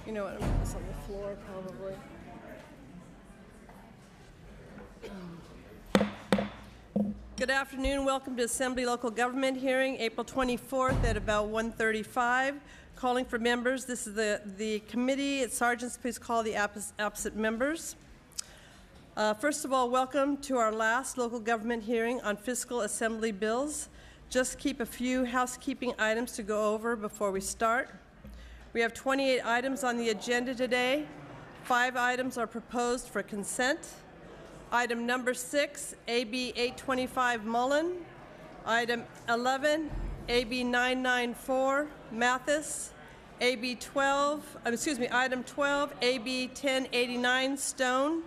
You know what, I'm going to put this on the floor probably. Good afternoon. Welcome to Assembly Local Government hearing, April 24th at about 1:35. Calling for members. This is the committee. Sergeants, please call the absent members. First of all, welcome to our last local government hearing on fiscal assembly bills. Just keep a few housekeeping items to go over before we start. We have 28 items on the agenda today. 5 items are proposed for consent. Item number 6, AB 825 Mullen. Item 11, AB 994 Mathis. Item 12, AB 1089 Stone.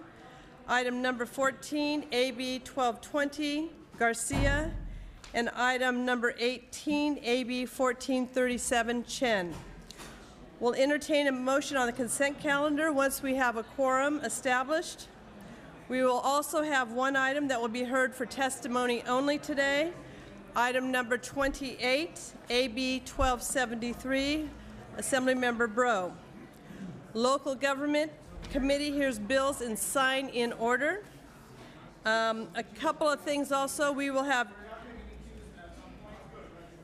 Item number 14, AB 1220 Garcia. And item number 18, AB 1437 Chen. We'll entertain a motion on the consent calendar once we have a quorum established. We will also have one item that will be heard for testimony only today. Item number 28, AB 1273, Assemblymember Breaux. Local Government Committee hears bills in sign-in order. A couple of things also.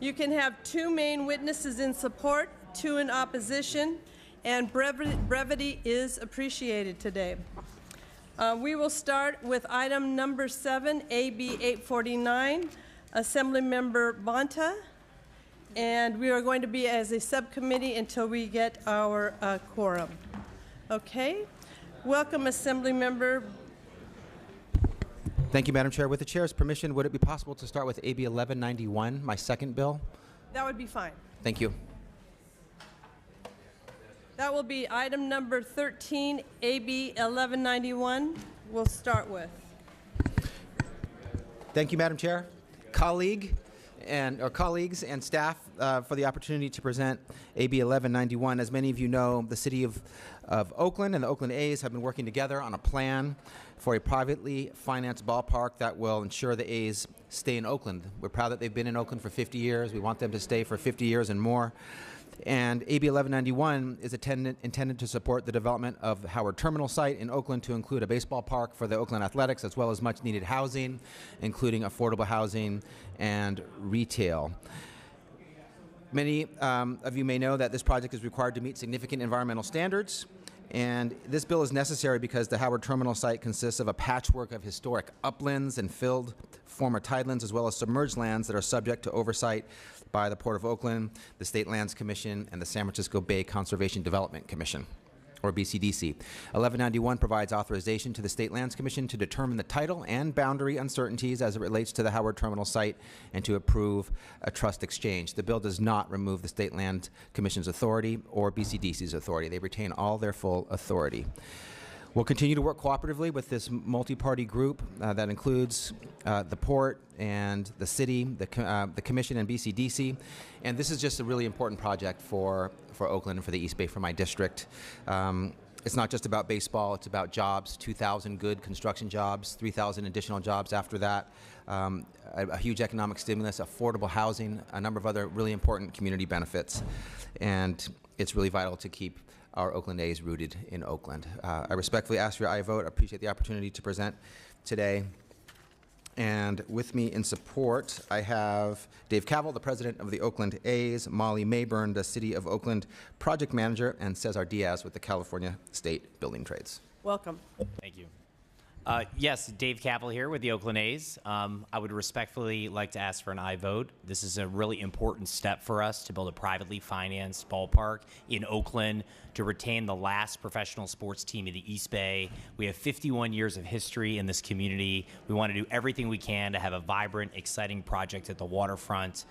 You can have 2 main witnesses in support, 2 in opposition, and brevity is appreciated today. We will start with item number 7, AB 849, Assemblymember Bonta, and we are going to be as a subcommittee until we get our quorum. Okay. Welcome, Assemblymember. Thank you, Madam Chair. With the Chair's permission, would it be possible to start with AB 1191, my second bill? That would be fine. Thank you. That will be item number 13, AB 1191. We'll start with. Thank you, Madam Chair. Colleagues and staff for the opportunity to present AB 1191. As many of you know, the City of Oakland and the Oakland A's have been working together on a plan for a privately financed ballpark that will ensure the A's stay in Oakland. We're proud that they've been in Oakland for 50 years. We want them to stay for 50 years and more. And AB 1191 is intended to support the development of the Howard Terminal site in Oakland to include a baseball park for the Oakland Athletics, as well as much needed housing, including affordable housing and retail. Many of you may know that this project is required to meet significant environmental standards. And this bill is necessary because the Howard Terminal site consists of a patchwork of historic uplands and filled former tidelands, as well as submerged lands that are subject to oversight by the Port of Oakland, the State Lands Commission, and the San Francisco Bay Conservation Development Commission, or BCDC. 1191 provides authorization to the State Lands Commission to determine the title and boundary uncertainties as it relates to the Howard Terminal site and to approve a trust exchange. The bill does not remove the State Land Commission's authority or BCDC's authority. They retain all their full authority. We'll continue to work cooperatively with this multi-party group that includes the port and the city, the commission, and BCDC. And this is just a really important project for Oakland and for the East Bay, for my district. It's not just about baseball, it's about jobs, 2,000 good construction jobs, 3,000 additional jobs after that, a huge economic stimulus, affordable housing, a number of other really important community benefits. And it's really vital to keep our Oakland A's rooted in Oakland. I respectfully ask for your aye vote. I appreciate the opportunity to present today. And with me in support, I have Dave Cavil, the president of the Oakland A's, Molly Mayburn, the City of Oakland project manager, and Cesar Diaz with the California State Building Trades. Welcome. Thank you. Yes, Dave Cavil here with the Oakland A's. I would respectfully like to ask for an aye vote. This is a really important step for us to build a privately financed ballpark in Oakland to retain the last professional sports team in the East Bay. We have 51 years of history in this community. We want to do everything we can to have a vibrant, exciting project at the waterfront.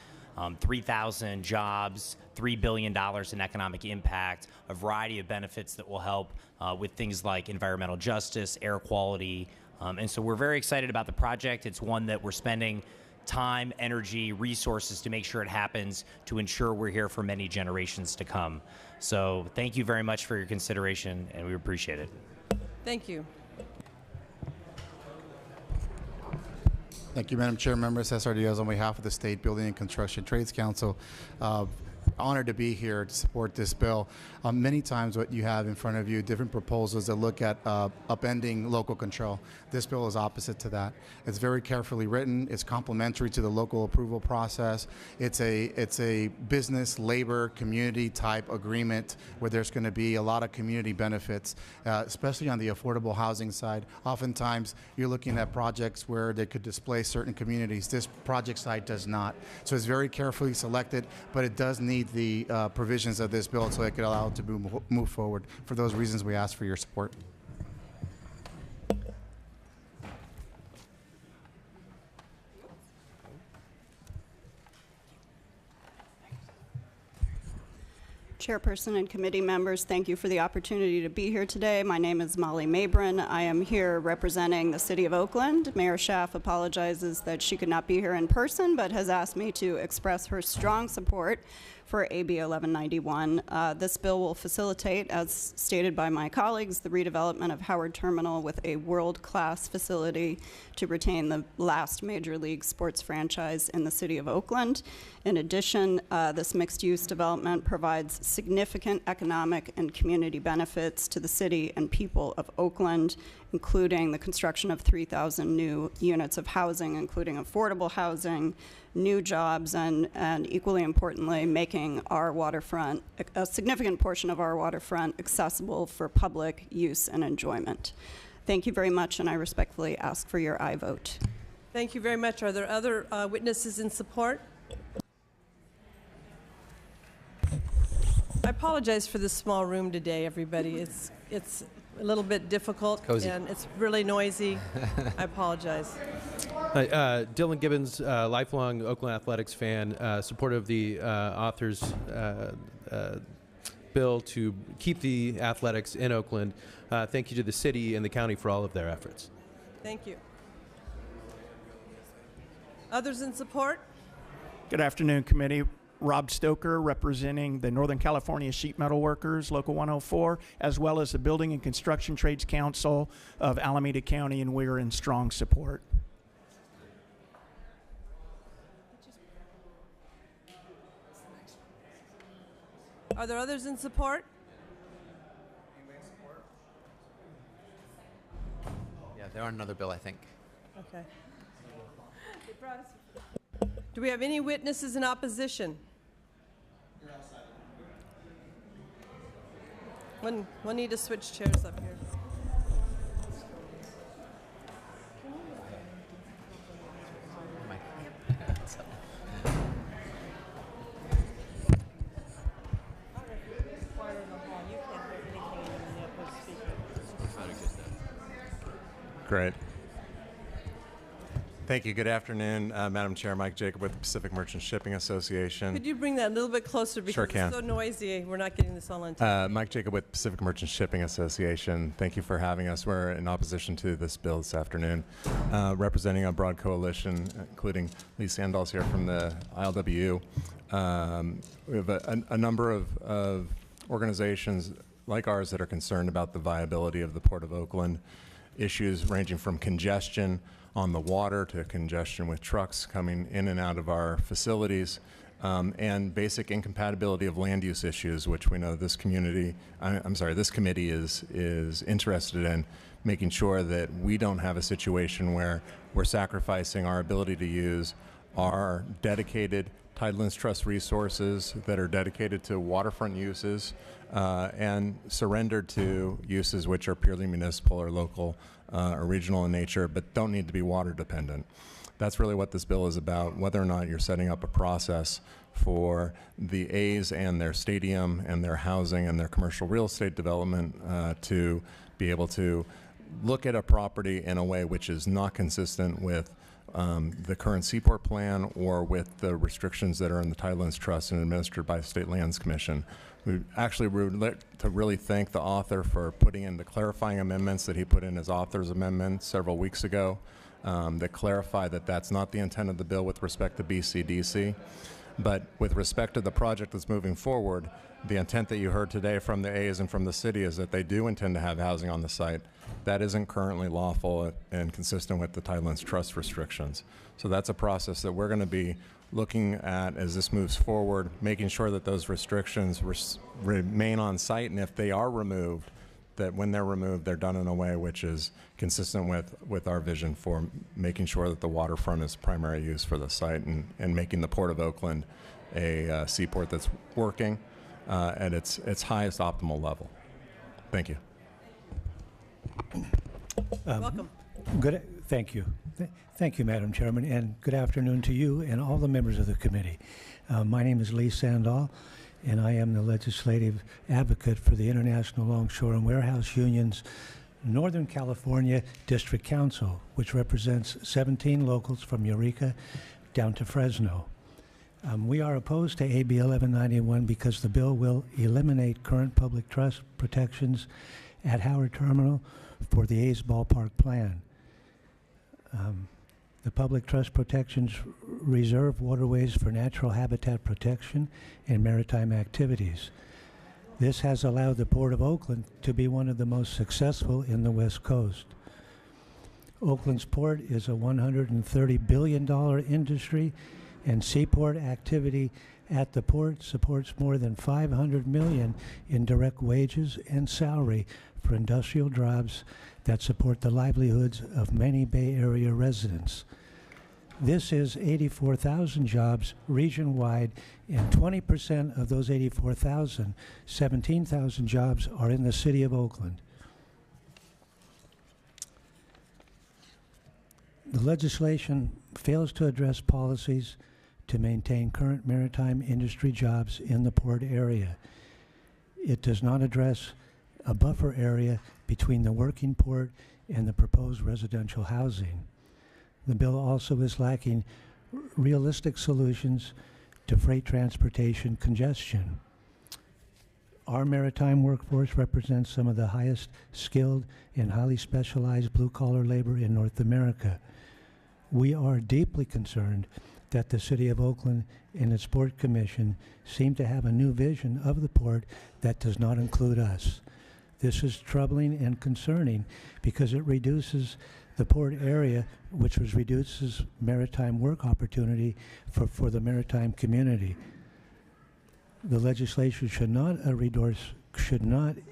3,000 jobs, $3 billion in economic impact, a variety of benefits that will help with things like environmental justice, air quality. And so we're very excited about the project. It's one that we're spending time, energy, resources to make sure it happens, to ensure we're here for many generations to come. So thank you very much for your consideration, and we appreciate it. Thank you. Thank you, Madam Chair. Members, Cesar Diaz on behalf of the State Building and Construction Trades Council. honored to be here to support this bill. Many times what you have in front of you, different proposals that look at upending local control. This bill is opposite to that. It's very carefully written. It's complementary to the local approval process. It's a business, labor, community type agreement where there's going to be a lot of community benefits, especially on the affordable housing side. Oftentimes you're looking at projects where they could displace certain communities. This project side does not. So it's very carefully selected, but it does need the provisions of this bill so it could allow it to move forward. For those reasons, we ask for your support. Chairperson and committee members, thank you for the opportunity to be here today. My name is Molly Mabrin. I am here representing the City of Oakland. Mayor Schaaf apologizes that she could not be here in person, but has asked me to express her strong support for AB 1191. This bill will facilitate, as stated by my colleagues, the redevelopment of Howard Terminal with a world-class facility to retain the last major league sports franchise in the City of Oakland. In addition, this mixed-use development provides significant economic and community benefits to the city and people of Oakland, including the construction of 3,000 new units of housing, including affordable housing, new jobs, and equally importantly, making our waterfront, a significant portion of our waterfront, accessible for public use and enjoyment. Thank you very much, and I respectfully ask for your aye vote. Thank you very much. Are there other witnesses in support? I apologize for the small room today, everybody. It's a little bit difficult. Cozy. And it's really noisy. I apologize. Dylan Gibbons, lifelong Oakland Athletics fan, supportive of the author's bill to keep the athletics in Oakland. Thank you to the city and the county for all of their efforts. Thank you. Others in support? Good afternoon, committee. Rob Stoker, representing the Northern California Sheet Metal Workers, Local 104, as well as the Building and Construction Trades Council of Alameda County, and we're in strong support. Are there others in support? Yeah, they're on another bill, I think. Okay. Do we have any witnesses in opposition? We'll need to switch chairs up here. Great. Thank you. Good afternoon, Madam Chair. Mike Jacob with the Pacific Merchant Shipping Association. Could you bring that a little bit closer because Sure can. it's so noisy. We're not getting this all on tape. Mike Jacob with Pacific Merchant Shipping Association. Thank you for having us. We're in opposition to this bill this afternoon, representing a broad coalition, including Lee Sandals here from the ILWU. We have a number of organizations like ours that are concerned about the viability of the Port of Oakland, issues ranging from congestion on the water to congestion with trucks coming in and out of our facilities, and basic incompatibility of land use issues, which we know this community, this committee is interested in making sure that we don't have a situation where we're sacrificing our ability to use our dedicated Tidelands Trust resources that are dedicated to waterfront uses and surrendered to uses which are purely municipal or local or regional in nature, but don't need to be water dependent. That's really what this bill is about, whether or not you're setting up a process for the A's and their stadium and their housing and their commercial real estate development to be able to look at a property in a way which is not consistent with the current Seaport plan or with the restrictions that are in the Tidelands Trust and administered by the State Lands Commission. We would like to really thank the author for putting in the clarifying amendments that he put in his author's amendment several weeks ago that clarify that that's not the intent of the bill with respect to BCDC. But with respect to the project that's moving forward, the intent that you heard today from the A's and from the city is that they do intend to have housing on the site. That isn't currently lawful and consistent with the Tidelands Trust restrictions. So that's a process that we're going to be looking at, as this moves forward, making sure that those restrictions remain on site, and if they are removed, that when they're removed, they're done in a way which is consistent with our vision for making sure that the waterfront is primary use for the site, and making the Port of Oakland a seaport that's working at its highest optimal level. Thank you. Welcome. Thank you. Thank you, Madam Chairman, and good afternoon to you and all the members of the committee. My name is Lee Sandahl, and I am the legislative advocate for the International Longshore and Warehouse Union's Northern California District Council, which represents 17 locals from Eureka down to Fresno. We are opposed to AB 1191 because the bill will eliminate current public trust protections at Howard Terminal for the A's Ballpark plan. The public trust protections reserve waterways for natural habitat protection and maritime activities. This has allowed the Port of Oakland to be one of the most successful in the West Coast. Oakland's port is a $130 billion industry, and seaport activity at the port supports more than $500 million in direct wages and salary for industrial jobs that support the livelihoods of many Bay Area residents. This is 84,000 jobs region-wide, and 20% of those 84,000, 17,000 jobs are in the city of Oakland. The legislation fails to address policies to maintain current maritime industry jobs in the port area. It does not address a buffer area between the working port and the proposed residential housing. The bill also is lacking realistic solutions to freight transportation congestion. Our maritime workforce represents some of the highest skilled and highly specialized blue-collar labor in North America. We are deeply concerned that the City of Oakland and its Port Commission seem to have a new vision of the port that does not include us. This is troubling and concerning because it reduces the port area, which reduces maritime work opportunity for the maritime community. The legislation should not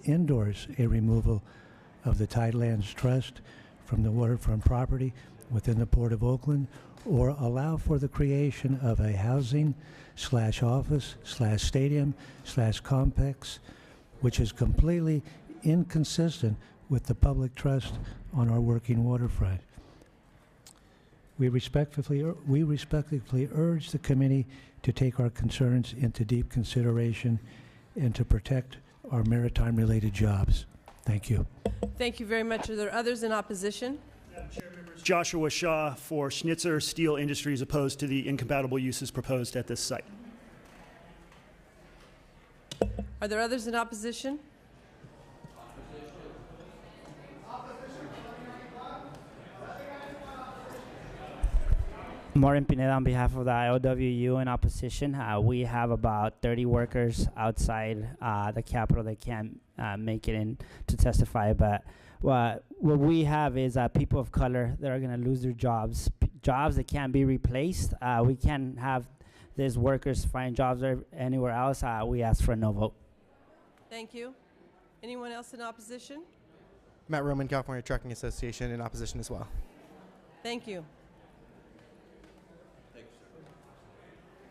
endorse a removal of the Tidelands Trust from the waterfront property within the Port of Oakland, or allow for the creation of a housing/office/stadium/complex, which is completely inconsistent with the public trust on our working waterfront. We respectfully urge the committee to take our concerns into deep consideration and to protect our maritime-related jobs. Thank you. Thank you very much. Are there others in opposition? Joshua Shaw for Schnitzer Steel Industries, opposed to the incompatible uses proposed at this site. Are there others in opposition? Martin Pineda on behalf of the IOWU in opposition. We have about 30 workers outside the Capitol that can't make it in to testify, but what we have is people of color that are going to lose their jobs, jobs that can't be replaced. We can't have these workers find jobs anywhere else. We ask for a no vote. Thank you. Anyone else in opposition? Matt Roman, California Trucking Association, in opposition as well. Thank you.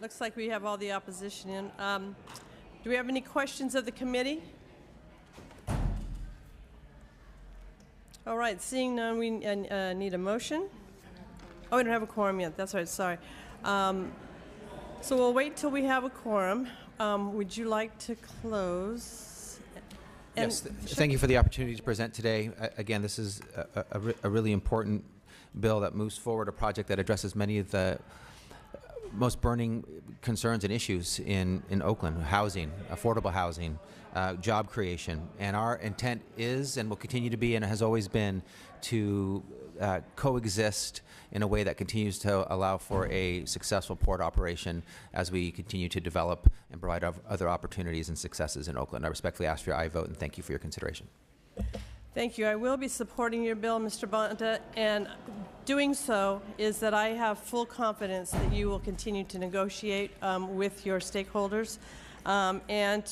Looks like we have all the opposition in. Do we have any questions of the committee? All right, seeing none, we need a motion. Oh, we don't have a quorum yet. That's right, sorry. So we'll wait till we have a quorum. Would you like to close? Yes, thank you for the opportunity to present today. Again, this is a really important bill that moves forward a project that addresses many of the most burning concerns and issues in Oakland: housing, affordable housing, job creation. And our intent is and will continue to be and has always been to coexist in a way that continues to allow for a successful port operation as we continue to develop and provide other opportunities and successes in Oakland. I respectfully ask for your aye vote and thank you for your consideration. Thank you. I will be supporting your bill, Mr. Bonta, and doing so is that I have full confidence that you will continue to negotiate with your stakeholders and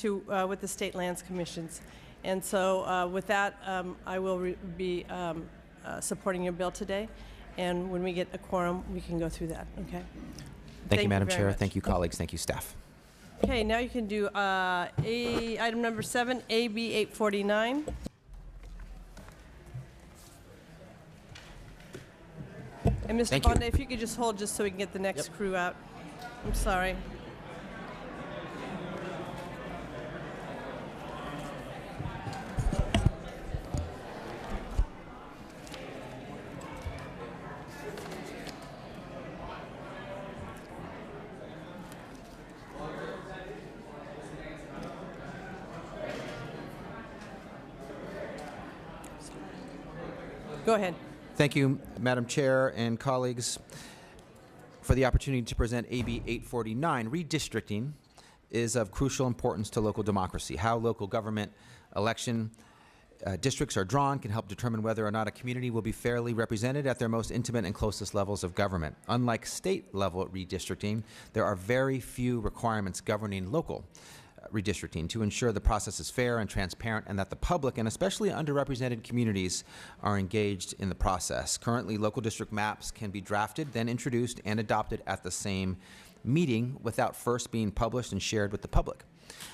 with the state lands commissions. And so with that, I will be supporting your bill today. And when we get a quorum, we can go through that, okay? Thank you, Madam very Chair. much. Thank you, colleagues. Thank you, staff. Okay, now you can do item number 7, AB 849. And Mr. Thank you. Bonta, if you could just hold just so we can get the next crew out. I'm sorry. Go ahead. Thank you, Madam Chair and colleagues, for the opportunity to present AB 849. Redistricting is of crucial importance to local democracy. How local government election districts are drawn can help determine whether or not a community will be fairly represented at their most intimate and closest levels of government. Unlike state-level redistricting, there are very few requirements governing local redistricting to ensure the process is fair and transparent and that the public and especially underrepresented communities are engaged in the process. Currently, local district maps can be drafted, then introduced and adopted at the same meeting without first being published and shared with the public.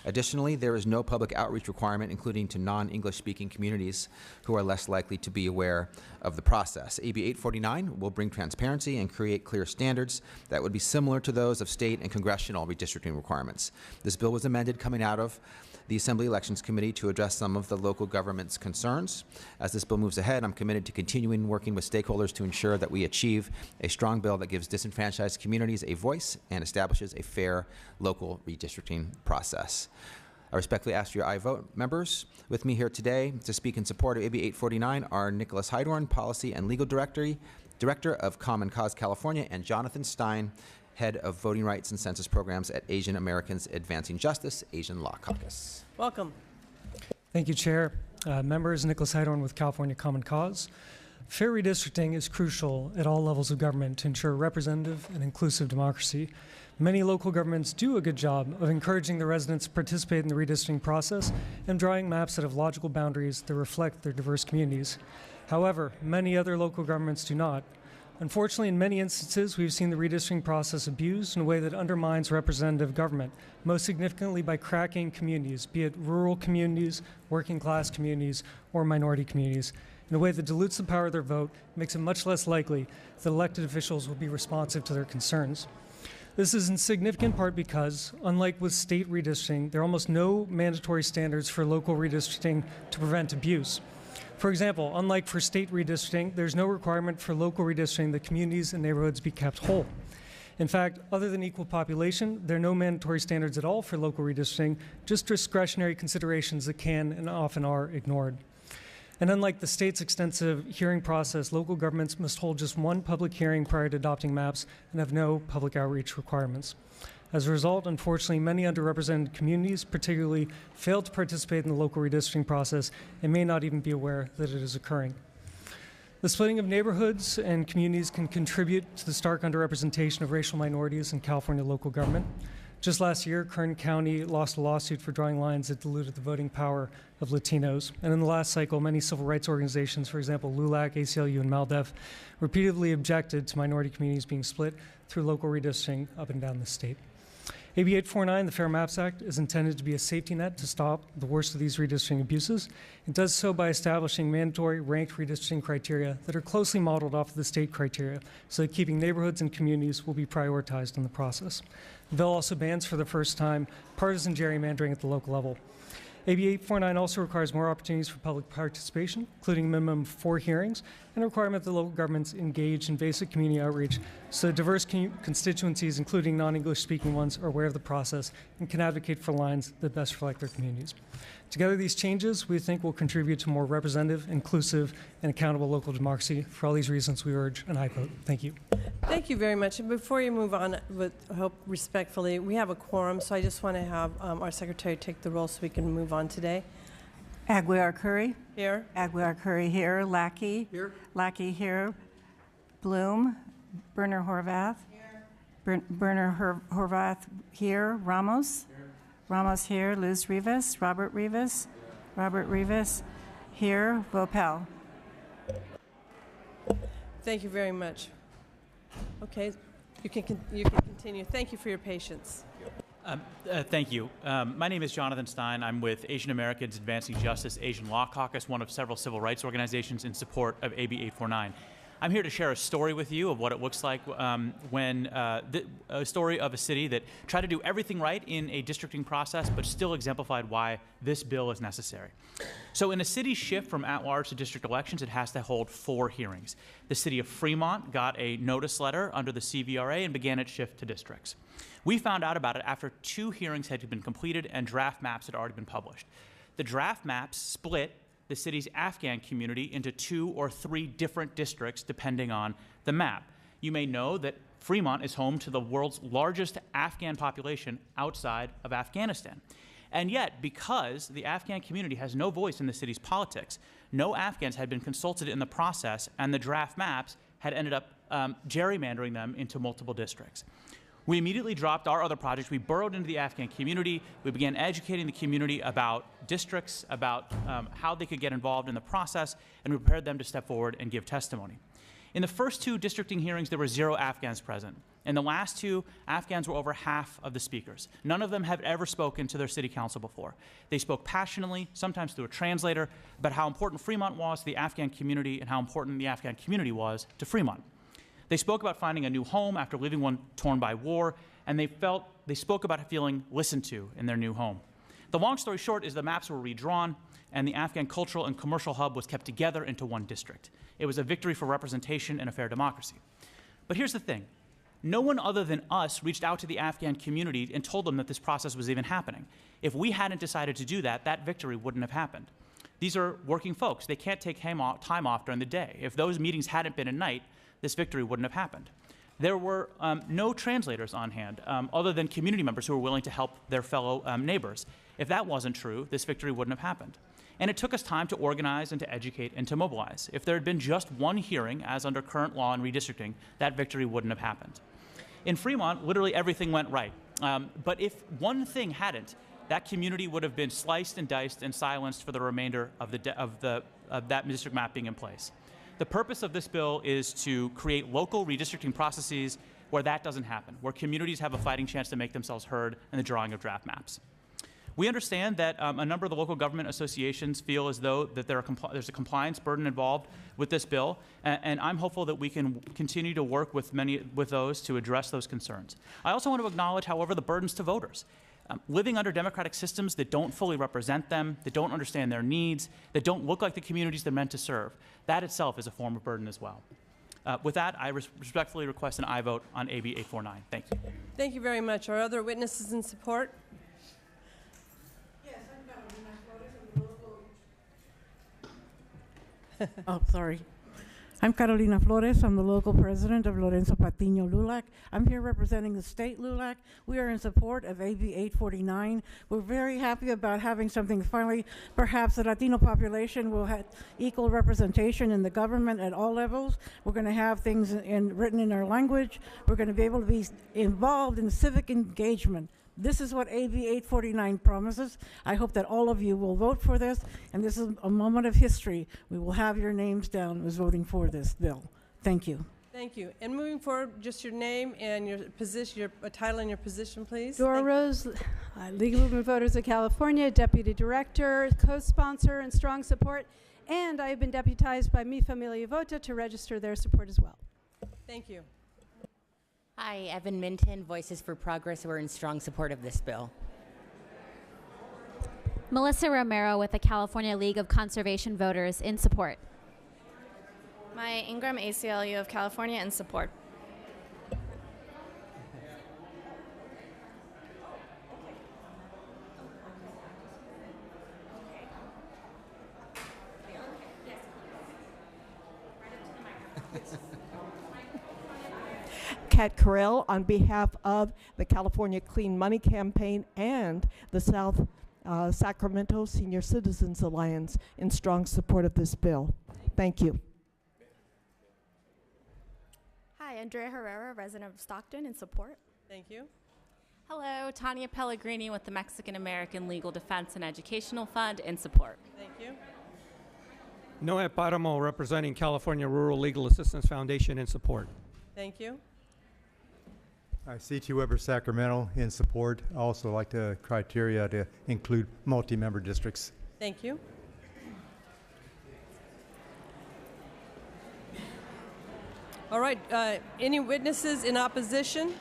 Additionally, there is no public outreach requirement, including to non-English speaking communities who are less likely to be aware of the process. AB 849 will bring transparency and create clear standards that would be similar to those of state and congressional redistricting requirements. This bill was amended coming out of the Assembly Elections Committee to address some of the local government's concerns. As this bill moves ahead, I'm committed to continuing working with stakeholders to ensure that we achieve a strong bill that gives disenfranchised communities a voice and establishes a fair local redistricting process. I respectfully ask for your aye vote. Members, with me here today to speak in support of AB 849 are Nicholas Heidorn, Policy and Legal Director of Common Cause California, and Jonathan Stein, Head of Voting Rights and Census Programs at Asian Americans Advancing Justice, Asian Law Caucus. Welcome. Thank you, Chair. Members, Nicholas Heidorn with California Common Cause. Fair redistricting is crucial at all levels of government to ensure representative and inclusive democracy. Many local governments do a good job of encouraging the residents to participate in the redistricting process and drawing maps that have logical boundaries that reflect their diverse communities. However, many other local governments do not. Unfortunately, in many instances, we've seen the redistricting process abused in a way that undermines representative government, most significantly by cracking communities, be it rural communities, working class communities, or minority communities, in a way that dilutes the power of their vote, makes it much less likely that elected officials will be responsive to their concerns. This is in significant part because, unlike with state redistricting, there are almost no mandatory standards for local redistricting to prevent abuse. For example, unlike for state redistricting, there's no requirement for local redistricting that communities and neighborhoods be kept whole. In fact, other than equal population, there are no mandatory standards at all for local redistricting, just discretionary considerations that can and often are ignored. And unlike the state's extensive hearing process, local governments must hold just one public hearing prior to adopting maps and have no public outreach requirements. As a result, unfortunately, many underrepresented communities particularly fail to participate in the local redistricting process and may not even be aware that it is occurring. The splitting of neighborhoods and communities can contribute to the stark underrepresentation of racial minorities in California local government. Just last year, Kern County lost a lawsuit for drawing lines that diluted the voting power of Latinos. And in the last cycle, many civil rights organizations, for example, LULAC, ACLU, and MALDEF, repeatedly objected to minority communities being split through local redistricting up and down the state. AB 849, the Fair Maps Act, is intended to be a safety net to stop the worst of these redistricting abuses. It does so by establishing mandatory ranked redistricting criteria that are closely modeled off of the state criteria, so that keeping neighborhoods and communities will be prioritized in the process. The bill also bans for the first time partisan gerrymandering at the local level. AB 849 also requires more opportunities for public participation, including a minimum of 4 hearings, and a requirement that local governments engage in basic community outreach so that diverse constituencies, including non-English speaking ones, are aware of the process and can advocate for lines that best reflect their communities. Together, these changes, we think, will contribute to more representative, inclusive, and accountable local democracy. For all these reasons, we urge an aye vote. Thank you. Thank you very much. And before you move on, with hope respectfully, we have a quorum, so I just want to have our secretary take the roll so we can move on today. Aguiar Curry. Here. Aguiar Curry here. Lackey. Here. Lackey here. Bloom. Berner Horvath. Here. Berner Horvath here. Ramos. Here. Ramos here. Luz Rivas. Robert Rivas. Here. Robert Rivas here. Vopel. Thank you very much. Okay, you can continue. Thank you for your patience. Thank you. My name is Jonathan Stein. I'm with Asian Americans Advancing Justice Asian Law Caucus, one of several civil rights organizations in support of AB 849. I'm here to share a story with you of what it looks like a story of a city that tried to do everything right in a districting process, but still exemplified why this bill is necessary. So in a city's shift from at-large to district elections, it has to hold 4 hearings. The city of Fremont got a notice letter under the CVRA and began its shift to districts. We found out about it after 2 hearings had been completed and draft maps had already been published. The draft maps split the city's Afghan community into 2 or 3 different districts depending on the map. You may know that Fremont is home to the world's largest Afghan population outside of Afghanistan. And yet, because the Afghan community has no voice in the city's politics, no Afghans had been consulted in the process, and the draft maps had ended up gerrymandering them into multiple districts. We immediately dropped our other projects. We burrowed into the Afghan community. We began educating the community about districts, about how they could get involved in the process, and we prepared them to step forward and give testimony. In the first 2 districting hearings, there were 0 Afghans present. In the last 2, Afghans were over half of the speakers. None of them have ever spoken to their city council before. They spoke passionately, sometimes through a translator, about how important Fremont was to the Afghan community and how important the Afghan community was to Fremont. They spoke about finding a new home after leaving one torn by war, and they spoke about feeling listened to in their new home. The long story short is the maps were redrawn, and the Afghan cultural and commercial hub was kept together into one district. It was a victory for representation and a fair democracy. But here's the thing. No one other than us reached out to the Afghan community and told them that this process was even happening. If we hadn't decided to do that, that victory wouldn't have happened. These are working folks. They can't take time off during the day. If those meetings hadn't been at night, this victory wouldn't have happened. There were no translators on hand other than community members who were willing to help their fellow neighbors. If that wasn't true, this victory wouldn't have happened. And it took us time to organize and to educate and to mobilize. If there had been just one hearing, as under current law and redistricting, that victory wouldn't have happened. In Fremont, literally everything went right. But if one thing hadn't, that community would have been sliced and diced and silenced for the remainder of that district map being in place. The purpose of this bill is to create local redistricting processes where that doesn't happen, where communities have a fighting chance to make themselves heard in the drawing of draft maps. We understand that a number of the local government associations feel as though that there's a compliance burden involved with this bill, and I'm hopeful that we can continue to work with those to address those concerns. I also want to acknowledge, however, the burdens to voters. Living under democratic systems that don't fully represent them, that don't understand their needs, that don't look like the communities they're meant to serve, that itself is a form of burden as well. With that, I respectfully request an aye vote on AB 849. Thank you. Thank you very much. Are other witnesses in support? Yes, I'm sorry. I'm Carolina Flores. I'm the local president of Lorenzo Patiño LULAC. I'm here representing the state LULAC. We are in support of AB 849. We're very happy about having something finally, perhaps the Latino population will have equal representation in the government at all levels. We're going to have things written in our language. We're going to be able to be involved in civic engagement. This is what AB 849 promises. I hope that all of you will vote for this, and this is a moment of history. We will have your names down as voting for this bill. Thank you. Thank you. And moving forward, just your name and your position, your title and your position, please. Dora Rose, League of Women Voters of California, Deputy Director, co-sponsor, and strong support. And I have been deputized by Mi Familia Vota to register their support as well. Thank you. Hi, Evan Minton, Voices for Progress. We're in strong support of this bill. Melissa Romero with the California League of Conservation Voters in support. My Ingram ACLU of California in support. Kat Carell on behalf of the California Clean Money Campaign and the South Sacramento Senior Citizens Alliance, in strong support of this bill. Thank you. Hi, Andrea Herrera, resident of Stockton, in support. Thank you. Hello, Tanya Pellegrini with the Mexican American Legal Defense and Educational Fund, in support. Thank you. Noé Paramo, representing California Rural Legal Assistance Foundation, in support. Thank you. C.T. Weber, Sacramento, in support. I also like the criteria to include multi-member districts. Thank you. All right, any witnesses in opposition?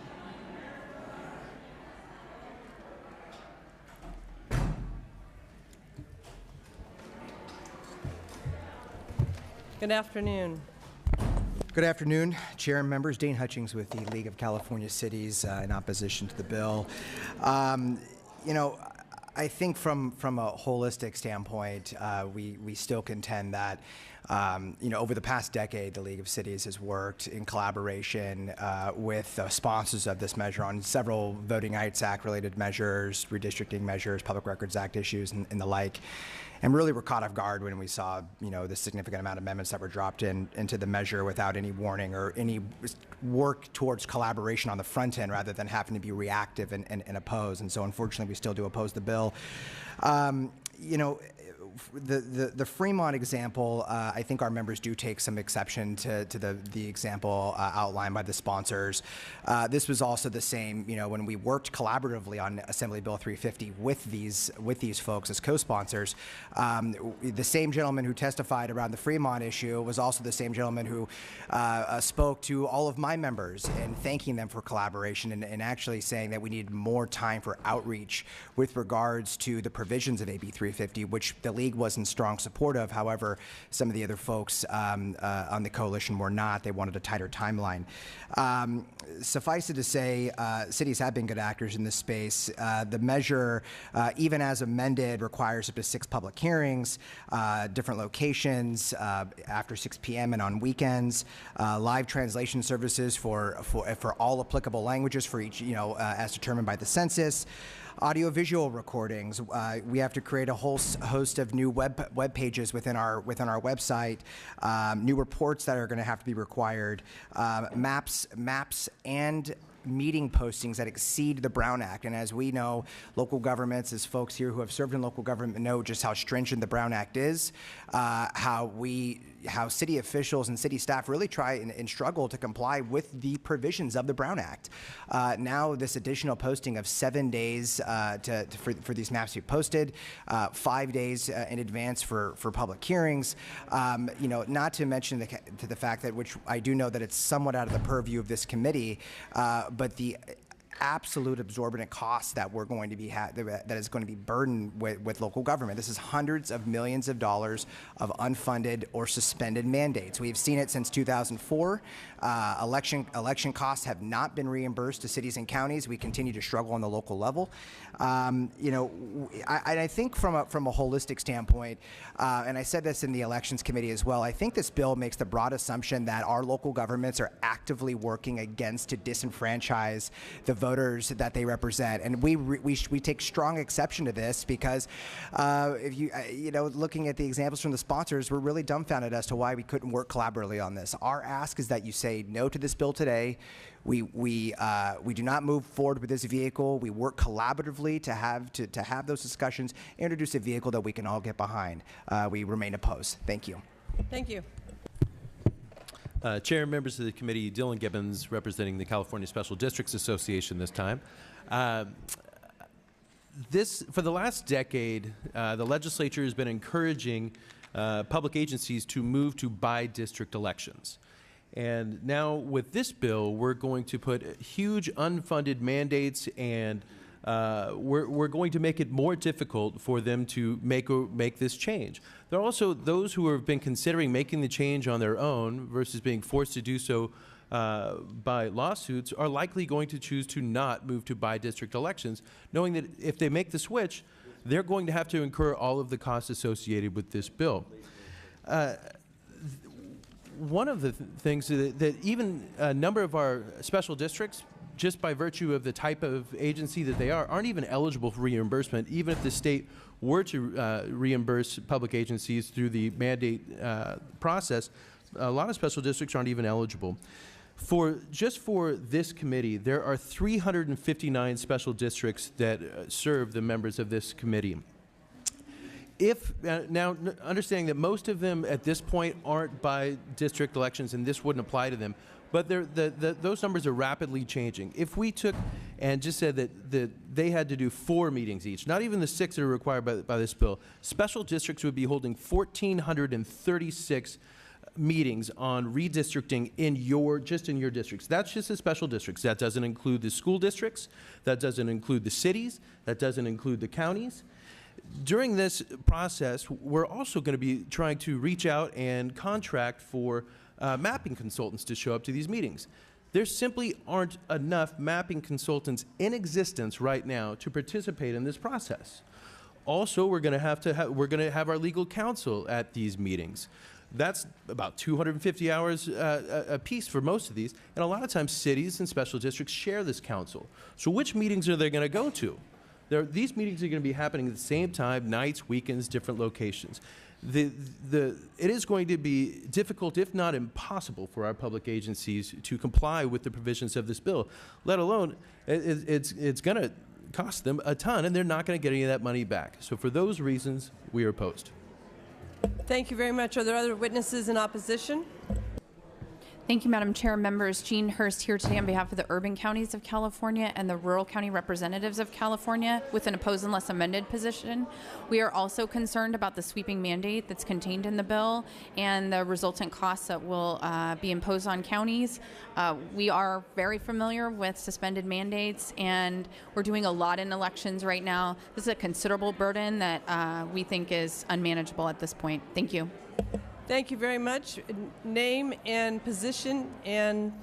Good afternoon. Good afternoon, Chair and members. Dane Hutchings with the League of California Cities in opposition to the bill. You know, I think from a holistic standpoint, we still contend that you know, over the past decade, the League of Cities has worked in collaboration with sponsors of this measure on several Voting Rights Act related measures, redistricting measures, Public Records Act issues, and the like. And really were caught off guard when we saw, you know, the significant amount of amendments that were dropped into the measure without any warning or any work towards collaboration on the front end rather than having to be reactive and oppose. And so unfortunately, we still do oppose the bill. You know, the Fremont example, I think our members do take some exception to the example outlined by the sponsors. This was also the same, you know, when we worked collaboratively on Assembly Bill 350 with these folks as co-sponsors. The same gentleman who testified around the Fremont issue was also the same gentleman who spoke to all of my members and thanking them for collaboration and actually saying that we needed more time for outreach with regards to the provisions of AB 350, which the League was in strong support of. However, some of the other folks on the coalition were not. They wanted a tighter timeline. Suffice it to say, cities have been good actors in this space. The measure, even as amended, requires up to 6 public hearings, different locations, after 6 p.m. and on weekends, live translation services for all applicable languages for each, you know, as determined by the census. Audio-visual recordings. We have to create a whole host of new web pages within our website. New reports that are going to have to be required. Maps, and meeting postings that exceed the Brown Act. And as we know, local governments, as folks here who have served in local government know just how stringent the Brown Act is, how city officials and city staff really try and struggle to comply with the provisions of the Brown Act. Now this additional posting of 7 days for these maps to be posted, 5 days in advance for public hearings, you know, not to mention the fact that, which I do know that it's somewhat out of the purview of this committee, but the absolute absorbent costs that we're going to be that is going to be burdened with local government. This is hundreds of millions of dollars of unfunded or suspended mandates. We've seen it since 2004. Election costs have not been reimbursed to cities and counties. We continue to struggle on the local level. You know, I think from a holistic standpoint, and I said this in the Elections Committee as well, I think this bill makes the broad assumption that our local governments are actively working against to disenfranchise the voters that they represent, and we take strong exception to this because if you know, looking at the examples from the sponsors, we're really dumbfounded as to why we couldn't work collaboratively on this. Our ask is that you say no to this bill today. We do not move forward with this vehicle. We work collaboratively to have those discussions, introduce a vehicle that we can all get behind. We remain opposed. Thank you. Thank you. Chair and members of the committee, Dylan Gibbons, representing the California Special Districts Association this time. For the last decade, the legislature has been encouraging public agencies to move to by-district elections. And now with this bill, we're going to put huge unfunded mandates, and we're going to make it more difficult for them to make this change. There are also those who have been considering making the change on their own versus being forced to do so by lawsuits are likely going to choose to not move to by-district elections, knowing that if they make the switch, they're going to have to incur all of the costs associated with this bill. One of the things that even a number of our special districts just by virtue of the type of agency that they are, aren't even eligible for reimbursement, even if the state were to reimburse public agencies through the mandate process. A lot of special districts aren't even eligible. Just for this committee, there are 359 special districts that serve the members of this committee. Now, understanding that most of them at this point aren't by district elections and this wouldn't apply to them, but those numbers are rapidly changing. If we took and just said that they had to do 4 meetings each, not even the 6 that are required by this bill, special districts would be holding 1,436 meetings on redistricting in your districts. That's just the special districts. That doesn't include the school districts. That doesn't include the cities. That doesn't include the counties. During this process, we're also going to be trying to reach out and contract for mapping consultants to show up to these meetings. There simply aren't enough mapping consultants in existence right now to participate in this process. Also, we're going to have our legal counsel at these meetings. That's about 250 hours a piece for most of these, and a lot of times cities and special districts share this counsel. So which meetings are they going to go to? These meetings are going to be happening at the same time, nights, weekends, different locations. It is going to be difficult, if not impossible, for our public agencies to comply with the provisions of this bill, let alone it's going to cost them a ton, and they're not going to get any of that money back. So for those reasons, we are opposed. Thank you very much. Are there other witnesses in opposition? Thank you, Madam Chair. Members, Jean Hurst here today on behalf of the urban counties of California and the rural county representatives of California with an opposed unless amended position. We are also concerned about the sweeping mandate that's contained in the bill and the resultant costs that will be imposed on counties. We are very familiar with suspended mandates, and we're doing a lot in elections right now. This is a considerable burden that we think is unmanageable at this point. Thank you. Thank you very much. Name and position, and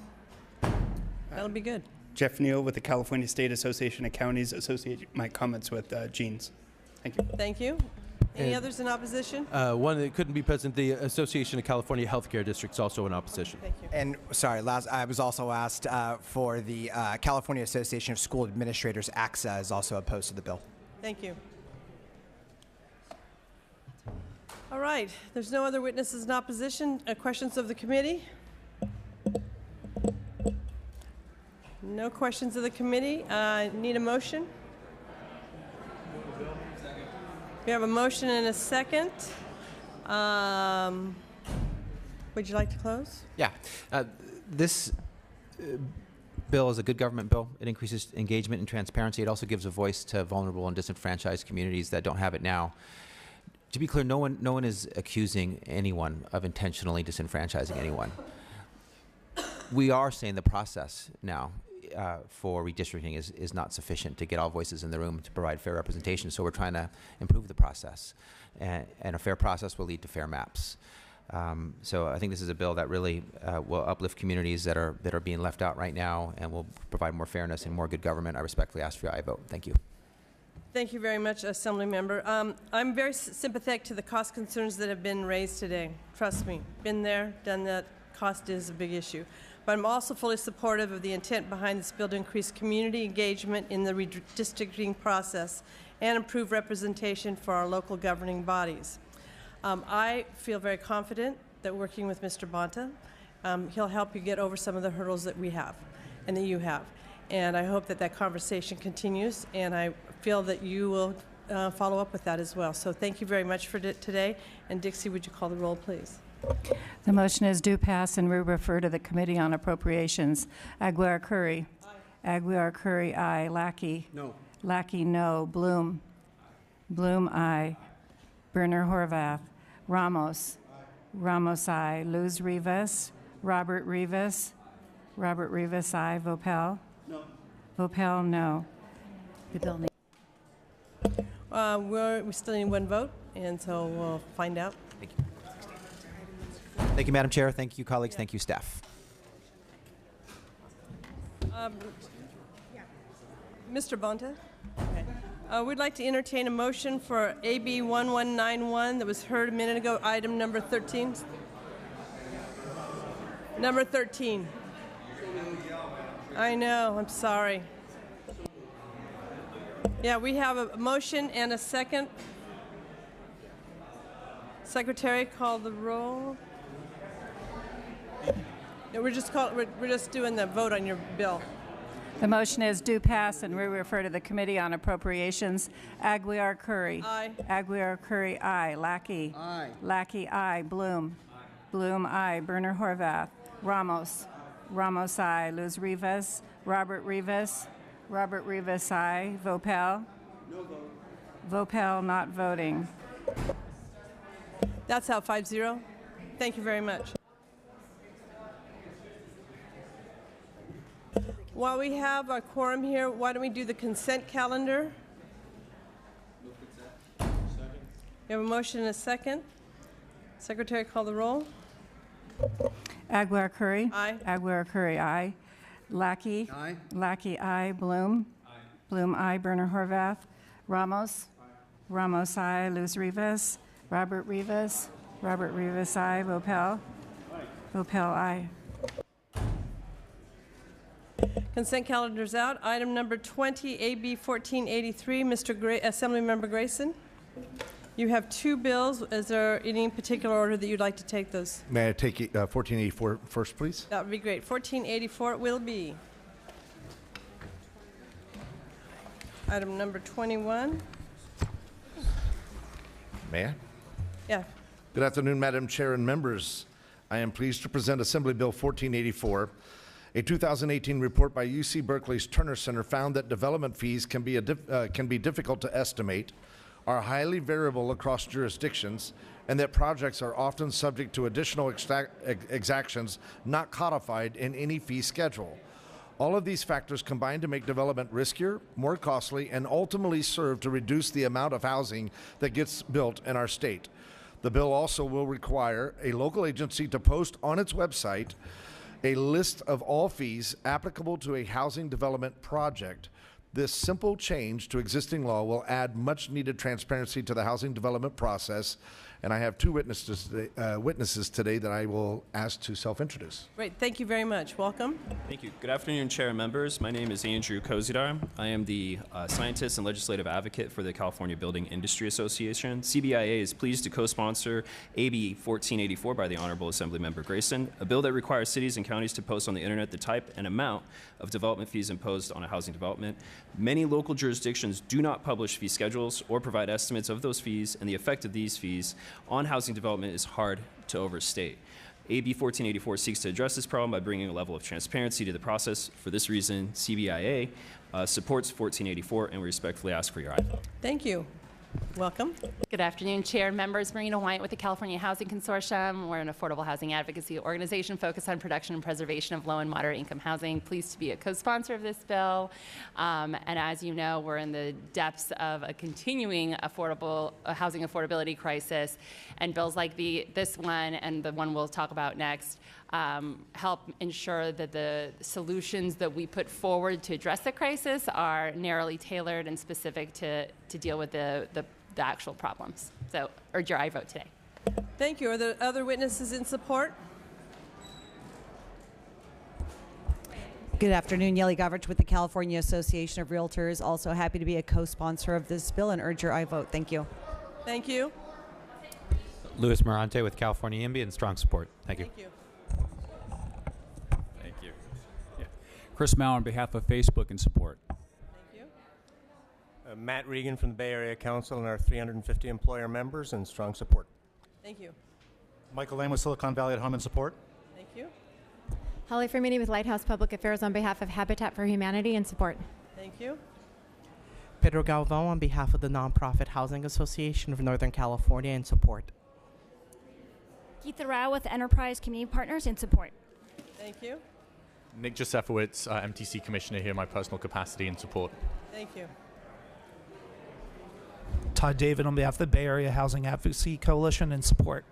that'll be good. Jeff Neal with the California State Association of Counties. Associate my comments with Jean's. Thank you. Thank you. Any others in opposition? One that couldn't be present, the Association of California Healthcare Districts, also in opposition. Thank you. And sorry, I was also asked for the California Association of School Administrators, AXA, is also opposed to the bill. Thank you. All right, there's no other witnesses in opposition. Questions of the committee? No questions of the committee. Need a motion? We have a motion and a second. Would you like to close? Yeah. This bill is a good government bill. It increases engagement and transparency. It also gives a voice to vulnerable and disenfranchised communities that don't have it now. To be clear, no one is accusing anyone of intentionally disenfranchising anyone. We are saying the process now for redistricting is not sufficient to get all voices in the room to provide fair representation. So we're trying to improve the process, and a fair process will lead to fair maps. So I think this is a bill that really will uplift communities that are being left out right now, and will provide more fairness and more good government. I respectfully ask for your aye vote. Thank you. Thank you very much, Assembly Member. I'm very sympathetic to the cost concerns that have been raised today. Trust me, been there, done that. Cost is a big issue. But I'm also fully supportive of the intent behind this bill to increase community engagement in the redistricting process and improve representation for our local governing bodies. I feel very confident that working with Mr. Bonta, he'll help you get over some of the hurdles that we have and that you have. And I hope that that conversation continues, and I feel that you will follow up with that as well. So thank you very much for today. And Dixie, would you call the roll, please? The motion is due pass, and we refer to the Committee on Appropriations. Aguilar Curry. Aye. Aguilar Curry, aye. Lackey. No. Lackey, no. Bloom. Bloom, aye. Berner Horvath. Ramos. Aye. Ramos, aye. Luz Rivas. Robert Rivas. Robert Rivas, aye. Vopel. No. Vopel, no. The bill needs. We still need one vote, and so we'll find out. Thank you. Thank you, Madam Chair. Thank you, colleagues. Thank you, staff. Mr. Bonta? Okay. We'd like to entertain a motion for AB 1191 that was heard a minute ago, item number 13. Number 13. I know, I'm sorry. Yeah, we have a motion and a second. Secretary, call the roll. No, we're just doing the vote on your bill. The motion is do pass, and we refer to the Committee on Appropriations. Aguiar Curry. Aye. Aguiar Curry, aye. Lackey. Aye. Lackey, aye. Bloom. Bloom, aye. Berner Horvath. Ramos. Ramos, aye. Luz Rivas. Robert Rivas. Robert Rivas, aye. Vopel. No vote. Vopel not voting. That's out 5-0. Thank you very much. While we have a quorum here, why don't we do the consent calendar? We have a motion and a second. Secretary, call the roll. Aguiar Curry. Aye. Aguiar Curry, aye. Lackey. Aye. Lackey, aye. Bloom. Aye. Bloom, aye. Berner Horvath. Ramos. Aye. Ramos, aye. Luz Rivas. Robert Rivas. Robert Rivas, aye. Vopel. Aye. Vopel, aye. Consent calendar's out. Item number 20, AB 1483. Assemblymember Grayson, you have two bills. Is there any particular order that you'd like to take those? May I take 1484 first, please? That would be great. 1484 it will be. Item number 21. May I? Yeah. Good afternoon, Madam Chair and members. I am pleased to present Assembly Bill 1484. A 2018 report by UC Berkeley's Turner Center found that development fees can be difficult to estimate, are highly variable across jurisdictions, and that projects are often subject to additional exactions not codified in any fee schedule. All of these factors combine to make development riskier, more costly, and ultimately serve to reduce the amount of housing that gets built in our state. The bill also will require a local agency to post on its website a list of all fees applicable to a housing development project. This simple change to existing law will add much needed transparency to the housing development process, and I have two witnesses today that I will ask to self-introduce. Great. Thank you very much. Welcome. Thank you. Good afternoon, Chair and members. My name is Andrew Kozidar. I am the scientist and legislative advocate for the California Building Industry Association. CBIA is pleased to co-sponsor AB 1484 by the Honorable Assemblymember Grayson, a bill that requires cities and counties to post on the internet the type and amount of development fees imposed on a housing development. Many local jurisdictions do not publish fee schedules or provide estimates of those fees, and the effect of these fees on housing development is hard to overstate. AB 1484 seeks to address this problem by bringing a level of transparency to the process. For this reason, CBIA supports 1484, and we respectfully ask for your aye vote. Thank you. Welcome. Good afternoon, Chair and members. Marina White with the California Housing Consortium. We're an affordable housing advocacy organization focused on production and preservation of low and moderate income housing. Pleased to be a co-sponsor of this bill. And as you know, we're in the depths of a continuing housing affordability crisis. And bills like this one and the one we'll talk about next help ensure that the solutions that we put forward to address the crisis are narrowly tailored and specific to deal with the actual problems. So urge your aye vote today. Thank you. Are there other witnesses in support? Good afternoon, Yeli Govrich with the California Association of Realtors. Also happy to be a co-sponsor of this bill and urge your aye vote. Thank you. Thank you. Luis Morante with California IMBY and strong support. Thank you. Thank you. Thank you. Yeah. Chris Mao on behalf of Facebook in support. Thank you. Matt Regan from the Bay Area Council and our 350 employer members in strong support. Thank you. Michael Lane with Silicon Valley at Home in support. Thank you. Holly Fermini with Lighthouse Public Affairs on behalf of Habitat for Humanity in support. Thank you. Pedro Galvão on behalf of the Nonprofit Housing Association of Northern California in support. Geetha Rao with Enterprise Community Partners in support. Thank you. Nick Josefowicz, MTC Commissioner here in my personal capacity in support. Thank you. Todd David on behalf of the Bay Area Housing Advocacy Coalition in support.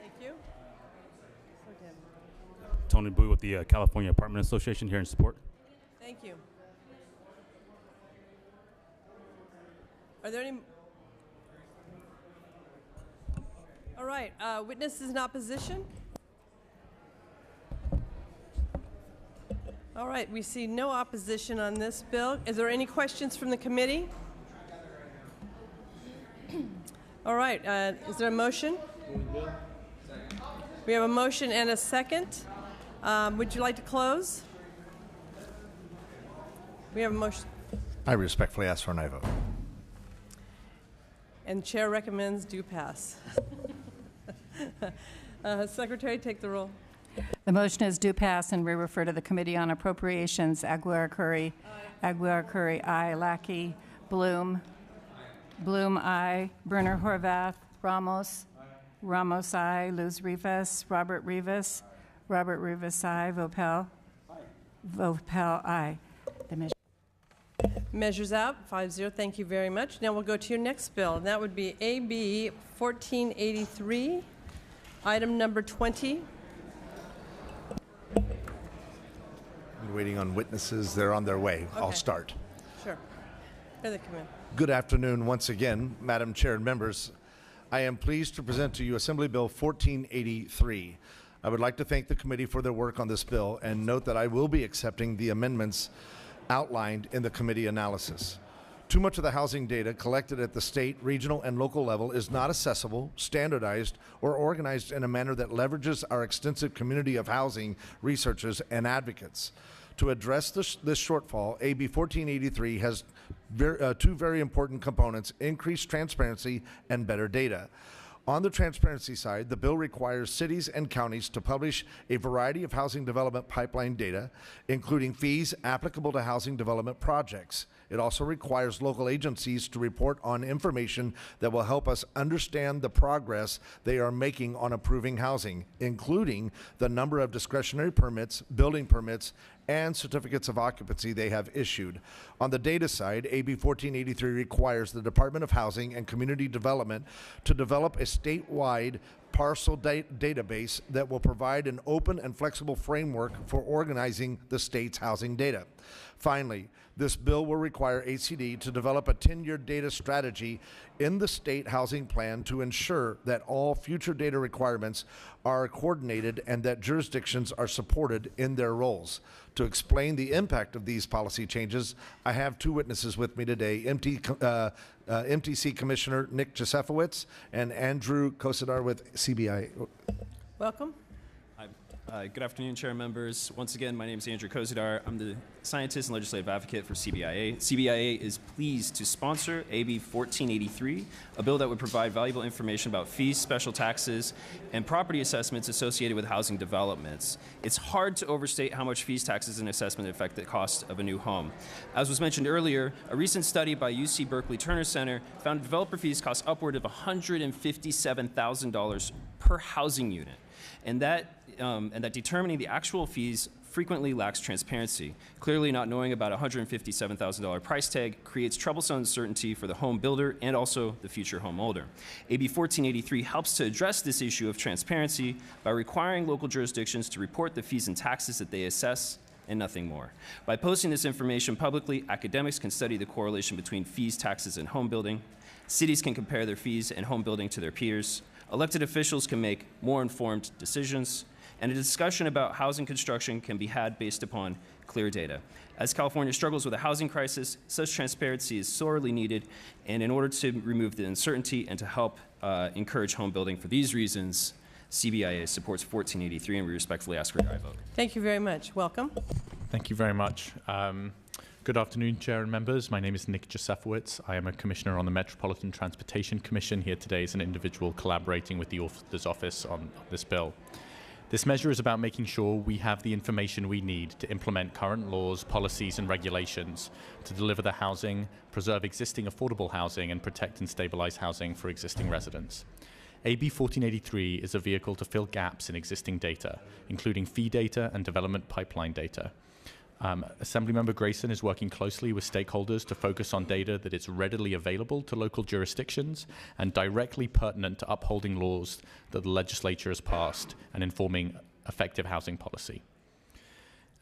Thank you. Tony Bui with the California Apartment Association here in support. Thank you. Are there any? All right. Witnesses in opposition? All right, we see no opposition on this bill. Is there any questions from the committee? All right, is there a motion? We have a motion and a second. Would you like to close? We have a motion. I respectfully ask for an aye vote. And chair recommends do pass. Secretary, take the roll. The motion is due pass, and we refer to the Committee on Appropriations. Aguilar-Curry. Aguilar-Curry, aye. Lackey. Bloom. Bloom, aye. Berner Horvath. Ramos. Ramos, aye. Luz Rivas. Robert Rivas. Robert Rivas, aye. Vopel. Vopel, aye. The measure. Measures out, 5-0. Thank you very much. Now we'll go to your next bill, and that would be AB 1483, item number 20. I'm waiting on witnesses. They're on their way. I'll Okay. start. Sure. Here they come in. Good afternoon once again, Madam Chair and members. I am pleased to present to you Assembly Bill 1483. I would like to thank the committee for their work on this bill and note that I will be accepting the amendments outlined in the committee analysis. Too much of the housing data collected at the state, regional, and local level is not accessible, standardized, or organized in a manner that leverages our extensive community of housing researchers and advocates. To address this shortfall, AB 1483 has two very important components: increased transparency and better data. On the transparency side, the bill requires cities and counties to publish a variety of housing development pipeline data, including fees applicable to housing development projects. It also requires local agencies to report on information that will help us understand the progress they are making on approving housing, including the number of discretionary permits, building permits, and certificates of occupancy they have issued. On the data side, AB 1483 requires the Department of Housing and Community Development to develop a statewide parcel database that will provide an open and flexible framework for organizing the state's housing data. Finally, this bill will require HCD to develop a 10-year data strategy in the state housing plan to ensure that all future data requirements are coordinated and that jurisdictions are supported in their roles. To explain the impact of these policy changes, I have two witnesses with me today, MTC Commissioner Nick Josefowicz and Andrew Kosidar with CBI. Welcome. Good afternoon, Chair and members. Once again, my name is Andrew Kosidar. I'm the scientist and legislative advocate for CBIA. CBIA is pleased to sponsor AB 1483, a bill that would provide valuable information about fees, special taxes, and property assessments associated with housing developments. It's hard to overstate how much fees, taxes, and assessment affect the cost of a new home. As was mentioned earlier, a recent study by UC Berkeley Turner Center found developer fees cost upward of $157,000 per housing unit, and that determining the actual fees frequently lacks transparency. Clearly, not knowing about a $157,000 price tag creates troublesome uncertainty for the home builder and also the future homeowner. AB 1483 helps to address this issue of transparency by requiring local jurisdictions to report the fees and taxes that they assess and nothing more. By posting this information publicly, academics can study the correlation between fees, taxes, and home building. Cities can compare their fees and home building to their peers. Elected officials can make more informed decisions, and a discussion about housing construction can be had based upon clear data. As California struggles with a housing crisis, such transparency is sorely needed, and in order to remove the uncertainty and to help encourage home building for these reasons, CBIA supports 1483, and we respectfully ask for your aye vote. Thank you very much. Welcome. Thank you very much. Good afternoon, Chair and members. My name is Nick Josefowicz. I am a commissioner on the Metropolitan Transportation Commission, here today as an individual collaborating with the author's office on this bill. This measure is about making sure we have the information we need to implement current laws, policies, and regulations to deliver the housing, preserve existing affordable housing, and protect and stabilize housing for existing residents. AB 1483 is a vehicle to fill gaps in existing data, including fee data and development pipeline data. Assemblymember Grayson is working closely with stakeholders to focus on data that is readily available to local jurisdictions and directly pertinent to upholding laws that the legislature has passed and informing effective housing policy.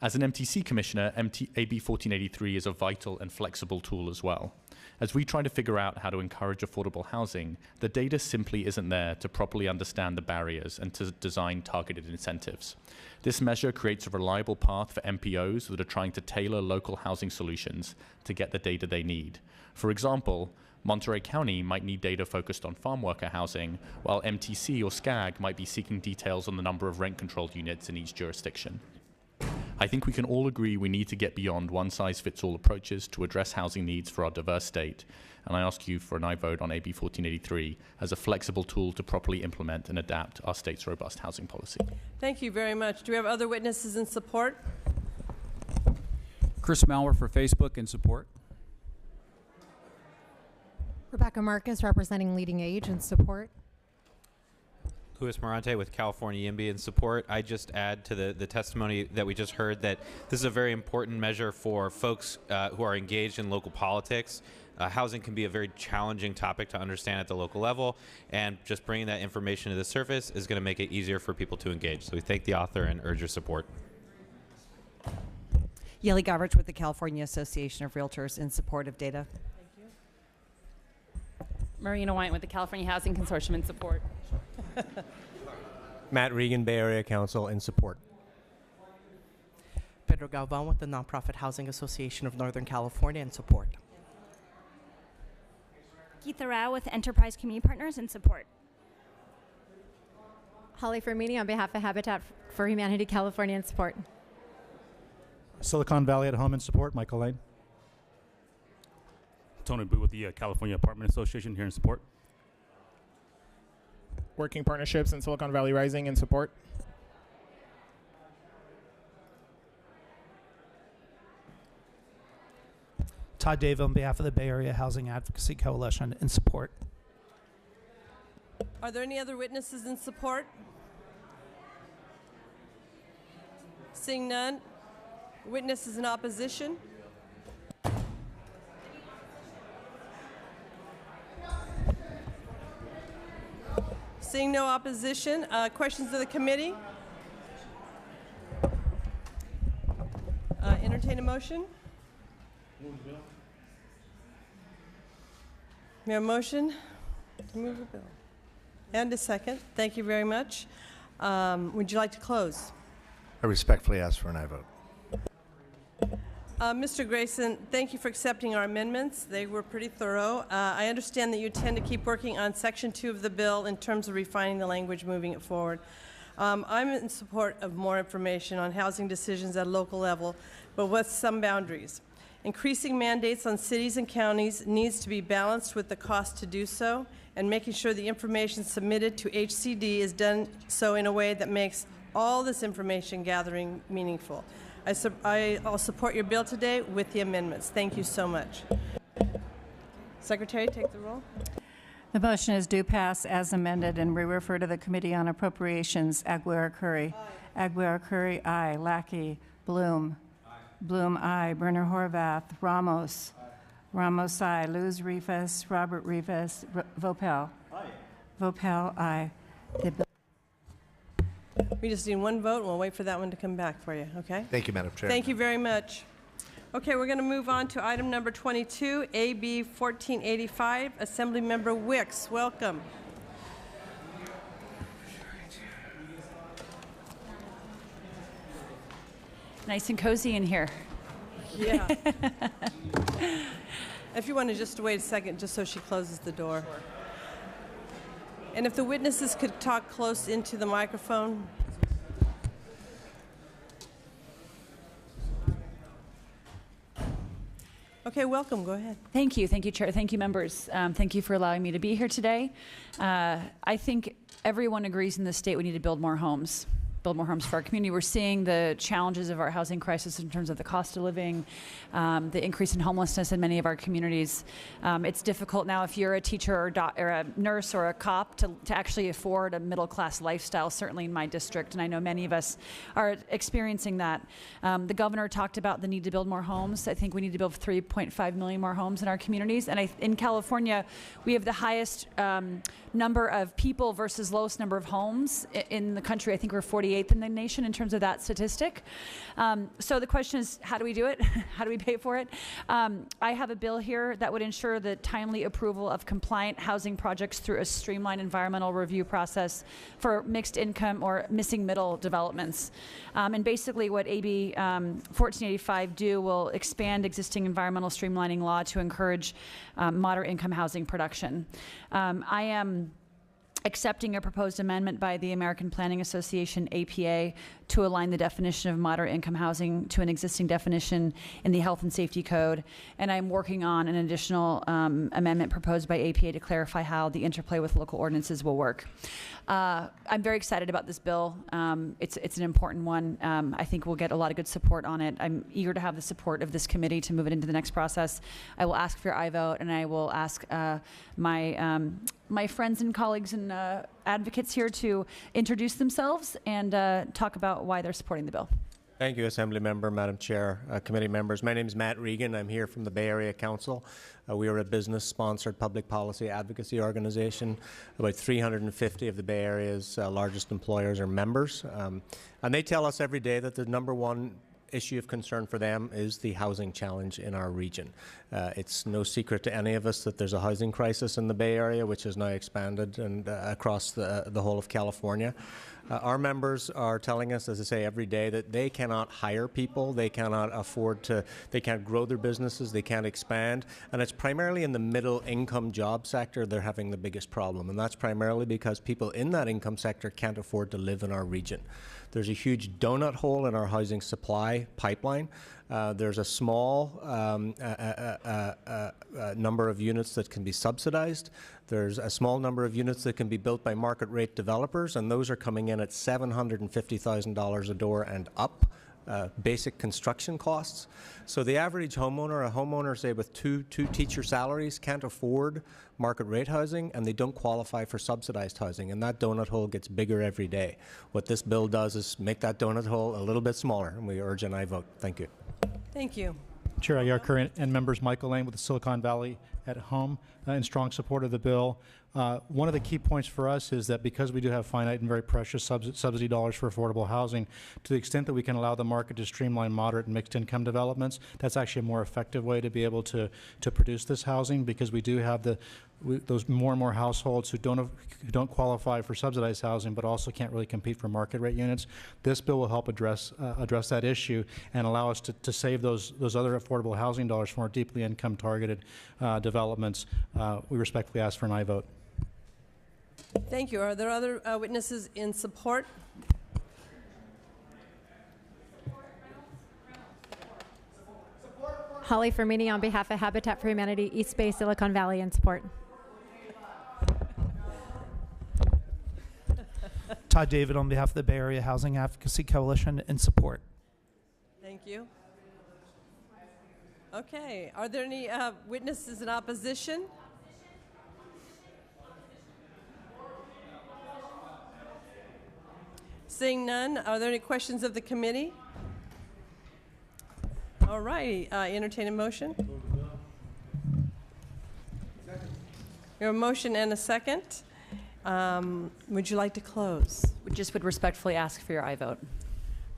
As an MTC commissioner, AB 1483 is a vital and flexible tool as well. As we try to figure out how to encourage affordable housing, the data simply isn't there to properly understand the barriers and to design targeted incentives. This measure creates a reliable path for MPOs that are trying to tailor local housing solutions to get the data they need. For example, Monterey County might need data focused on farm worker housing, while MTC or SCAG might be seeking details on the number of rent-controlled units in each jurisdiction. I think we can all agree we need to get beyond one-size-fits-all approaches to address housing needs for our diverse state, and I ask you for an aye vote on AB 1483 as a flexible tool to properly implement and adapt our state's robust housing policy. Thank you very much. Do we have other witnesses in support? Chris Malwer for Facebook in support. Rebecca Marcus representing Leading Age in support. Luis Morante with California YIMBY in support. I just add to the testimony that we just heard that this is a very important measure for folks who are engaged in local politics. Housing can be a very challenging topic to understand at the local level, and just bringing that information to the surface is going to make it easier for people to engage. So we thank the author and urge your support. Yeli Govrich with the California Association of Realtors in support of data. Marina White with the California Housing Consortium in support. Matt Regan, Bay Area Council, in support. Pedro Galvan with the Nonprofit Housing Association of Northern California in support. Geetha Rao with Enterprise Community Partners in support. Holly Fermini on behalf of Habitat for Humanity California in support. Silicon Valley at Home in support. Michael Lane. Tony Boo with the California Apartment Association here in support. Working Partnerships in Silicon Valley Rising in support. Todd Dave on behalf of the Bay Area Housing Advocacy Coalition in support. Are there any other witnesses in support? Seeing none. Witnesses in opposition? Seeing no opposition, questions of the committee? Entertain a motion? We have a motion to move the bill. And a second. Thank you very much. Would you like to close? I respectfully ask for an aye vote. Mr. Grayson, thank you for accepting our amendments. They were pretty thorough. I understand that you tend to keep working on Section 2 of the bill in terms of refining the language, moving it forward. I'm in support of more information on housing decisions at a local level, but with some boundaries. Increasing mandates on cities and counties needs to be balanced with the cost to do so, and making sure the information submitted to HCD is done so in a way that makes all this information gathering meaningful. I'll support your bill today with the amendments. Thank you so much. Secretary, take the roll. The motion is due pass as amended, and we refer to the Committee on Appropriations. Aguilar Curry. Aye. Aguilar Curry, aye. Lackey. Bloom. Aye. Bloom, aye. Berner Horvath. Ramos. Aye. Ramos, aye. Luz Rivas. Robert Rivas. Vopel. Aye. Vopel, aye. The bill. We just need one vote, and we'll wait for that one to come back for you, okay? Thank you, Madam Chair. Thank you very much. Okay, we're going to move on to item number 22, AB 1485. Assemblymember Wicks, welcome. Nice and cozy in here. Yeah. If you want to just wait a second, just so she closes the door. Sure. And if the witnesses could talk close into the microphone. Okay, welcome. Go ahead. Thank you. Thank you, Chair. Thank you, members. Thank you for allowing me to be here today. I think everyone agrees in this state we need to build more homes. Build more homes for our community. We're seeing the challenges of our housing crisis in terms of the cost of living, the increase in homelessness in many of our communities. It's difficult now if you're a teacher or a nurse or a cop to actually afford a middle-class lifestyle, certainly in my district, and I know many of us are experiencing that. The governor talked about the need to build more homes. I think we need to build 3.5 million more homes in our communities, and in California, we have the highest number of people versus lowest number of homes in the country. I think we're 48 48th in the nation in terms of that statistic. So the question is, how do we do it? How do we pay for it? I have a bill here that would ensure the timely approval of compliant housing projects through a streamlined environmental review process for mixed income or missing middle developments. And basically what AB 1485 do will expand existing environmental streamlining law to encourage moderate income housing production. I am accepting a proposed amendment by the American Planning Association, APA, to align the definition of moderate income housing to an existing definition in the Health and Safety Code. And I'm working on an additional amendment proposed by APA to clarify how the interplay with local ordinances will work. I'm very excited about this bill. It's an important one. I think we'll get a lot of good support on it. I'm eager to have the support of this committee to move it into the next process. I will ask for your aye vote, and I will ask my friends and colleagues and advocates here to introduce themselves and talk about why they're supporting the bill. Thank you, Assembly Member, Madam Chair, committee members. My name is Matt Regan. I'm here from the Bay Area Council. We are a business-sponsored public policy advocacy organization. About 350 of the Bay Area's largest employers are members. And they tell us every day that the #1 issue of concern for them is the housing challenge in our region. It's no secret to any of us that there's a housing crisis in the Bay Area, which has now expanded and across the whole of California. Our members are telling us, as I say, every day that they cannot hire people, they cannot afford to, they can't grow their businesses, they can't expand, and it's primarily in the middle income job sector they're having the biggest problem, and that's primarily because people in that income sector can't afford to live in our region. There's a huge donut hole in our housing supply pipeline. There's a small number of units that can be subsidized. There's a small number of units that can be built by market rate developers, and those are coming in at $750,000 a door and up. Basic construction costs. So the average homeowner, a homeowner say with two teacher salaries, can't afford market rate housing, and they don't qualify for subsidized housing, and that donut hole gets bigger every day. What this bill does is make that donut hole a little bit smaller, and we urge an aye vote. Thank you. Thank you. Chair Aguirre and members, Michael Lane with the Silicon Valley at Home in strong support of the bill. One of the key points for us is that because we do have finite and very precious subsidy dollars for affordable housing, to the extent that we can allow the market to streamline moderate and mixed income developments, that's actually a more effective way to be able to produce this housing, because we do have those more and more households who don't qualify for subsidized housing but also can't really compete for market rate units. This bill will help address that issue and allow us to save those other affordable housing dollars for more deeply income targeted developments. We respectfully ask for an aye vote. Thank you. Are there other witnesses in support? Holly Fermini on behalf of Habitat for Humanity, East Bay, Silicon Valley, in support. Todd David on behalf of the Bay Area Housing Advocacy Coalition in support. Thank you. Okay. Are there any witnesses in opposition? Seeing none, are there any questions of the committee? All righty, entertain a motion. We have a motion and a second. Would you like to close? We just would respectfully ask for your aye vote.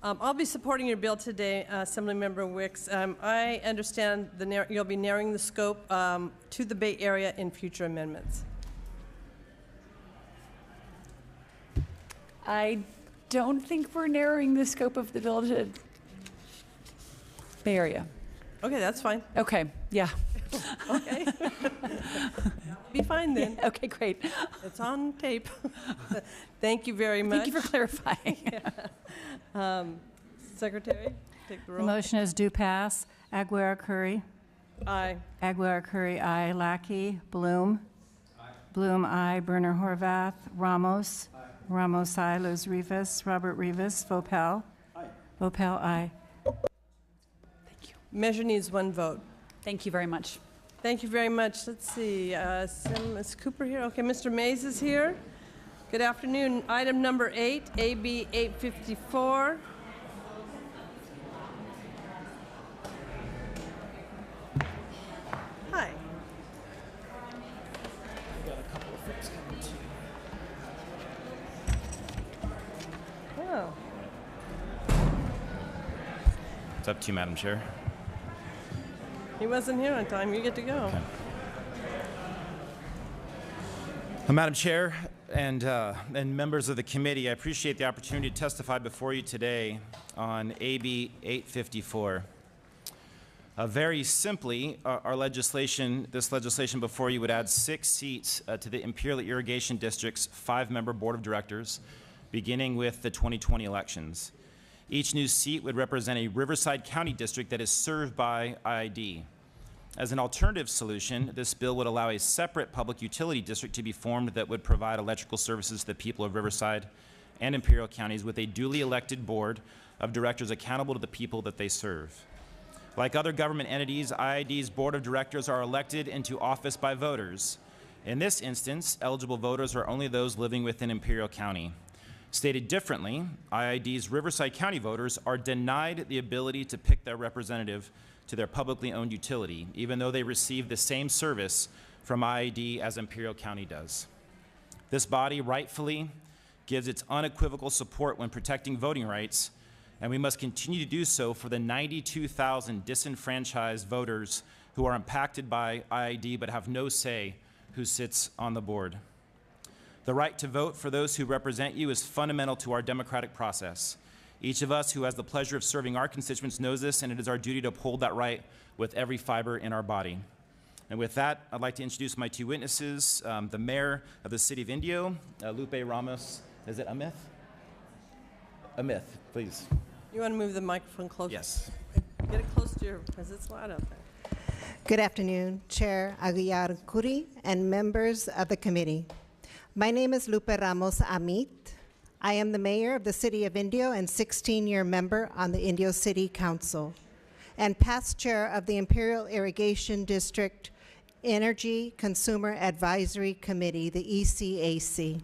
I'll be supporting your bill today, Assemblymember Wicks. I understand you'll be narrowing the scope to the Bay Area in future amendments. I don't think we're narrowing the scope of the bill to Bay Area. Okay, that's fine. Okay, yeah. Okay. Be fine then. Yeah, okay, great. It's on tape. Thank you very much. Thank you for clarifying. Secretary, take the roll. The motion is due pass. Aguirre Curry. Aye. Aguirre Curry, aye. Lackey. Bloom. Aye. Bloom, aye. Berner Horvath. Ramos. Aye. Ramos, aye. Luz Rivas. Robert Rivas. Vopel. Aye. Vopel, aye. Thank you. Measure needs one vote. Thank you very much. Thank you very much. Let's see. Is Cooper here? Okay, Mr. Mays is here. Good afternoon. Item number 8, AB 854. Hi. We've got a couple of folks coming too. Oh. It's up to you, Madam Chair. He wasn't here on time. You get to go. Madam Chair and members of the committee, I appreciate the opportunity to testify before you today on AB 854. Very simply, this legislation before you would add 6 seats to the Imperial Irrigation District's 5-member board of directors, beginning with the 2020 elections. Each new seat would represent a Riverside County district that is served by IID. As an alternative solution, this bill would allow a separate public utility district to be formed that would provide electrical services to the people of Riverside and Imperial counties with a duly elected board of directors accountable to the people that they serve. Like other government entities, IID's board of directors are elected into office by voters. In this instance, eligible voters are only those living within Imperial County. Stated differently, IID's Riverside County voters are denied the ability to pick their representative to their publicly owned utility, even though they receive the same service from IID as Imperial County does. This body rightfully gives its unequivocal support when protecting voting rights, and we must continue to do so for the 92,000 disenfranchised voters who are impacted by IID but have no say who sits on the board. The right to vote for those who represent you is fundamental to our democratic process. Each of us who has the pleasure of serving our constituents knows this, and it is our duty to uphold that right with every fiber in our body. And with that, I'd like to introduce my 2 witnesses, the mayor of the city of Indio, Lupe Ramos. Is it Amith? Amith, please. You want to move the microphone closer? Yes. Get it close to your, because it's loud out there. Good afternoon, Chair Aguiar Curi and members of the committee. My name is Lupe Ramos Amit. I am the mayor of the city of Indio and 16-year member on the Indio City Council and past chair of the Imperial Irrigation District Energy Consumer Advisory Committee, the ECAC.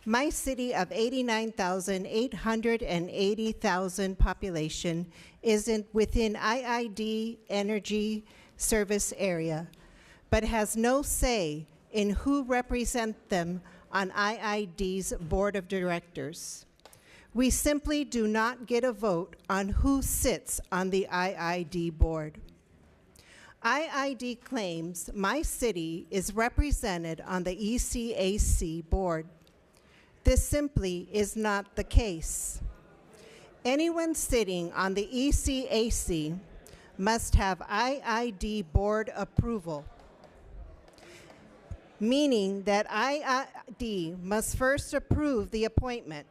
My city of 89,880,000 population is within IID energy service area, but has no say in who represent them on IID's board of directors. We simply do not get a vote on who sits on the IID board. IID claims my city is represented on the ECAC board. This simply is not the case. Anyone sitting on the ECAC must have IID board approval, meaning that IID must first approve the appointment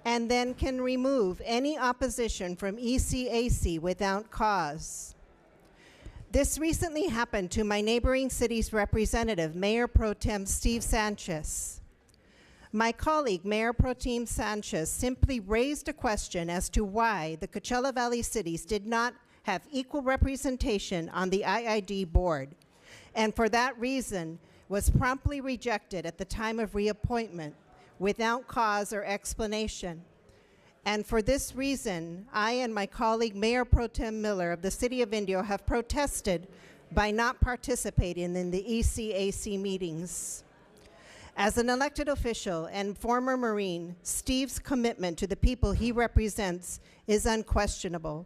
and then can remove any opposition from ECAC without cause. This recently happened to my neighboring city's representative, Mayor Pro Tem Steve Sanchez. My colleague, Mayor Pro Tem Sanchez, simply raised a question as to why the Coachella Valley cities did not have equal representation on the IID board, and for that reason was promptly rejected at the time of reappointment without cause or explanation. And for this reason, I and my colleague Mayor Pro Tem Miller of the City of Indio have protested by not participating in the ECAC meetings. As an elected official and former Marine, Steve's commitment to the people he represents is unquestionable,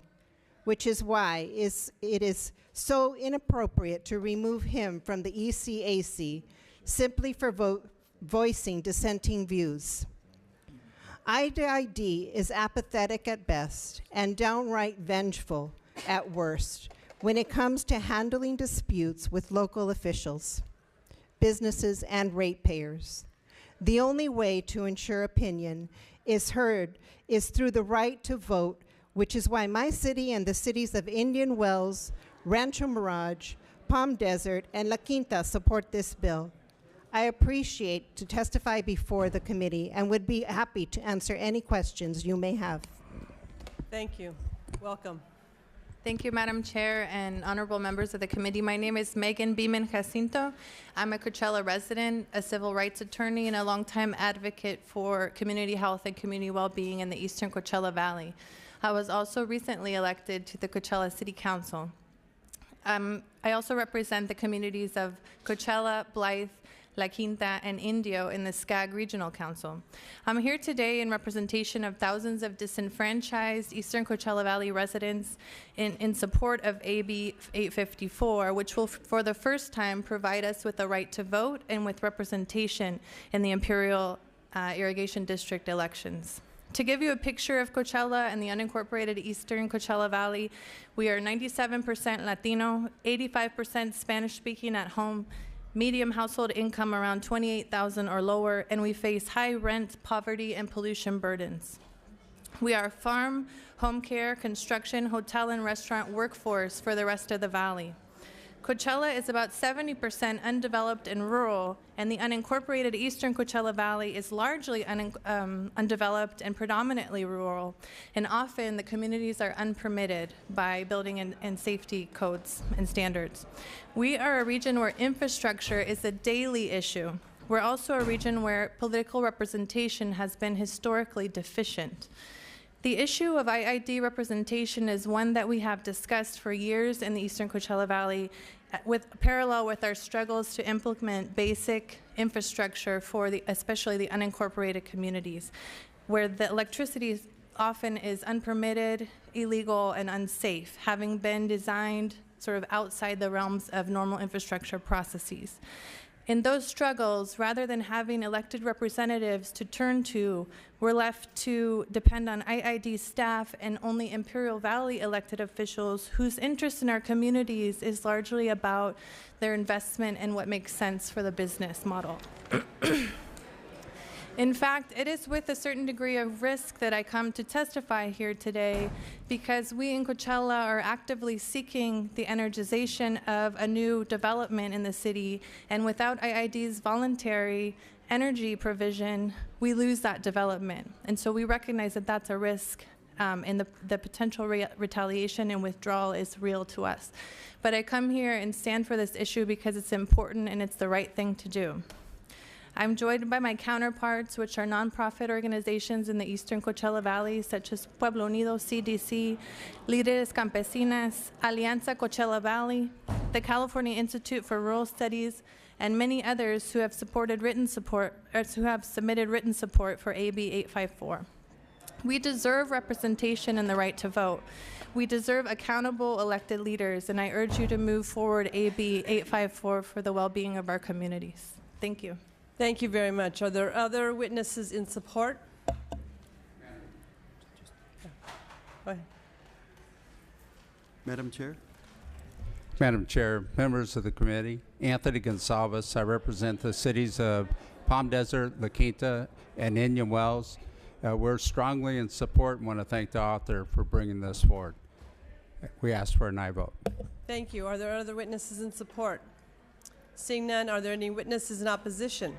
which is why it is so inappropriate to remove him from the ECAC simply for voicing dissenting views. IID is apathetic at best and downright vengeful at worst when it comes to handling disputes with local officials, businesses, and ratepayers. The only way to ensure opinion is heard is through the right to vote, which is why my city and the cities of Indian Wells, Rancho Mirage, Palm Desert, and La Quinta support this bill. I appreciate to testify before the committee and would be happy to answer any questions you may have. Thank you. Welcome. Thank you, Madam Chair and honorable members of the committee. My name is Megan Beeman Jacinto. I'm a Coachella resident, a civil rights attorney, and a longtime advocate for community health and community well-being in the Eastern Coachella Valley. I was also recently elected to the Coachella City Council. I also represent the communities of Coachella, Blythe, La Quinta, and Indio in the SCAG Regional Council. I'm here today in representation of thousands of disenfranchised Eastern Coachella Valley residents in support of AB 854, which will for the first time provide us with the right to vote and with representation in the Imperial Irrigation District elections. To give you a picture of Coachella and the unincorporated Eastern Coachella Valley, we are 97% Latino, 85% Spanish-speaking at home, medium household income around $28,000 or lower, and we face high rent, poverty, and pollution burdens. We are farm, home care, construction, hotel, and restaurant workforce for the rest of the valley. Coachella is about 70% undeveloped and rural, and the unincorporated Eastern Coachella Valley is largely undeveloped and predominantly rural, and often the communities are unpermitted by building and safety codes and standards. We are a region where infrastructure is a daily issue. We're also a region where political representation has been historically deficient. The issue of IID representation is one that we have discussed for years in the Eastern Coachella Valley, parallel with our struggles to implement basic infrastructure for especially the unincorporated communities, where the electricity often is unpermitted, illegal, and unsafe, having been designed sort of outside the realms of normal infrastructure processes. In those struggles, rather than having elected representatives to turn to, we're left to depend on IID staff and only Imperial Valley elected officials whose interest in our communities is largely about their investment and what makes sense for the business model. In fact, it is with a certain degree of risk that I come to testify here today, because we in Coachella are actively seeking the energization of a new development in the city, and without IID's voluntary energy provision, we lose that development. And so we recognize that that's a risk, and the potential retaliation and withdrawal is real to us. But I come here and stand for this issue because it's important and it's the right thing to do. I'm joined by my counterparts, which are nonprofit organizations in the Eastern Coachella Valley, such as Pueblo Unido, CDC, Líderes Campesinas, Alianza Coachella Valley, the California Institute for Rural Studies, and many others who have submitted written support for AB 854. We deserve representation and the right to vote. We deserve accountable elected leaders, and I urge you to move forward AB 854 for the well-being of our communities. Thank you. Thank you very much. Are there other witnesses in support? Go ahead. Madam Chair. Madam Chair, members of the committee, Anthony Gonsalves. I represent the cities of Palm Desert, La Quinta, and Indian Wells. We're strongly in support and want to thank the author for bringing this forward. We ask for an aye vote. Thank you. Are there other witnesses in support? Seeing none, are there any witnesses in opposition?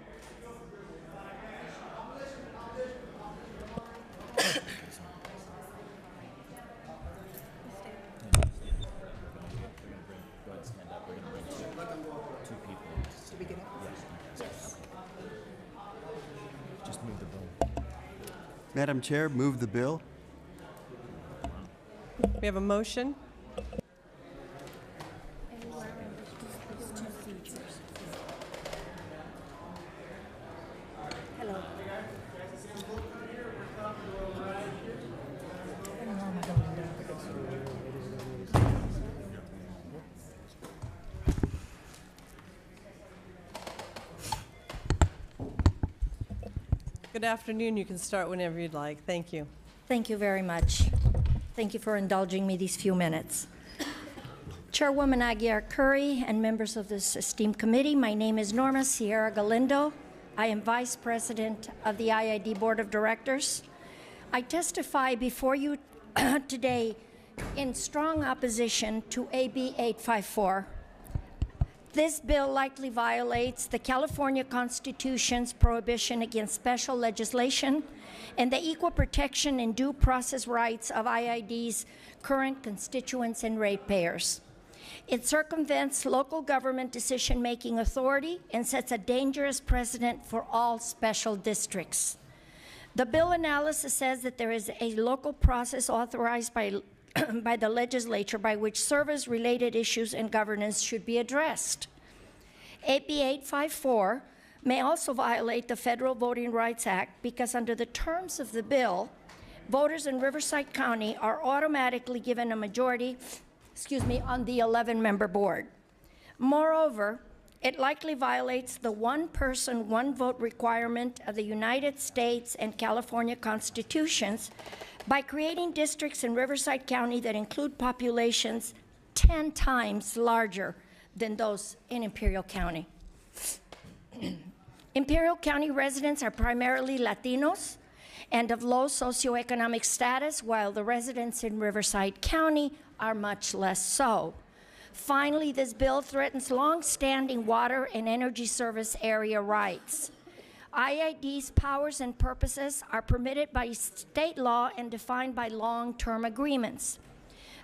Madam Chair, move the bill. We have a motion. Good afternoon. You can start whenever you'd like. Thank you. Thank you very much. Thank you for indulging me these few minutes. Chairwoman Aguiar-Curry and members of this esteemed committee, my name is Norma Sierra Galindo. I am Vice President of the IID Board of Directors. I testify before you today in strong opposition to AB 854. This bill likely violates the California Constitution's prohibition against special legislation and the equal protection and due process rights of IID's current constituents and ratepayers. It circumvents local government decision-making authority and sets a dangerous precedent for all special districts. The bill analysis says that there is a local process authorized by the legislature by which service-related issues and governance should be addressed. AB 854 may also violate the Federal Voting Rights Act because under the terms of the bill, voters in Riverside County are automatically given a majority, on the 11-member board. Moreover, it likely violates the one-person, one-vote requirement of the United States and California constitutions by creating districts in Riverside County that include populations 10 times larger than those in Imperial County. Imperial County residents are primarily Latinos and of low socioeconomic status, while the residents in Riverside County are much less so. Finally, this bill threatens long-standing water and energy service area rights. IID's powers and purposes are permitted by state law and defined by long-term agreements.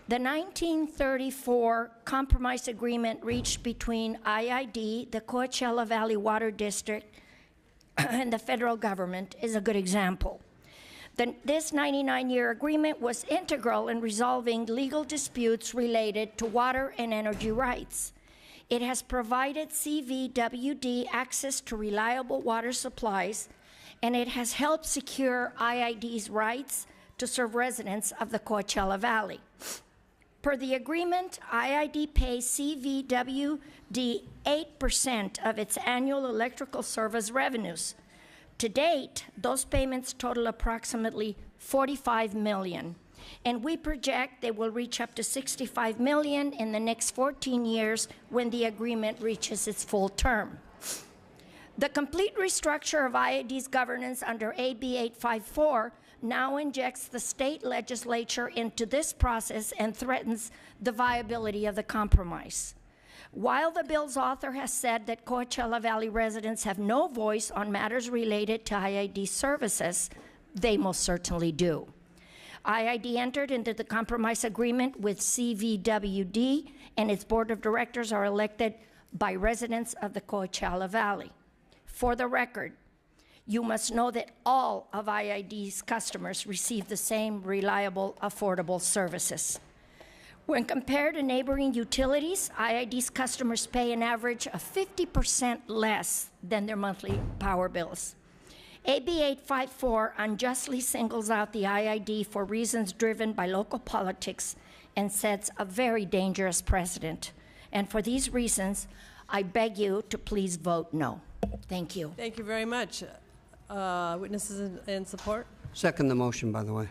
The 1934 compromise agreement reached between IID, the Coachella Valley Water District, and the federal government is a good example. This 99-year agreement was integral in resolving legal disputes related to water and energy rights. It has provided CVWD access to reliable water supplies, and it has helped secure IID's rights to serve residents of the Coachella Valley. Per the agreement, IID pays CVWD 8% of its annual electrical service revenues. To date, those payments total approximately $45 million, and we project they will reach up to $65 million in the next 14 years when the agreement reaches its full term. The complete restructure of IID's governance under AB 854 now injects the state legislature into this process and threatens the viability of the compromise. While the bill's author has said that Coachella Valley residents have no voice on matters related to IID services, they most certainly do. IID entered into the compromise agreement with CVWD, and its board of directors are elected by residents of the Coachella Valley. For the record, you must know that all of IID's customers receive the same reliable, affordable services. When compared to neighboring utilities, IID's customers pay an average of 50% less than their monthly power bills. AB 854 unjustly singles out the IID for reasons driven by local politics and sets a very dangerous precedent. And for these reasons, I beg you to please vote no. Thank you. Thank you very much. Witnesses in support? Second the motion, by the way.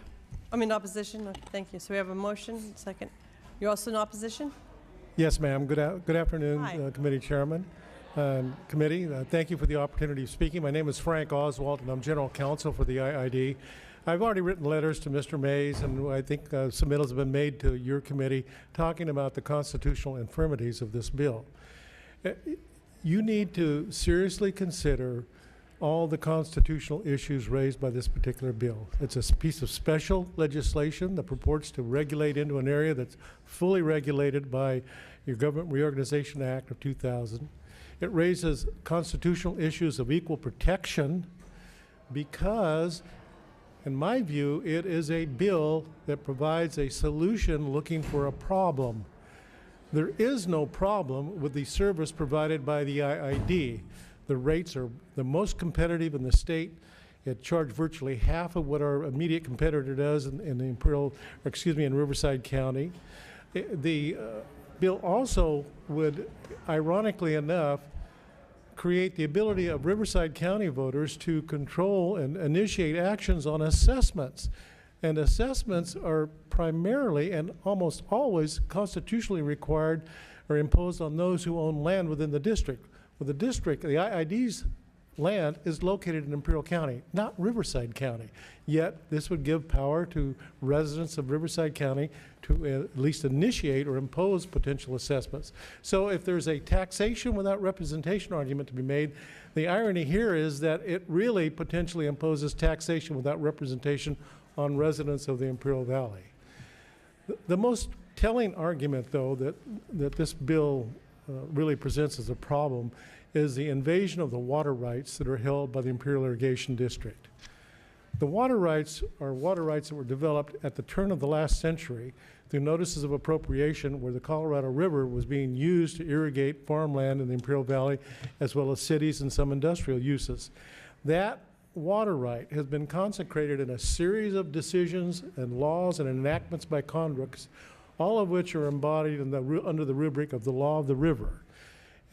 I mean opposition? Okay, thank you. So we have a motion, second. You're also in opposition? Yes, ma'am. Good afternoon, Committee Chairman. Committee, thank you for the opportunity of speaking. My name is Frank Oswald, and I'm General Counsel for the IID. I've already written letters to Mr. Mays, and I think submittals have been made to your committee talking about the constitutional infirmities of this bill. You need to seriously consider all the constitutional issues raised by this particular bill. It's a piece of special legislation that purports to regulate into an area that's fully regulated by your Government Reorganization Act of 2000. It raises constitutional issues of equal protection because, in my view, it is a bill that provides a solution looking for a problem. There is no problem with the service provided by the IID. The rates are the most competitive in the state. It charged virtually half of what our immediate competitor does in in Riverside County. The bill also would, ironically enough, create the ability of Riverside County voters to control and initiate actions on assessments. And assessments are primarily and almost always constitutionally required or imposed on those who own land within the district. Well, the IID's land is located in Imperial County, not Riverside County. Yet, this would give power to residents of Riverside County to at least initiate or impose potential assessments. So if there's a taxation without representation argument to be made, the irony here is that it really potentially imposes taxation without representation on residents of the Imperial Valley. The most telling argument, though, that this bill really presents as a problem is the invasion of the water rights that are held by the Imperial Irrigation District. The water rights are water rights that were developed at the turn of the last century through notices of appropriation where the Colorado River was being used to irrigate farmland in the Imperial Valley as well as cities and some industrial uses. That water right has been consecrated in a series of decisions and laws and enactments by Congress, all of which are embodied in under the rubric of the law of the river.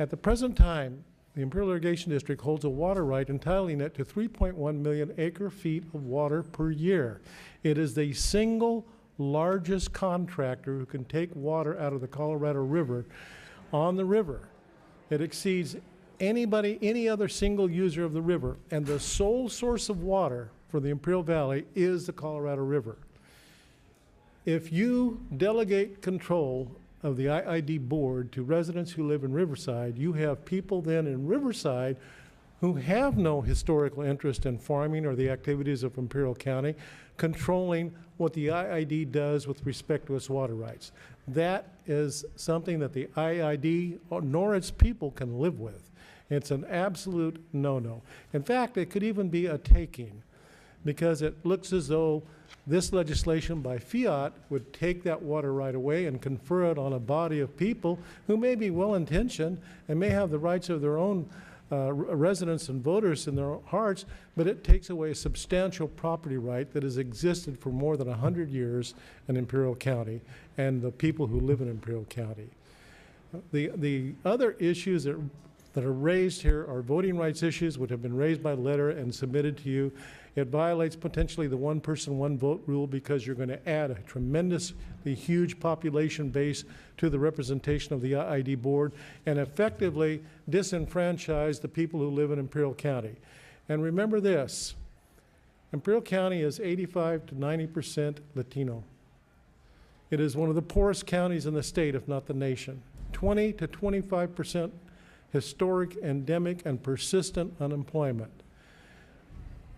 At the present time, the Imperial Irrigation District holds a water right entitling it to 3.1 million acre-feet of water per year. It is the single largest contractor who can take water out of the Colorado River on the river. It exceeds any other single user of the river, and the sole source of water for the Imperial Valley is the Colorado River. If you delegate control of the IID board to residents who live in Riverside, you have people then in Riverside who have no historical interest in farming or the activities of Imperial County controlling what the IID does with respect to its water rights. That is something that the IID nor its people can live with. It's an absolute no-no. In fact, it could even be a taking because it looks as though this legislation by fiat would take that water right away and confer it on a body of people who may be well-intentioned and may have the rights of their own residents and voters in their hearts, but it takes away a substantial property right that has existed for more than 100 years in Imperial County and the people who live in Imperial County. The other issues that are raised here are voting rights issues which have been raised by letter and submitted to you. It violates potentially the one person, one vote rule because you're going to add a tremendously huge population base to the representation of the IID board and effectively disenfranchise the people who live in Imperial County. And remember this, Imperial County is 85 to 90% Latino. It is one of the poorest counties in the state, if not the nation. 20 to 25% historic, endemic, and persistent unemployment.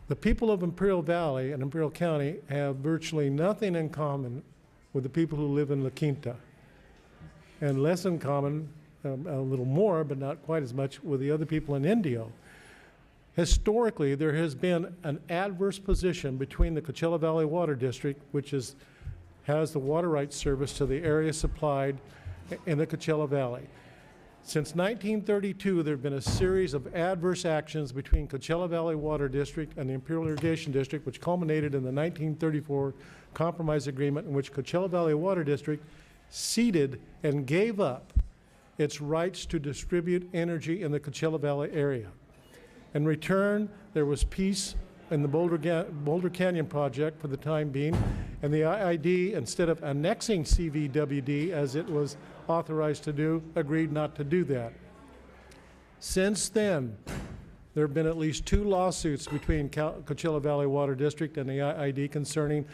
The people of Imperial Valley and Imperial County have virtually nothing in common with the people who live in La Quinta, and less in common, a little more, but not quite as much, with the other people in Indio. Historically, there has been an adverse position between the Coachella Valley Water District, which has the water rights service to the area supplied in the Coachella Valley. Since 1932, there have been a series of adverse actions between Coachella Valley Water District and the Imperial Irrigation District, which culminated in the 1934 Compromise Agreement in which Coachella Valley Water District ceded and gave up its rights to distribute energy in the Coachella Valley area. In return, there was peace in the Boulder Canyon project for the time being, and the IID, instead of annexing CVWD as it was authorized to do, agreed not to do that. Since then, there have been at least 2 lawsuits between Coachella Valley Water District and the IID concerning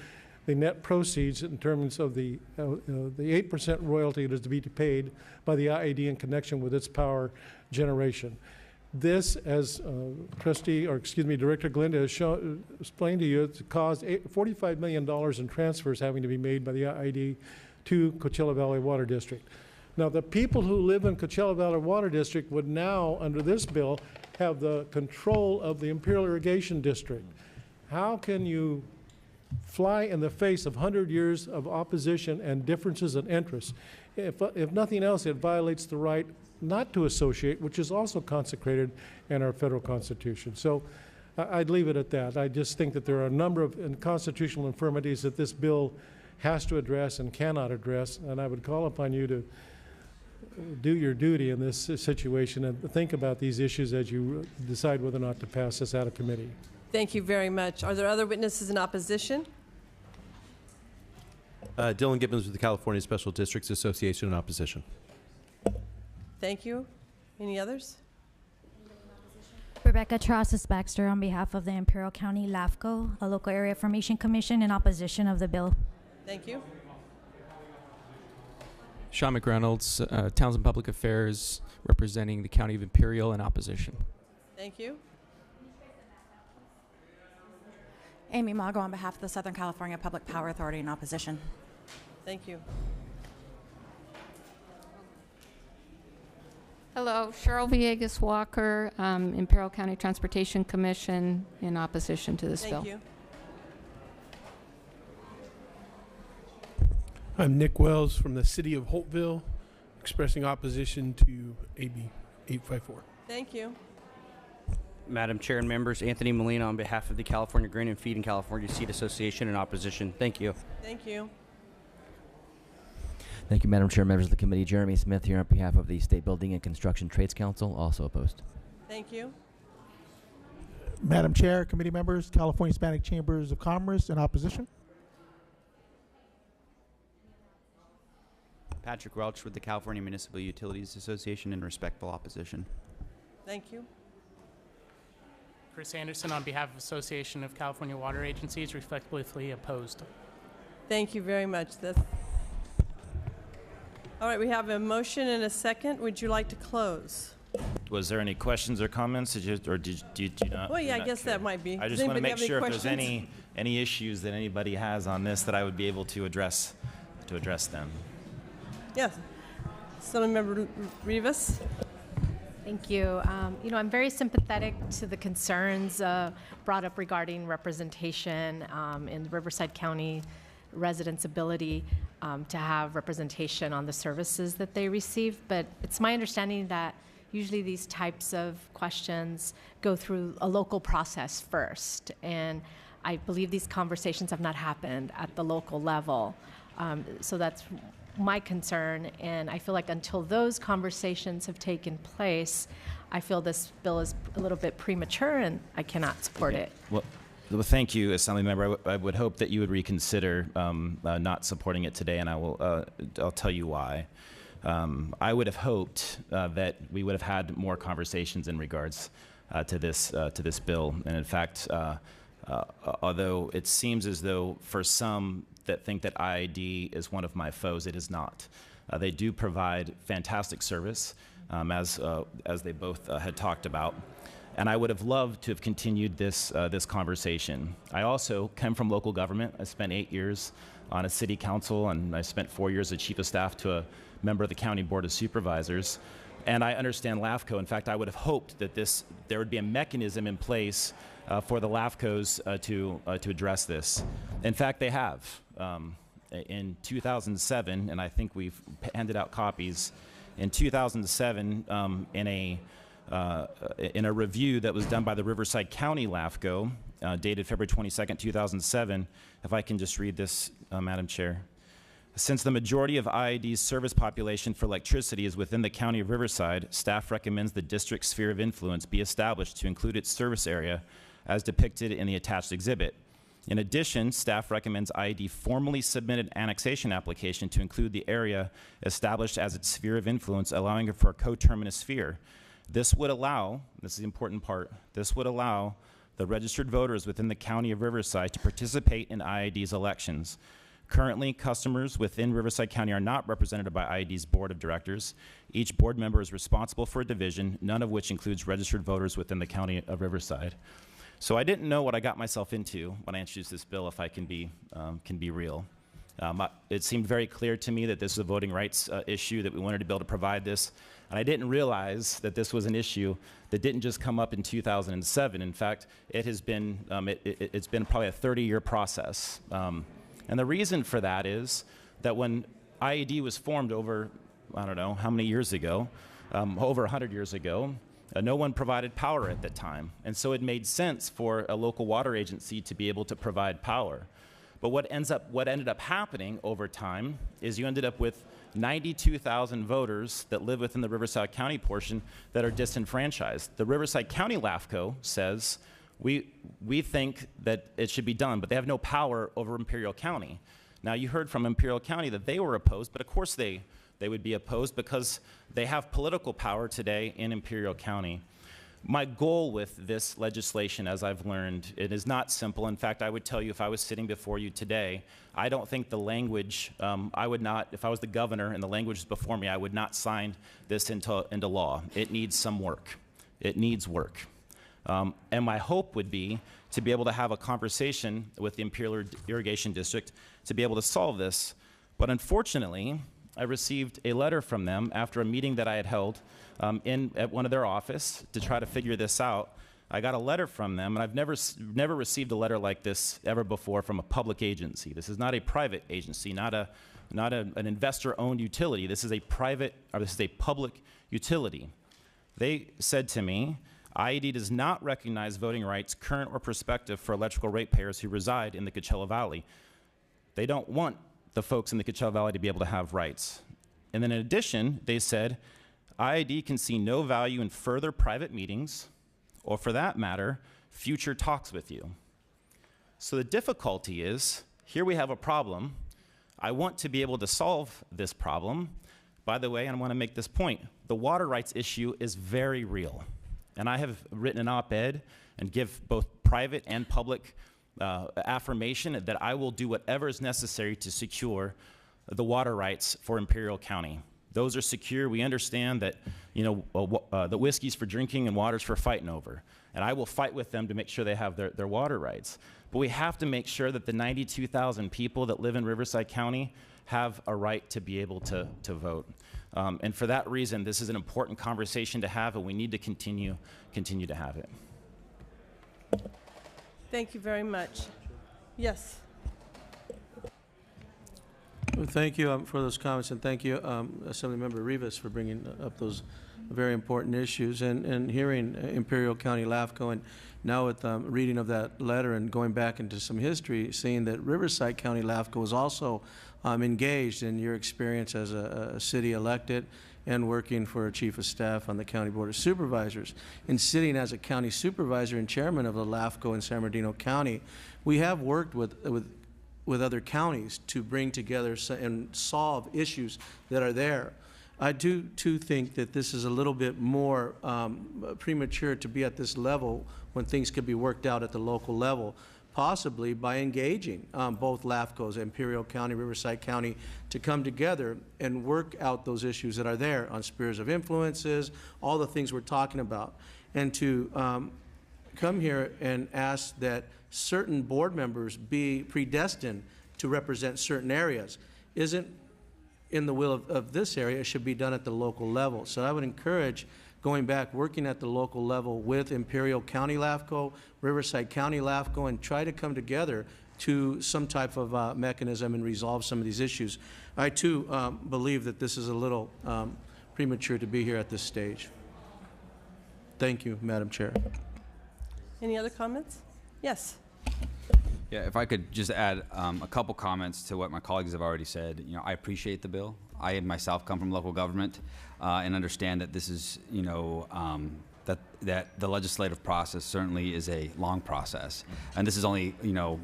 the net proceeds in terms of the 8% royalty that is to be paid by the IID in connection with its power generation. This, as Director Glinda has explained to you, it's caused $45 million in transfers having to be made by the IID to Coachella Valley Water District. Now, the people who live in Coachella Valley Water District would now, under this bill, have the control of the Imperial Irrigation District. How can you fly in the face of 100 years of opposition and differences in interests? If nothing else, it violates the right not to associate, which is also consecrated in our federal constitution. So I'd leave it at that. I just think that there are a number of constitutional infirmities that this bill has to address and cannot address, and I would call upon you to do your duty in this situation and think about these issues as you decide whether or not to pass this out of committee. Thank you very much. Are there other witnesses in opposition? Dylan Gibbons with the California Special Districts Association in opposition. Thank you. Any others? Rebecca Trausis Baxter on behalf of the Imperial County LAFCO, a local area formation commission, in opposition of the bill. Thank you. Sean McReynolds, Townsend Public Affairs, representing the County of Imperial in opposition. Thank you. Amy Mago on behalf of the Southern California Public Power Authority in opposition. Thank you. Hello, Cheryl Villegas Walker, Imperial County Transportation Commission, in opposition to this bill. Thank you. I'm Nick Wells from the city of Holtville, expressing opposition to AB 854. Thank you. Madam Chair and members, Anthony Molina on behalf of the California Grain and Feed and California Seed Association in opposition. Thank you. Thank you. Thank you, Madam Chair, members of the committee. Jeremy Smith here on behalf of the State Building and Construction Trades Council, also opposed. Thank you. Madam Chair, committee members, California Hispanic Chambers of Commerce in opposition. Patrick Welch with the California Municipal Utilities Association in respectful opposition. Thank you. Chris Anderson on behalf of Association of California Water Agencies, respectfully opposed. Thank you very much. All right, we have a motion and a second. Would you like to close? Was there any questions or comments? Did you not? Well, yeah, I guess that might be. I just want to make sure if there's any issues that anybody has on this that I would be able to address them. Yes. Assemblymember Rivas. Thank you. I'm very sympathetic to the concerns brought up regarding representation in Riverside County residents' ability to have representation on the services that they receive. But it's my understanding that usually these types of questions go through a local process first. And I believe these conversations have not happened at the local level. So that's my concern, and I feel like until those conversations have taken place, I feel this bill is a little bit premature and I cannot support it. Well, thank you, Assemblymember. I would hope that you would reconsider not supporting it today, and I'll tell you why. I would have hoped that we would have had more conversations in regards to this bill, and in fact, although it seems as though for some that think that IID is one of my foes, it is not. They do provide fantastic service, as they both had talked about. And I would have loved to have continued this conversation. I also come from local government. I spent 8 years on a city council, and I spent 4 years as chief of staff to a member of the county board of supervisors. And I understand LAFCO. In fact, I would have hoped that there would be a mechanism in place for the LAFCOs to address this. In fact, they have. In 2007, and I think we've handed out copies, in 2007, in a review that was done by the Riverside County LAFCO, dated February 22nd, 2007, if I can just read this, Madam Chair. Since the majority of IID's service population for electricity is within the County of Riverside, staff recommends the district's sphere of influence be established to include its service area as depicted in the attached exhibit. In addition, staff recommends IID formally submit an annexation application to include the area established as its sphere of influence, allowing for a coterminous sphere. This would allow, this is the important part, this would allow the registered voters within the County of Riverside to participate in IID's elections. Currently, customers within Riverside County are not represented by IID's board of directors. Each board member is responsible for a division, none of which includes registered voters within the County of Riverside. So I didn't know what I got myself into when I introduced this bill, if I can be real. It seemed very clear to me that this is a voting rights issue, that we wanted to be able to provide this. And I didn't realize that this was an issue that didn't just come up in 2007. In fact, it has been, it's been probably a 30-year process. And the reason for that is that when IID was formed over, I don't know how many years ago, over 100 years ago, no one provided power at that time. And so it made sense for a local water agency to be able to provide power. But what ended up happening over time is you ended up with 92,000 voters that live within the Riverside County portion that are disenfranchised. The Riverside County LAFCO says, we think that it should be done, but they have no power over Imperial County. Now, you heard from Imperial County that they were opposed, but of course they would be opposed because they have political power today in Imperial County. My goal with this legislation, as I've learned, it is not simple. In fact, I would tell you if I was sitting before you today, I don't think the language, I would not, if I was the governor and the language is before me, I would not sign this into law. It needs some work. It needs work. And my hope would be to be able to have a conversation with the Imperial Irrigation District to be able to solve this. But unfortunately, I received a letter from them after a meeting that I had held at one of their offices to try to figure this out, I got a letter from them, and I've never received a letter like this ever before from a public agency. This is not a private agency, not an investor-owned utility. This is a public utility. They said to me, IED does not recognize voting rights, current or prospective, for electrical ratepayers who reside in the Coachella Valley. They don't want the folks in the Coachella Valley to be able to have rights. And then in addition, they said, IED can see no value in further private meetings, or for that matter, future talks with you. So the difficulty is, here we have a problem. I want to be able to solve this problem. By the way, I want to make this point. The water rights issue is very real. And I have written an op-ed and give both private and public affirmation that I will do whatever is necessary to secure the water rights for Imperial County. Those are secure. We understand that, the whiskey's for drinking and water's for fighting over. And I will fight with them to make sure they have their water rights. But we have to make sure that the 92,000 people that live in Riverside County have a right to be able to vote. And for that reason, this is an important conversation to have, and we need to continue to have it. Thank you very much. Yes. Well, thank you for those comments, and thank you, Assemblymember Rivas, for bringing up those very important issues. And hearing Imperial County LAFCO, and now with reading of that letter and going back into some history, seeing that Riverside County LAFCO was also engaged in your experience as a city elected and working for a chief of staff on the County Board of Supervisors. And sitting as a county supervisor and chairman of the LAFCO in San Bernardino County, we have worked with other counties to bring together and solve issues that are there. I do too think that this is a little bit more premature to be at this level when things could be worked out at the local level, possibly by engaging both LAFCOs, Imperial County, Riverside County, to come together and work out those issues that are there on spheres of influences, all the things we're talking about, and to come here and ask that certain board members be predestined to represent certain areas isn't in the will of this area. It should be done at the local level. So I would encourage going back, working at the local level with Imperial County LAFCO, Riverside County LAFCO, and try to come together to some type of mechanism and resolve some of these issues. I too believe that this is a little premature to be here at this stage. Thank you, Madam Chair. Any other comments? Yes. Yeah, if I could just add a couple comments to what my colleagues have already said. I appreciate the bill. I myself come from local government and understand that this is, that the legislative process certainly is a long process, and this is only,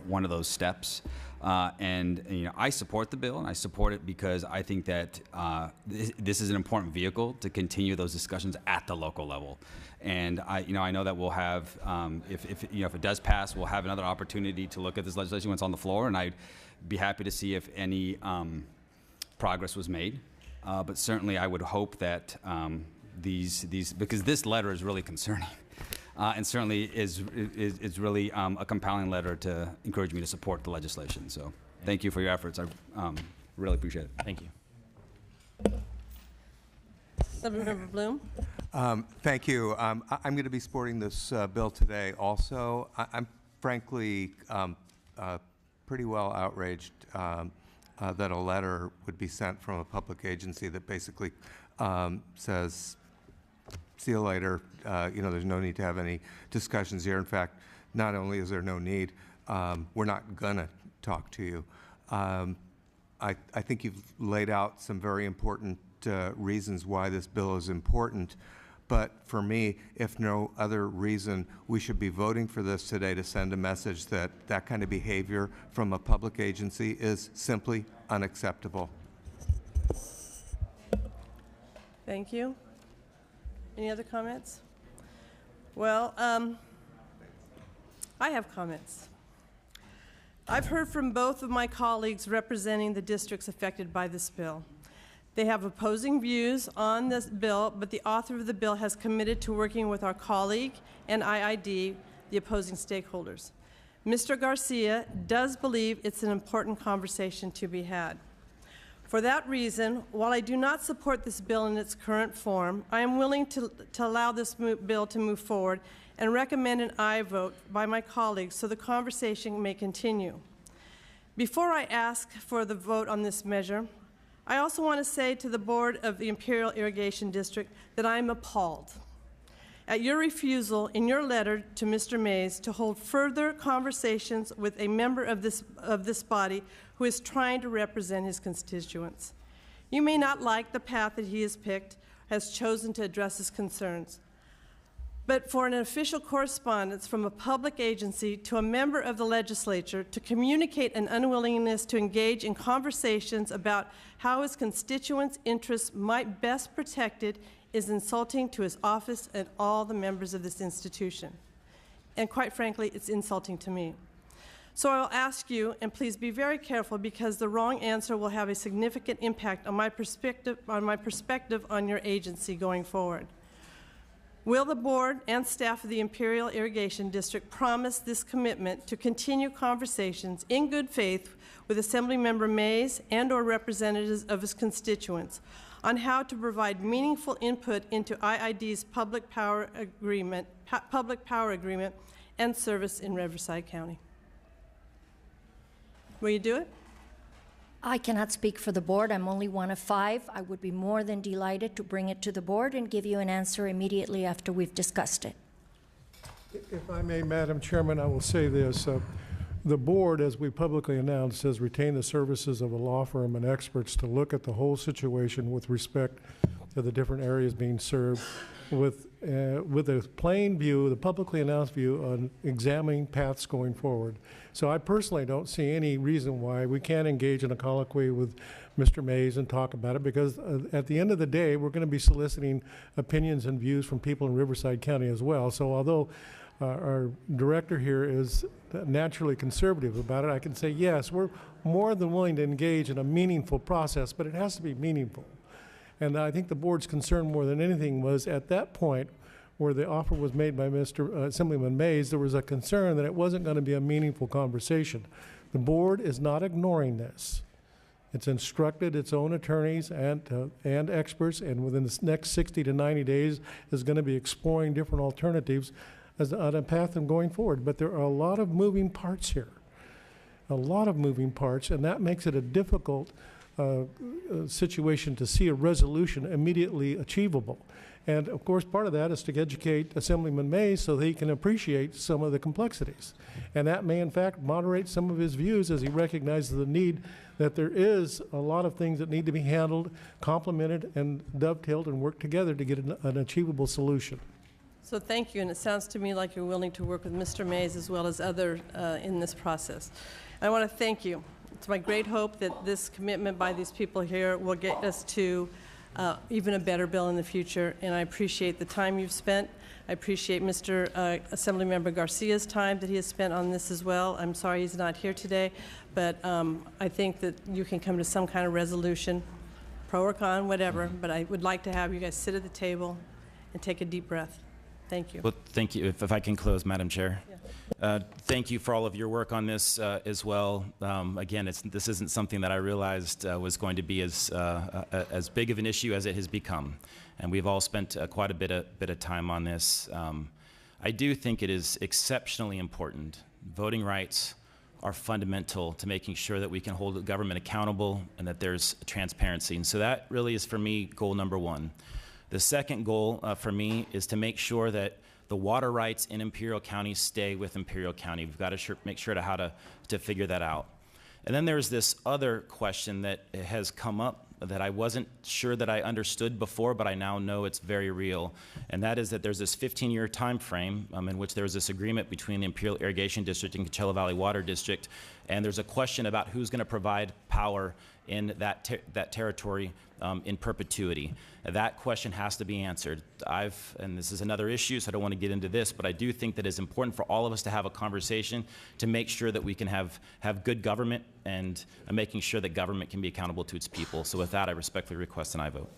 one of those steps. And I support the bill, and I support it because I think that this is an important vehicle to continue those discussions at the local level. And I know that we'll have, if it does pass, we'll have another opportunity to look at this legislation when it's on the floor, and I'd be happy to see if any progress was made. But certainly, I would hope that because this letter is really concerning. And certainly is really a compelling letter to encourage me to support the legislation. So thank you for your efforts. I really appreciate it. Thank you. Member Bloom. Thank you. I'm going to be supporting this bill today also. I'm frankly pretty well outraged that a letter would be sent from a public agency that basically says, see you later. There's no need to have any discussions here. In fact, not only is there no need, we're not gonna talk to you. I think you've laid out some very important reasons why this bill is important. But for me, if no other reason, we should be voting for this today to send a message that that kind of behavior from a public agency is simply unacceptable. Thank you. Any other comments? Well, I have comments. I've heard from both of my colleagues representing the districts affected by this bill. They have opposing views on this bill, but the author of the bill has committed to working with our colleague and IID, the opposing stakeholders. Mr. Garcia does believe it's an important conversation to be had. For that reason, while I do not support this bill in its current form, I am willing to allow this bill to move forward and recommend an aye vote by my colleagues so the conversation may continue. Before I ask for the vote on this measure, I also want to say to the Board of the Imperial Irrigation District that I am appalled at your refusal in your letter to Mr. Mays to hold further conversations with a member of this body who is trying to represent his constituents. You may not like the path that he has picked, has chosen to address his concerns, but for an official correspondence from a public agency to a member of the legislature to communicate an unwillingness to engage in conversations about how his constituents' interests might best protected is insulting to his office and all the members of this institution. And quite frankly, it's insulting to me. So I will ask you, and please be very careful because the wrong answer will have a significant impact on my perspective on your agency going forward. Will the board and staff of the Imperial Irrigation District promise this commitment to continue conversations in good faith with Assemblymember Mays and/or representatives of his constituents on how to provide meaningful input into IID's public power agreement and service in Riverside County? Will you do it? I cannot speak for the board. I'm only one of 5. I would be more than delighted to bring it to the board and give you an answer immediately after we've discussed it. If I may, Madam Chairman, I will say this. The board, as we publicly announced, has retained the services of a law firm and experts to look at the whole situation with respect to the different areas being served with a plain view, the publicly announced view on examining paths going forward. So I personally don't see any reason why we can't engage in a colloquy with Mr. Mays and talk about it, because at the end of the day, we're going to be soliciting opinions and views from people in Riverside County as well. So although our director here is naturally conservative about it, I can say, yes, we're more than willing to engage in a meaningful process, but it has to be meaningful. And I think the board's concern more than anything was at that point where the offer was made by Assemblyman Mays, there was a concern that it wasn't going to be a meaningful conversation. The board is not ignoring this. It's instructed its own attorneys and experts, and within the next 60 to 90 days is going to be exploring different alternatives on a path of going forward. But there are a lot of moving parts here, a lot of moving parts, and that makes it a difficult situation to see a resolution immediately achievable. And of course, part of that is to educate Assemblyman Mays so that he can appreciate some of the complexities. And that may in fact moderate some of his views as he recognizes the need that there is a lot of things that need to be handled, complemented, and dovetailed and worked together to get an achievable solution. So thank you, and it sounds to me like you're willing to work with Mr. Mays as well as others in this process. I want to thank you. It's my great hope that this commitment by these people here will get us to even a better bill in the future, and I appreciate the time you've spent. I appreciate Mr. Assemblymember Garcia's time that he has spent on this as well. I'm sorry he's not here today, but I think that you can come to some kind of resolution, pro or con, whatever, but I would like to have you guys sit at the table and take a deep breath. Thank you. Well, thank you. If I can close, Madam Chair. Yeah. Thank you for all of your work on this as well. Again, this isn't something that I realized was going to be as big of an issue as it has become, and we've all spent quite a bit of time on this. I do think it is exceptionally important. Voting rights are fundamental to making sure that we can hold the government accountable and that there's transparency. And so that really is, for me, goal number 1. The second goal for me is to make sure that the water rights in Imperial County stay with Imperial County. We've got to make sure how to figure that out. And then there's this other question that has come up that I wasn't sure that I understood before, but I now know it's very real. And that is that there's this 15-year time frame in which there's this agreement between the Imperial Irrigation District and Coachella Valley Water District. And there's a question about who's going to provide power in that territory in perpetuity. That question has to be answered. And this is another issue, so I don't want to get into this, but I do think that it's important for all of us to have a conversation to make sure that we can have good government and making sure that government can be accountable to its people. So with that, I respectfully request an aye vote.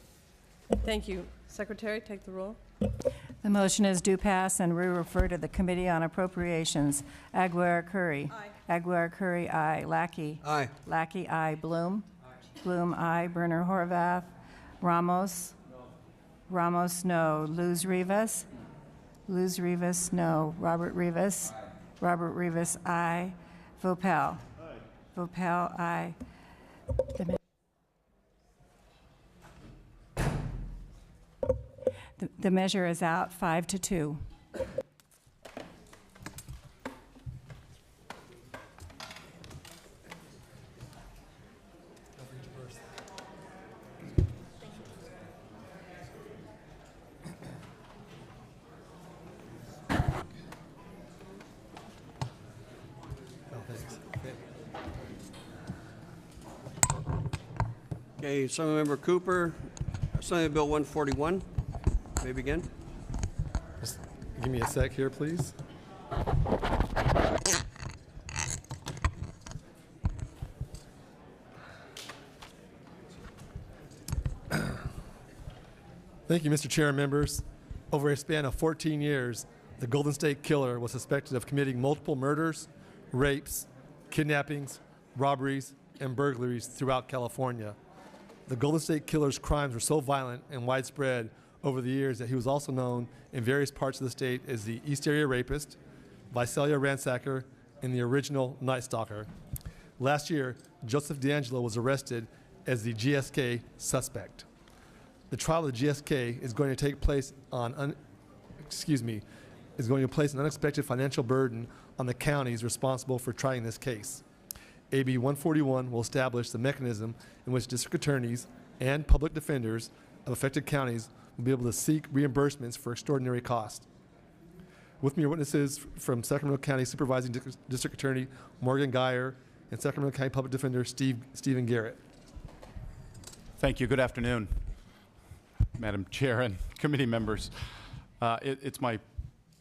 Thank you. Secretary, take the roll. The motion is due pass and we refer to the Committee on Appropriations. Aguiar-Curry. Aye. Aguiar-Curry, aye. Lackey. Aye. Lackey, aye. Bloom. Aye. Bloom, aye. Berner Horvath. Ramos. No. Ramos, no. Luz Rivas. Luz Rivas, no. Robert Rivas? Robert Rivas, aye. Vopel? Vopel, aye. The measure is out, 5-2. Okay, Assemblymember Cooper, Assembly Bill 141, may begin. Just give me a sec here, please. Thank you, Mr. Chair and members. Over a span of 14 years, the Golden State Killer was suspected of committing multiple murders, rapes, kidnappings, robberies, and burglaries throughout California. The Golden State Killer's crimes were so violent and widespread over the years that he was also known in various parts of the state as the East Area Rapist, Visalia Ransacker, and the original Night Stalker. Last year, Joseph DeAngelo was arrested as the GSK suspect. The trial of the GSK is going to take place on, is going to place an unexpected financial burden on the counties responsible for trying this case. AB 141 will establish the mechanism in which district attorneys and public defenders of affected counties will be able to seek reimbursements for extraordinary costs. With me are witnesses from Sacramento County Supervising District Attorney Morgan Geyer and Sacramento County Public Defender Stephen Garrett. Thank you. Good afternoon, Madam Chair and committee members. It's my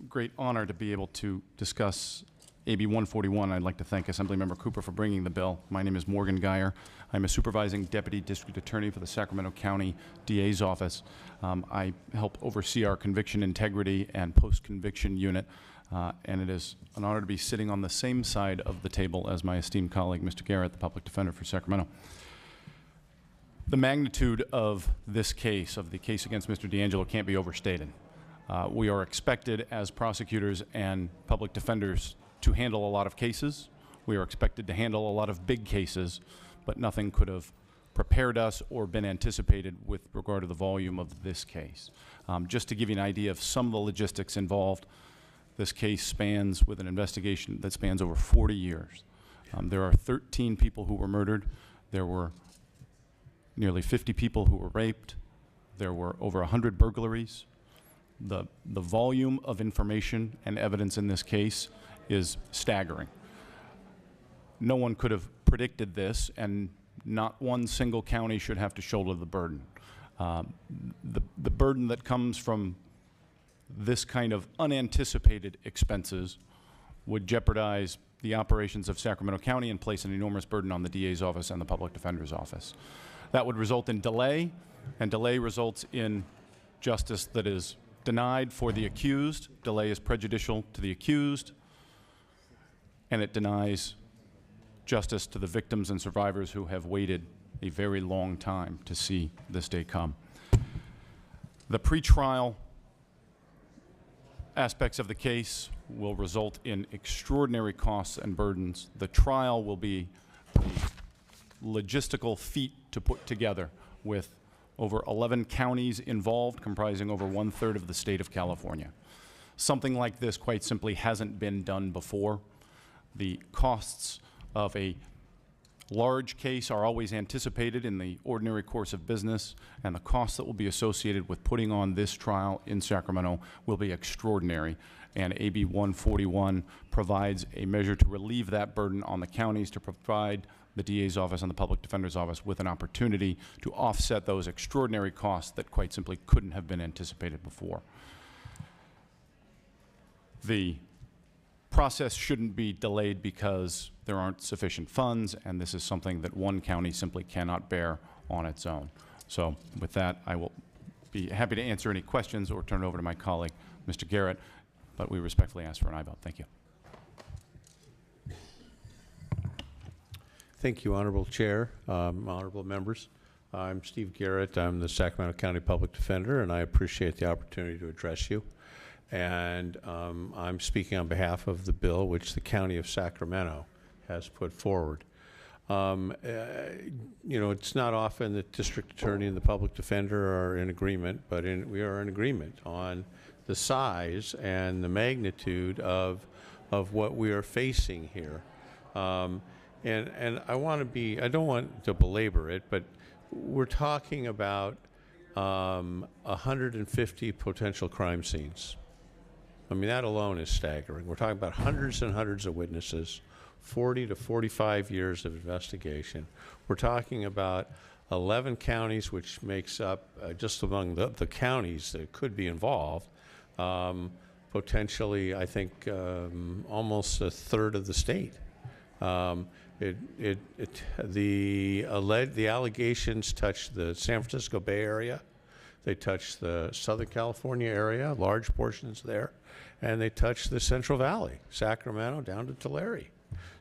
great honor to be able to discuss AB 141. I'd like to thank Assemblymember Cooper for bringing the bill. My name is Morgan Geyer. I'm a supervising deputy district attorney for the Sacramento County DA's office. I help oversee our conviction integrity and post-conviction unit, and it is an honor to be sitting on the same side of the table as my esteemed colleague, Mr. Garrett, the public defender for Sacramento. The magnitude of this case, of the case against Mr. DeAngelo, can't be overstated. We are expected as prosecutors and public defenders to handle a lot of cases. We are expected to handle a lot of big cases, but nothing could have prepared us or been anticipated with regard to the volume of this case. Just to give you an idea of some of the logistics involved, this case spans with an investigation that spans over 40 years. There are 13 people who were murdered. There were nearly 50 people who were raped. There were over 100 burglaries. The volume of information and evidence in this case is staggering. No one could have predicted this, and not one single county should have to shoulder the burden. The burden that comes from this kind of unanticipated expenses would jeopardize the operations of Sacramento County and place an enormous burden on the DA's office and the public defender's office. That would result in delay, and delay results in justice that is denied for the accused. Delay is prejudicial to the accused, and it denies justice to the victims and survivors who have waited a very long time to see this day come. The pretrial aspects of the case will result in extraordinary costs and burdens. The trial will be a logistical feat to put together, with over 11 counties involved, comprising over 1/3 of the state of California. Something like this quite simply hasn't been done before. The costs of a large case are always anticipated in the ordinary course of business, and the costs that will be associated with putting on this trial in Sacramento will be extraordinary. And AB 141 provides a measure to relieve that burden on the counties, to provide the DA's office and the public defender's office with an opportunity to offset those extraordinary costs that quite simply couldn't have been anticipated before. The process shouldn't be delayed because there aren't sufficient funds, and this is something that one county simply cannot bear on its own. So with that, I will be happy to answer any questions or turn it over to my colleague, Mr. Garrett, but we respectfully ask for an aye vote. Thank you. Thank you, Honorable Chair, honorable members. I'm Steve Garrett. I'm the Sacramento County Public Defender, and I appreciate the opportunity to address you. And I'm speaking on behalf of the bill which the County of Sacramento has put forward. You know, it's not often that district attorney and the public defender are in agreement, but we are in agreement on the size and the magnitude of what we are facing here. And I want to be, I don't want to belabor it, but we're talking about 150 potential crime scenes. I mean, that alone is staggering. We're talking about hundreds and hundreds of witnesses, 40 to 45 years of investigation. We're talking about 11 counties, which makes up, just among the counties that could be involved, potentially, I think, almost a third of the state. The allegations touch the San Francisco Bay Area. They touch the Southern California area, large portions there, and they touch the Central Valley, Sacramento down to Tulare.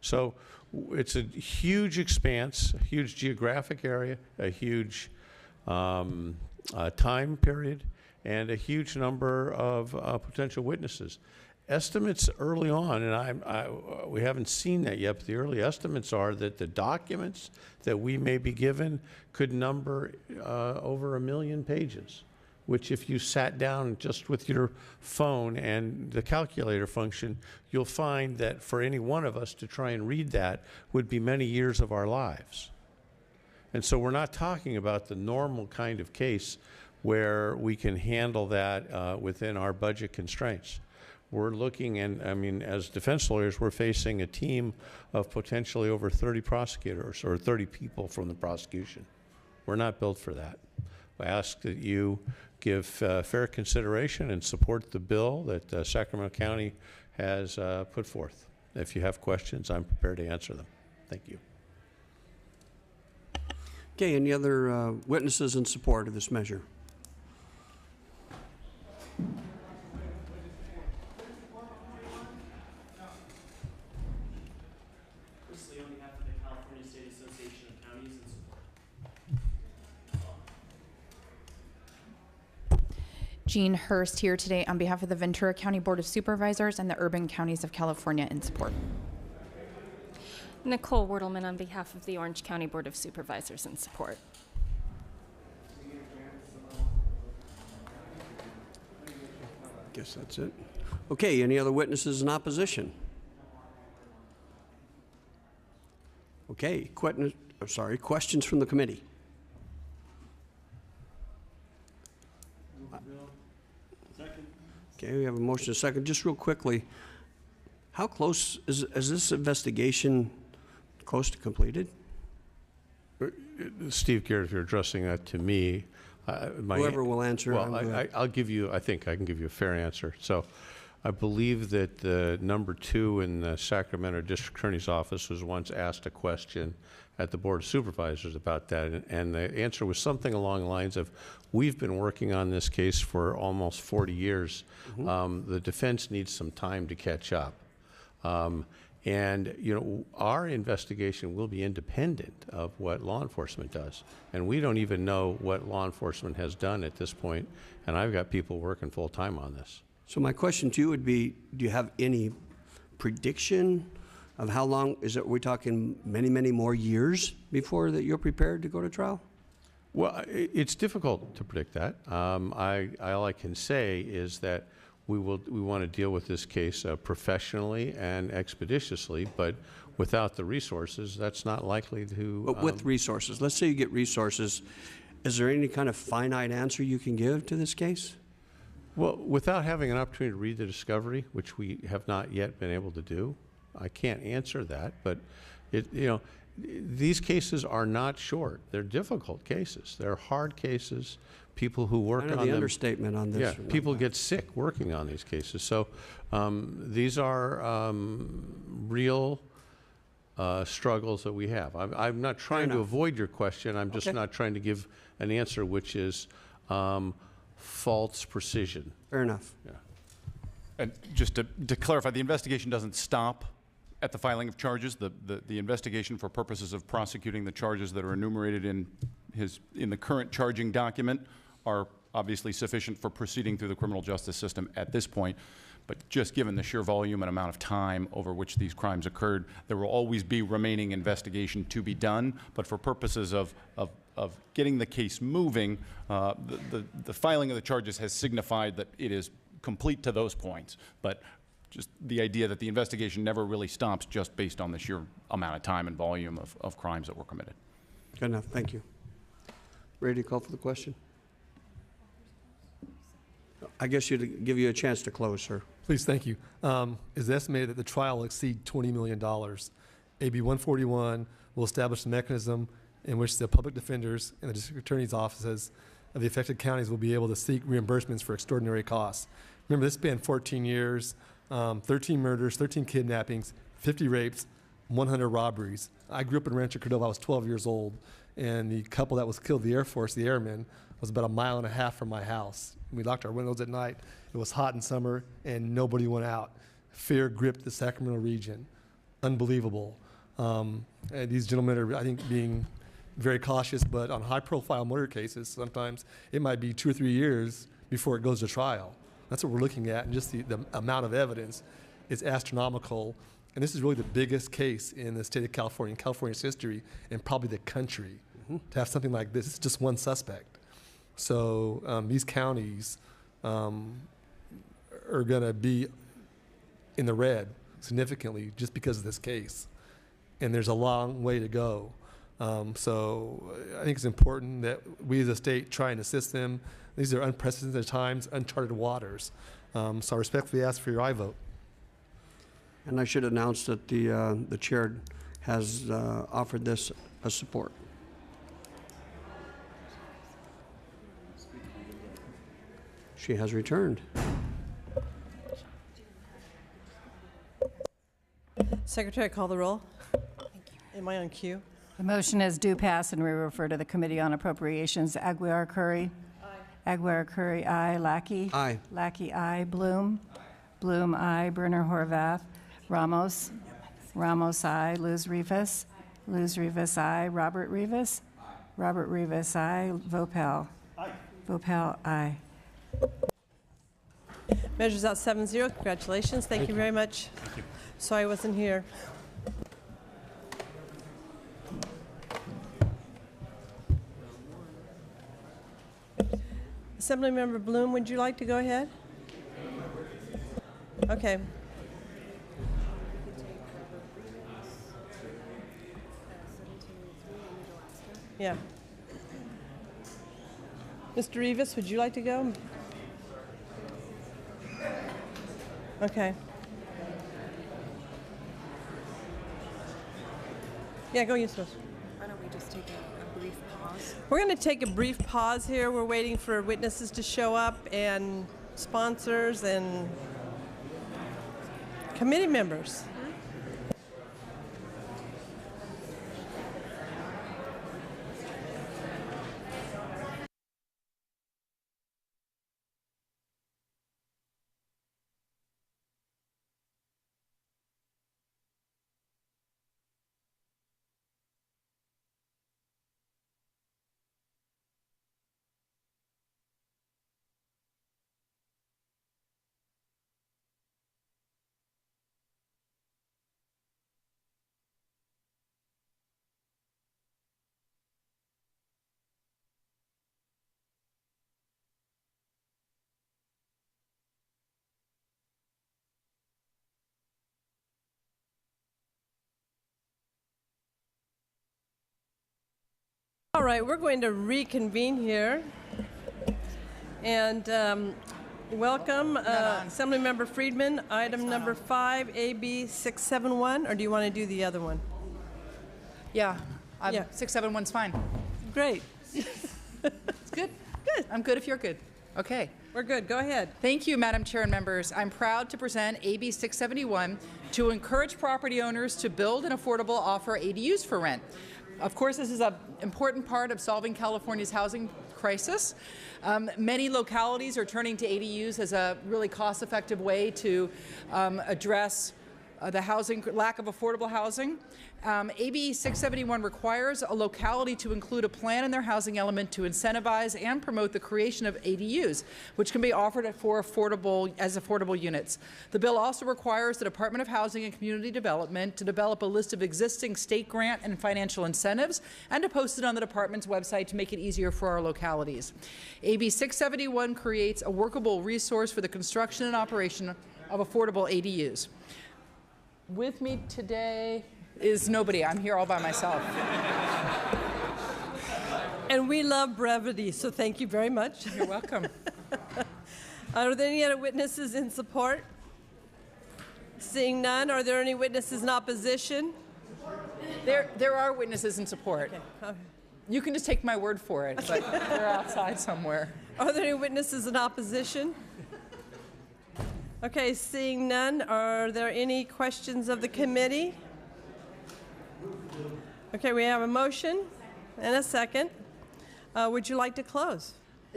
So it's a huge expanse, a huge geographic area, a huge time period, and a huge number of potential witnesses. Estimates early on, and we haven't seen that yet, but the early estimates are that the documents that we may be given could number over 1 million pages, which if you sat down just with your phone and the calculator function, you'll find that for any one of us to try and read that would be many years of our lives. And so we're not talking about the normal kind of case where we can handle that within our budget constraints. We're looking, and I mean, as defense lawyers, we're facing a team of potentially over 30 prosecutors or 30 people from the prosecution. We're not built for that. I ask that you give fair consideration and support the bill that Sacramento County has put forth. If you have questions, I'm prepared to answer them. Thank you. Okay, any other witnesses in support of this measure? Jean Hurst here today on behalf of the Ventura County Board of Supervisors and the Urban Counties of California in support. Nicole Wertelman on behalf of the Orange County Board of Supervisors in support. Guess that's it. Okay, any other witnesses in opposition? Okay, questions from the committee? Okay, we have a motion and a second. Just real quickly, how close is this investigation close to completed? Steve Garrett, if you're addressing that to me, whoever will answer. Well, I'll give you, I think I can give you a fair answer. So I believe that the number 2 in the Sacramento District Attorney's Office was once asked a question at the Board of Supervisors about that, and the answer was something along the lines of, we've been working on this case for almost 40 years. The defense needs some time to catch up. And you know, our investigation will be independent of what law enforcement does. And we don't even know what law enforcement has done at this point, and I've got people working full time on this. So my question to you would be, do you have any prediction of how long, we're talking many, many more years before that you're prepared to go to trial? Well, it's difficult to predict that. All I can say is that we want to deal with this case professionally and expeditiously, but without the resources, that's not likely to. But with resources, let's say you get resources, is there any kind of finite answer you can give to this case? Well, without having an opportunity to read the discovery, which we have not yet been able to do, I can't answer that. But these cases are not short. They're difficult cases. They're hard cases. People who work on them. The understatement on this. Yeah, people get sick working on these cases. So these are real struggles that we have. I'm not trying to avoid your question. I'm just not trying to give an answer which is false precision. Fair enough. Yeah. And just to clarify, the investigation doesn't stop at the filing of charges. The investigation for purposes of prosecuting the charges that are enumerated in the current charging document are obviously sufficient for proceeding through the criminal justice system at this point. But just given the sheer volume and amount of time over which these crimes occurred, there will always be remaining investigation to be done. But for purposes of getting the case moving, the filing of the charges has signified that it is complete to those points. But just the idea that the investigation never really stops just based on the sheer amount of time and volume of crimes that were committed. Good enough. Thank you. Ready to call for the question? I guess you'd give you a chance to close, sir. Please, thank you. It's estimated that the trial will exceed $20 million. AB 141 will establish a mechanism in which the public defenders and the district attorney's offices of the affected counties will be able to seek reimbursements for extraordinary costs. Remember, this spanned 14 years, 13 murders, 13 kidnappings, 50 rapes, 100 robberies. I grew up in Rancho Cordova. I was 12 years old, and the couple that was killed, the Air Force, the airmen, was about 1.5 miles from my house. We locked our windows at night. It was hot in summer, and nobody went out. Fear gripped the Sacramento region. Unbelievable. And these gentlemen are, I think, being very cautious, but on high-profile murder cases, sometimes it might be 2 or 3 years before it goes to trial. That's what we're looking at, and just the amount of evidence is astronomical. And this is really the biggest case in the state of California, in California's history, and probably the country. To have something like this, it's just one suspect. So these counties are going to be in the red significantly just because of this case. And there's a long way to go. So I think it's important that we as a state try and assist them. These are unprecedented times, uncharted waters. So I respectfully ask for your aye vote. And I should announce that the chair has offered this as support. She has returned. Secretary, call the roll. Am I on cue? The motion is due pass, and we refer to the Committee on Appropriations. Aguiar Curry. Aye. Aguiar Curry, aye. Lackey. Aye. Lackey, aye. Bloom. Bloom, aye. Brunner Horvath. Ramos. Ramos, aye. Luz Rivas. Luz Rivas, aye. Robert Rivas. Robert Rivas, aye. Vopel. Aye. Vopel, aye. Measures out 7-0. Congratulations. Thank you very much. Thank you. Sorry I wasn't here. Assemblymember Bloom, would you like to go ahead? Okay. Yeah. Mr. Rivas, would you like to go? Okay. Yeah, go, Yusuf. Why don't we just take a brief pause? We're going to take a brief pause here. We're waiting for witnesses to show up and sponsors and committee members. All right, we're going to reconvene here. And welcome, Assemblymember Friedman, item number 5, AB 671, or do you want to do the other one? Yeah, 671's fine. Great. It's good? Good. I'm good if you're good. Okay. We're good. Go ahead. Thank you, Madam Chair and members. I'm proud to present AB 671 to encourage property owners to build and affordable offer ADUs for rent. Of course, this is an important part of solving California's housing crisis. Many localities are turning to ADUs as a really cost-effective way to address the housing lack of affordable housing. AB 671 requires a locality to include a plan in their housing element to incentivize and promote the creation of ADUs, which can be offered as affordable units. The bill also requires the Department of Housing and Community Development to develop a list of existing state grant and financial incentives and to post it on the department's website to make it easier for our localities. AB 671 creates a workable resource for the construction and operation of affordable ADUs. With me today is nobody. I'm here all by myself. And we love brevity, so thank you very much. You're welcome. Are there any other witnesses in support? Seeing none, are there any witnesses in opposition? There are witnesses in support. Okay. You can just take my word for it, but they're outside somewhere. Are there any witnesses in opposition? Okay, seeing none, are there any questions of the committee? Okay, we have a motion and a second. Would you like to close?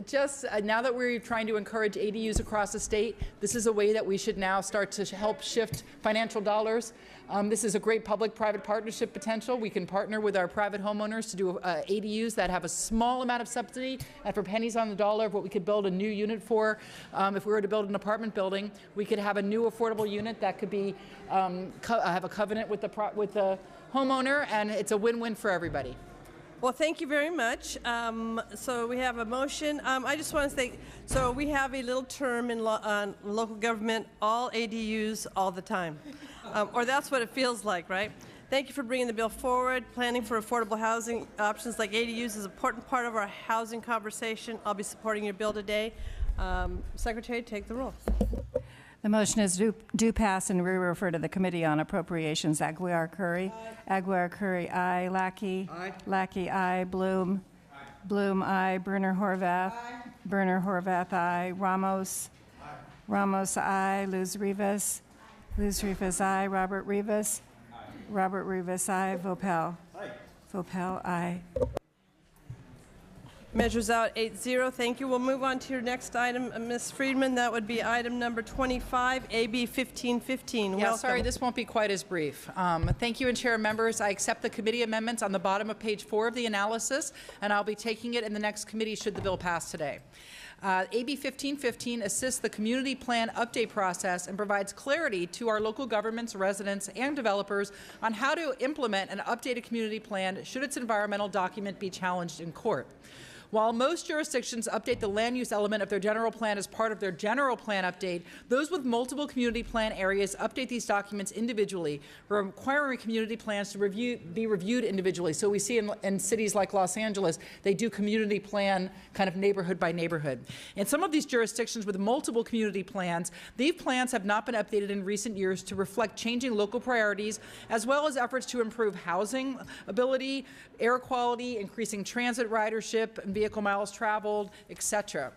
Just now that we're trying to encourage ADUs across the state, this is a way that we should now start to help shift financial dollars. This is a great public-private partnership potential. We can partner with our private homeowners to do ADUs that have a small amount of subsidy, and for pennies on the dollar of what we could build a new unit for. If we were to build an apartment building, we could have a new affordable unit that could be have a covenant with the homeowner, and it's a win-win for everybody. Well, thank you very much. So we have a motion. I just want to say, so we have a little term in local government, all ADUs all the time. Or that's what it feels like, right? Thank you for bringing the bill forward. Planning for affordable housing options like ADUs is an important part of our housing conversation. I'll be supporting your bill today. Secretary, take the roll. The motion is due pass and re-refer to the Committee on Appropriations. Aguiar-Curry. Aye. Aguiar-Curry, aye. Lackey. Aye. Lackey, aye. Bloom. Aye. Bloom, aye. Berner-Horvath. Aye. Berner-Horvath, aye. Ramos. Aye. Ramos, aye. Luz Rivas. Luz Rivas, aye. Robert Rivas. Aye. Robert Rivas, aye. Vopel. Aye. Vopel, aye. Measures out 8-0. Thank you. We'll move on to your next item, Ms. Friedman. That would be item number 25, AB 1515. Yeah, Welcome. sorry, this won't be quite as brief. Thank you, and Chair members. I accept the committee amendments on the bottom of page 4 of the analysis, and I'll be taking it in the next committee should the bill pass today. AB 1515 assists the community plan update process and provides clarity to our local governments, residents, and developers on how to implement an updated community plan should its environmental document be challenged in court. While most jurisdictions update the land use element of their general plan as part of their general plan update, those with multiple community plan areas update these documents individually, requiring community plans to be reviewed individually. So we see in cities like Los Angeles, they do community plan kind of neighborhood by neighborhood. In some of these jurisdictions with multiple community plans, these plans have not been updated in recent years to reflect changing local priorities, as well as efforts to improve housing ability, air quality, increasing transit ridership, and vehicle miles traveled, etc.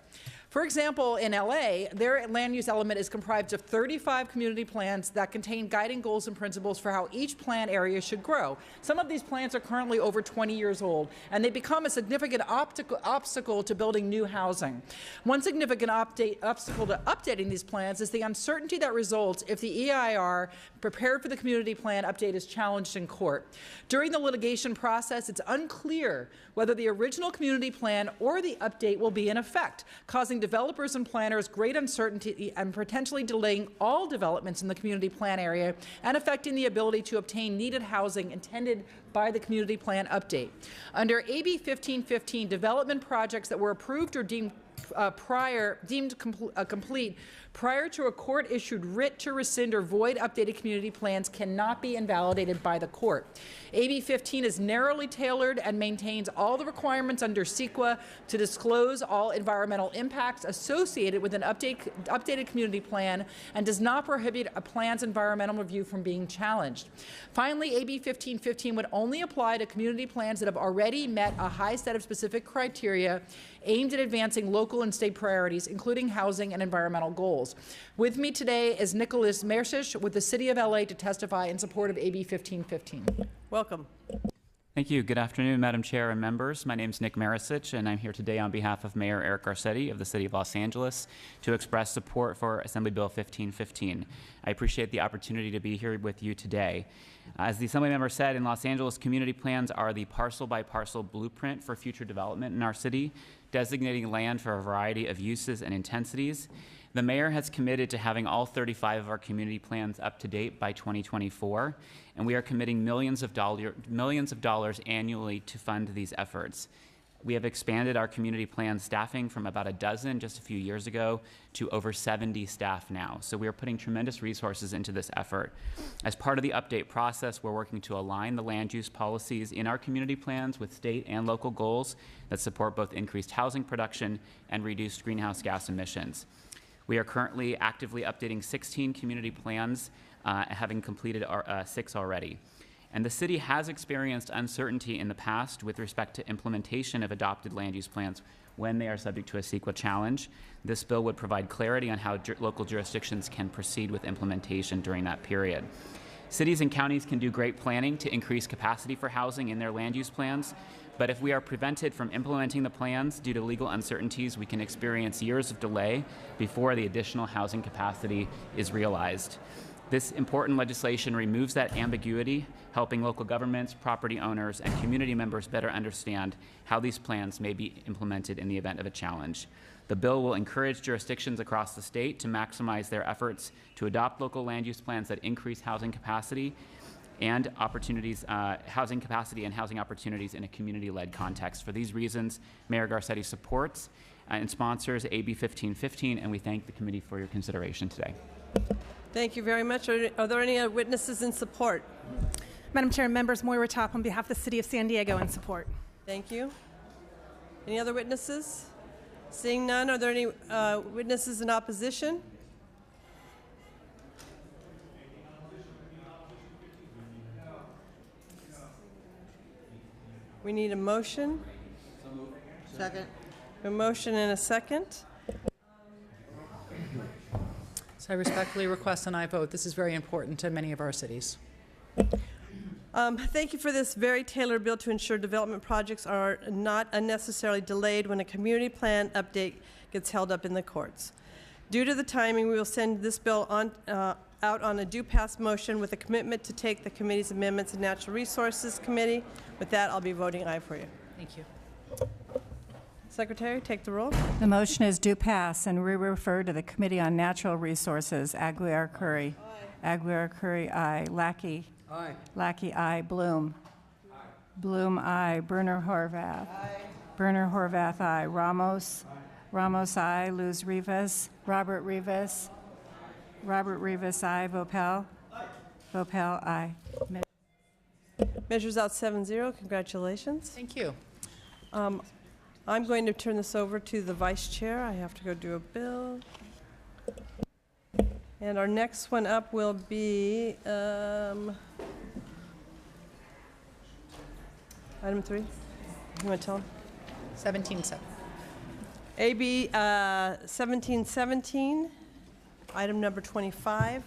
For example, in LA, their land use element is comprised of 35 community plans that contain guiding goals and principles for how each plan area should grow. Some of these plans are currently over 20 years old, and they become a significant obstacle to building new housing. One significant obstacle to updating these plans is the uncertainty that results if the EIR prepared for the community plan update is challenged in court. During the litigation process, it's unclear whether the original community plan or the update will be in effect, causing developers and planners great uncertainty and potentially delaying all developments in the community plan area and affecting the ability to obtain needed housing intended by the community plan update. Under AB 1515, development projects that were approved or deemed complete prior to a court-issued writ to rescind or void updated community plans cannot be invalidated by the court. AB 15 is narrowly tailored and maintains all the requirements under CEQA to disclose all environmental impacts associated with an updated community plan and does not prohibit a plan's environmental review from being challenged. Finally, AB 1515 would only apply to community plans that have already met a high set of specific criteria aimed at advancing local and state priorities, including housing and environmental goals. With me today is Nicholas Mercish with the City of LA to testify in support of AB 1515. Welcome. Thank you. Good afternoon, Madam Chair and members. My name is Nick Marisich, and I'm here today on behalf of Mayor Eric Garcetti of the City of Los Angeles to express support for Assembly Bill 1515. I appreciate the opportunity to be here with you today. As the Assembly member said, in Los Angeles, community plans are the parcel-by-parcel blueprint for future development in our city, designating land for a variety of uses and intensities. The mayor has committed to having all 35 of our community plans up to date by 2024, and we are committing millions of dollars annually to fund these efforts. We have expanded our community plan staffing from about a dozen just a few years ago to over 70 staff now. So we are putting tremendous resources into this effort. As part of the update process, we're working to align the land use policies in our community plans with state and local goals that support both increased housing production and reduced greenhouse gas emissions. We are currently actively updating 16 community plans, having completed 6 already. And the city has experienced uncertainty in the past with respect to implementation of adopted land use plans when they are subject to a CEQA challenge. This bill would provide clarity on how local jurisdictions can proceed with implementation during that period. Cities and counties can do great planning to increase capacity for housing in their land use plans, but if we are prevented from implementing the plans due to legal uncertainties, we can experience years of delay before the additional housing capacity is realized. This important legislation removes that ambiguity, helping local governments, property owners, and community members better understand how these plans may be implemented in the event of a challenge. The bill will encourage jurisdictions across the state to maximize their efforts to adopt local land use plans that increase housing capacity and housing capacity and housing opportunities in a community-led context. For these reasons, Mayor Garcetti supports and sponsors AB 1515, and we thank the committee for your consideration today. Thank you very much. Are there any witnesses in support? Madam Chair and members, Moira Top on behalf of the City of San Diego in support. Thank you. Any other witnesses? Seeing none, are there any witnesses in opposition? We need a motion. Second. A motion and a second. So I respectfully request an aye vote. This is very important to many of our cities. Thank you for this very tailored bill to ensure development projects are not unnecessarily delayed when a community plan update gets held up in the courts. Due to the timing, we will send this bill out on a due pass motion with a commitment to take the committee's amendments in Natural Resources Committee. With that, I'll be voting aye for you. Thank you. Secretary, take the roll. The motion is due pass and we refer to the Committee on Natural Resources. Aguiar Curry. Aye. Aguiar Curry, aye. Lackey. Aye. Lackey, aye. Bloom. Aye. Bloom, aye. Berner Horvath. Aye. Berner Horvath, aye. Ramos. Aye. Ramos, aye. Luz Rivas. Robert Rivas. Robert Rivas, aye. Vopel. Aye. Vopel, aye. Measures out 7-0. Congratulations. Thank you. I'm going to turn this over to the Vice Chair. I have to go do a bill. And our next one up will be item 3. You want to tell them? 17-7. AB 1717, item number 25.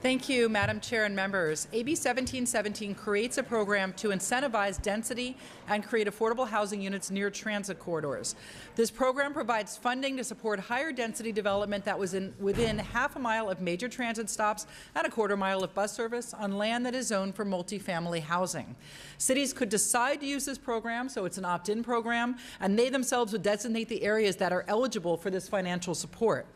Thank you, Madam Chair and members. AB 1717 creates a program to incentivize density and create affordable housing units near transit corridors. This program provides funding to support higher density development that was within half a mile of major transit stops and a quarter mile of bus service on land that is zoned for multifamily housing. Cities could decide to use this program, so it's an opt-in program, and they themselves would designate the areas that are eligible for this financial support.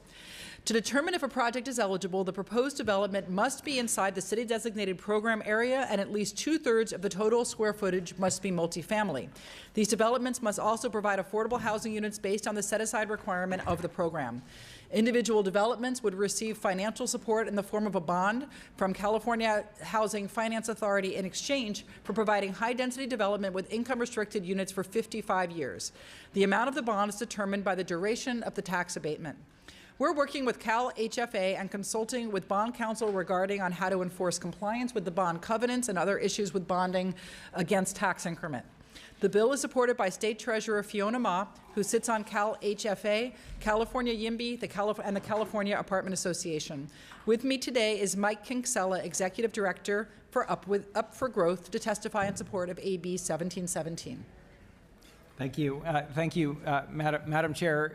To determine if a project is eligible, the proposed development must be inside the city-designated program area, and at least 2/3 of the total square footage must be multifamily. These developments must also provide affordable housing units based on the set-aside requirement of the program. Individual developments would receive financial support in the form of a bond from California Housing Finance Authority in exchange for providing high-density development with income-restricted units for 55 years. The amount of the bond is determined by the duration of the tax abatement. We're working with Cal HFA and consulting with bond counsel regarding on how to enforce compliance with the bond covenants and other issues with bonding against tax increment. The bill is supported by State Treasurer Fiona Ma, who sits on Cal HFA, California YIMBY, and the California Apartment Association. With me today is Mike Kinsella, Executive Director for Up for Growth, to testify in support of AB 1717. Thank you. Madam Chair,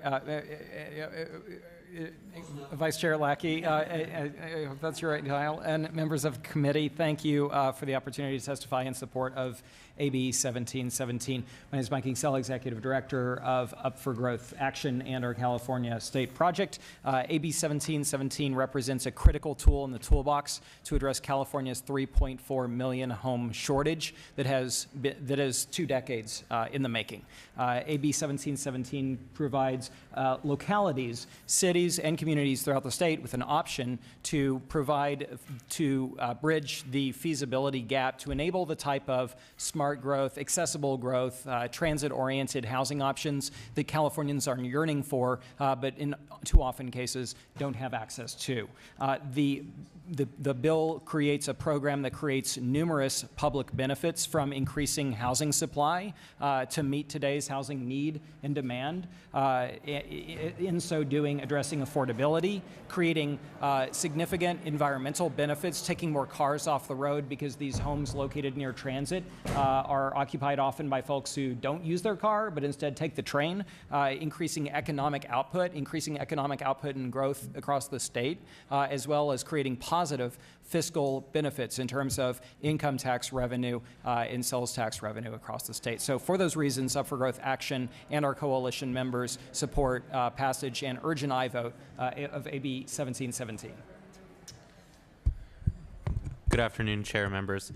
Vice Chair Lackey, if that's your right dial, and members of the committee, thank you for the opportunity to testify in support of AB 1717. My name is Mike Kinsella, Executive Director of Up for Growth Action and our California State Project. AB 1717 represents a critical tool in the toolbox to address California's 3.4 million home shortage that is 2 decades in the making. AB 1717 provides localities, cities, and communities throughout the state with an option to bridge the feasibility gap to enable the type of smart growth, accessible growth, transit-oriented housing options that Californians are yearning for, but in too often cases don't have access to. The bill creates a program that creates numerous public benefits, from increasing housing supply to meet today's housing need and demand. In so doing, addressing affordability, creating significant environmental benefits, taking more cars off the road because these homes located near transit are occupied often by folks who don't use their car but instead take the train, increasing economic output and growth across the state, as well as creating positive fiscal benefits in terms of income tax revenue and sales tax revenue across the state. So for those reasons, Up for Growth Action and our coalition members support passage and urge an aye vote of AB 1717. Good afternoon, Chair members.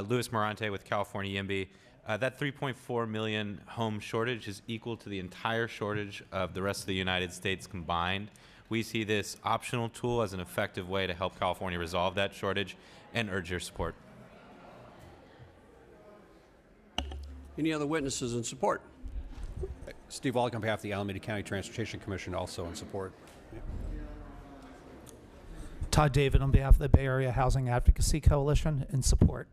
Louis Morante with California YIMBY. That 3.4 million home shortage is equal to the entire shortage of the rest of the United States combined. We see this optional tool as an effective way to help California resolve that shortage and urge your support. Any other witnesses in support? Steve Wallach on behalf of the Alameda County Transportation Commission, also in support. Todd David on behalf of the Bay Area Housing Advocacy Coalition, in support.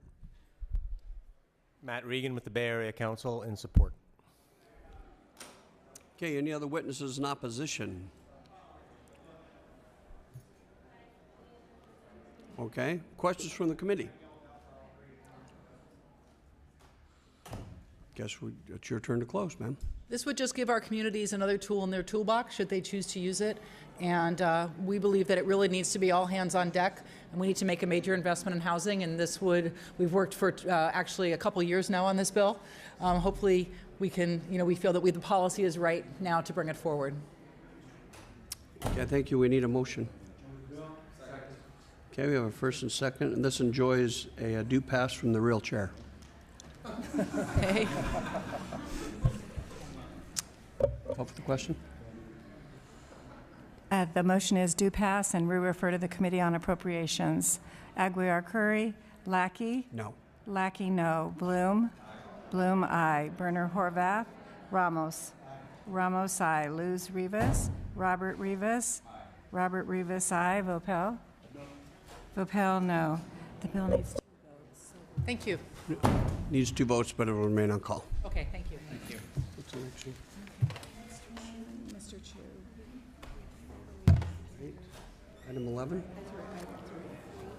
Matt Regan with the Bay Area Council, in support. Okay, any other witnesses in opposition? Okay, questions from the committee? Guess it's your turn to close, ma'am. This would just give our communities another tool in their toolbox should they choose to use it. And we believe that it really needs to be all hands on deck, and we need to make a major investment in housing. And we've worked for actually a couple years now on this bill. Hopefully we can, we feel that the policy is right now to bring it forward. Okay, thank you. We need a motion. Okay, we have a first and second, and this enjoys a due pass from the real chair. Okay. Call for the question. The motion is due pass, and we refer to the Committee on Appropriations. Aguiar Curry, Lackey. No. Lackey, no. Bloom. Bloom, aye. Berner Horvath. Ramos. Ramos, aye. Luz Rivas. Robert Rivas. Robert Rivas, aye. Vopel. Vopel, no. The bill needs 2 votes. Thank you. Needs 2 votes, but it will remain on call. Okay, thank you. Thank you. What's the next one? Mr. Chu. Item 11?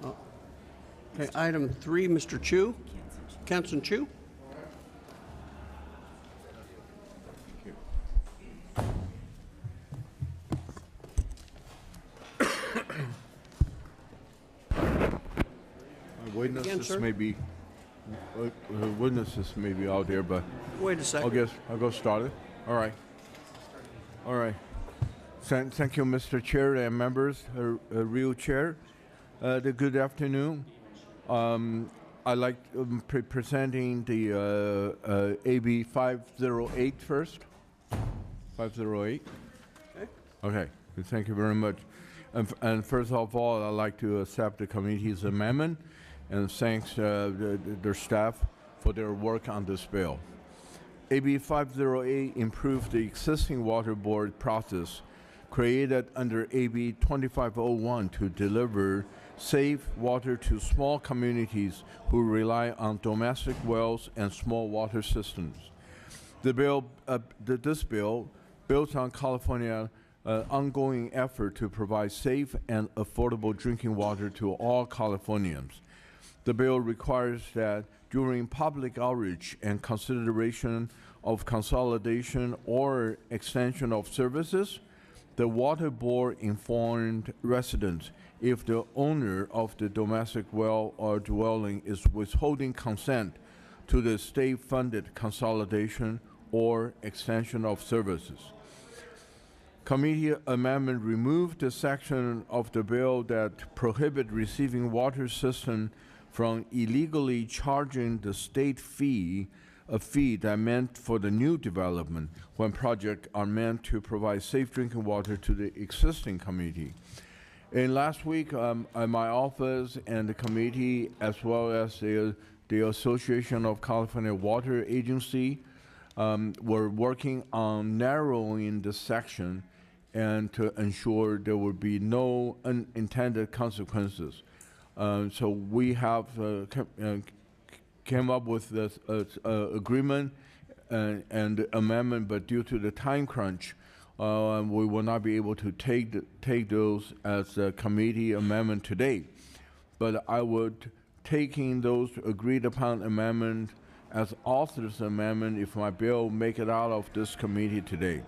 Oh. Okay, item 3, Mr. Chu. Councilman Chu. Witnesses may be out there, but wait a second. I'll go start it. All right. Thank you, Mr. Chair and members, real chair. Good afternoon. I like presenting the AB 508 first. 508. Okay. Thank you very much. And first of all, I'd like to accept the committee's amendment and thanks their staff for their work on this bill. AB 508 improved the existing water board process created under AB 2501 to deliver safe water to small communities who rely on domestic wells and small water systems. This bill builds on California's ongoing effort to provide safe and affordable drinking water to all Californians. The bill requires that during public outreach and consideration of consolidation or extension of services, the water board informed residents if the owner of the domestic well or dwelling is withholding consent to the state-funded consolidation or extension of services. Committee amendment removed the section of the bill that prohibit receiving water system from illegally charging the state fee, a fee that meant for the new development when projects are meant to provide safe drinking water to the existing community. And last week, my office and the committee, as well as the Association of California Water Agency, were working on narrowing the section and to ensure there would be no unintended consequences. So we have came up with this agreement and amendment, but due to the time crunch, we will not be able to take those as a committee amendment today. But I would taking those agreed upon amendment as author's amendment if my bill make it out of this committee today.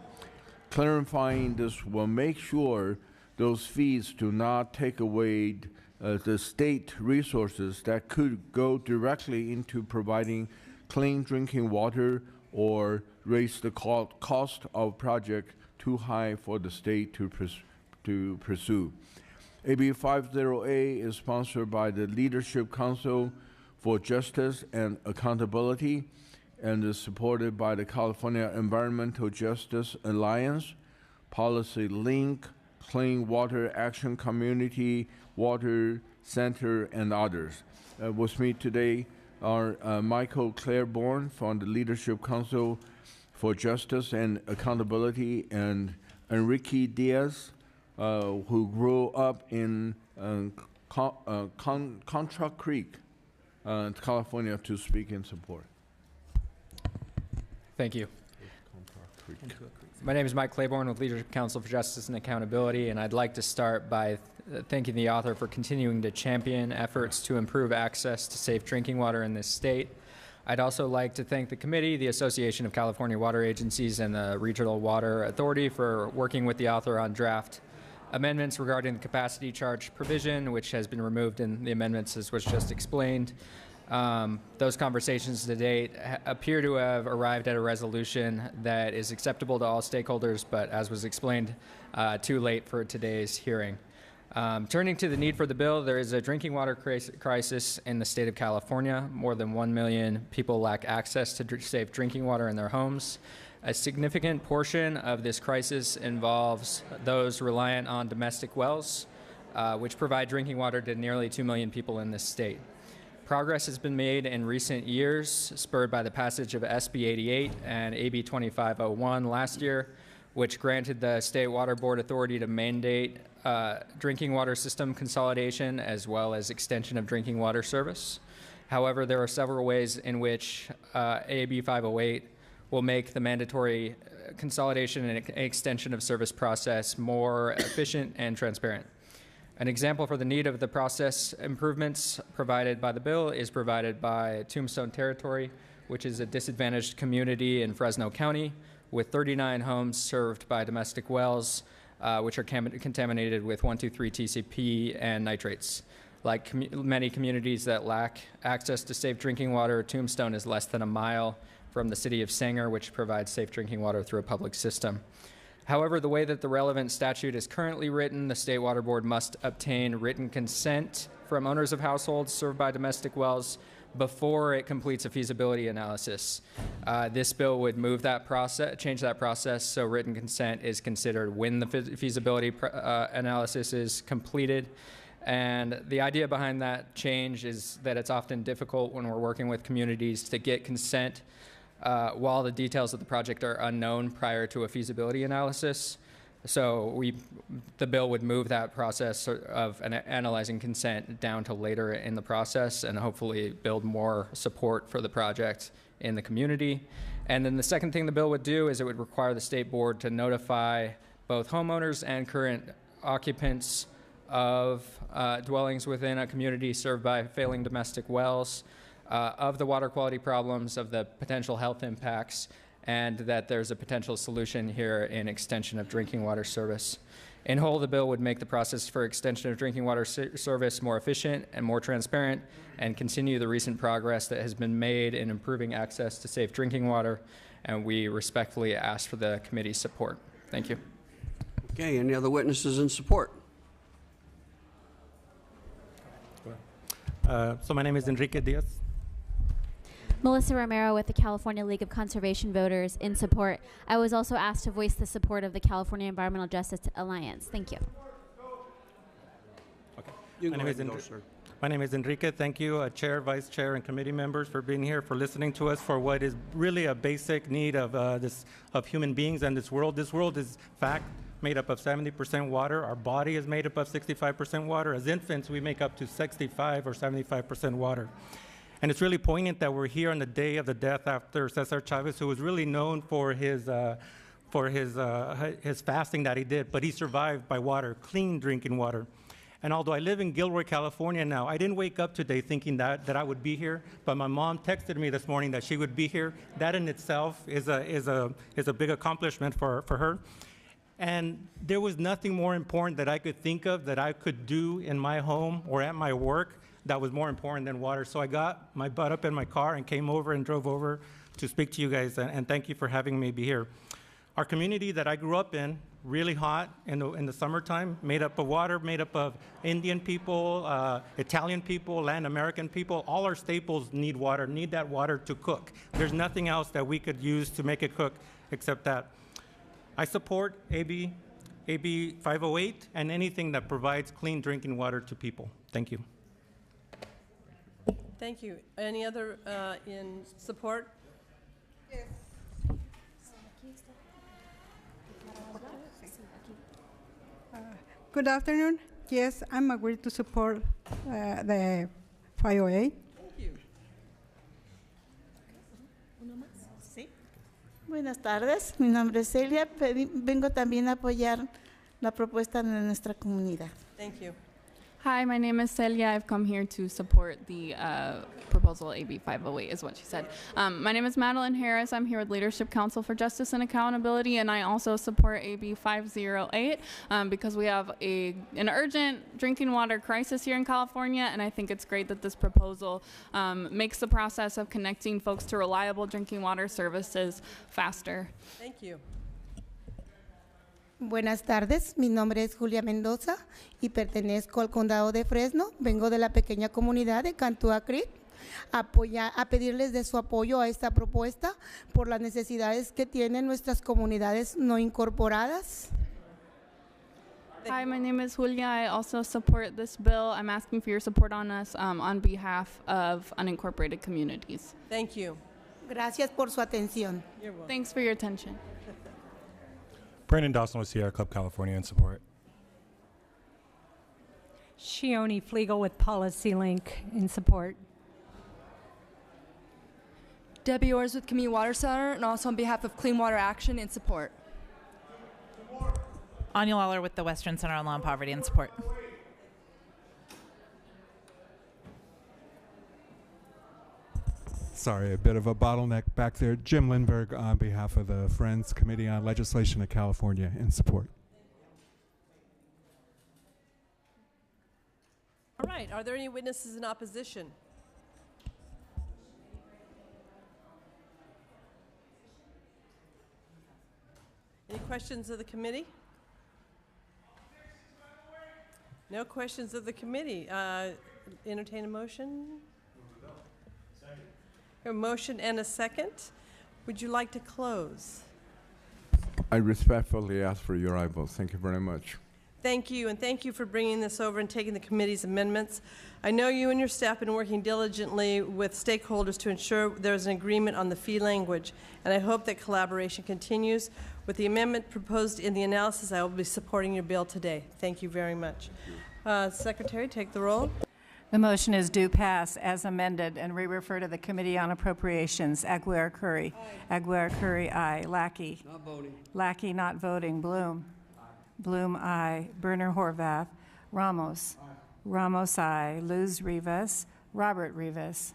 Clarifying this will make sure those fees do not take away the state resources that could go directly into providing clean drinking water or raise the cost of project too high for the state to pursue. AB 50A is sponsored by the Leadership Council for Justice and Accountability and is supported by the California Environmental Justice Alliance, Policy Link, Clean Water Action Community, Water Center, and others. With me today are Michael Claiborne from the Leadership Council for Justice and Accountability and Enrique Diaz, who grew up in Contra Creek, California, to speak in support. Thank you. My name is Mike Claiborne with Leadership Council for Justice and Accountability, and I'd like to start by thanking the author for continuing to champion efforts to improve access to safe drinking water in this state. I'd also like to thank the committee, the Association of California Water Agencies, and the Regional Water Authority for working with the author on draft amendments regarding the capacity charge provision, which has been removed in the amendments as was just explained. Those conversations to date appear to have arrived at a resolution that is acceptable to all stakeholders, but as was explained, too late for today's hearing. Turning to the need for the bill, there is a drinking water crisis in the state of California. More than 1 million people lack access to safe drinking water in their homes. A significant portion of this crisis involves those reliant on domestic wells, which provide drinking water to nearly 2 million people in this state. Progress has been made in recent years, spurred by the passage of SB 88 and AB 2501 last year, which granted the State Water Board authority to mandate drinking water system consolidation as well as extension of drinking water service. However, there are several ways in which AB 508 will make the mandatory consolidation and extension of service process more efficient and transparent. An example for the need of the process improvements provided by the bill is provided by Tombstone Territory, which is a disadvantaged community in Fresno County with 39 homes served by domestic wells, which are contaminated with 1,2,3 TCP and nitrates. Like many communities that lack access to safe drinking water, Tombstone is less than a mile from the city of Sanger, which provides safe drinking water through a public system. However, the way that the relevant statute is currently written, the State Water Board must obtain written consent from owners of households served by domestic wells before it completes a feasibility analysis. This bill would move that process, change that process, so written consent is considered when the feasibility analysis is completed. And the idea behind that change is that it's often difficult when we're working with communities to get consent while the details of the project are unknown prior to a feasibility analysis. So the bill would move that process of analyzing consent down to later in the process and hopefully build more support for the project in the community. And then the second thing the bill would do is it would require the state board to notify both homeowners and current occupants of dwellings within a community served by failing domestic wells of the water quality problems, of the potential health impacts, and that there's a potential solution here in extension of drinking water service. In whole, the bill would make the process for extension of drinking water service more efficient and more transparent, and continue the recent progress that has been made in improving access to safe drinking water, and we respectfully ask for the committee's support. Thank you. Okay, any other witnesses in support? So my name is Enrique Diaz. Melissa Romero with the California League of Conservation Voters in support. I was also asked to voice the support of the California Environmental Justice Alliance. Thank you. My name is Enrique. Thank you, Chair, Vice Chair, and committee members for being here, for listening to us for what is really a basic need of human beings and this world. This world is, fact, made up of 70% water. Our body is made up of 65% water. As infants, we make up to 65 or 75% water. And it's really poignant that we're here on the day of the death after Cesar Chavez, who was really known for his fasting that he did, but he survived by water, clean drinking water. And although I live in Gilroy, California now, I didn't wake up today thinking that I would be here, but my mom texted me this morning that she would be here. That in itself is a big accomplishment for her. And there was nothing more important that I could think of that I could do in my home or at my work that was more important than water. So I got my butt up in my car and came over and drove over to speak to you guys, and thank you for having me be here. Our community that I grew up in, really hot in the summertime, made up of water, made up of Indian people, Italian people, Latin American people. All our staples need water, need that water to cook. There's nothing else that we could use to make it cook except that. I support AB 508 and anything that provides clean drinking water to people. Thank you. Thank you. Any other in support? Yes. Good afternoon. Yes, I'm agreed to support the 508. Thank you. Buenas tardes, mi nombre es Celia. Vengo también a apoyar la propuesta de nuestra comunidad. Thank you. Hi, my name is Celia. I've come here to support the proposal AB 508 is what she said. My name is Madeline Harris. I'm here with Leadership Council for Justice and Accountability, and I also support AB 508 because we have an urgent drinking water crisis here in California, and I think it's great that this proposal makes the process of connecting folks to reliable drinking water services faster. Thank you. Buenas tardes, mi nombre es Julia Mendoza y pertenezco al condado de Fresno. Vengo de la pequeña comunidad de Cantua Creek a pedirles de su apoyo a esta propuesta por las necesidades que tienen nuestras comunidades no incorporadas. Hi, my name is Julia. I also support this bill. I'm asking for your support on us on behalf of unincorporated communities. Thank you. Gracias por su atención. You're welcome. Thanks for your attention. Brandon Dawson with Sierra Club California in support. Shioni Flegel with Policy Link in support. Debbie Orrs with Community Water Center, and also on behalf of Clean Water Action in support. Anya Lawler with the Western Center on Law and Poverty in support. Sorry, a bit of a bottleneck back there. Jim Lindberg on behalf of the Friends Committee on Legislation of California in support. All right. Are there any witnesses in opposition? Any questions of the committee? No questions of the committee. Entertain a motion? A motion and a second. Would you like to close? I respectfully ask for your eyeballs. Thank you very much. Thank you, and thank you for bringing this over and taking the committee's amendments. I know you and your staff have been working diligently with stakeholders to ensure there's an agreement on the fee language, and I hope that collaboration continues. With the amendment proposed in the analysis, I will be supporting your bill today. Thank you very much. Secretary, take the roll. The motion is due pass as amended and re-refer to the Committee on Appropriations. Aguilar Curry. Aguilar Curry, aye. Lackey. Not voting. Lackey not voting. Bloom. Bloom, aye. Berner Horvath. Ramos. Ramos, aye. Luz Rivas. Robert Rivas.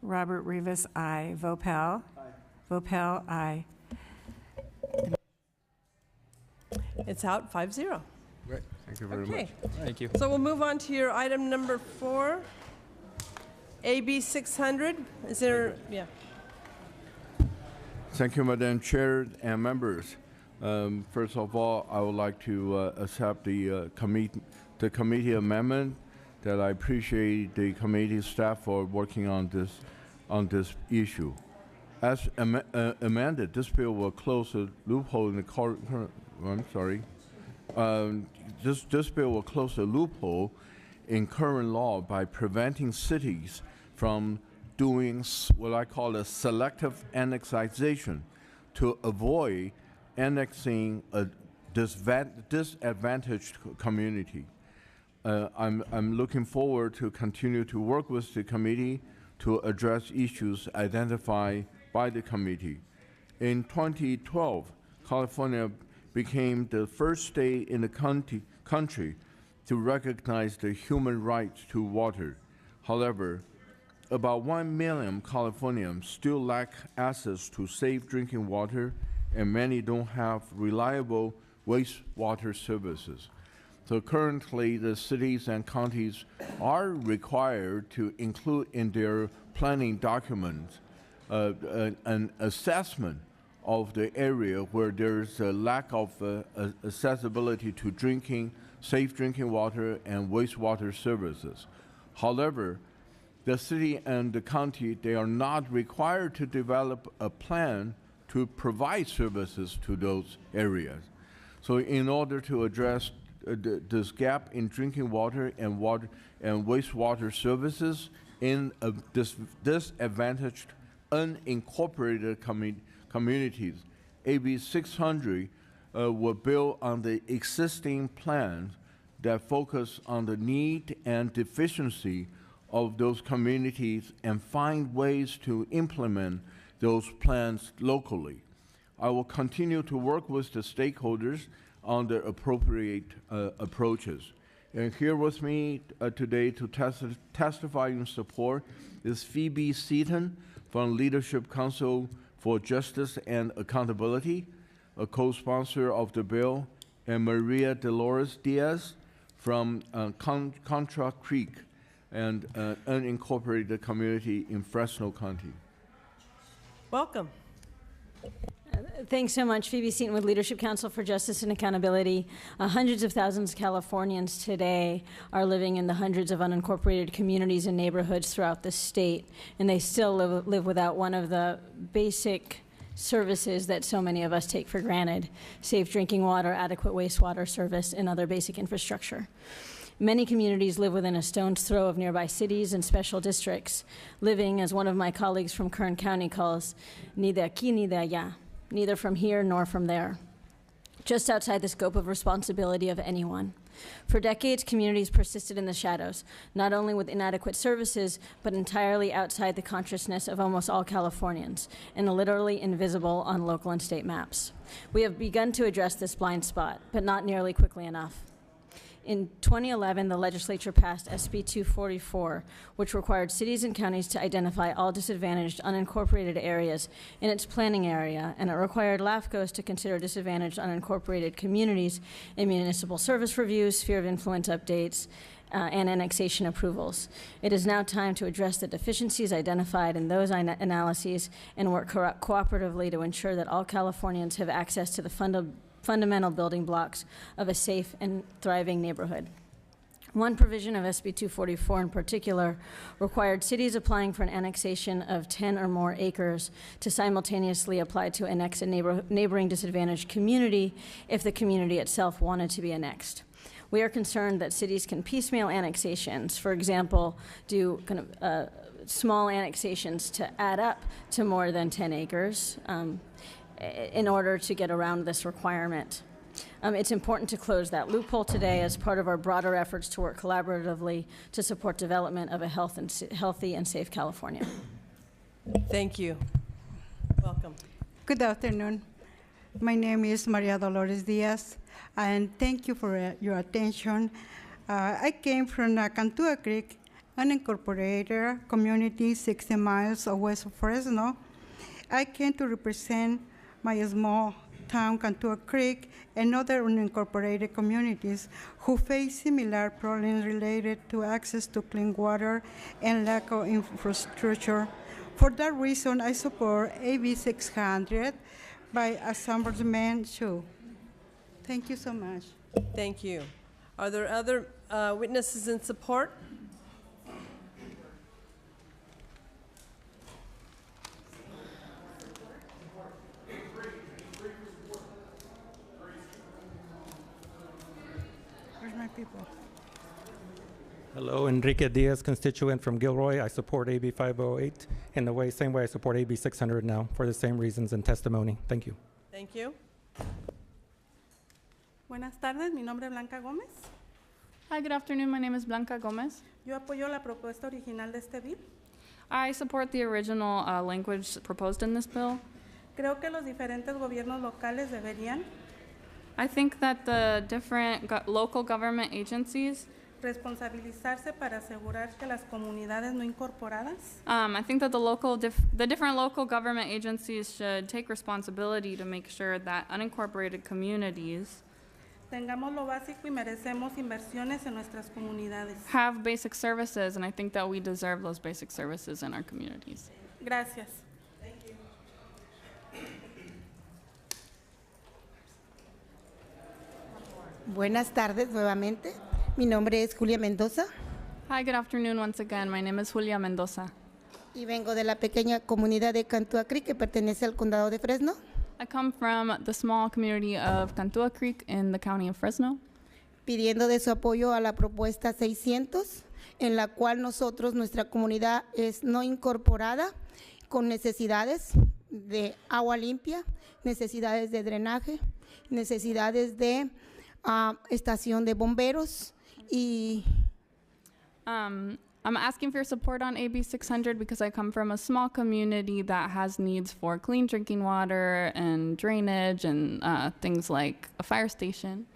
Robert Rivas, aye. Vopel. Vopel, aye. It's out 5-0. Great. Thank you very Okay. much. Thank you. So we'll move on to your item number 4, AB 600. Is there, yeah. Thank you, Madam Chair and members. First of all, I would like to accept the committee amendment. That I appreciate the committee staff for working on this issue. As amended, this bill will close a loophole in the this bill will close a loophole in current law by preventing cities from doing what I call a selective annexation to avoid annexing a disadvantaged community. I'm looking forward to continue to work with the committee to address issues identified by the committee. In 2012, California became the first state in the country to recognize the human right to water. However, about 1 million Californians still lack access to safe drinking water, and many don't have reliable wastewater services. So currently, the cities and counties are required to include in their planning documents an assessment of the area where there's a lack of accessibility to safe drinking water and wastewater services. However, the city and the county, they are not required to develop a plan to provide services to those areas. So in order to address this gap in drinking water and wastewater services in disadvantaged, unincorporated communities, AB 600 will build on the existing plans that focus on the need and deficiency of those communities and find ways to implement those plans locally. I will continue to work with the stakeholders on the appropriate approaches. And here with me today to testify in support is Phoebe Seaton from Leadership Council for Justice and Accountability, a co-sponsor of the bill, and Maria Dolores Diaz from Contra Creek and unincorporated community in Fresno County. Welcome. Thanks so much. Phoebe Seaton with Leadership Council for Justice and Accountability. Hundreds of thousands of Californians today are living in the hundreds of unincorporated communities and neighborhoods throughout the state, and they still live without one of the basic services that so many of us take for granted: safe drinking water, adequate wastewater service, and other basic infrastructure. Many communities live within a stone's throw of nearby cities and special districts, living, as one of my colleagues from Kern County calls, ni de aquí ni de allá, neither from here nor from there, just outside the scope of responsibility of anyone. For decades, communities persisted in the shadows, not only with inadequate services, but entirely outside the consciousness of almost all Californians, and literally invisible on local and state maps. We have begun to address this blind spot, but not nearly quickly enough. In 2011, the legislature passed SB 244, which required cities and counties to identify all disadvantaged unincorporated areas in its planning area, and it required LAFCOs to consider disadvantaged unincorporated communities in municipal service reviews, sphere of influence updates, and annexation approvals. It is now time to address the deficiencies identified in those analyses and work cooperatively to ensure that all Californians have access to the fundamental building blocks of a safe and thriving neighborhood. One provision of SB 244 in particular required cities applying for an annexation of 10 or more acres to simultaneously apply to annex a neighboring disadvantaged community if the community itself wanted to be annexed. We are concerned that cities can piecemeal annexations, for example, do kind of small annexations to add up to more than 10 acres, in order to get around this requirement. It's important to close that loophole today as part of our broader efforts to work collaboratively to support development of a healthy and safe California. Thank you. Welcome. Good afternoon. My name is Maria Dolores Diaz, and thank you for your attention. I came from Cantua Creek, an unincorporated community 60 miles west of Fresno. I came to represent my small town, Cantua Creek, and other unincorporated communities who face similar problems related to access to clean water and lack of infrastructure. For that reason, I support AB 600 by Assemblyman Chu. Thank you so much. Thank you. Are there other witnesses in support? Where's my people? Hello, Enrique Diaz, constituent from Gilroy. I support AB 508 in the same way I support AB 600 now for the same reasons and testimony. Thank you. Thank you. Buenas tardes, mi nombre es Blanca Gómez. Hi, good afternoon. My name is Blanca Gomez. Yo apoyo la propuesta original de este bill. I support the original language proposed in this bill. Creo que los diferentes gobiernos locales deberían I think that the different local government agencies responsabilizarse para asegurar que las comunidades no incorporadas I think that the different local government agencies should take responsibility to make sure that unincorporated communities tengamos lo básico y merecemos inversiones en nuestras comunidades. have basic services, and I think that we deserve those basic services in our communities. Gracias. Buenas tardes nuevamente. Mi nombre es Julia Mendoza Hi, good afternoon once again. My name is Julia Mendoza. y vengo de la pequeña comunidad de Cantua Creek que pertenece al condado de Fresno. I come from the small community of Cantua Creek in the county of Fresno. Pidiendo de su apoyo a la propuesta 600, en la cual nuestra comunidad es no incorporada, con necesidades de agua limpia, necesidades de drenaje, necesidades de estación de bomberos y I'm asking for your support on AB 600 because I come from a small community that has needs for clean drinking water and drainage and things like a fire station.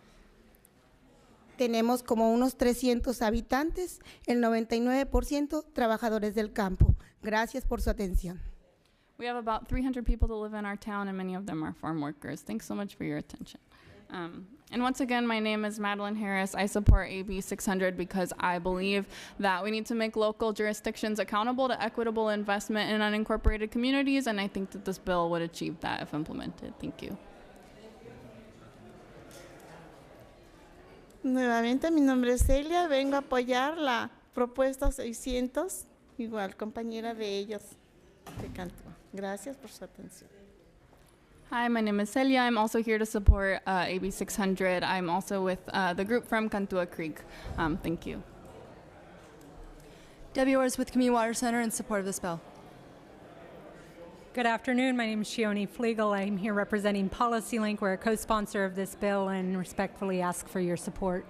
tenemos como unos 300 habitantes, el 99% trabajadores del campo. Gracias por su atención. We have about 300 people that live in our town, and many of them are farm workers. Thanks so much for your attention. And once again, my name is Madeline Harris. I support AB 600 because I believe that we need to make local jurisdictions accountable to equitable investment in unincorporated communities, and I think that this bill would achieve that if implemented. Thank you. Nuevamente, mi nombre es Celia. Vengo a apoyar la propuesta 600, igual compañera de ellos de Cantua. Gracias por su atención. Hi, my name is Celia. I'm also here to support AB 600. I'm also with the group from Cantua Creek. Thank you. Debbie Orrs with Community Water Center in support of this bill. Good afternoon. My name is Shioni Flegel. I'm here representing Policy Link. We're a co-sponsor of this bill and respectfully ask for your support.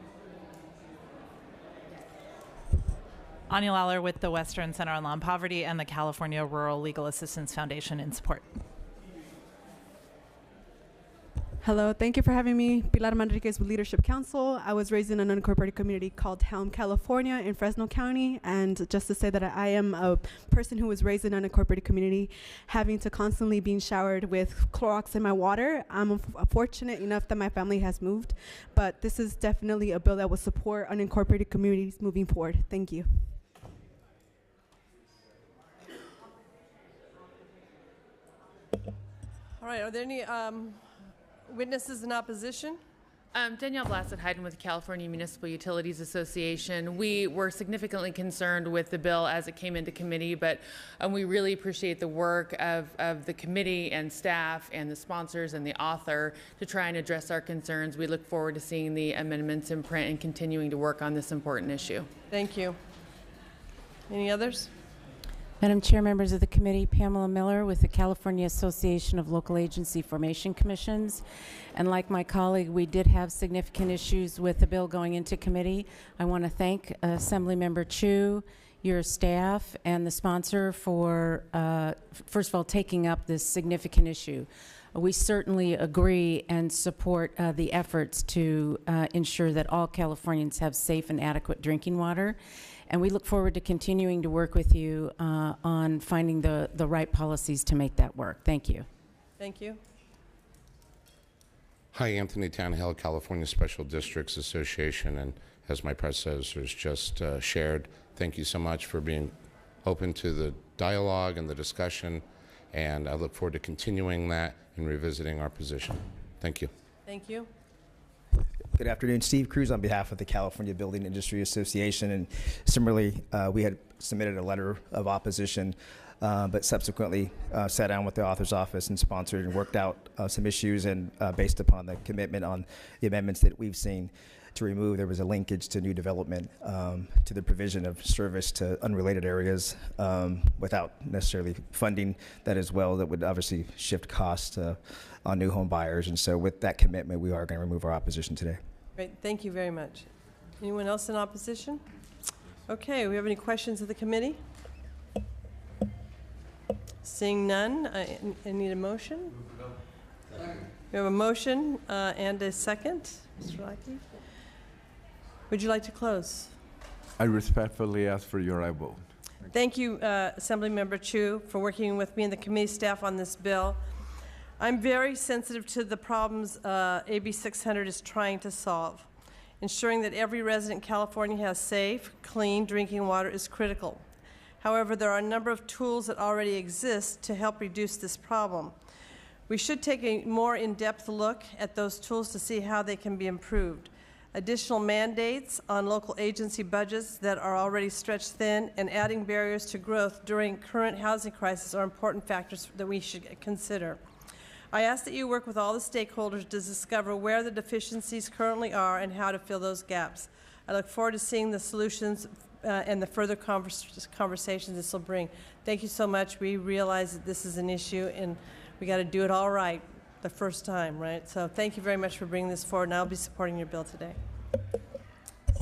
Anya Lawler with the Western Center on Law and Poverty and the California Rural Legal Assistance Foundation in support. Hello, thank you for having me. Pilar Manriquez with Leadership Council. I was raised in an unincorporated community called Helm, California in Fresno County. And just to say that I am a person who was raised in an unincorporated community, having to constantly being showered with Clorox in my water. I'm fortunate enough that my family has moved, but this is definitely a bill that will support unincorporated communities moving forward. Thank you. All right, are there any witnesses in opposition? Danielle Blassett-Hayden with the California Municipal Utilities Association. We were significantly concerned with the bill as it came into committee, but we really appreciate the work of the committee and staff and the sponsors and the author to try and address our concerns. We look forward to seeing the amendments in print and continuing to work on this important issue. Thank you. Any others? Madam Chair, members of the committee, Pamela Miller with the California Association of Local Agency Formation Commissions. And like my colleague, we did have significant issues with the bill going into committee. I want to thank Assemblymember Chu, your staff, and the sponsor for, first of all, taking up this significant issue. We certainly agree and support the efforts to ensure that all Californians have safe and adequate drinking water. And we look forward to continuing to work with you on finding the right policies to make that work. Thank you. Thank you. Hi, Anthony Tannehill, California Special Districts Association, and as my predecessors just shared, thank you so much for being open to the dialogue and the discussion, and I look forward to continuing that and revisiting our position. Thank you. Thank you. Good afternoon. Steve Cruz on behalf of the California Building Industry Association. And similarly, we had submitted a letter of opposition, but subsequently sat down with the author's office and sponsored and worked out some issues. And based upon the commitment on the amendments that we've seen to remove, there was a linkage to new development, to the provision of service to unrelated areas without necessarily funding that as well. That would obviously shift costs on new home buyers. And so with that commitment, we are going to remove our opposition today. Great, thank you very much. Anyone else in opposition? Okay, we have any questions of the committee? Seeing none, I need a motion. We have a motion and a second. Mr. Lackey, would you like to close? I respectfully ask for your aye vote. Thank you, Assemblymember Chu, for working with me and the committee staff on this bill. I'm very sensitive to the problems AB 600 is trying to solve. Ensuring that every resident in California has safe, clean drinking water is critical. However, there are a number of tools that already exist to help reduce this problem. We should take a more in-depth look at those tools to see how they can be improved. Additional mandates on local agency budgets that are already stretched thin and adding barriers to growth during current housing crisis are important factors that we should consider. I ask that you work with all the stakeholders to discover where the deficiencies currently are and how to fill those gaps. I look forward to seeing the solutions and the further conversations this will bring. Thank you so much. We realize that this is an issue and we got to do it all right the first time, right? So thank you very much for bringing this forward, and I'll be supporting your bill today.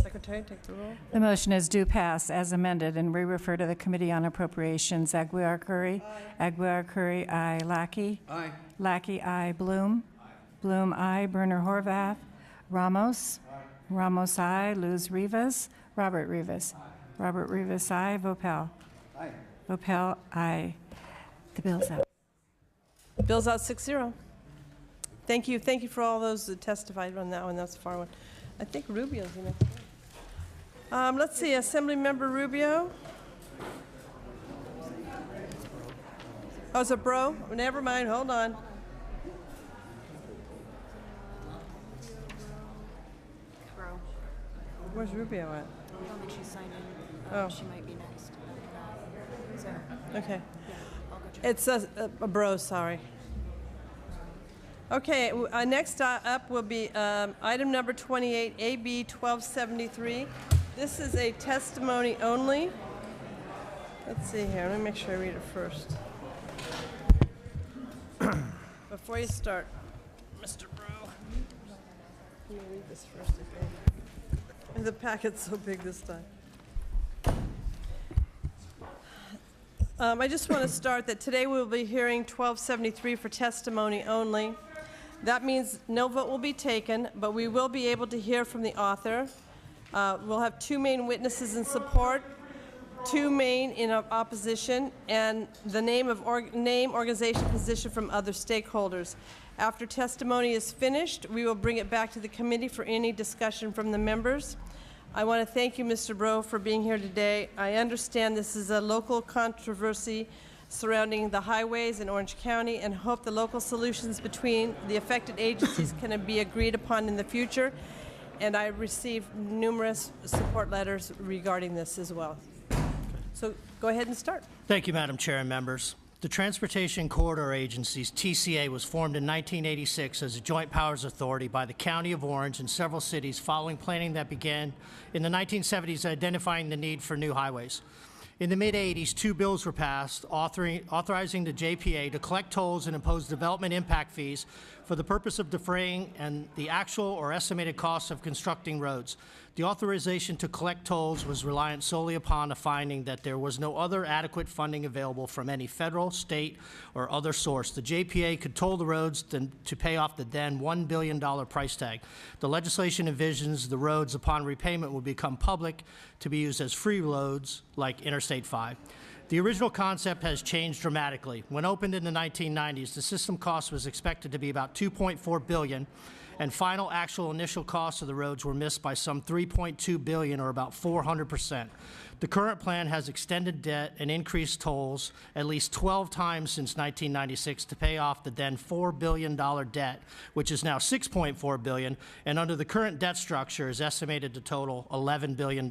Secretary, take the roll. The motion is due pass as amended, and we refer to the Committee on Appropriations. Aguiar-Curry. Aye. Aguiar-Curry, aye. Lackey. Aye. Lackey, aye. Bloom. Aye. Bloom, aye. Berner-Horvath. Ramos. Aye. Ramos, aye. Luz Rivas. Robert Rivas. Aye. Robert Rivas, aye. Vopel. Aye. Vopel, aye. The bill's out. Bill's out 6-0. Thank you. Thank you for all those that testified on that one. That's a far one. I think Rubio's in it. Let's see, Assemblymember Rubio. Oh, it's a bro? Never mind, hold on. Bro. Where's Rubio at? I don't think she's signed in. Oh. She might be next. So, Okay. yeah, I'll go check. It's a bro, sorry. Okay, next up will be item number 28, AB 1273. This is a testimony only. Let's see here, let me make sure I read it first. Before you start, Mr. Bro. Let me read this first, I think. The packet's so big this time. I just want to start that today we'll be hearing 1273 for testimony only. That means no vote will be taken, but we will be able to hear from the author. We'll have 2 main witnesses in support, 2 main in opposition, and the name, organization, position from other stakeholders. After testimony is finished, we will bring it back to the committee for any discussion from the members. I want to thank you, Mr. Bro, for being here today. I understand this is a local controversy surrounding the highways in Orange County and hope the local solutions between the affected agencies can be agreed upon in the future. And I received numerous support letters regarding this as well. So go ahead and start. Thank you, Madam Chair and members. The Transportation Corridor Agencies, TCA, was formed in 1986 as a joint powers authority by the County of Orange and several cities following planning that began in the 1970s identifying the need for new highways. In the mid-'80s, two bills were passed authorizing the JPA to collect tolls and impose development impact fees for the purpose of defraying and the actual or estimated costs of constructing roads. The authorization to collect tolls was reliant solely upon the finding that there was no other adequate funding available from any federal, state, or other source. The JPA could toll the roads to pay off the then $1 billion price tag. The legislation envisions the roads upon repayment will become public to be used as free roads like Interstate 5. The original concept has changed dramatically. When opened in the 1990s, the system cost was expected to be about $2.4 billion, and final actual initial costs of the roads were missed by some $3.2 billion, or about 400%. The current plan has extended debt and increased tolls at least 12 times since 1996 to pay off the then $4 billion debt, which is now $6.4 billion, and under the current debt structure is estimated to total $11 billion.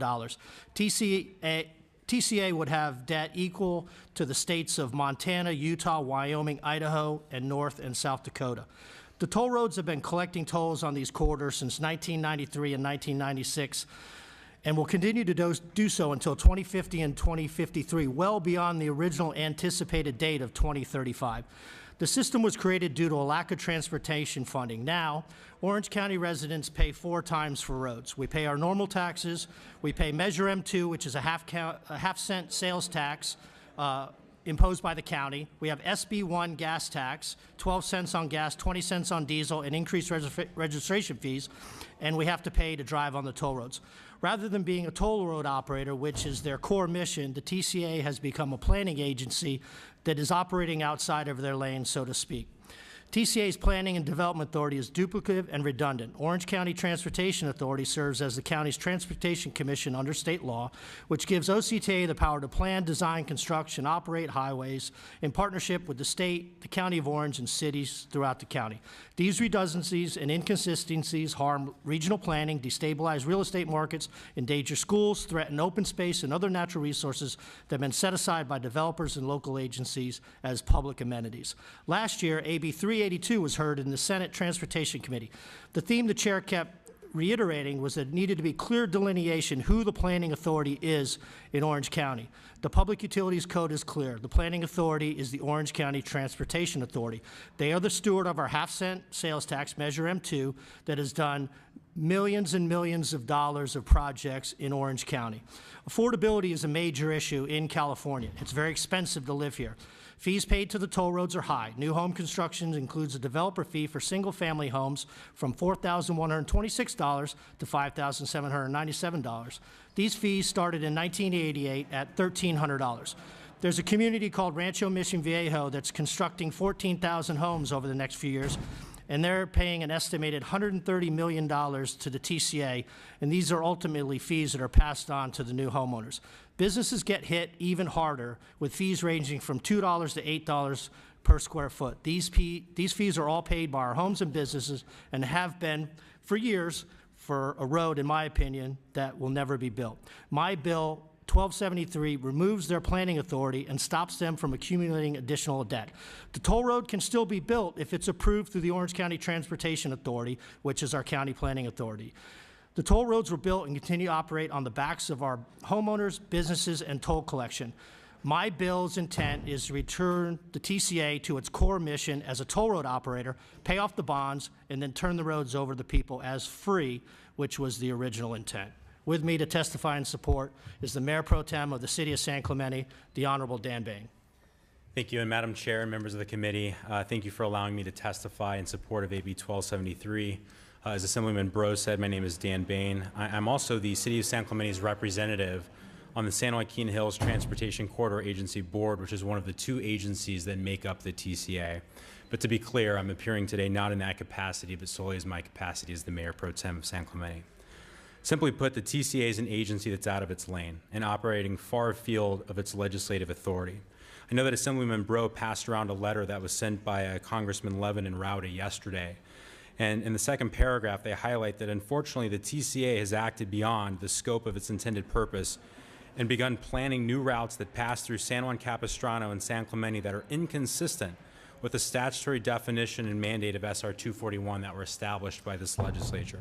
TCA would have debt equal to the states of Montana, Utah, Wyoming, Idaho, and North and South Dakota. The toll roads have been collecting tolls on these corridors since 1993 and 1996 and will continue to do so until 2050 and 2053, well beyond the original anticipated date of 2035. The system was created due to a lack of transportation funding. Now, Orange County residents pay 4 times for roads. We pay our normal taxes, we pay Measure M2, which is a half-cent sales tax imposed by the county. We have SB1 gas tax, 12 cents on gas, 20 cents on diesel, and increased registration fees, and we have to pay to drive on the toll roads. Rather than being a toll road operator, which is their core mission, the TCA has become a planning agency that is operating outside of their lane, so to speak. TCA's Planning and Development Authority is duplicative and redundant. Orange County Transportation Authority serves as the county's transportation commission under state law, which gives OCTA the power to plan, design, construct, and operate highways in partnership with the state, the County of Orange, and cities throughout the county. These redundancies and inconsistencies harm regional planning, destabilize real estate markets, endanger schools, threaten open space and other natural resources that have been set aside by developers and local agencies as public amenities. Last year, AB 382 was heard in the Senate Transportation Committee. The theme the chair kept reiterating was that it needed to be clear delineation who the planning authority is in Orange County. The Public Utilities Code is clear. The planning authority is the Orange County Transportation Authority. They are the steward of our half-cent sales tax, Measure M2, that has done millions and millions of dollars of projects in Orange County. Affordability is a major issue in California. It's very expensive to live here. Fees paid to the toll roads are high. New home construction includes a developer fee for single-family homes from $4,126 to $5,797. These fees started in 1988 at $1,300. There's a community called Rancho Mission Viejo that's constructing 14,000 homes over the next few years, and they're paying an estimated $130 million to the TCA, and these are ultimately fees that are passed on to the new homeowners. Businesses get hit even harder with fees ranging from $2 to $8 per square foot. These fees are all paid by our homes and businesses and have been for years for a road, in my opinion, that will never be built. My bill 1273 removes their planning authority and stops them from accumulating additional debt. The toll road can still be built if it's approved through the Orange County Transportation Authority, which is our county planning authority. The toll roads were built and continue to operate on the backs of our homeowners, businesses, and toll collection. My bill's intent is to return the TCA to its core mission as a toll road operator, pay off the bonds, and then turn the roads over to the people as free, which was the original intent. With me to testify in support is the Mayor Pro Tem of the City of San Clemente, the Honorable Dan Bang. Thank you, and Madam Chair and members of the committee, thank you for allowing me to testify in support of AB 1273. As Assemblyman Bro said, my name is Dan Bain. I'm also the City of San Clemente's representative on the San Joaquin Hills Transportation Corridor Agency Board, which is one of the 2 agencies that make up the TCA. But to be clear, I'm appearing today not in that capacity, but solely as my capacity as the Mayor Pro Tem of San Clemente. Simply put, the TCA is an agency that's out of its lane and operating far afield of its legislative authority. I know that Assemblyman Bro passed around a letter that was sent by Congressman Levin and Rowdy yesterday. And in the second paragraph, they highlight that unfortunately the TCA has acted beyond the scope of its intended purpose and begun planning new routes that pass through San Juan Capistrano and San Clemente that are inconsistent with the statutory definition and mandate of SR 241 that were established by this legislature.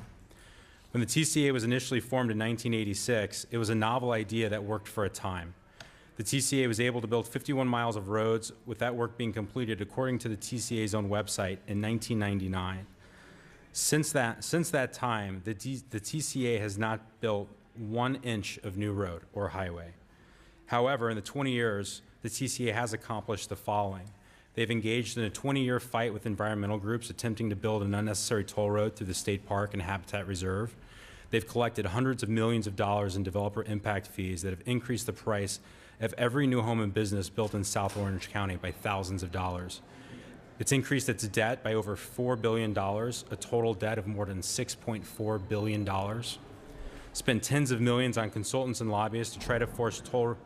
When the TCA was initially formed in 1986, it was a novel idea that worked for a time. The TCA was able to build 51 miles of roads, with that work being completed according to the TCA's own website in 1999. Since that time, the TCA has not built 1 inch of new road or highway. However, in the 20 years, the TCA has accomplished the following. They've engaged in a 20-year fight with environmental groups attempting to build an unnecessary toll road through the state park and habitat reserve. They've collected hundreds of millions of dollars in developer impact fees that have increased the price of every new home and business built in South Orange County by thousands of dollars. It's increased its debt by over $4 billion, a total debt of more than $6.4 billion. Spent tens of millions on consultants and lobbyists to try to build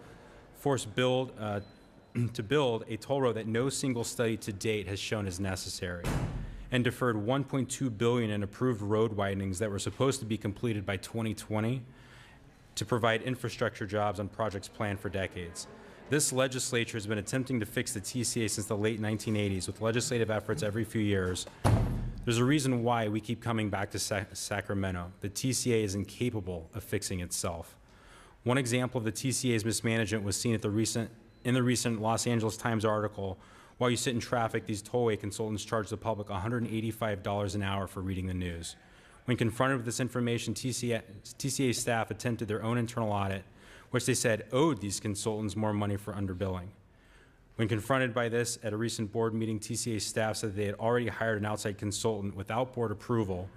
a toll road that no single study to date has shown is necessary, and deferred $1.2 billion in approved road widenings that were supposed to be completed by 2020 to provide infrastructure jobs on projects planned for decades. This legislature has been attempting to fix the TCA since the late 1980s with legislative efforts every few years. There's a reason why we keep coming back to Sacramento. The TCA is incapable of fixing itself. One example of the TCA's mismanagement was seen in the recent Los Angeles Times article. While you sit in traffic, these tollway consultants charge the public $185 an hour for reading the news. When confronted with this information, TCA staff attempted their own internal audit, which they said owed these consultants more money for underbilling. When confronted by this at a recent board meeting, TCA staff said they had already hired an outside consultant without board approval,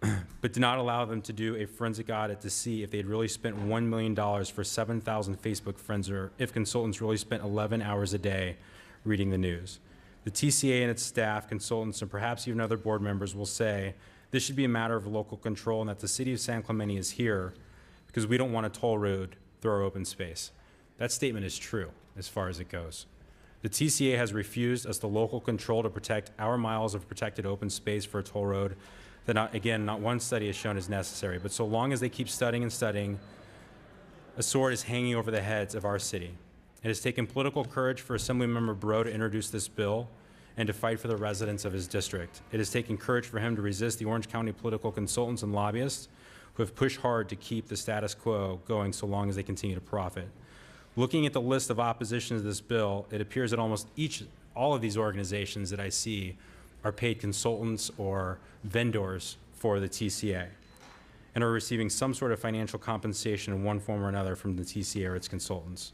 but did not allow them to do a forensic audit to see if they had really spent $1 million for 7,000 Facebook friends, or if consultants really spent 11 hours a day reading the news. The TCA and its staff, consultants, and perhaps even other board members will say this should be a matter of local control and that the city of San Clemente is here because we don't want a toll road through our open space. That statement is true as far as it goes. The TCA has refused as the local control to protect our miles of protected open space for a toll road that, not one study has shown is necessary. But so long as they keep studying and studying, a sword is hanging over the heads of our city. It has taken political courage for Assemblymember Breaux to introduce this bill and to fight for the residents of his district. It has taken courage for him to resist the Orange County political consultants and lobbyists who have pushed hard to keep the status quo going so long as they continue to profit. Looking at the list of opposition to this bill, it appears that all of these organizations that I see are paid consultants or vendors for the TCA and are receiving some sort of financial compensation in one form or another from the TCA or its consultants.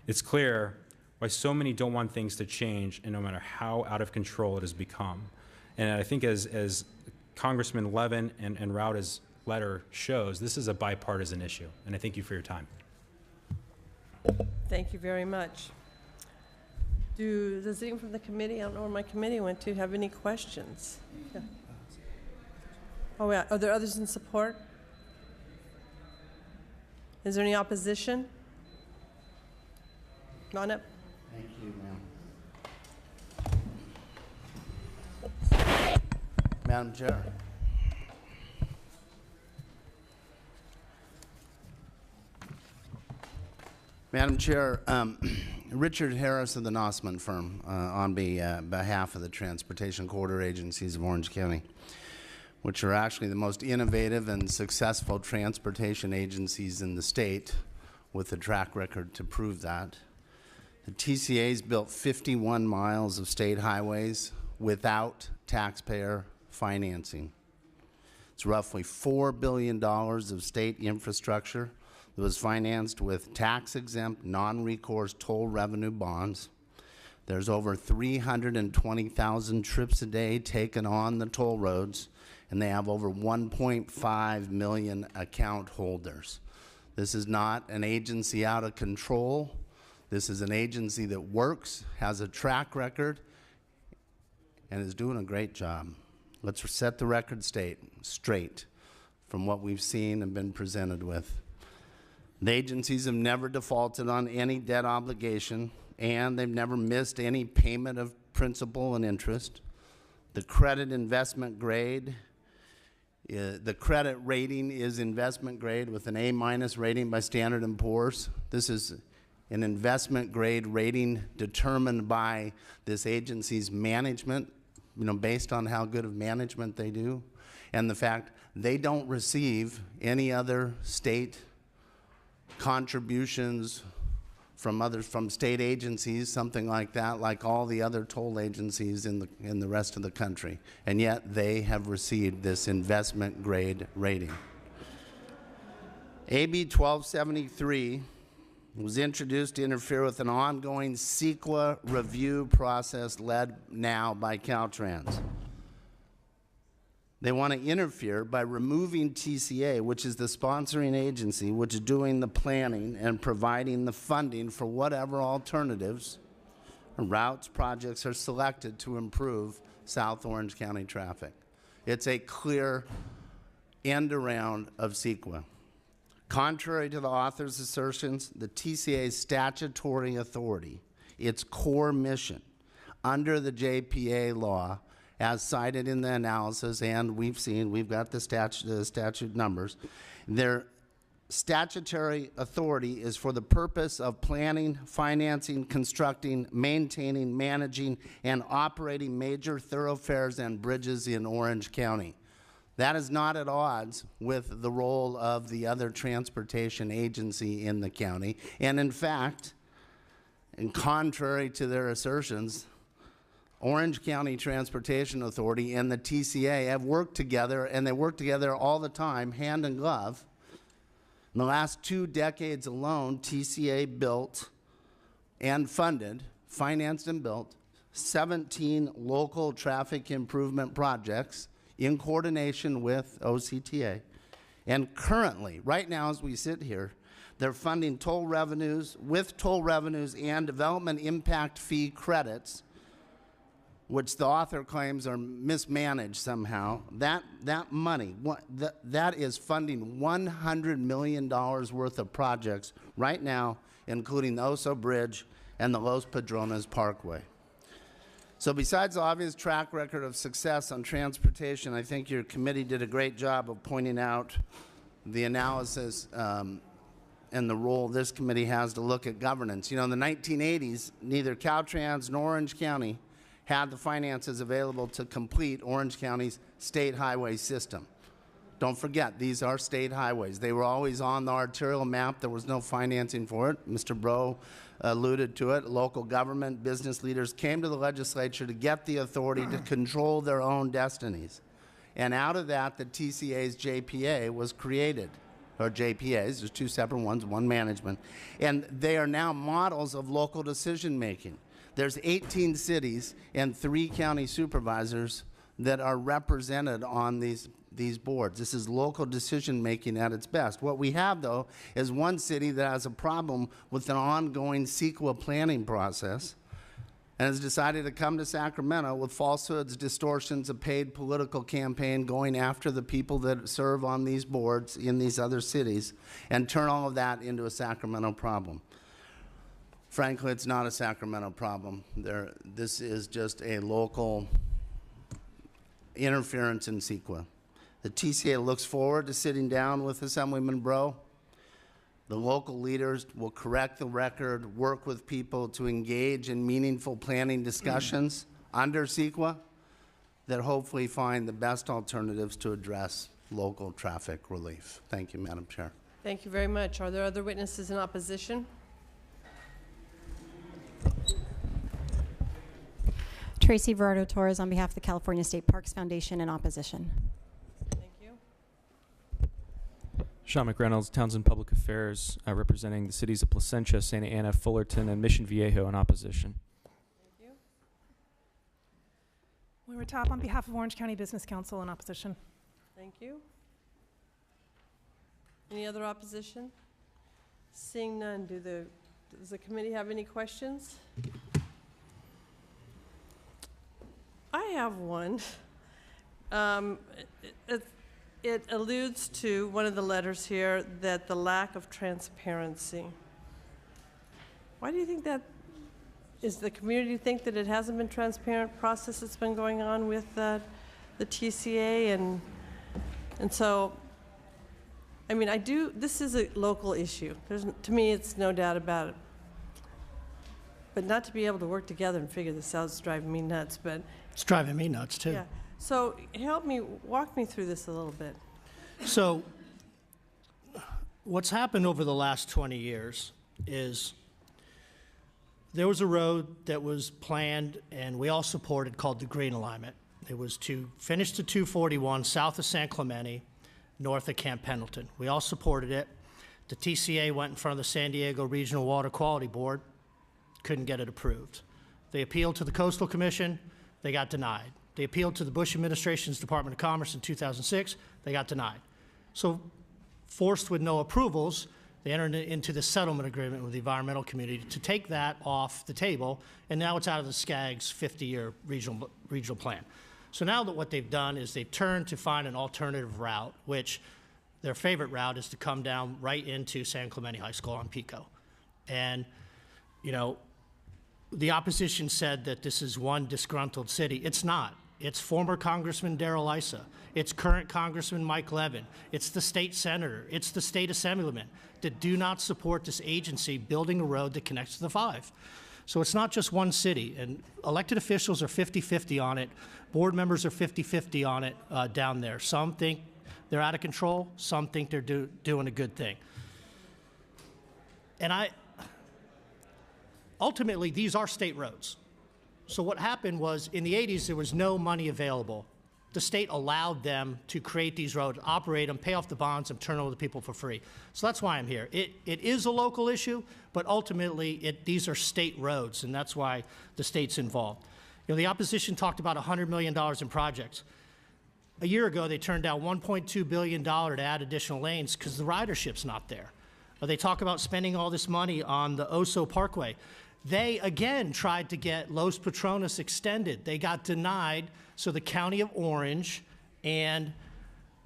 It's clear why so many don't want things to change, and no matter how out of control it has become. And I think as Congressman Levin and Rauda's letter shows, this is a bipartisan issue, and I thank you for your time. Thank you very much. Does anyone from the committee, I don't know where my committee went to, have any questions? Yeah. Oh, yeah. Are there others in support? Is there any opposition? Come on up. Thank you, ma'am. Madam Chair. Madam Chair, Richard Harris of the Nossman Firm on behalf of the Transportation Corridor Agencies of Orange County, which are actually the most innovative and successful transportation agencies in the state, with a track record to prove that. The TCA's built 51 miles of state highways without taxpayer financing. It's roughly $4 billion of state infrastructure that was financed with tax-exempt, non-recourse toll revenue bonds. There's over 320,000 trips a day taken on the toll roads, and they have over 1.5 million account holders. This is not an agency out of control. This is an agency that works, has a track record, and is doing a great job. Let's set the record straight from what we've seen and been presented with. The agencies have never defaulted on any debt obligation, and they've never missed any payment of principal and interest. The credit investment grade, the credit rating is investment grade with an A- rating by Standard & Poor's. This is an investment grade rating determined by this agency's management, based on how good of management they do, and the fact they don't receive any other state contributions from state agencies, something like that, like all the other toll agencies in the rest of the country, and yet they have received this investment grade rating. AB 1273 was introduced to interfere with an ongoing CEQA review process led now by Caltrans. They want to interfere by removing TCA, which is the sponsoring agency, which is doing the planning and providing the funding for whatever alternatives, routes, projects are selected to improve South Orange County traffic. It's a clear end around of CEQA. Contrary to the author's assertions, the TCA's statutory authority, its core mission under the JPA law, as cited in the analysis, and we've got the statute numbers, their statutory authority is for the purpose of planning, financing, constructing, maintaining, managing, and operating major thoroughfares and bridges in Orange County. That is not at odds with the role of the other transportation agency in the county. And in fact, and contrary to their assertions, Orange County Transportation Authority and the TCA have worked together, and they work together all the time, hand in glove. In the last 2 decades alone, TCA built and funded, financed and built 17 local traffic improvement projects in coordination with OCTA. And currently, right now as we sit here, they're funding toll revenues and development impact fee credits, which the author claims are mismanaged somehow. That money, that is funding $100 million worth of projects right now, including the Oso Bridge and the Los Padrones Parkway. So besides the obvious track record of success on transportation, I think your committee did a great job of pointing out the analysis and the role this committee has to look at governance. You know, in the 1980s, neither Caltrans nor Orange County had the finances available to complete Orange County's state highway system. Don't forget, these are state highways. They were always on the arterial map. There was no financing for it. Mr. Bro alluded to it. Local government, business leaders came to the legislature to get the authority to control their own destinies. And out of that, the TCA's JPA was created, or JPAs. There's 2 separate ones, one management. And they are now models of local decision making. There's 18 cities and 3 county supervisors that are represented on these boards. This is local decision making at its best. What we have, though, is one city that has a problem with an ongoing CEQA planning process and has decided to come to Sacramento with falsehoods, distortions, a paid political campaign going after the people that serve on these boards in these other cities and turn all of that into a Sacramento problem. Frankly, it's not a Sacramento problem. This is just a local interference in CEQA. The TCA looks forward to sitting down with Assemblyman Bro. The local leaders will correct the record, work with people to engage in meaningful planning discussions under CEQA that hopefully find the best alternatives to address local traffic relief. Thank you, Madam Chair. Thank you very much. Are there other witnesses in opposition? Tracy Verardo Torres on behalf of the California State Parks Foundation in opposition. Thank you. Sean McReynolds, Townsend Public Affairs, representing the cities of Placentia, Santa Ana, Fullerton, and Mission Viejo in opposition. Thank you. Moira Top on behalf of Orange County Business Council in opposition. Thank you. Any other opposition? Seeing none, does the committee have any questions? I have one. It alludes to one of the letters here that the lack of transparency. Why do you think that? Is the community think that it hasn't been transparent process that's been going on with the TCA and so? I mean, this is a local issue. To me, it's no doubt about it. But not to be able to work together and figure this out is driving me nuts, but. It's driving me nuts, too. Yeah. So walk me through this a little bit. So what's happened over the last 20 years is there was a road that was planned and we all supported called the Green Alignment. It was to finish the 241 south of San Clemente, north of Camp Pendleton. We all supported it. The TCA went in front of the San Diego Regional Water Quality Board, couldn't get it approved. They appealed to the Coastal Commission, they got denied. They appealed to the Bush administration's Department of Commerce in 2006, they got denied. So forced with no approvals, they entered into the settlement agreement with the environmental community to take that off the table, and now it's out of the SCAG's 50-year regional plan. So now that what they've done is they've turned to find an alternative route, which their favorite route is to come down right into San Clemente High School on Pico. And, you know, the opposition said that this is one disgruntled city. It's not. It's former Congressman Darrell Issa. It's current Congressman Mike Levin. It's the state senator. It's the state assemblyman that do not support this agency building a road that connects to the 5. So it's not just one city, and elected officials are 50-50 on it. Board members are 50-50 on it down there. Some think they're out of control. Some think they're doing a good thing. And ultimately, these are state roads. So what happened was, in the 80s, there was no money available. The state allowed them to create these roads, operate them, pay off the bonds, and turn over the people for free. So that's why I'm here. It is a local issue, but ultimately, these are state roads, and that's why the state's involved. You know, the opposition talked about $100 million in projects. A year ago, they turned down $1.2 billion to add additional lanes because the ridership's not there. They talk about spending all this money on the Oso Parkway. They, again, tried to get Los Patronos extended. They got denied, so the County of Orange and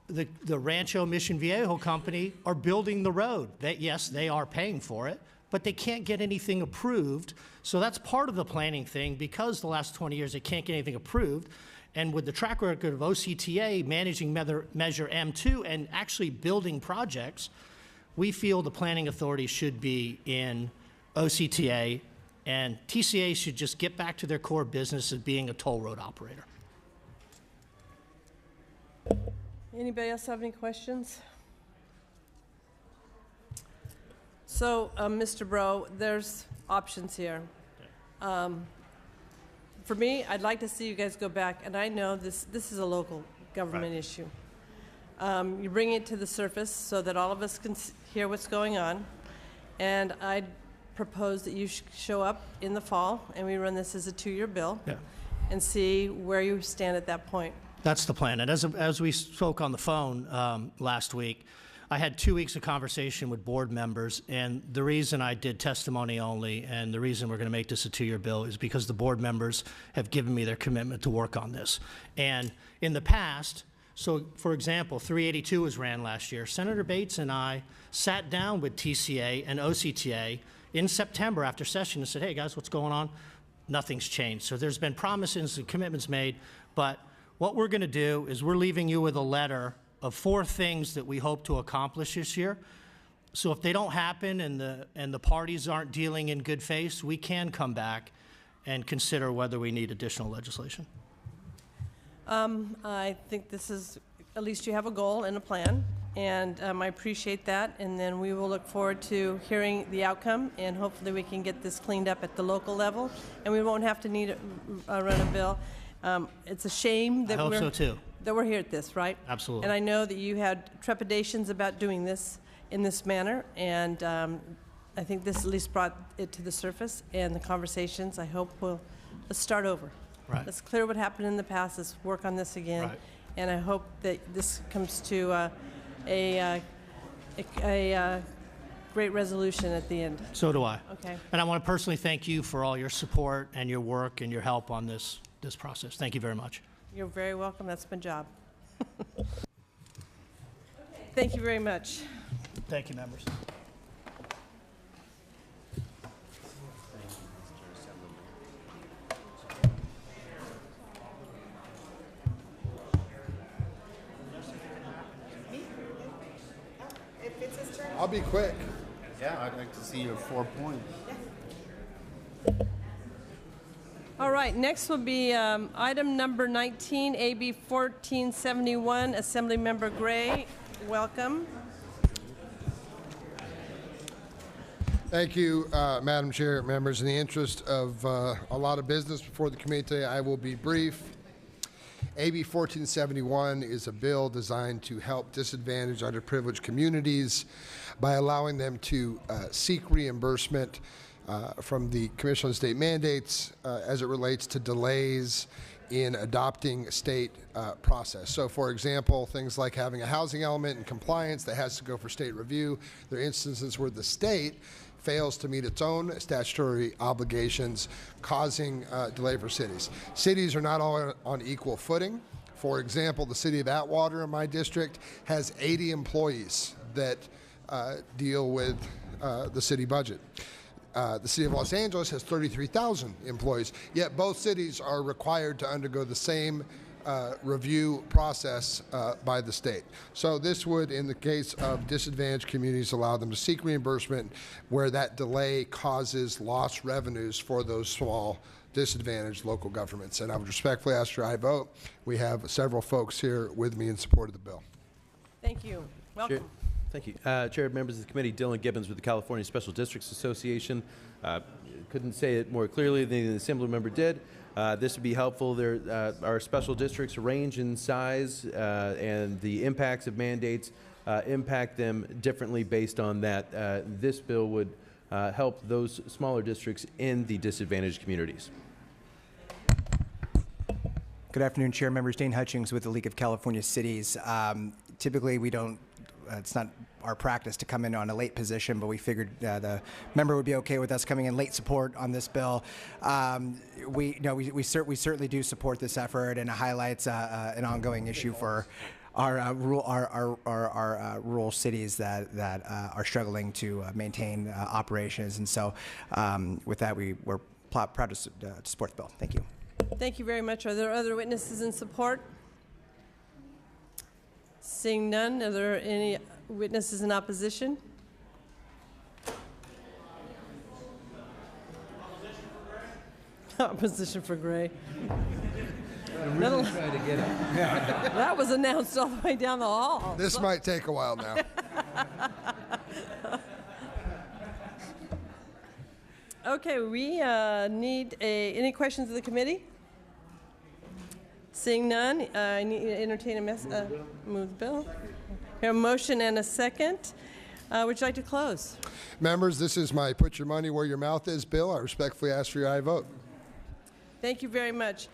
the Rancho Mission Viejo company are building the road. Yes, they are paying for it, but they can't get anything approved. So that's part of the planning thing. Because the last 20 years they can't get anything approved, and with the track record of OCTA managing Measure M2 and actually building projects, we feel the planning authority should be in OCTA, and TCA should just get back to their core business of being a toll road operator. Anybody else have any questions? So, Mr. Bro, there's options here. For me, I'd like to see you guys go back, and I know this is a local government issue. You bring it to the surface so that all of us can hear what's going on, and I'd propose that you show up in the fall, and we run this as a 2-year bill, and see where you stand at that point. That's the plan. And as we spoke on the phone last week, I had 2 weeks of conversation with board members, and the reason I did testimony only and the reason we're going to make this a 2-year bill is because the board members have given me their commitment to work on this. And in the past, so for example, 382 was ran last year. Senator Bates and I sat down with TCA and OCTA in September after session and said, hey guys, what's going on? Nothing's changed. So there's been promises and commitments made, but what we're going to do is we're leaving you with a letter of 4 things that we hope to accomplish this year. So if they don't happen and the parties aren't dealing in good faith, we can come back and consider whether we need additional legislation. I think this is, at least you have a goal and a plan, and I appreciate that, and then we will look forward to hearing the outcome, and hopefully we can get this cleaned up at the local level, and we won't have to run a bill. It's a shame that we're here at this, right? Absolutely. And I know that you had trepidations about doing this in this manner, and I think this at least brought it to the surface, and the conversations, I hope, let's start over. Right. Let's clear what happened in the past, let's work on this again. Right. And I hope that this comes to a great resolution at the end. So do I. Okay. And I want to personally thank you for all your support and your work and your help on this process. Thank you very much. You're very welcome. That's my job. Thank you very much. Thank you, members. I'll be quick. Yeah, I'd like to see your 4 points. All right, next will be item number 19, AB 1471, Assemblymember Gray. Welcome. Thank you, Madam Chair, members. In the interest of a lot of business before the committee today, I will be brief. AB 1471 is a bill designed to help disadvantaged, underprivileged communities by allowing them to seek reimbursement from the Commission on State Mandates as it relates to delays in adopting state process. So, for example, things like having a housing element in compliance that has to go for state review. There are instances where the state fails to meet its own statutory obligations, causing delay for cities. Cities are not all on equal footing. For example, the city of Atwater in my district has 80 employees that deal with the city budget. The city of Los Angeles has 33,000 employees, yet both cities are required to undergo the same review process by the state. So this would, in the case of disadvantaged communities, allow them to seek reimbursement where that delay causes lost revenues for those small disadvantaged local governments. And I would respectfully ask your aye vote. We have several folks here with me in support of the bill. Thank you. Welcome. Thank you. Chair, members of the committee, Dylan Gibbons with the California Special Districts Association. Couldn't say it more clearly than the Assembly member did. This would be helpful. Our special districts range in size, and the impacts of mandates impact them differently based on that. This bill would help those smaller districts in the disadvantaged communities. Good afternoon, Chair Members. Dane Hutchings with the League of California Cities. Typically, we don't. It's not our practice to come in on a late position, but we figured the member would be okay with us coming in late support on this bill. We certainly do support this effort, and it highlights an ongoing issue for our rural cities that are struggling to maintain operations. And so, with that, we're proud to support the bill. Thank you. Thank you very much. Are there other witnesses in support? Seeing none, are there any witnesses in opposition? Opposition for Gray. I'm really trying to get it. That was announced all the way down the hall. This might take a while now. Okay, we need any questions of the committee? Seeing none, I need to entertain a move the bill. We have a motion and a second. Would you like to close? Members, this is my put your money where your mouth is bill. I respectfully ask for your aye vote. Thank you very much.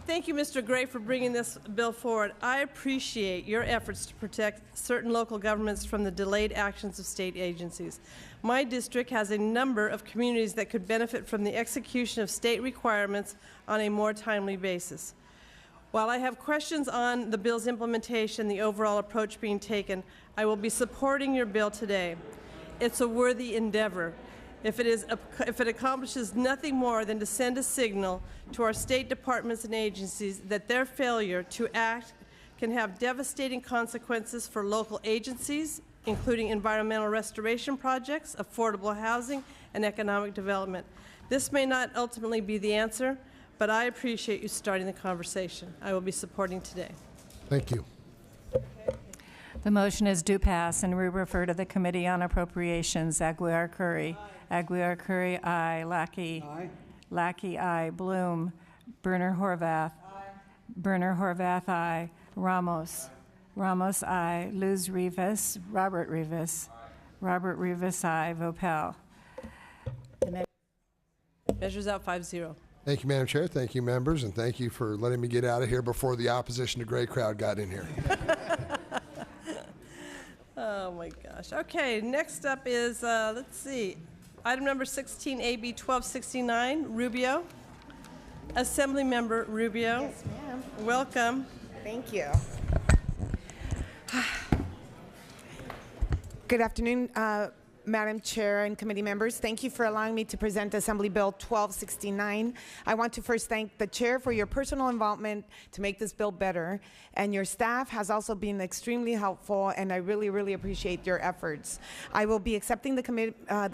Thank you, Mr. Gray, for bringing this bill forward. I appreciate your efforts to protect certain local governments from the delayed actions of state agencies. My district has a number of communities that could benefit from the execution of state requirements on a more timely basis. While I have questions on the bill's implementation, the overall approach being taken, I will be supporting your bill today. It's a worthy endeavor. If it accomplishes nothing more than to send a signal to our state departments and agencies that their failure to act can have devastating consequences for local agencies, including environmental restoration projects, affordable housing, and economic development. This may not ultimately be the answer, but I appreciate you starting the conversation. I will be supporting today. Thank you. The motion is due pass, and we refer to the Committee on Appropriations. Aguiar-Curry. Aguiar-Curry, aye. Lackey. Aye. Lackey, aye. Bloom. Berner-Horvath. Aye. Berner-Horvath, aye. Ramos. Ramos, aye. Luz-Rivas. Robert Rivas. Aye. Robert Rivas, aye. Vopel. Measures out 5-0. Thank you, Madam Chair. Thank you, members, and thank you for letting me get out of here before the opposition to Gray crowd got in here. Oh my gosh. Okay, next up is, let's see, item number 16, AB 1269, Rubio. Assembly Member Rubio. Yes, ma'am. Welcome. Thank you. Good afternoon, Madam Chair and committee members. Thank you for allowing me to present Assembly Bill 1269. I want to first thank the Chair for your personal involvement to make this bill better, and your staff has also been extremely helpful, and I really, really appreciate your efforts. I will be accepting the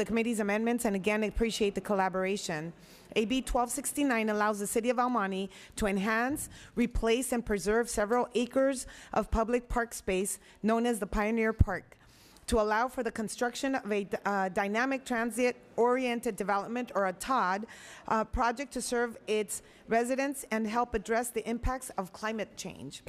committee's amendments, and again, appreciate the collaboration. AB 1269 allows the City of El Monte to enhance, replace, and preserve several acres of public park space known as the Pioneer Park. to allow for the construction of a dynamic transit-oriented development, or a TOD, project to serve its residents and help address the impacts of climate change.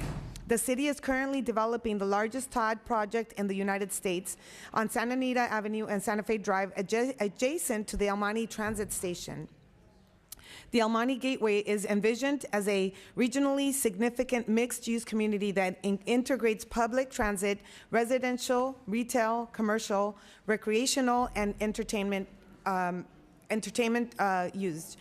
The city is currently developing the largest TOD project in the United States on Santa Anita Avenue and Santa Fe Drive, adjacent to the El Monte Transit Station. The El Monte Gateway is envisioned as a regionally significant mixed-use community that integrates public transit, residential, retail, commercial, recreational, and entertainment used.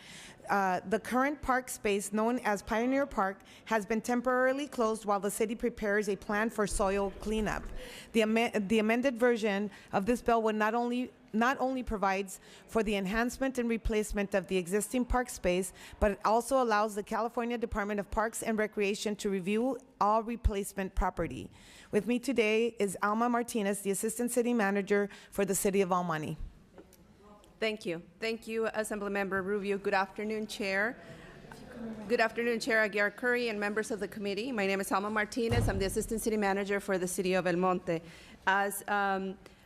The current park space, known as Pioneer Park, has been temporarily closed while the city prepares a plan for soil cleanup. The amended version of this bill would not only provides for the enhancement and replacement of the existing park space, but it also allows the California Department of Parks and Recreation to review all replacement property. With me today is Alma Martinez, the Assistant City Manager for the City of El Monte. Thank you. Thank you, Assemblymember Rubio. Good afternoon, Chair. Good afternoon, Chair Aguiar Curry and members of the committee. My name is Alma Martinez. I'm the Assistant City Manager for the City of El Monte. As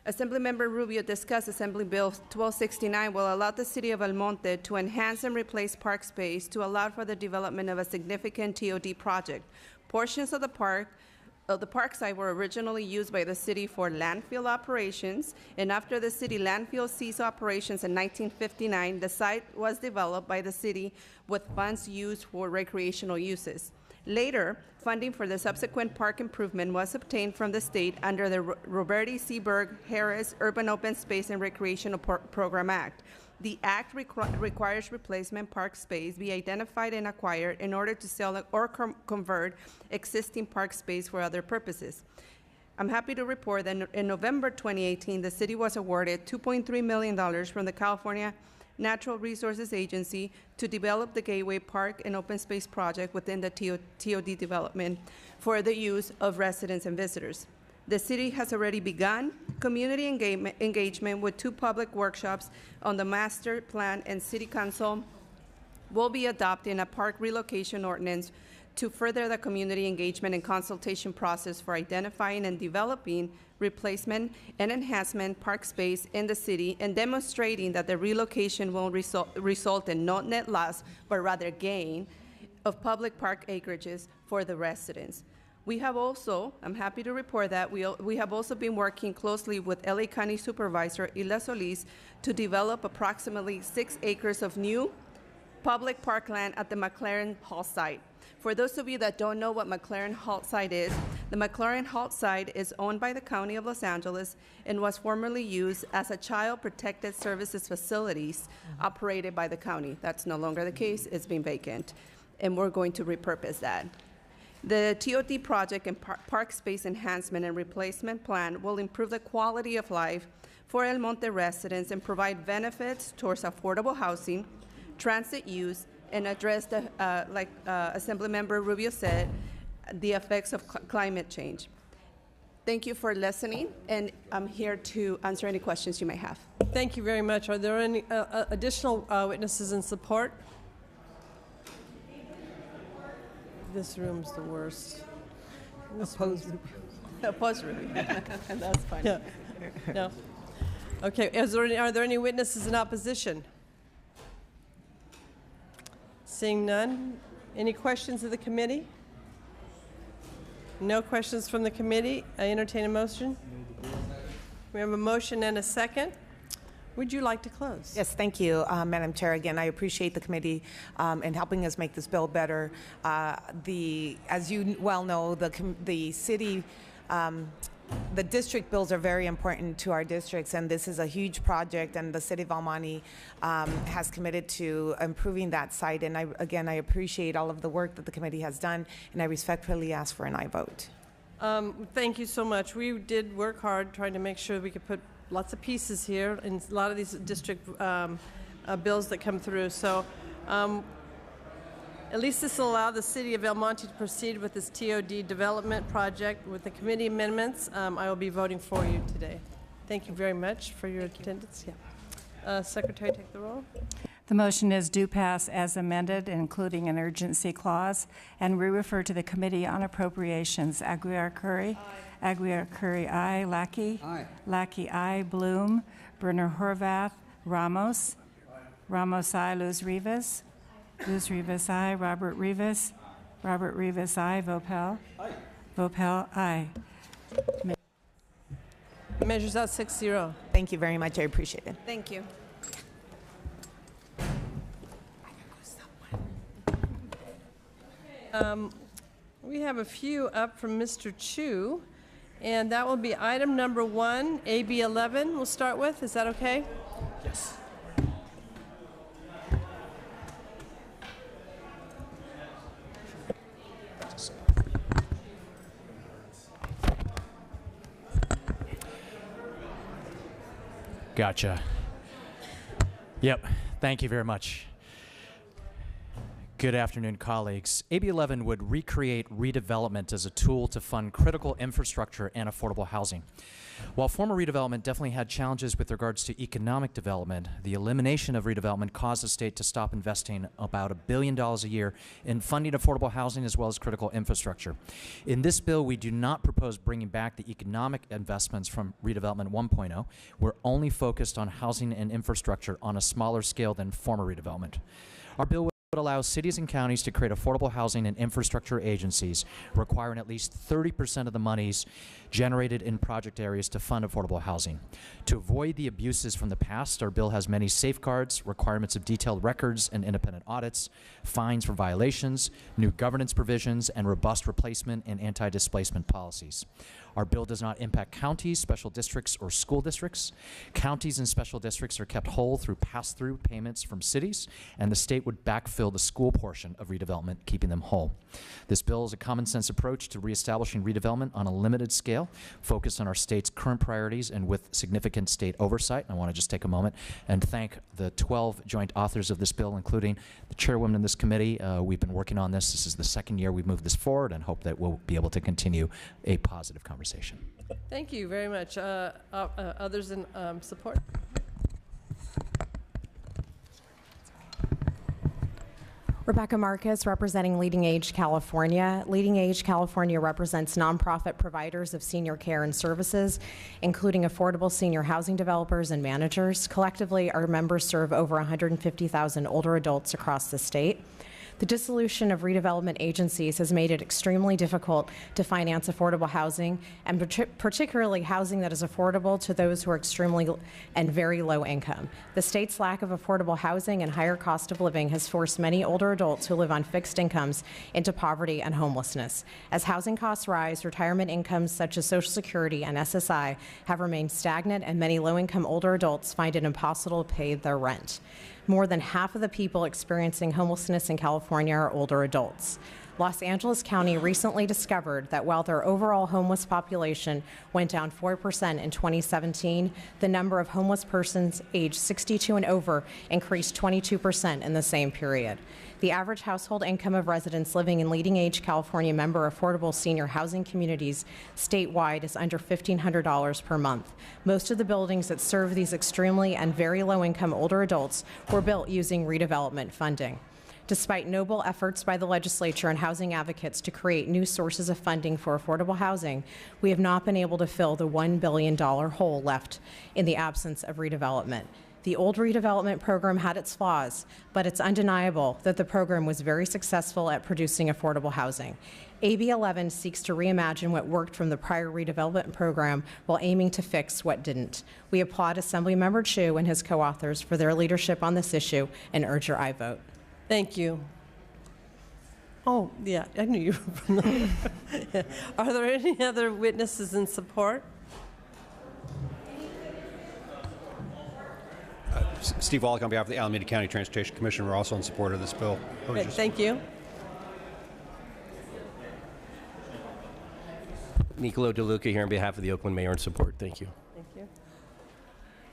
Assemblymember Rubio discussed, Assembly Bill 1269 will allow the City of El Monte to enhance and replace park space to allow for the development of a significant TOD project. Portions of the park site were originally used by the city for landfill operations, and after the city landfill ceased operations in 1959, the site was developed by the city with funds used for recreational uses. Later, funding for the subsequent park improvement was obtained from the state under the Robert E. Seaberg Harris Urban Open Space and Recreational Program Act. The act requires replacement park space be identified and acquired in order to sell or convert existing park space for other purposes. I'm happy to report that in November 2018, the city was awarded $2.3 million from the California Natural Resources Agency to develop the Gateway Park and Open Space project within the TOD development for the use of residents and visitors. The city has already begun community engagement with 2 public workshops on the master plan, and City Council will be adopting a park relocation ordinance to further the community engagement and consultation process for identifying and developing replacement and enhancement park space in the city, and demonstrating that the relocation will result in not net loss, but rather gain of public park acreages for the residents. We have also, I'm happy to report that we have also been working closely with LA County Supervisor Hilda Solis to develop approximately 6 acres of new public parkland at the McLaren Hall site. For those of you that don't know what McLaren Hall site is, the McLaren Hall site is owned by the County of Los Angeles and was formerly used as a child protected services facilities operated by the county. That's no longer the case. It's been vacant, and we're going to repurpose that. The TOD project and park space enhancement and replacement plan will improve the quality of life for El Monte residents and provide benefits towards affordable housing, transit use, and address the, like Assemblymember Rubio said, the effects of climate change. Thank you for listening, and I'm here to answer any questions you may have. Thank you very much. Are there any additional witnesses in support? This room's the worst. Opposed Rubio. That's fine. Yeah. No. Okay. Are there any witnesses in opposition? Seeing none. Any questions of the committee? No questions from the committee. I entertain a motion. We have a motion and a second. Would you like to close? Yes, thank you, Madam Chair. Again, I appreciate the committee in helping us make this bill better. As you well know, the city, the district bills are very important to our districts, and this is a huge project, and the City of El Monte has committed to improving that site. And I appreciate all of the work that the committee has done, and I respectfully ask for an aye vote. Thank you so much. We did work hard trying to make sure we could put lots of pieces here in a lot of these district bills that come through. So at least this will allow the City of El Monte to proceed with this TOD development project with the committee amendments. I will be voting for you today. Thank you very much for your attendance. Yeah. Secretary, take the roll. The motion is do pass as amended, including an urgency clause, and we refer to the Committee on Appropriations. Aguiar Curry. Aye. Aguiar Curry, aye. Lackey. Aye. Lackey, aye. Bloom. Brunner Horvath. Ramos. Ramos, aye. Luz Rivas. Luz Rivas, aye. Robert Rivas. Robert Rivas, aye. Vopel. Aye. Vopel, aye. Measures out 6-0. Thank you very much. I appreciate it. Thank you. We have a few up from Mr. Chu, and that will be item number 1, AB 11. We'll start with. Is that okay? Yes. Gotcha. Yep. Thank you very much. Good afternoon, colleagues. AB 11 would recreate redevelopment as a tool to fund critical infrastructure and affordable housing. While former redevelopment definitely had challenges with regards to economic development, the elimination of redevelopment caused the state to stop investing about $1 billion a year in funding affordable housing as well as critical infrastructure. In this bill, we do not propose bringing back the economic investments from redevelopment 1.0. We're only focused on housing and infrastructure on a smaller scale than former redevelopment. Our bill would allow cities and counties to create affordable housing and infrastructure agencies, requiring at least 30% of the monies generated in project areas to fund affordable housing. To avoid the abuses from the past, our bill has many safeguards, requirements of detailed records and independent audits, fines for violations, new governance provisions, and robust replacement and anti-displacement policies. Our bill does not impact counties, special districts, or school districts. Counties and special districts are kept whole through pass-through payments from cities, and the state would backfill the school portion of redevelopment, keeping them whole. This bill is a common-sense approach to reestablishing redevelopment on a limited scale, focused on our state's current priorities and with significant state oversight. I want to just take a moment and thank the 12 joint authors of this bill, including the chairwoman in this committee. We've been working on this. This is the second year we've moved this forward, and hope that we'll be able to continue a positive conversation. Thank you very much. Others in support? Rebecca Marcus, representing Leading Age California. Leading Age California represents nonprofit providers of senior care and services, including affordable senior housing developers and managers. Collectively, our members serve over 150,000 older adults across the state. The dissolution of redevelopment agencies has made it extremely difficult to finance affordable housing, and particularly housing that is affordable to those who are extremely and very low income. The state's lack of affordable housing and higher cost of living has forced many older adults who live on fixed incomes into poverty and homelessness. As housing costs rise, retirement incomes such as Social Security and SSI have remained stagnant, and many low-income older adults find it impossible to pay their rent. More than half of the people experiencing homelessness in California are older adults. Los Angeles County recently discovered that while their overall homeless population went down 4% in 2017, the number of homeless persons aged 62 and over increased 22% in the same period. The average household income of residents living in Leading Age California member affordable senior housing communities statewide is under $1,500 per month. Most of the buildings that serve these extremely and very low-income older adults were built using redevelopment funding. Despite noble efforts by the legislature and housing advocates to create new sources of funding for affordable housing, we have not been able to fill the $1 billion hole left in the absence of redevelopment. The old redevelopment program had its flaws, but it's undeniable that the program was very successful at producing affordable housing. AB 11 seeks to reimagine what worked from the prior redevelopment program while aiming to fix what didn't. We applaud Assemblymember Chu and his co-authors for their leadership on this issue and urge your aye vote. Thank you. Oh, yeah, I knew you were from the Are there any other witnesses in support? Steve Wallach on behalf of the Alameda County Transportation Commission. We're also in support of this bill. Good, thank you. Nicolo DeLuca here on behalf of the Oakland Mayor in support. Thank you. Thank you.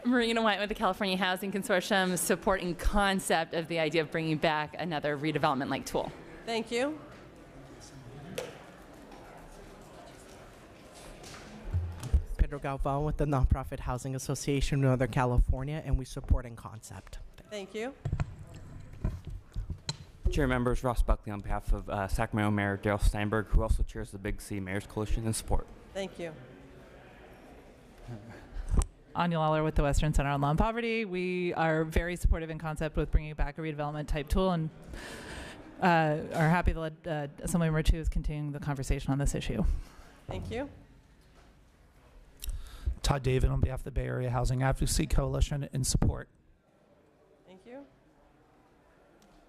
Marina White with the California Housing Consortium, supporting concept of the idea of bringing back another redevelopment-like tool. Thank you. Pedro Galvan with the Nonprofit Housing Association of Northern California, and we support in concept. Thank you. Chair members, Ross Buckley on behalf of Sacramento Mayor Darrell Steinberg, who also chairs the Big C Mayor's Coalition, in support. Thank you. Anya Lawler with the Western Center on Law and Poverty. We are very supportive in concept with bringing back a redevelopment type tool, and are happy to let Assemblymember Chu is continuing the conversation on this issue. Thank you. Todd David on behalf of the Bay Area Housing Advocacy Coalition, in support. Thank you.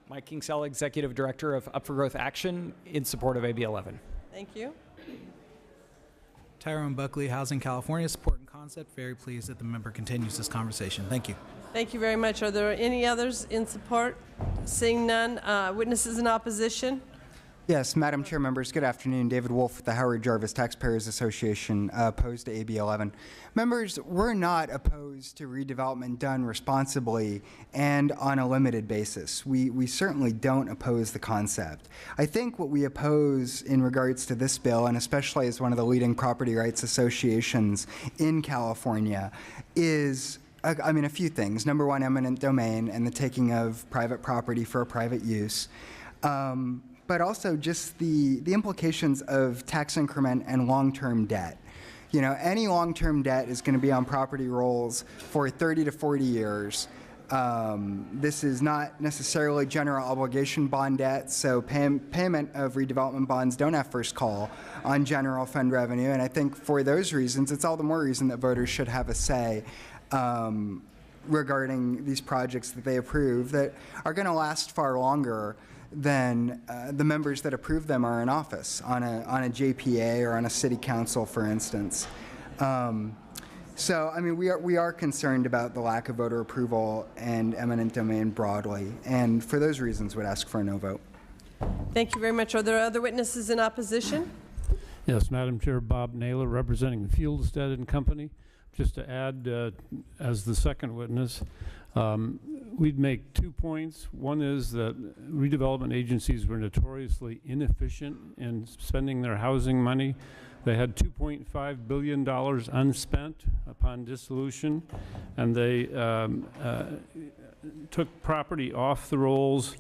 Mike Kingsell, Executive Director of Up for Growth Action, in support of AB 11. Thank you. Tyrone Buckley, Housing California, support and concept. Very pleased that the member continues this conversation. Thank you. Thank you very much. Are there any others in support? Seeing none. Witnesses in opposition? Yes, Madam Chair, members, good afternoon. David Wolf with the Howard Jarvis Taxpayers Association, opposed to AB 11. Members, we're not opposed to redevelopment done responsibly and on a limited basis. We certainly don't oppose the concept. I think what we oppose in regards to this bill, and especially as one of the leading property rights associations in California, is a few things. Number one, eminent domain and the taking of private property for a private use. But also just the implications of tax increment and long-term debt. You know, any long-term debt is going to be on property rolls for 30 to 40 years. This is not necessarily general obligation bond debt, so payment of redevelopment bonds don't have first call on general fund revenue, and I think for those reasons, it's all the more reason that voters should have a say regarding these projects that they approve that are going to last far longer than the members that approve them are in office on a JPA or on a city council, for instance. So, I mean, we are concerned about the lack of voter approval and eminent domain broadly, and for those reasons would ask for a no vote. Thank you very much. Are there other witnesses in opposition? Yes, Madam Chair, Bob Naylor, representing Fieldstead and Company. Just to add, as the second witness, we'd make 2 points. One is that redevelopment agencies were notoriously inefficient in spending their housing money. They had $2.5 billion unspent upon dissolution, and they took property off the rolls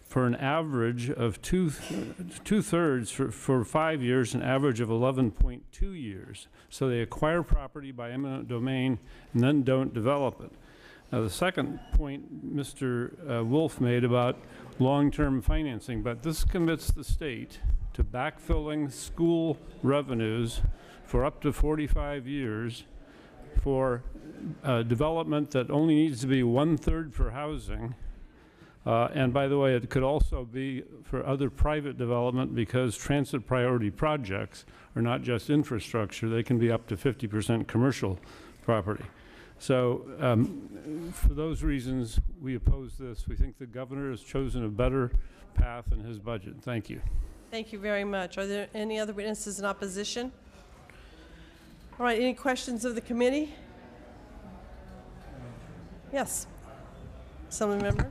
for an average of two-thirds for 5 years, an average of 11.2 years. So they acquire property by eminent domain and then don't develop it. Now, the second point Mr. Wolf made about long-term financing, but this commits the state to backfilling school revenues for up to 45 years for development that only needs to be 1/3 for housing. And by the way, it could also be for other private development, because transit priority projects are not just infrastructure, they can be up to 50% commercial property. So for those reasons, we oppose this. We think the governor has chosen a better path in his budget. Thank you. Thank you very much. Are there any other witnesses in opposition? All right, any questions of the committee? Yes. Assemblymember.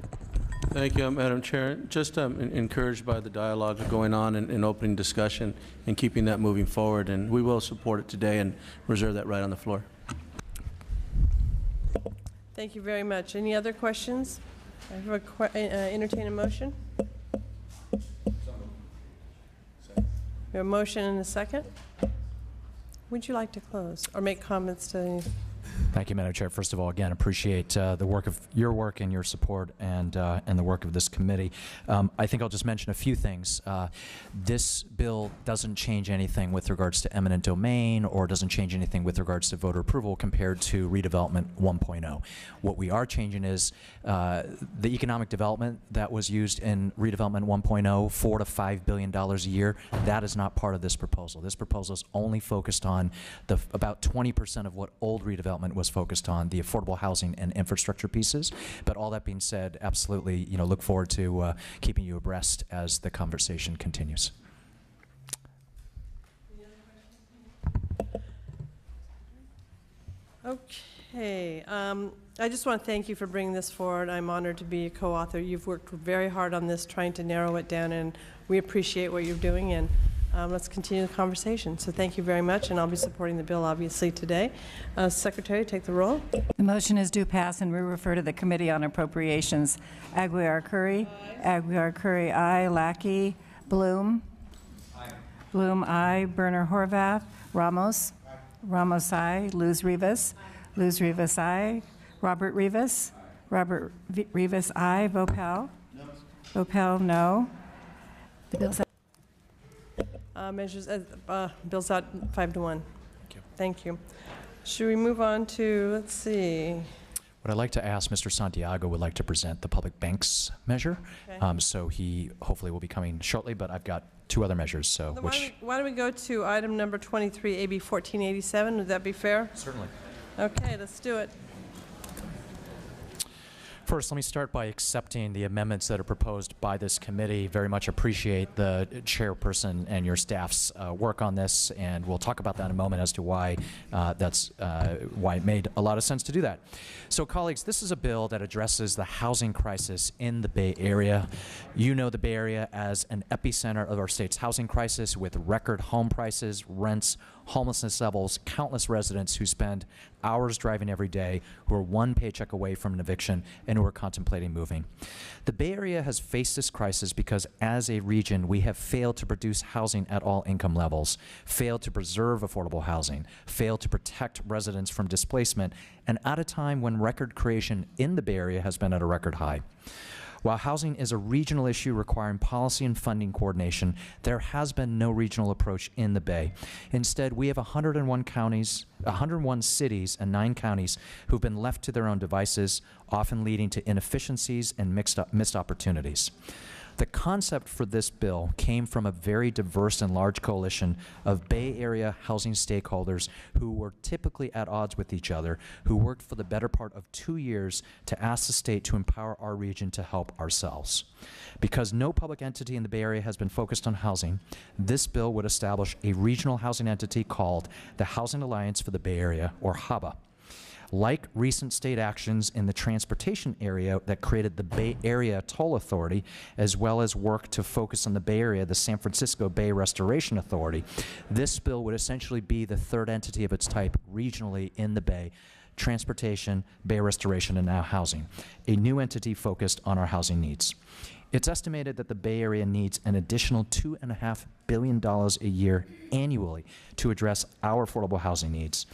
Thank you, Madam Chair. Just encouraged by the dialogue going on and opening discussion and keeping that moving forward, and we will support it today and reserve that right on the floor. Thank you very much. Any other questions? I have entertain a motion. We have a motion and a second. Would you like to close or make comments to any? Thank you, Madam Chair. First of all, again, appreciate the work of your work and your support, and the work of this committee. I think I'll just mention a few things. This bill doesn't change anything with regards to eminent domain, or doesn't change anything with regards to voter approval compared to redevelopment 1.0. What we are changing is the economic development that was used in redevelopment 1.0, $4 to $5 billion a year. That is not part of this proposal. This proposal is only focused on about 20% of what old redevelopment was focused on, the affordable housing and infrastructure pieces. But all that being said, absolutely, look forward to keeping you abreast as the conversation continues. Okay. I just want to thank you for bringing this forward. I'm honored to be a co-author. You've worked very hard on this, trying to narrow it down, and we appreciate what you're doing. And let's continue the conversation. So thank you very much, and I'll be supporting the bill, obviously, today. Secretary, take the roll. The motion is due pass, and we refer to the Committee on Appropriations. Aguiar Curry. Aye. Aguiar Curry, aye. Lackey. Bloom. Aye. Bloom, aye. Berner Horvath. Ramos. Aye. Ramos, aye. Luz Rivas. Aye. Luz Rivas, aye. Robert Rivas. Aye. Robert Rivas, aye. Vopel. No. Vopel, no. The bill's bill's out 5 to 1. Thank you. Thank you. Should we move on to, let's see. What I'd like to ask, Mr. Santiago would like to present the public banks measure. Okay. So he hopefully will be coming shortly, but I've got 2 other measures. So Why don't we go to item number 23, AB 1487? Would that be fair? Certainly. Okay, let's do it. First, let me start by accepting the amendments that are proposed by this committee. Very much appreciate the chairperson and your staff's work on this, and we'll talk about that in a moment as to why why it made a lot of sense to do that. So, colleagues, this is a bill that addresses the housing crisis in the Bay Area. You know the Bay Area as an epicenter of our state's housing crisis, with record home prices, rents, homelessness levels, countless residents who spend hours driving every day, who are one paycheck away from an eviction, and who are contemplating moving. The Bay Area has faced this crisis because as a region, we have failed to produce housing at all income levels, failed to preserve affordable housing, failed to protect residents from displacement, and at a time when record creation in the Bay Area has been at a record high. While housing is a regional issue requiring policy and funding coordination, there has been no regional approach in the Bay. Instead, we have 101 cities and 9 counties who've been left to their own devices, often leading to inefficiencies and missed opportunities. The concept for this bill came from a very diverse and large coalition of Bay Area housing stakeholders who were typically at odds with each other, who worked for the better part of 2 years to ask the state to empower our region to help ourselves. Because no public entity in the Bay Area has been focused on housing, this bill would establish a regional housing entity called the Housing Alliance for the Bay Area, or HABA. Like recent state actions in the transportation area that created the Bay Area Toll Authority, as well as work to focus on the Bay Area, the San Francisco Bay Restoration Authority, this bill would essentially be the third entity of its type regionally in the Bay: transportation, Bay Restoration, and now housing, a new entity focused on our housing needs. It's estimated that the Bay Area needs an additional $2.5 billion a year annually to address our affordable housing needs.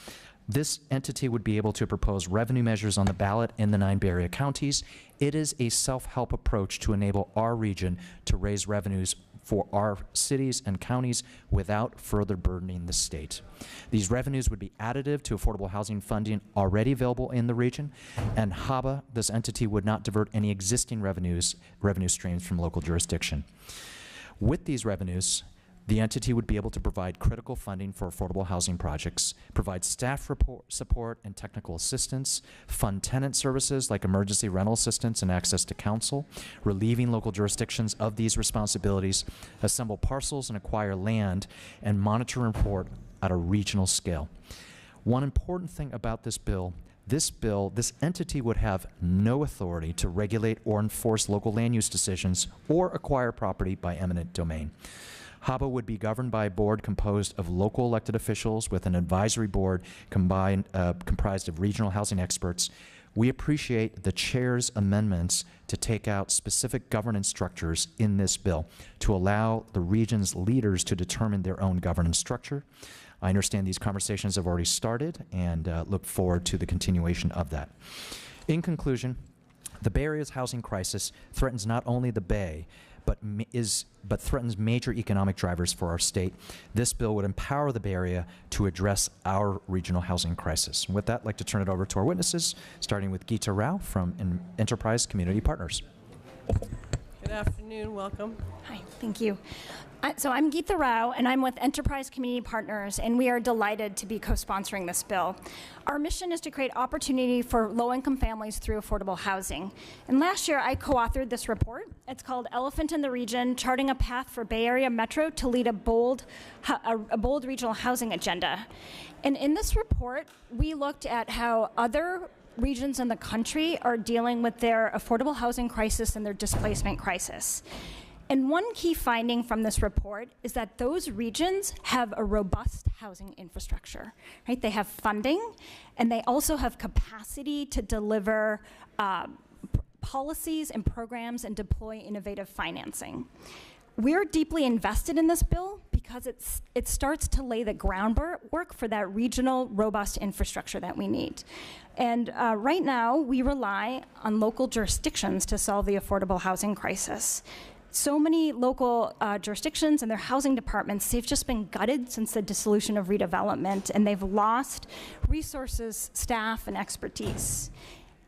This entity would be able to propose revenue measures on the ballot in the 9 Bay Area counties. It is a self-help approach to enable our region to raise revenues for our cities and counties without further burdening the state. These revenues would be additive to affordable housing funding already available in the region, and HABA, this entity, would not divert any existing revenue streams from local jurisdiction. With these revenues, the entity would be able to provide critical funding for affordable housing projects, provide staff support and technical assistance, fund tenant services like emergency rental assistance and access to counsel, relieving local jurisdictions of these responsibilities, assemble parcels and acquire land, and monitor and report at a regional scale. One important thing about this entity would have no authority to regulate or enforce local land use decisions or acquire property by eminent domain. HABA would be governed by a board composed of local elected officials with an advisory board comprised of regional housing experts. We appreciate the chair's amendments to take out specific governance structures in this bill to allow the region's leaders to determine their own governance structure. I understand these conversations have already started and look forward to the continuation of that. In conclusion, the Bay Area's housing crisis threatens not only the Bay, but threatens major economic drivers for our state. This bill would empower the Bay Area to address our regional housing crisis. And with that, I'd like to turn it over to our witnesses, starting with Geeta Rao from Enterprise Community Partners. Good afternoon. Welcome. Hi. Thank you. So I'm Geeta Rao, and I'm with Enterprise Community Partners, and we are delighted to be co-sponsoring this bill. Our mission is to create opportunity for low-income families through affordable housing. And last year, I co-authored this report. It's called Elephant in the Region, Charting a Path for Bay Area Metro to Lead a bold regional housing agenda. And in this report, we looked at how other regions in the country are dealing with their affordable housing crisis and their displacement crisis. And one key finding from this report is that those regions have a robust housing infrastructure, right? They have funding, and they also have capacity to deliver policies and programs and deploy innovative financing. We're deeply invested in this bill because it starts to lay the groundwork for that regional robust infrastructure that we need. And right now, we rely on local jurisdictions to solve the affordable housing crisis. So many local jurisdictions and their housing departments, they've just been gutted since the dissolution of redevelopment, and they've lost resources, staff, and expertise.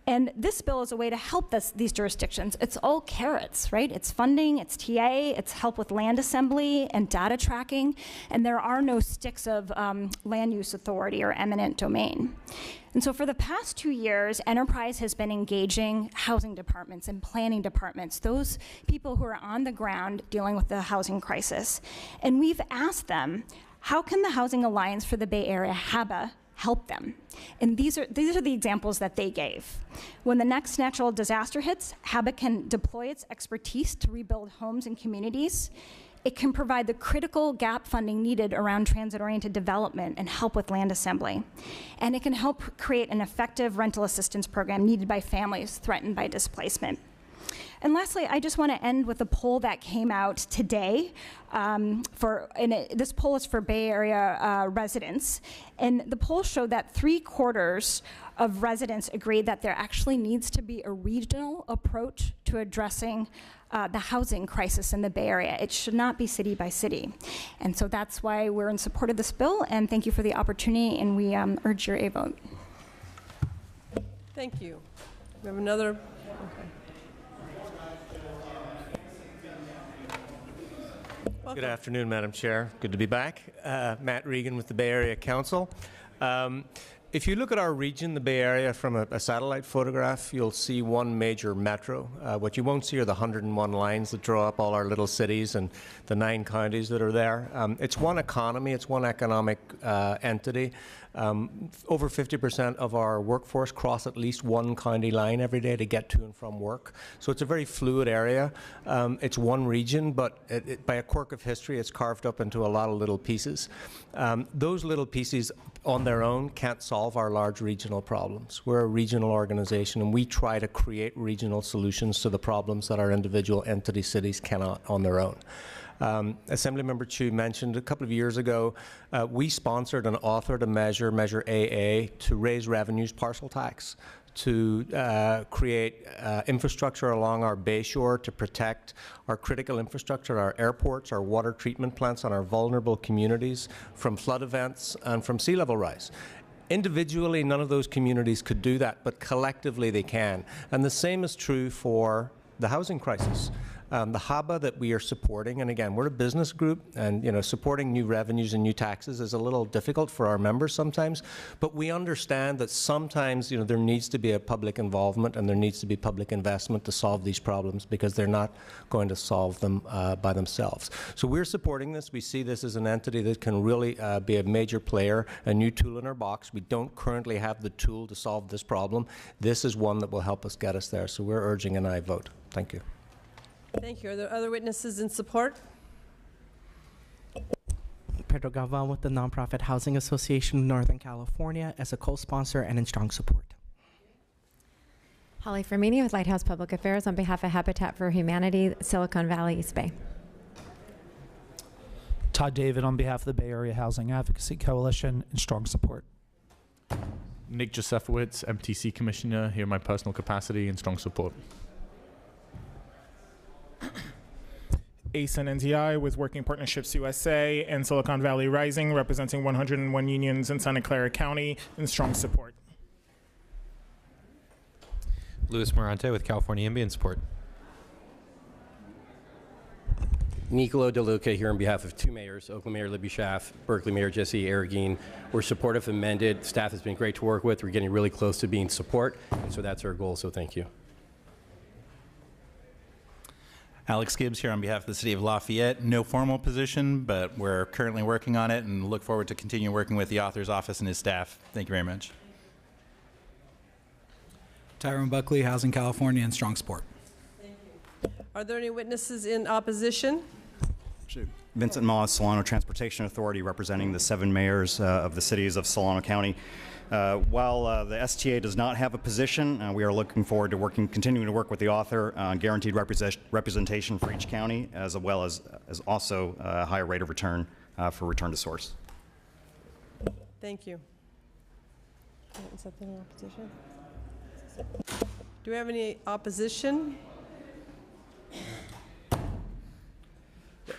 And this bill is a way to help these jurisdictions. It's all carrots, right? It's funding, it's TA, it's help with land assembly and data tracking, and there are no sticks of land use authority or eminent domain. And so for the past 2 years, Enterprise has been engaging housing departments and planning departments, those people who are on the ground dealing with the housing crisis. And we've asked them, how can the Housing Alliance for the Bay Area, HABA, help them? And these are the examples that they gave. When the next natural disaster hits, HABA can deploy its expertise to rebuild homes and communities. It can provide the critical gap funding needed around transit-oriented development and help with land assembly. And it can help create an effective rental assistance program needed by families threatened by displacement. And lastly, I just want to end with a poll that came out today. This poll is for Bay Area residents. And the poll showed that 3/4 of residents agreed that there actually needs to be a regional approach to addressing the housing crisis in the Bay Area. It should not be city by city. And so that's why we're in support of this bill. And thank you for the opportunity. And we urge your A vote. Thank you. We have another. Okay. Good afternoon, Madam Chair. Good to be back. Matt Regan with the Bay Area Council. If you look at our region, the Bay Area, from a satellite photograph, you'll see one major metro. What you won't see are the 101 lines that draw up all our little cities and the 9 counties that are there. It's one economy, it's one economic entity. Over 50% of our workforce cross at least one county line every day to get to and from work. So it's a very fluid area. It's one region, but by a quirk of history, it's carved up into a lot of little pieces. Those little pieces on their own can't solve our large regional problems. We're a regional organization, and we try to create regional solutions to the problems that our individual entity cities cannot on their own. Assemblymember Chu mentioned a couple of years ago, we sponsored and authored a Measure AA, to raise revenues parcel tax, to create infrastructure along our bayshore to protect our critical infrastructure, our airports, our water treatment plants, and our vulnerable communities from flood events and from sea level rise. Individually, none of those communities could do that, but collectively they can. And the same is true for the housing crisis. The HABA that we are supporting, and again, we're a business group, and supporting new revenues and new taxes is a little difficult for our members sometimes, but we understand that sometimes there needs to be a public involvement and there needs to be public investment to solve these problems, because they're not going to solve them by themselves. So we're supporting this. We see this as an entity that can really be a major player, a new tool in our box. We don't currently have the tool to solve this problem. This is one that will help us get us there. So we're urging an aye vote. Thank you. Thank you. Are there other witnesses in support? Pedro Galvan with the Nonprofit Housing Association of Northern California as a co-sponsor and in strong support. Holly Fermini with Lighthouse Public Affairs on behalf of Habitat for Humanity, Silicon Valley, East Bay. Todd David on behalf of the Bay Area Housing Advocacy Coalition in strong support. Nick Josefowicz, MTC Commissioner, here in my personal capacity in strong support. ACE and NTI with Working Partnerships USA and Silicon Valley Rising, representing 101 unions in Santa Clara County, in strong support. Luis Morante with California Ambient Support. Nicolo DeLuca here on behalf of 2 mayors, Oakland Mayor Libby Schaaf, Berkeley Mayor Jesse Arreguín. We're supportive of amended. Staff has been great to work with. We're getting really close to being support, and so that's our goal, so thank you. Alex Gibbs here on behalf of the City of Lafayette. No formal position, but we're currently working on it and look forward to continue working with the author's office and his staff. Thank you very much. Tyrone Buckley, Housing California, in strong support. Thank you. Are there any witnesses in opposition? Vincent Moss, Solano Transportation Authority, representing the 7 mayors of the cities of Solano County. While the STA does not have a position, we are looking forward to continuing to work with the author on guaranteed representation for each county, as well as also a higher rate of return for return to source. Thank you. Is that the opposition? Do we have any opposition?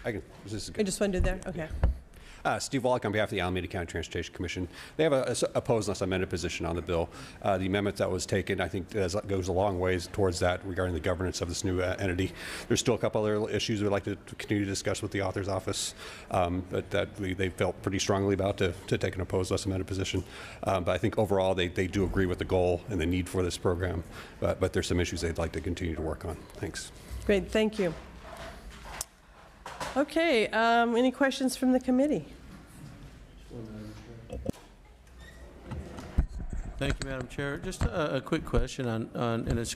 I can. This is I good. just want to do there. Okay. Steve Wallach on behalf of the Alameda County Transportation Commission. They have a opposed unless amended position on the bill. The amendment that was taken, I think, goes a long ways towards that regarding the governance of this new entity. There's still a couple other issues we'd like to continue to discuss with the author's office, but that they felt pretty strongly about to take an opposed unless amended position. But I think overall they do agree with the goal and the need for this program, but there's some issues they'd like to continue to work on. Thanks. Great. Thank you. Okay. Any questions from the committee? Thank you, Madam Chair. Just a quick question on and it's,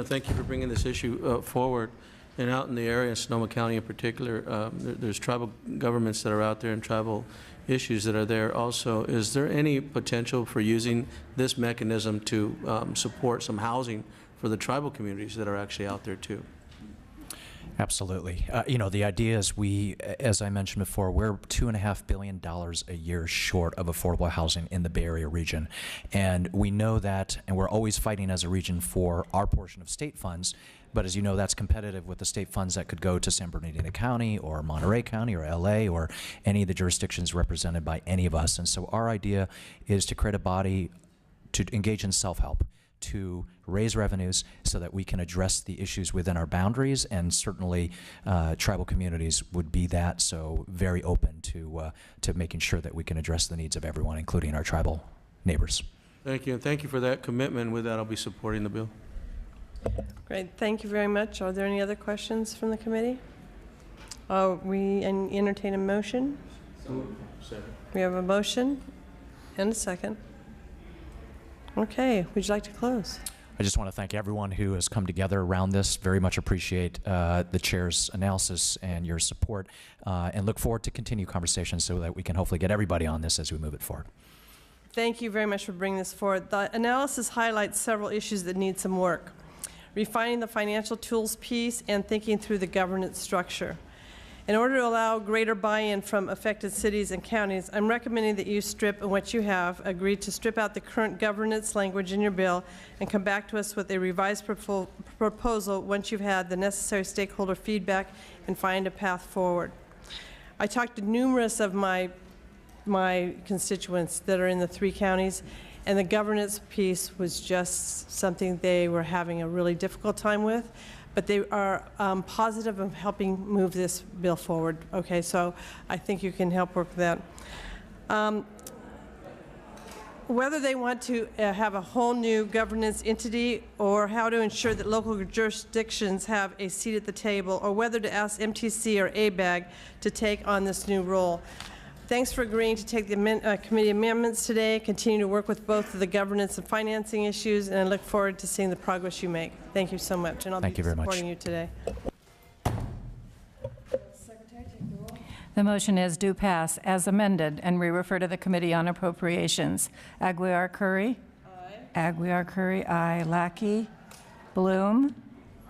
thank you for bringing this issue forward. And out in the area, Sonoma County in particular, there's tribal governments that are out there and tribal issues that are there also. Is there any potential for using this mechanism to support some housing for the tribal communities that are actually out there too? Absolutely. The idea is as I mentioned before, we're $2.5 billion a year short of affordable housing in the Bay Area region. And we know that, and we're always fighting as a region for our portion of state funds. But as you know, that's competitive with the state funds that could go to San Bernardino County or Monterey County or LA or any of the jurisdictions represented by any of us. And so our idea is to create a body to engage in self-help, to raise revenues so that we can address the issues within our boundaries, and certainly tribal communities would be that, so very open to making sure that we can address the needs of everyone, including our tribal neighbors. Thank you, and thank you for that commitment. With that, I'll be supporting the bill. Great. Thank you very much. Are there any other questions from the committee? We entertain a motion. Second. We have a motion and a second. Okay, would you like to close? I just want to thank everyone who has come together around this. Very much appreciate the chair's analysis and your support, and look forward to continued conversations so that we can hopefully get everybody on this as we move it forward. Thank you very much for bringing this forward. The analysis highlights several issues that need some work. Refining the financial tools piece and thinking through the governance structure. In order to allow greater buy-in from affected cities and counties, I'm recommending that you strip, and what you have, agreed to strip out the current governance language in your bill and come back to us with a revised proposal once you've had the necessary stakeholder feedback and find a path forward. I talked to numerous of my constituents that are in the 3 counties, and the governance piece was just something they were having a really difficult time with. But they are positive of helping move this bill forward. Okay, so I think you can help work with that. Whether they want to have a whole new governance entity, or how to ensure that local jurisdictions have a seat at the table, or whether to ask MTC or ABAG to take on this new role. Thanks for agreeing to take the committee amendments today. Continue to work with both of the governance and financing issues, and I look forward to seeing the progress you make. Thank you so much, and I'll be supporting you today. The motion is do pass as amended, and we refer to the Committee on Appropriations. Aguiar Curry? Aye. Aguiar Curry, aye. Lackey? Bloom?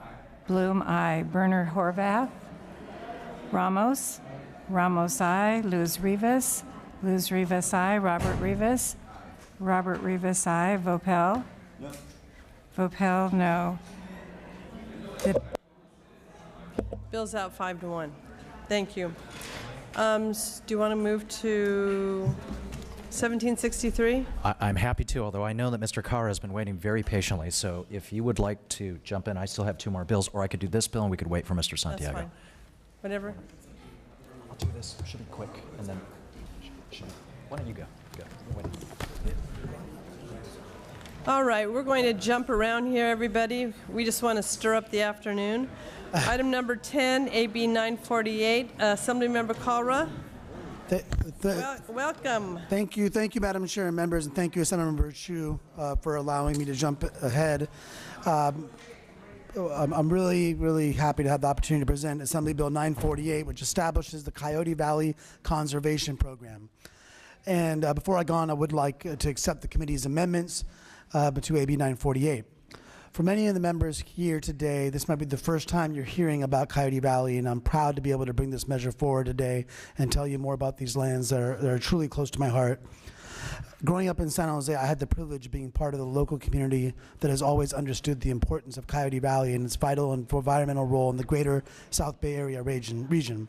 Aye. Bloom, aye. Berner Horvath? Ramos? Ramos, aye. Luz Rivas? Luz Rivas, aye. Robert Rivas? Robert Rivas, aye. Vopel? No. Vopel, no. Bill's out 5-1. Thank you. Do you want to move to 1763? I'm happy to, although I know that Mr. Carr has been waiting very patiently. So if you would like to jump in, I still have 2 more bills, or I could do this bill and we could wait for Mr. Santiago. That's fine. Whatever. I'll do this. It should be quick, and then why don't you go? Wait. All right, we're going to jump around here, everybody. We just want to stir up the afternoon. Item number 10, AB 948, Assemblymember Kalra. Welcome. Thank you, Madam Chair and members, and thank you, Assemblymember Chu, for allowing me to jump ahead. I'm really, really happy to have the opportunity to present Assembly Bill 948, which establishes the Coyote Valley Conservation Program. And before I go on, I would like to accept the committee's amendments to AB 948. For many of the members here today, this might be the first time you're hearing about Coyote Valley, and I'm proud to be able to bring this measure forward today and tell you more about these lands that are truly close to my heart. Growing up in San Jose, I had the privilege of being part of the local community that has always understood the importance of Coyote Valley and its vital and environmental role in the greater South Bay Area region.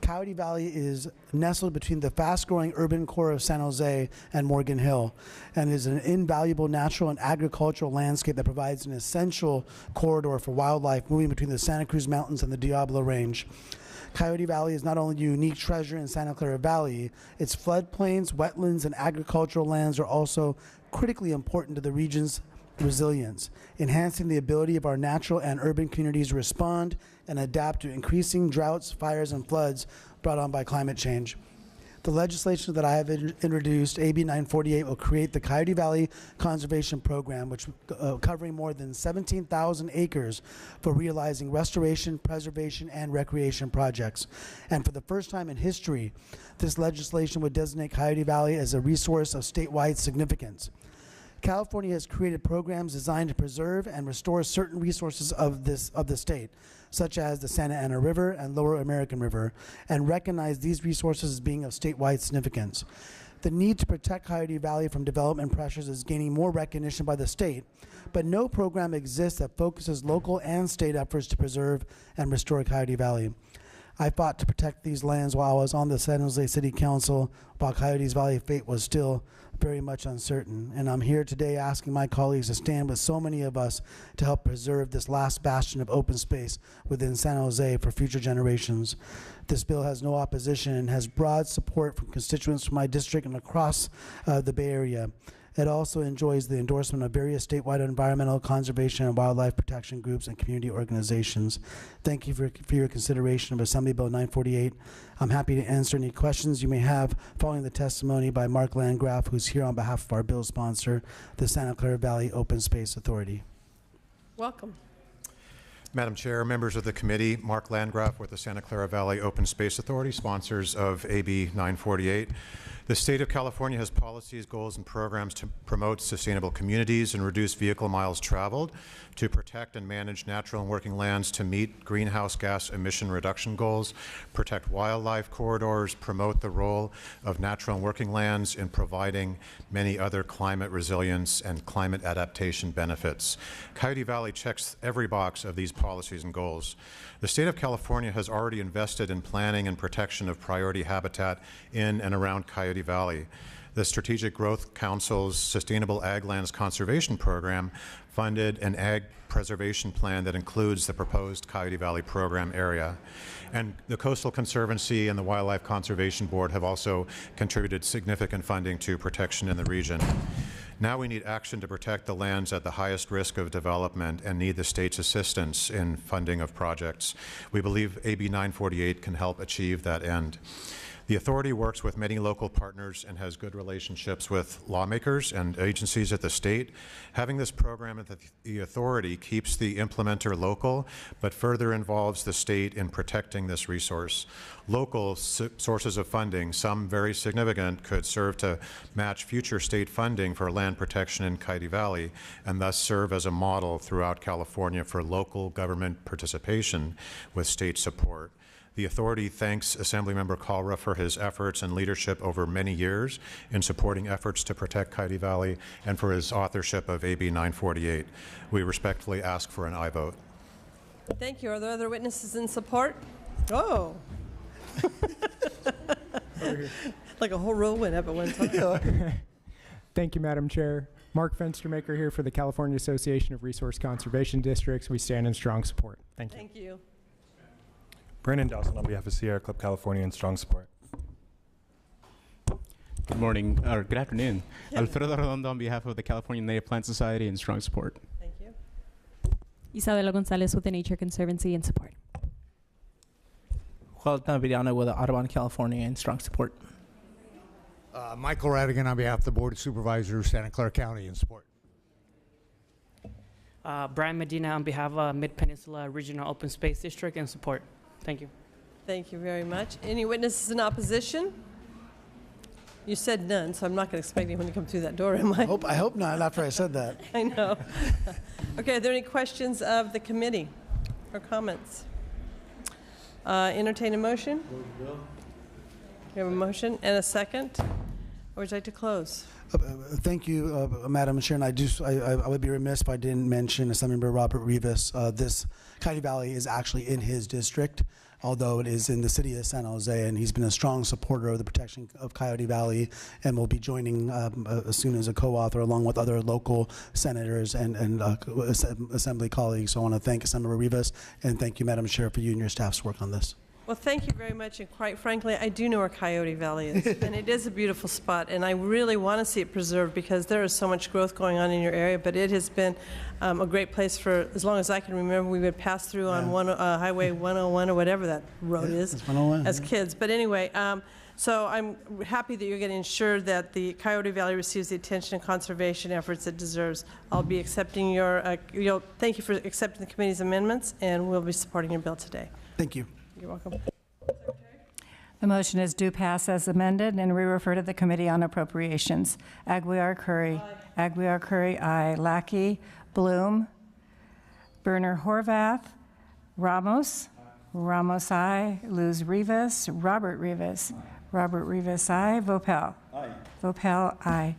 Coyote Valley is nestled between the fast-growing urban core of San Jose and Morgan Hill, and is an invaluable natural and agricultural landscape that provides an essential corridor for wildlife moving between the Santa Cruz Mountains and the Diablo Range. Coyote Valley is not only a unique treasure in Santa Clara Valley, its floodplains, wetlands, and agricultural lands are also critically important to the region's resilience, enhancing the ability of our natural and urban communities to respond and adapt to increasing droughts, fires, and floods brought on by climate change. The legislation that I have introduced, AB 948, will create the Coyote Valley Conservation Program, which covering more than 17,000 acres for realizing restoration, preservation, and recreation projects. And for the first time in history, this legislation would designate Coyote Valley as a resource of statewide significance. California has created programs designed to preserve and restore certain resources of the state, such as the Santa Ana River and Lower American River, and recognize these resources as being of statewide significance. The need to protect Coyote Valley from development pressures is gaining more recognition by the state, but no program exists that focuses local and state efforts to preserve and restore Coyote Valley. I fought to protect these lands while I was on the San Jose City Council, while Coyote Valley's fate was still very much uncertain. And I'm here today asking my colleagues to stand with so many of us to help preserve this last bastion of open space within San Jose for future generations. This bill has no opposition and has broad support from constituents from my district and across the Bay Area. It also enjoys the endorsement of various statewide environmental, conservation, and wildlife protection groups and community organizations. Thank you for your consideration of Assembly Bill 948. I'm happy to answer any questions you may have following the testimony by Mark Landgraf, who's here on behalf of our bill sponsor, the Santa Clara Valley Open Space Authority. Welcome. Madam Chair, members of the committee, Mark Landgraf with the Santa Clara Valley Open Space Authority, sponsors of AB 948. The state of California has policies, goals, and programs to promote sustainable communities and reduce vehicle miles traveled, to protect and manage natural and working lands to meet greenhouse gas emission reduction goals, protect wildlife corridors, promote the role of natural and working lands in providing many other climate resilience and climate adaptation benefits. Coyote Valley checks every box of these policies and goals. The state of California has already invested in planning and protection of priority habitat in and around Coyote Valley. The Strategic Growth Council's Sustainable Ag Lands Conservation Program funded an ag preservation plan that includes the proposed Coyote Valley program area. And the Coastal Conservancy and the Wildlife Conservation Board have also contributed significant funding to protection in the region. Now we need action to protect the lands at the highest risk of development and need the state's assistance in funding of projects. We believe AB 948 can help achieve that end. The authority works with many local partners and has good relationships with lawmakers and agencies at the state. Having this program at the authority keeps the implementer local, but further involves the state in protecting this resource. Local sources of funding, some very significant, could serve to match future state funding for land protection in Coyote Valley and thus serve as a model throughout California for local government participation with state support. The authority thanks Assemblymember Kalra for his efforts and leadership over many years in supporting efforts to protect Coyote Valley and for his authorship of AB 948. We respectfully ask for an aye vote. Thank you. Are there other witnesses in support? Oh. Like a whole row went up at one time. Thank you, Madam Chair. Mark Fenstermaker here for the California Association of Resource Conservation Districts. We stand in strong support. Thank you. Thank you. Brandon Dawson on behalf of Sierra Club California in strong support. Good morning, or good afternoon. Alfredo Redondo on behalf of the California Native Plant Society in strong support. Thank you. Isabela Gonzalez with the Nature Conservancy in support. Juan Villano with the Audubon, California in strong support. Michael Radigan on behalf of the Board of Supervisors, Santa Clara County in support. Brian Medina on behalf of Mid-Peninsula Regional Open Space District and support. Thank you. Thank you very much. Any witnesses in opposition? You said none, so I'm not going to expect anyone to come through that door, am I? I hope not, after I said that. I know. Okay, are there any questions of the committee or comments? Entertain a motion? We have a motion and a second. Or would you like to close? Thank you, Madam Chair. And I would be remiss if I didn't mention Assemblymember Robert Rivas. This Coyote Valley is actually in his district, although it is in the city of San Jose, and he's been a strong supporter of the protection of Coyote Valley and will be joining as soon as a co-author along with other local senators and assembly colleagues. So I want to thank Assemblymember Rivas and thank you, Madam Chair, for you and your staff's work on this. Well, thank you very much, and quite frankly, I do know where Coyote Valley is, and it is a beautiful spot, and I really want to see it preserved because there is so much growth going on in your area, but it has been a great place for as long as I can remember. We would pass through on Highway 101 or whatever that road is it's 101, as kids. But anyway, so I'm happy that you're going to ensure that the Coyote Valley receives the attention and conservation efforts it deserves. I'll be accepting your, thank you for accepting the committee's amendments, and we'll be supporting your bill today. Thank you. You're welcome. The motion is due pass as amended, and we refer to the Committee on Appropriations. Aguiar Curry. Aye. Aguiar Curry, aye. Lackey. Bloom. Berner Horvath. Ramos. Aye. Ramos, aye. Luz Rivas. Robert Rivas. Robert Rivas, aye. Vopel. Aye. Vopel, aye.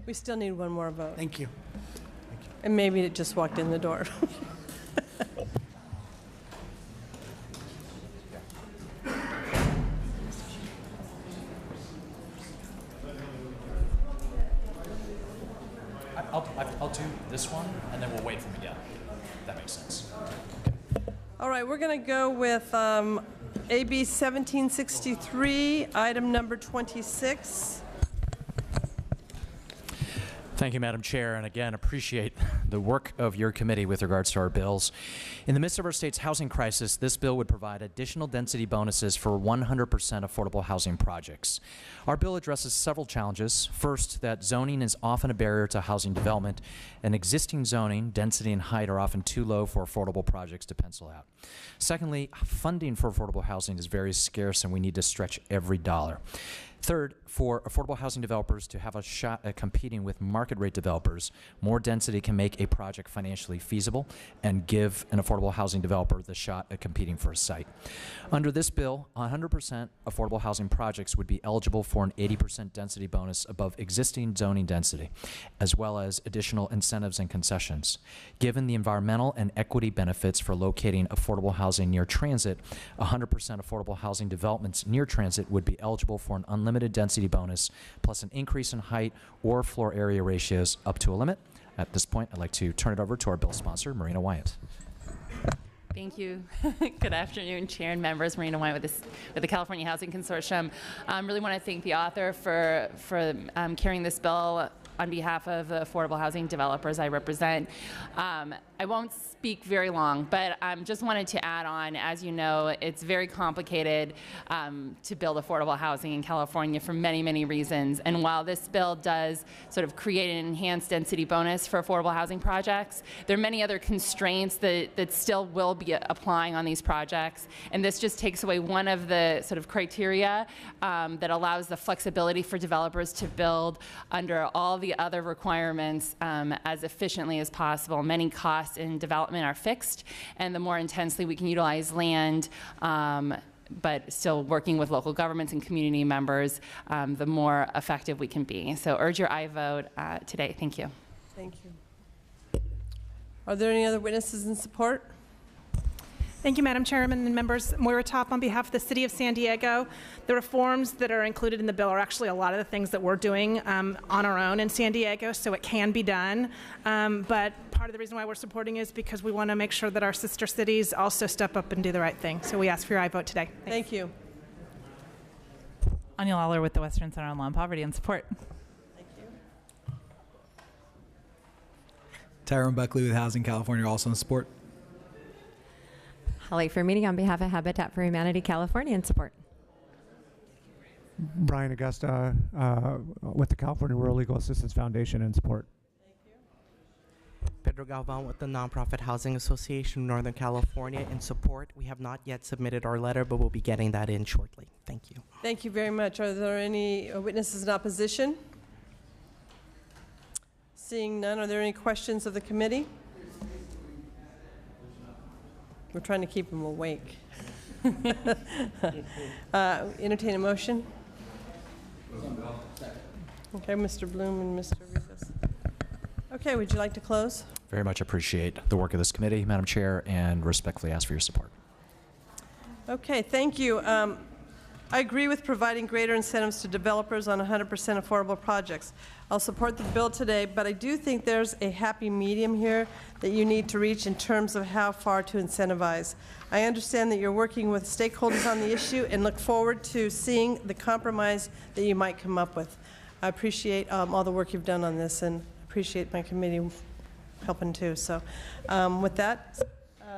We still need one more vote. Thank you. And maybe it just walked in the door. I'll do this one, and then we'll wait for Miguel. That makes sense. All right, we're going to go with AB 1763, item number 26. Thank you, Madam Chair, and again, appreciate the work of your committee with regards to our bills. In the midst of our state's housing crisis, this bill would provide additional density bonuses for 100% affordable housing projects. Our bill addresses several challenges. First, that zoning is often a barrier to housing development, and existing zoning, density and height are often too low for affordable projects to pencil out. Secondly, funding for affordable housing is very scarce, and we need to stretch every dollar. Third, for affordable housing developers to have a shot at competing with market rate developers, more density can make a project financially feasible and give an affordable housing developer the shot at competing for a site. Under this bill, 100% affordable housing projects would be eligible for an 80% density bonus above existing zoning density, as well as additional incentives and concessions. Given the environmental and equity benefits for locating affordable housing near transit, 100% affordable housing developments near transit would be eligible for an unlimited density bonus plus an increase in height or floor area ratios up to a limit. At this point, I'd like to turn it over to our bill sponsor, Marina Wyatt. Thank you. Good afternoon, Chair and members. Marina Wyatt with the California Housing Consortium. Really want to thank the author for carrying this bill on behalf of the affordable housing developers I represent. I won't speak very long, but just wanted to add on, as you know, it's very complicated to build affordable housing in California for many, many reasons. And while this bill does sort of create an enhanced density bonus for affordable housing projects, there are many other constraints that still will be applying on these projects. And this just takes away one of the sort of criteria that allows the flexibility for developers to build under all the other requirements as efficiently as possible. Many costs in development are fixed, and the more intensely we can utilize land, but still working with local governments and community members, the more effective we can be. So urge your aye vote today. Thank you. Thank you. Are there any other witnesses in support? Thank you, Madam Chairman and members. Moira Top on behalf of the City of San Diego. The reforms that are included in the bill are actually a lot of the things that we're doing on our own in San Diego, so it can be done. But part of the reason why we're supporting is because we want to make sure that our sister cities also step up and do the right thing. So we ask for your aye vote today. Thanks. Thank you. Anya Lawler with the Western Center on Law and Poverty and support. Thank you. Tyrone Buckley with Housing California, also in support. Holly Fermini on behalf of Habitat for Humanity California in support. Brian Augusta with the California Rural Legal Assistance Foundation in support. Alfredo Galvan with the Nonprofit Housing Association of Northern California in support. We have not yet submitted our letter, but we'll be getting that in shortly. Thank you. Thank you very much. Are there any witnesses in opposition? Seeing none, are there any questions of the committee? We're trying to keep them awake. Entertain a motion. Okay, Mr. Bloom and Mr. Rivas. Okay, would you like to close? Very much appreciate the work of this committee, Madam Chair, and respectfully ask for your support. Okay, thank you. I agree with providing greater incentives to developers on 100% affordable projects. I'll support the bill today, but I do think there's a happy medium here that you need to reach in terms of how far to incentivize. I understand that you're working with stakeholders on the issue and look forward to seeing the compromise that you might come up with. I appreciate all the work you've done on this and appreciate my committee helping too. So with that,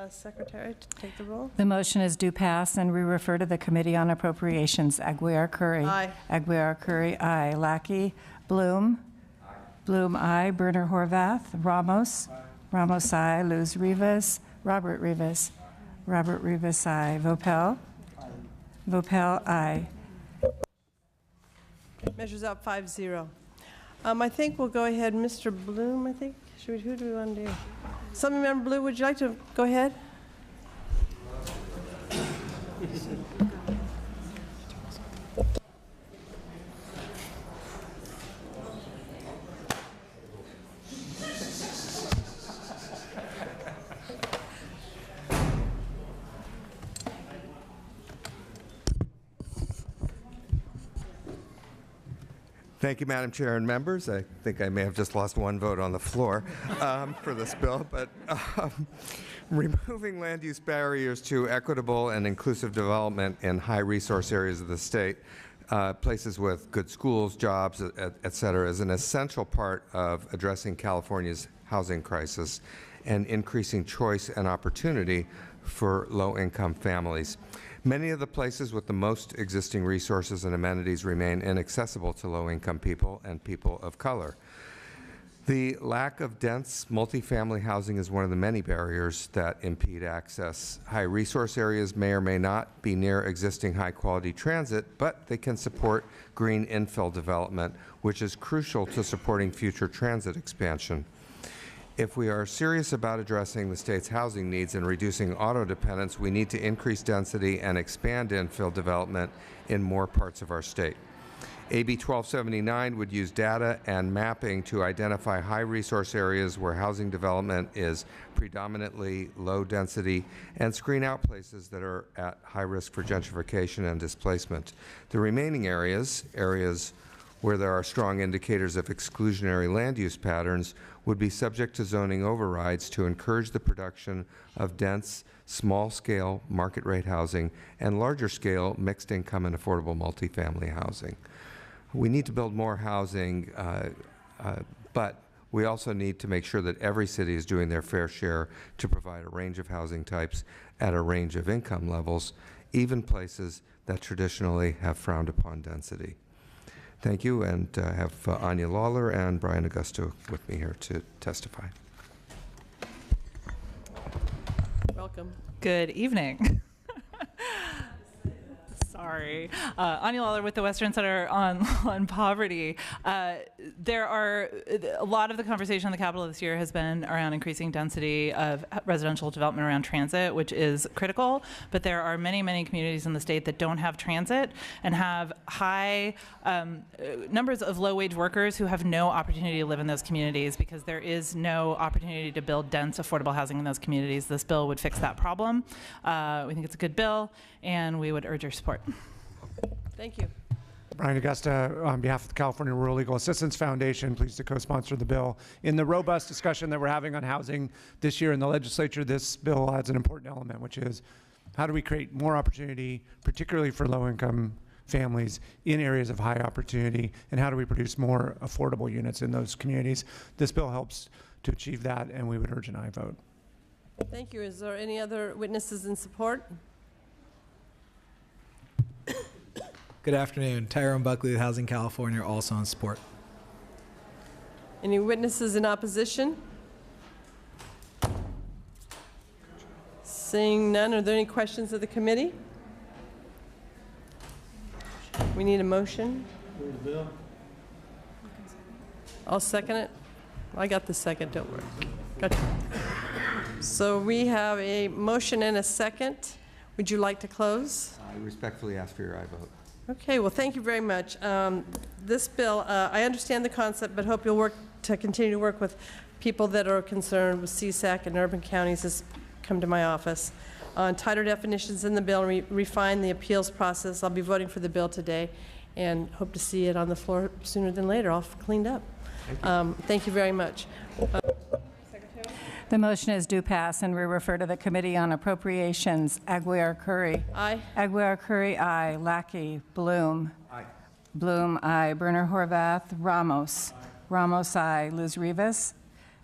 Secretary, to take the roll. The motion is due pass, and we refer to the Committee on Appropriations. Aguiar Curry. Aye. Aguiar Curry, aye. Lackey. Bloom. Aye. Bloom, aye. Berner Horvath. Ramos. Aye. Ramos, aye. Luz Rivas. Robert Rivas. Robert Rivas, aye. Vopel. Aye. Vopel, aye. Measures out 5-0. I think we'll go ahead. Mr. Bloom, I think. Who do we want to do? Assemblymember Blue, would you like to go ahead? Thank you, Madam Chair and members. I think I may have just lost one vote on the floor for this bill, but removing land use barriers to equitable and inclusive development in high resource areas of the state, places with good schools, jobs, et cetera, is an essential part of addressing California's housing crisis and increasing choice and opportunity for low-income families. Many of the places with the most existing resources and amenities remain inaccessible to low-income people and people of color. The lack of dense multifamily housing is one of the many barriers that impede access. High-resource areas may or may not be near existing high-quality transit, but they can support green infill development, which is crucial to supporting future transit expansion. If we are serious about addressing the state's housing needs and reducing auto dependence, we need to increase density and expand infill development in more parts of our state. AB 1279 would use data and mapping to identify high-resource areas where housing development is predominantly low density and screen out places that are at high risk for gentrification and displacement. The remaining areas where there are strong indicators of exclusionary land use patterns, would be subject to zoning overrides to encourage the production of dense, small-scale market-rate housing and larger-scale mixed-income and affordable multifamily housing. We need to build more housing, but we also need to make sure that every city is doing their fair share to provide a range of housing types at a range of income levels, even places that traditionally have frowned upon density. Thank you, and I have Anya Lawler and Brian Augusto with me here to testify. Welcome. Good evening. Sorry. Anya Lawler with the Western Center on Poverty. There are a lot of the conversation on the Capitol this year has been around increasing density of residential development around transit, which is critical, but there are many, many communities in the state that don't have transit and have high numbers of low-wage workers who have no opportunity to live in those communities because there is no opportunity to build dense, affordable housing in those communities. This bill would fix that problem. We think it's a good bill, and we would urge your support. Thank you. Brian Augusta, on behalf of the California Rural Legal Assistance Foundation, pleased to co-sponsor the bill. In the robust discussion that we're having on housing this year in the legislature, this bill adds an important element, which is how do we create more opportunity, particularly for low-income families in areas of high opportunity, and how do we produce more affordable units in those communities? This bill helps to achieve that, and we would urge an aye vote. Thank you. Is there any other witnesses in support? Good afternoon. Tyrone Buckley with Housing California, also in support. Any witnesses in opposition? Seeing none, are there any questions of the committee? We need a motion. I'll second it. I got the second, don't worry. Gotcha. So we have a motion and a second. Would you like to close? I respectfully ask for your aye vote. Okay, well, thank you very much. This bill, I understand the concept, but hope you'll continue to work with people that are concerned with CSAC and urban counties as come to my office on tighter definitions in the bill and refine the appeals process. I'll be voting for the bill today and hope to see it on the floor sooner than later, all cleaned up. Thank you very much. The motion is due pass, and we refer to the Committee on Appropriations. Aguiar-Curry. Aye. Aguiar-Curry, aye. Lackey. Bloom. Aye. Bloom, aye. Berner Horvath. Ramos. Ramos, aye. Luz Rivas.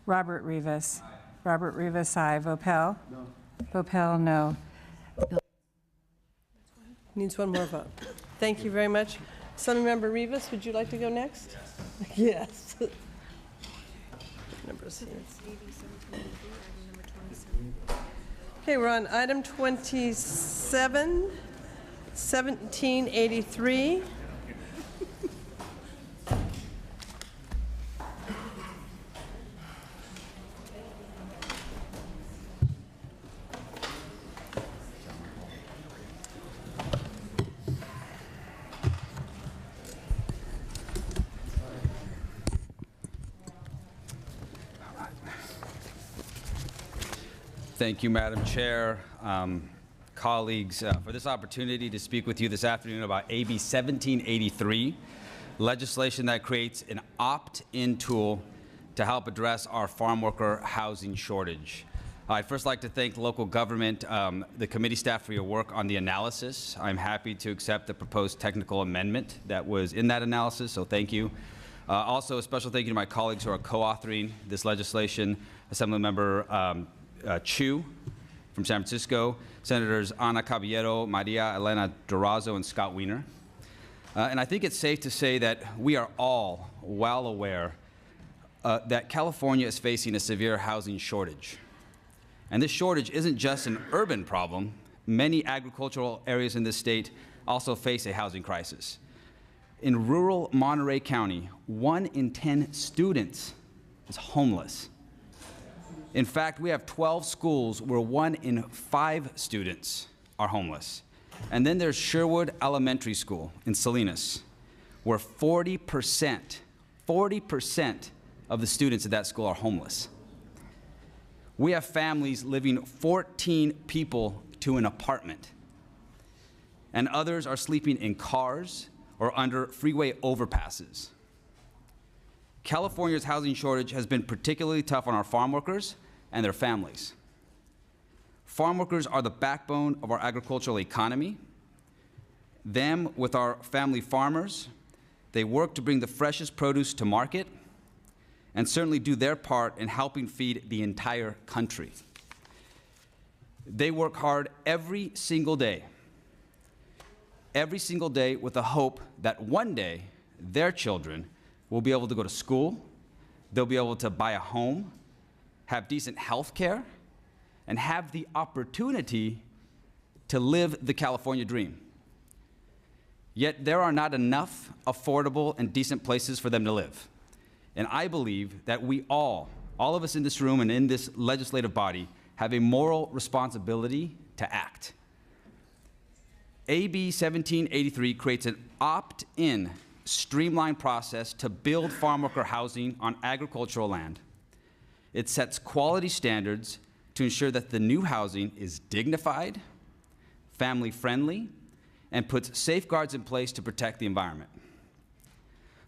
Robert Rivas. Robert Rivas, aye. Vopel. No. Vopel, no. Needs one more vote. Thank you very much. Assemblymember Rivas, would you like to go next? Yes. Numbers here. Okay, we're on item 27, 1783. Thank you, Madam Chair, colleagues, for this opportunity to speak with you this afternoon about AB 1783, legislation that creates an opt-in tool to help address our farm worker housing shortage. I'd first like to thank local government, the committee staff for your work on the analysis. I'm happy to accept the proposed technical amendment that was in that analysis, so thank you. Also, a special thank you to my colleagues who are co-authoring this legislation, Assemblymember Chu from San Francisco, Senators Ana Caballero, Maria Elena Durazo, and Scott Wiener. And I think it's safe to say that we are all well aware that California is facing a severe housing shortage. And this shortage isn't just an urban problem. Many agricultural areas in this state also face a housing crisis. In rural Monterey County, 1 in 10 students is homeless. In fact, we have 12 schools where 1 in 5 students are homeless. And then there's Sherwood Elementary School in Salinas, where 40% of the students at that school are homeless. We have families living 14 people to an apartment, and others are sleeping in cars or under freeway overpasses. California's housing shortage has been particularly tough on our farm workers and their families. Farm workers are the backbone of our agricultural economy. Them, with our family farmers, they work to bring the freshest produce to market and certainly do their part in helping feed the entire country. They work hard every single day with the hope that one day their children will be able to go to school, they'll be able to buy a home, have decent health care, and have the opportunity to live the California dream. Yet there are not enough affordable and decent places for them to live. And I believe that we all of us in this room and in this legislative body, have a moral responsibility to act. AB 1783 creates an opt-in, streamlined process to build farm worker housing on agricultural land. It sets quality standards to ensure that the new housing is dignified, family-friendly, and puts safeguards in place to protect the environment.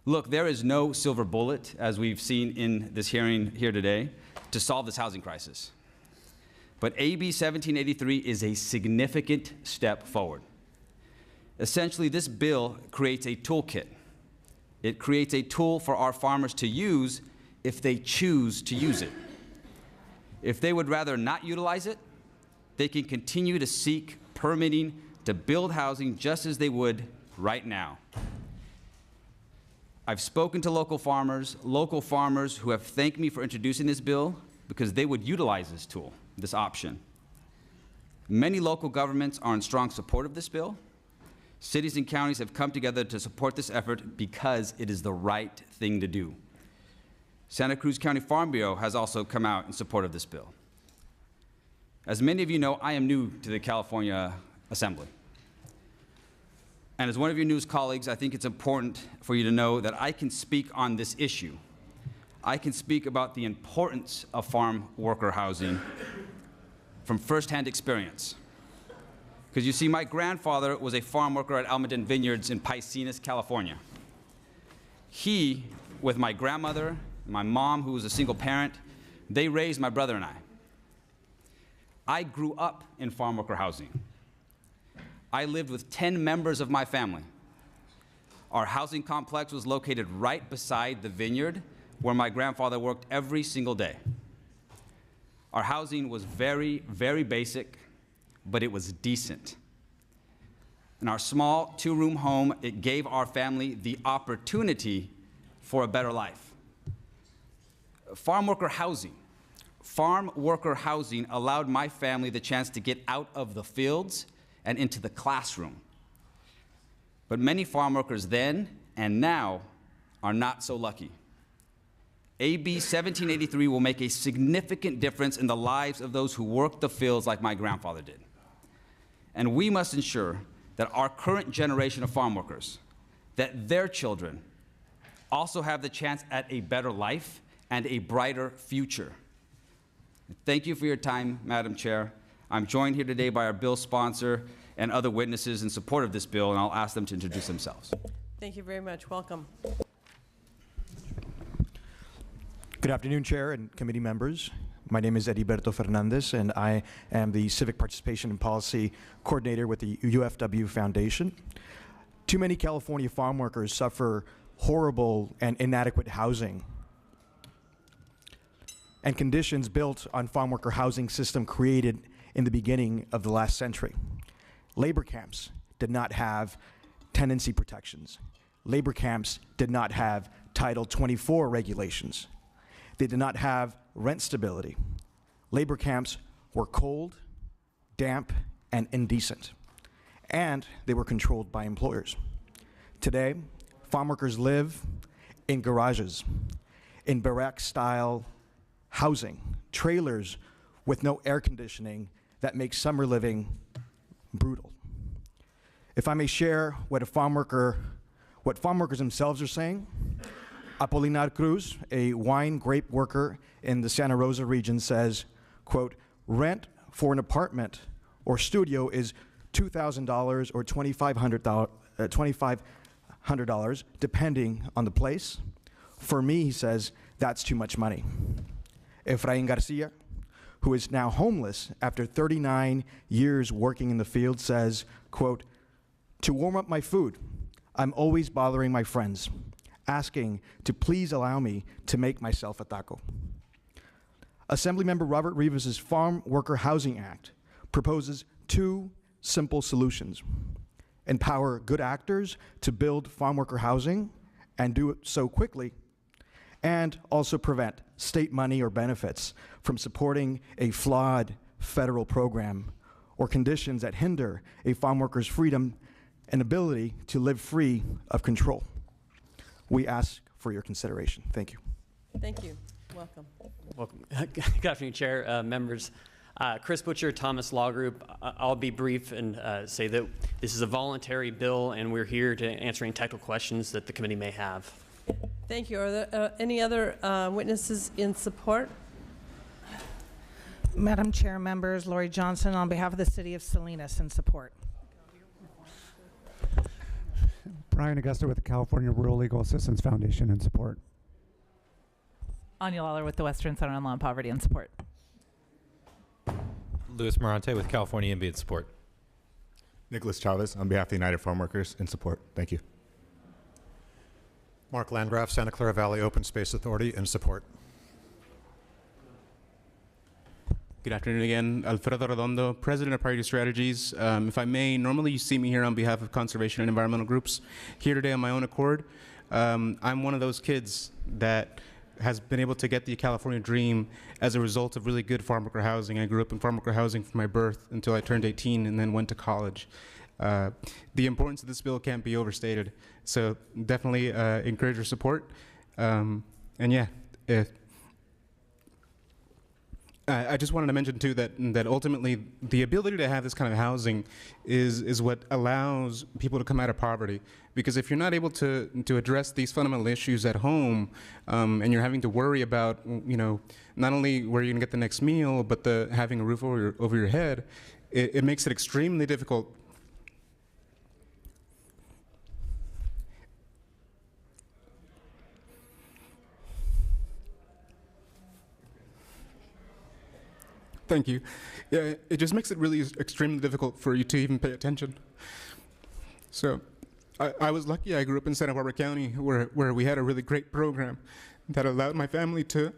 Look, there is no silver bullet, as we've seen in this hearing here today, to solve this housing crisis. But AB 1783 is a significant step forward. Essentially, this bill creates a toolkit. It creates a tool for our farmers to use if they choose to use it. If they would rather not utilize it, they can continue to seek permitting to build housing just as they would right now. I've spoken to local farmers who have thanked me for introducing this bill because they would utilize this tool, this option. Many local governments are in strong support of this bill. Cities and counties have come together to support this effort because it is the right thing to do. Santa Cruz County Farm Bureau has also come out in support of this bill. As many of you know, I am new to the California Assembly. And as one of your news colleagues, I think it's important for you to know that I can speak on this issue. I can speak about the importance of farm worker housing from firsthand experience. Because you see, my grandfather was a farm worker at Almaden Vineyards in Piscinas, California. He, with my grandmother, my mom, who was a single parent, they raised my brother and I. I grew up in farm worker housing. I lived with 10 members of my family. Our housing complex was located right beside the vineyard where my grandfather worked every single day. Our housing was very, very basic, but it was decent. In our small two-room home, it gave our family the opportunity for a better life. Farm worker housing allowed my family the chance to get out of the fields and into the classroom. But many farm workers then and now are not so lucky. AB 1783 will make a significant difference in the lives of those who work the fields like my grandfather did. And we must ensure that our current generation of farm workers, that their children also have the chance at a better life and a brighter future. Thank you for your time, Madam Chair. I'm joined here today by our bill sponsor and other witnesses in support of this bill, and I'll ask them to introduce themselves. Thank you very much. Welcome. Good afternoon, Chair and committee members. My name is Heriberto Fernandez, and I am the Civic Participation and Policy Coordinator with the UFW Foundation. Too many California farm workers suffer horrible and inadequate housing and conditions built on farm worker housing system created in the beginning of the last century. Labor camps did not have tenancy protections. Labor camps did not have Title 24 regulations. They did not have rent stability. Labor camps were cold, damp, and indecent. And they were controlled by employers. Today, farm workers live in garages, in barrack-style housing, trailers with no air conditioning that makes summer living brutal. If I may share what farm workers themselves are saying, Apolinar Cruz, a wine grape worker in the Santa Rosa region, says, quote, rent for an apartment or studio is $2,000 or $2,500, depending on the place. For me, he says, that's too much money. Efrain Garcia, who is now homeless after 39 years working in the field, says, quote, to warm up my food, I'm always bothering my friends, asking to please allow me to make myself a taco. Assemblymember Robert Rivas' Farm Worker Housing Act proposes two simple solutions: empower good actors to build farm worker housing and do it so quickly, and also prevent state money or benefits from supporting a flawed federal program or conditions that hinder a farm worker's freedom and ability to live free of control. We ask for your consideration. Thank you. Thank you. Welcome. Welcome. Good afternoon, Chair, members. Chris Butcher, Thomas Law Group. I'll be brief and say that this is a voluntary bill, and we're here to answer any technical questions that the committee may have. Thank you. Are there any other witnesses in support? Madam Chair, members, Lori Johnson on behalf of the City of Salinas in support. Brian Augusta with the California Rural Legal Assistance Foundation in support. Anya Lawler with the Western Center on Law and Poverty in support. Luis Morante with California INBI in support. Nicholas Chavez on behalf of the United Farm Workers in support. Thank you. Mark Landgraf, Santa Clara Valley Open Space Authority in support. Good afternoon again. Alfredo Redondo, President of Priority Strategies. If I may, normally you see me here on behalf of conservation and environmental groups. Here today on my own accord. I'm one of those kids that has been able to get the California dream as a result of really good farm worker housing. I grew up in farm worker housing from my birth until I turned 18 and then went to college. The importance of this bill can't be overstated. So definitely encourage your support. And yeah, I just wanted to mention too that ultimately the ability to have this kind of housing is what allows people to come out of poverty. Because if you're not able to address these fundamental issues at home, and you're having to worry about, you know, not only where you're gonna get the next meal, but having a roof over your head, it makes it extremely difficult. Thank you. Yeah, it just makes it really extremely difficult for you to even pay attention. So I was lucky. I grew up in Santa Barbara County where we had a really great program that allowed my family to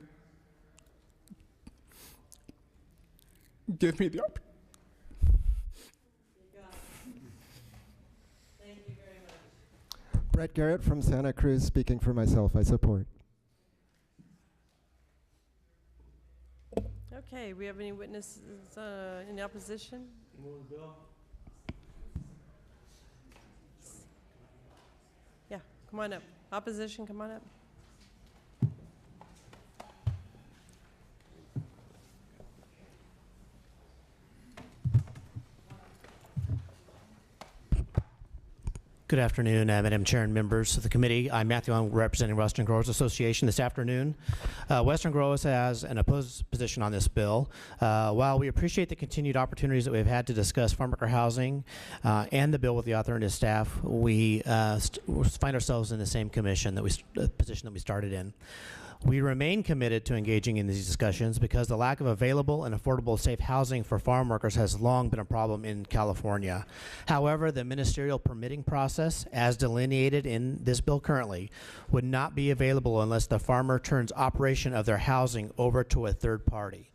give me the opportunity. Thank you very much. Brett Garrett from Santa Cruz, speaking for myself. I support. Okay, we have any witnesses in opposition? Yeah, come on up. Opposition, come on up. Good afternoon, Madam Chair and members of the committee. I'm Matthew Ong, representing Western Growers Association this afternoon. Western Growers has an opposed position on this bill. While we appreciate the continued opportunities that we've had to discuss farm worker housing and the bill with the author and his staff, we find ourselves in the same position that we started in. We remain committed to engaging in these discussions because the lack of available and affordable safe housing for farm workers has long been a problem in California. However, the ministerial permitting process, as delineated in this bill currently, would not be available unless the farmer turns operation of their housing over to a third party.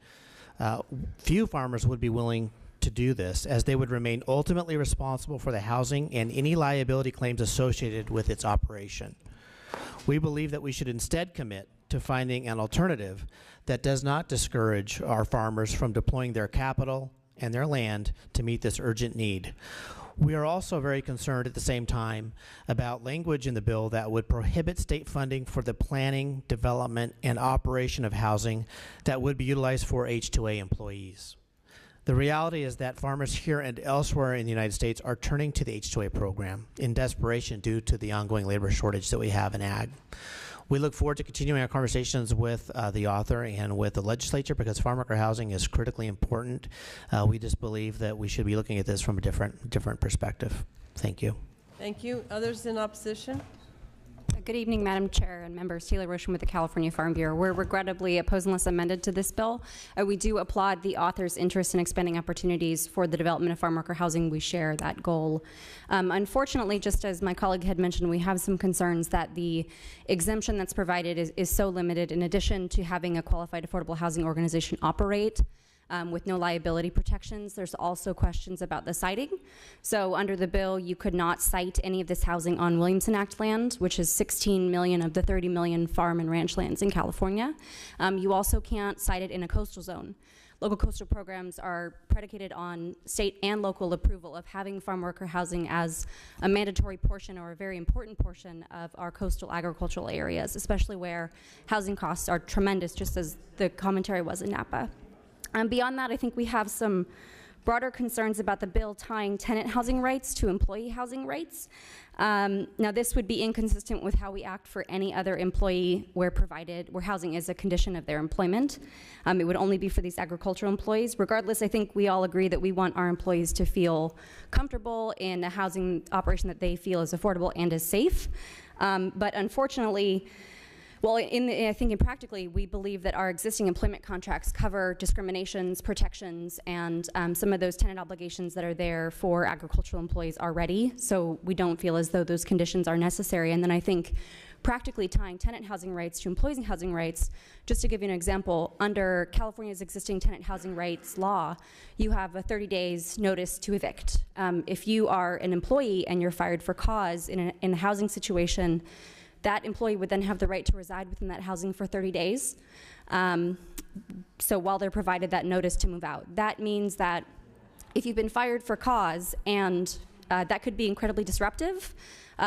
Few farmers would be willing to do this, as they would remain ultimately responsible for the housing and any liability claims associated with its operation. We believe that we should instead commit to finding an alternative that does not discourage our farmers from deploying their capital and their land to meet this urgent need. We are also very concerned at the same time about language in the bill that would prohibit state funding for the planning, development, and operation of housing that would be utilized for H-2A employees. The reality is that farmers here and elsewhere in the United States are turning to the H-2A program in desperation due to the ongoing labor shortage that we have in ag. We look forward to continuing our conversations with the author and with the legislature because farm worker housing is critically important. We just believe that we should be looking at this from a different perspective. Thank you. Thank you. Others in opposition? Good evening, Madam Chair and members. Taylor Rosham with the California Farm Bureau. We're regrettably opposed unless amended to this bill. We do applaud the author's interest in expanding opportunities for the development of farm worker housing. We share that goal. Unfortunately, just as my colleague had mentioned, we have some concerns that the exemption that's provided is so limited. In addition to having a qualified affordable housing organization operate with no liability protections, there's also questions about the siting. So under the bill, you could not site any of this housing on Williamson Act land, which is 16 million of the 30 million farm and ranch lands in California. You also can't site it in a coastal zone. Local coastal programs are predicated on state and local approval of having farm worker housing as a mandatory portion or a very important portion of our coastal agricultural areas, especially where housing costs are tremendous, just as the commentary was in Napa. Beyond that, I think we have some broader concerns about the bill tying tenant housing rights to employee housing rights. Now, this would be inconsistent with how we act for any other employee where housing is a condition of their employment. It would only be for these agricultural employees. Regardless, I think we all agree that we want our employees to feel comfortable in a housing operation that they feel is affordable and is safe. But unfortunately, well, I think practically, we believe that our existing employment contracts cover discriminations, protections, and some of those tenant obligations that are there for agricultural employees already. So we don't feel as though those conditions are necessary. And then I think practically tying tenant housing rights to employees' housing rights, just to give you an example, under California's existing tenant housing rights law, you have a 30 days notice to evict. If you are an employee and you're fired for cause in a housing situation, That employee would then have the right to reside within that housing for 30 days. So while they're provided that notice to move out. That means that if you've been fired for cause, and that could be incredibly disruptive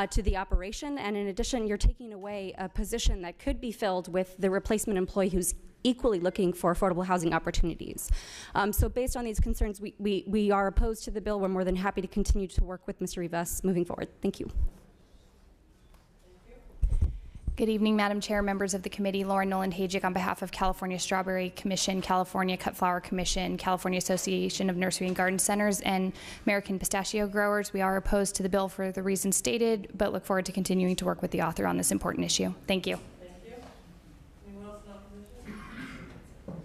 to the operation, and in addition, you're taking away a position that could be filled with the replacement employee who's equally looking for affordable housing opportunities. So based on these concerns, we are opposed to the bill. We're more than happy to continue to work with Mr. Rivas moving forward. Thank you. Good evening, Madam Chair, members of the committee. Lauren Noland-Hajic on behalf of California Strawberry Commission, California Cut Flower Commission, California Association of Nursery and Garden Centers, and American Pistachio Growers. We are opposed to the bill for the reasons stated, but look forward to continuing to work with the author on this important issue. Thank you. Thank you. Anyone else in opposition?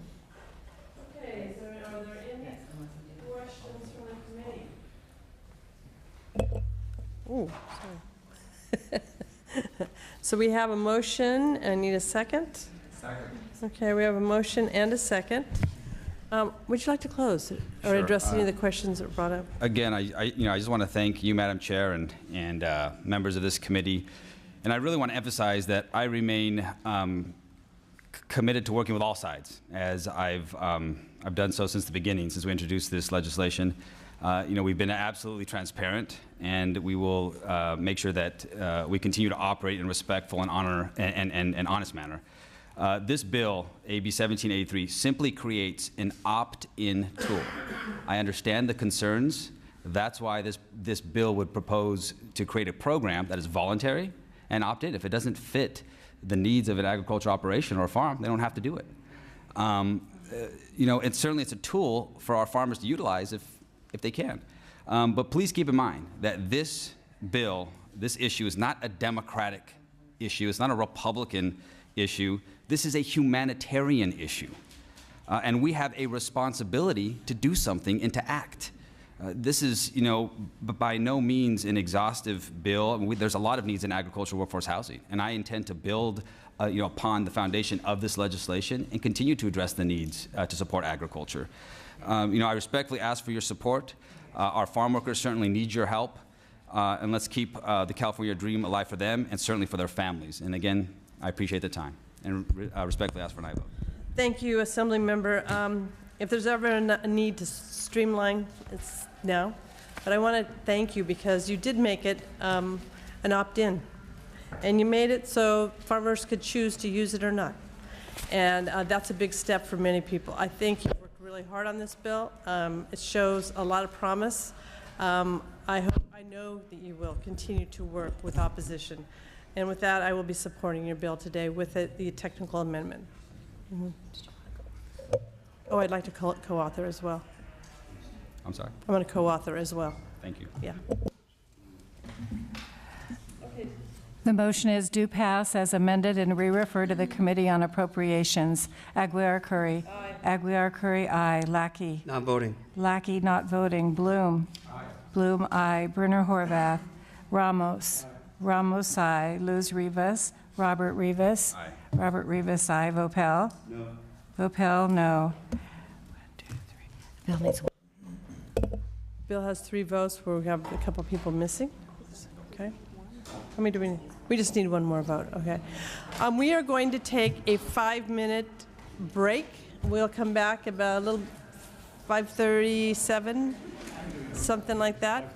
Okay, so are there any questions from the committee? Oh, sorry. So we have a motion, and I need a second. Second. Okay, we have a motion and a second. Would you like to close or Sure. address any of the questions that were brought up? Again, I just want to thank you, Madam Chair, and members of this committee. And I really want to emphasize that I remain committed to working with all sides, as I've done so since the beginning, since we introduced this legislation. We've been absolutely transparent, and we will make sure that we continue to operate in a respectful and honest manner. This bill, AB 1783, simply creates an opt-in tool. I understand the concerns. That's why this bill would propose to create a program that is voluntary and opt-in. If it doesn't fit the needs of an agricultural operation or a farm, they don't have to do it. And certainly it's a tool for our farmers to utilize if they can. But please keep in mind that this bill, this issue is not a Democratic issue. It's not a Republican issue. This is a humanitarian issue. And we have a responsibility to do something and to act. This is, by no means an exhaustive bill. There's a lot of needs in agricultural workforce housing, and I intend to build upon the foundation of this legislation and continue to address the needs to support agriculture. I respectfully ask for your support. Our farm workers certainly need your help, and let's keep the California dream alive for them and certainly for their families. And again, I appreciate the time and respectfully ask for an aye vote. Thank you, Assembly Member. If there's ever a need to streamline, it's now. But I want to thank you because you did make it an opt-in. And you made it so farmers could choose to use it or not. And that's a big step for many people. I think you worked really hard on this bill. It shows a lot of promise. I know that you will continue to work with opposition. And with that, I will be supporting your bill today with the technical amendment. Mm-hmm. Oh, I'd like to co-author as well. I'm sorry? I'm going to co-author as well. Thank you. Yeah. The motion is do pass as amended and re-refer to the Committee on Appropriations. Aguiar-Curry. Aye. Aguiar-Curry, aye. Lackey. Not voting. Lackey, not voting. Bloom. Aye. Bloom, aye. Brunner Horvath. Ramos. Aye. Ramos, aye. Luz Rivas. Robert Rivas. Aye. Robert Rivas, aye. Vopel. No. Vopel, no. 1, 2, 3. Bill needs. Bill has 3 votes where we have a couple people missing. Okay. How many do we need? We just need one more vote. Okay. We are going to take a 5-minute break. We'll come back about a little 5:37, something like that.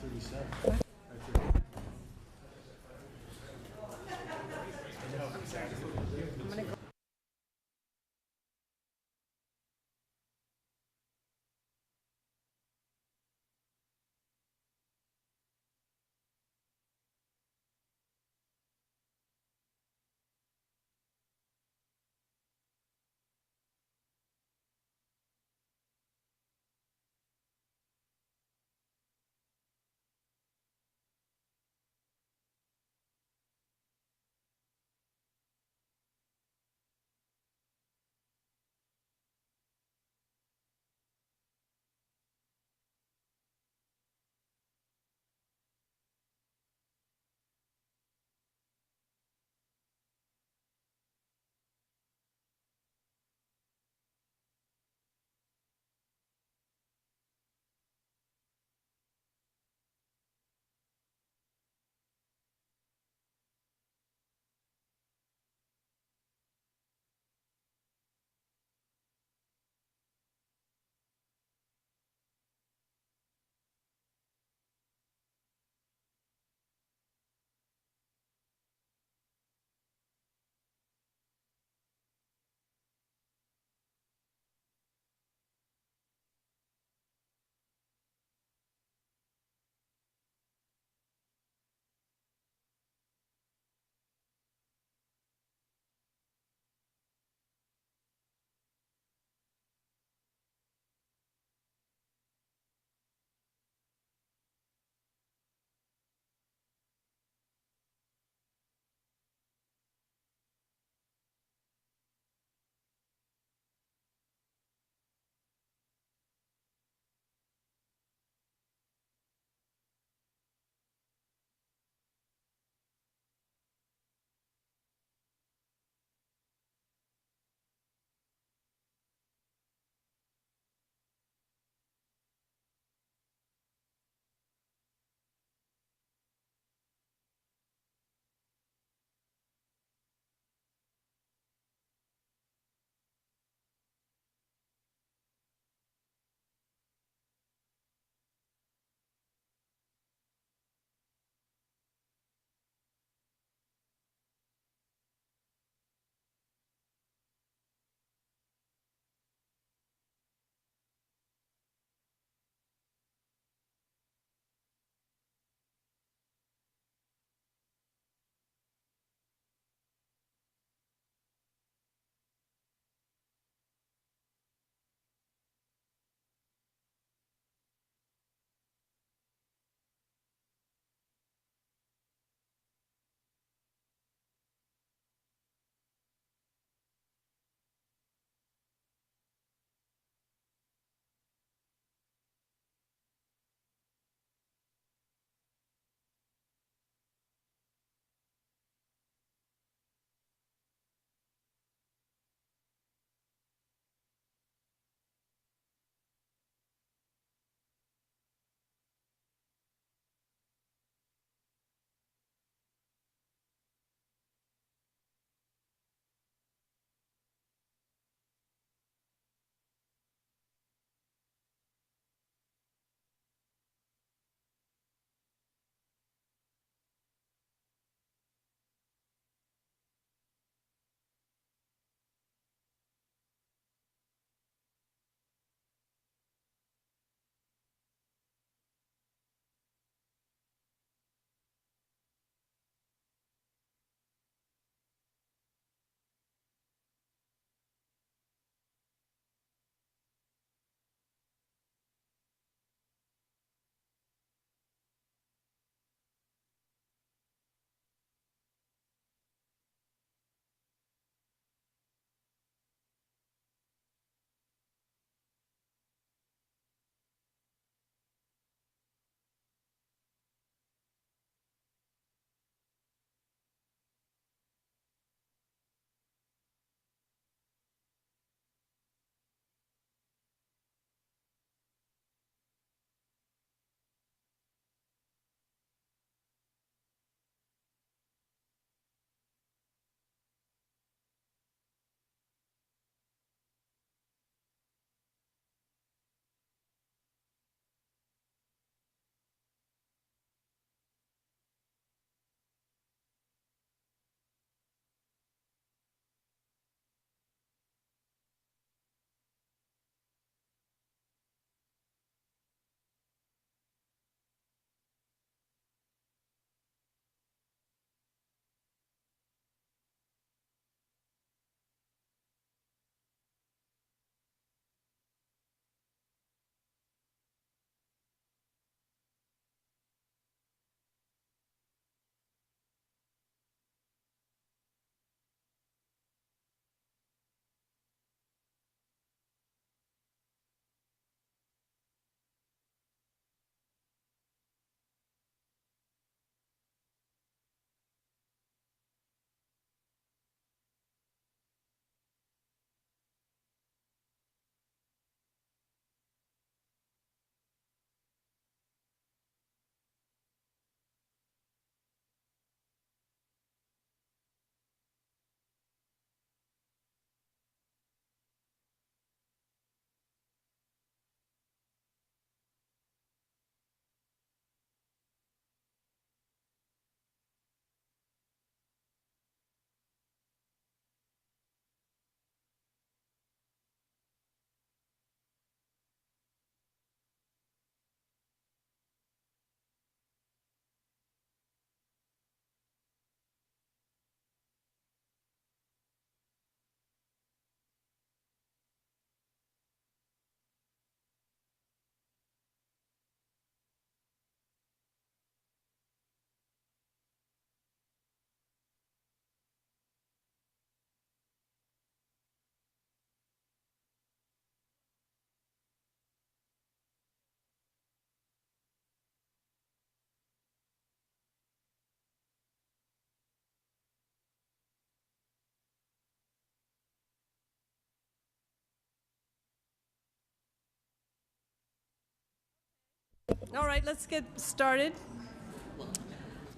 All right, let's get started.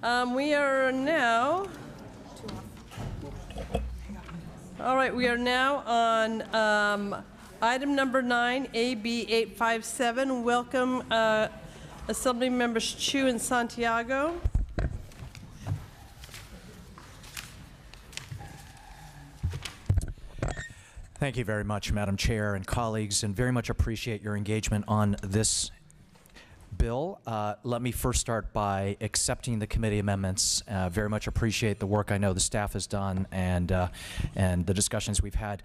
We are now on item number 9, AB 857. Welcome, Assembly Members Chu and Santiago. Thank you very much, Madam Chair and colleagues, and very much appreciate your engagement on this bill. Let me first start by accepting the committee amendments. Very much appreciate the work I know the staff has done and the discussions we've had.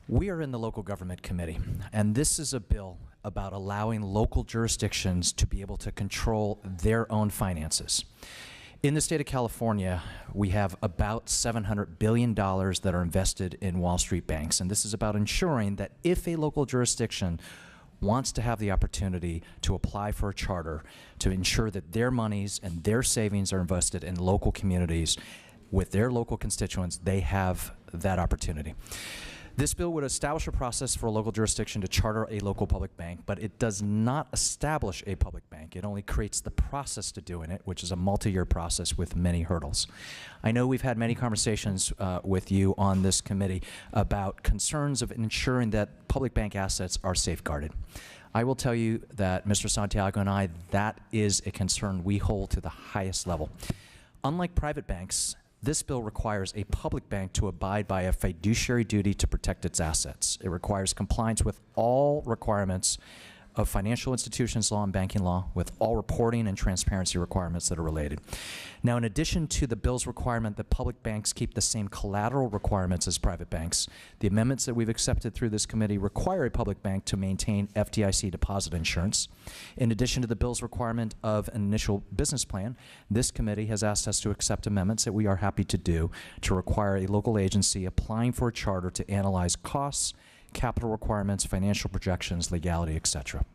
We are in the Local Government Committee, and this is a bill about allowing local jurisdictions to be able to control their own finances. In the state of California, we have about $700 billion that are invested in Wall Street banks, and this is about ensuring that if a local jurisdiction wants to have the opportunity to apply for a charter to ensure that their monies and their savings are invested in local communities with their local constituents, they have that opportunity. This bill would establish a process for a local jurisdiction to charter a local public bank, but it does not establish a public bank. It only creates the process to doing it, which is a multi-year process with many hurdles. I know we've had many conversations with you on this committee about concerns of ensuring that public bank assets are safeguarded. I will tell you that Mr. Santiago and I, that is a concern we hold to the highest level. Unlike private banks, this bill requires a public bank to abide by a fiduciary duty to protect its assets. It requires compliance with all requirements of financial institutions law and banking law, with all reporting and transparency requirements that are related. Now, in addition to the bill's requirement that public banks keep the same collateral requirements as private banks, the amendments that we've accepted through this committee require a public bank to maintain FDIC deposit insurance. In addition to the bill's requirement of an initial business plan, this committee has asked us to accept amendments that we are happy to do to require a local agency applying for a charter to analyze costs, capital requirements, financial projections, legality, etc.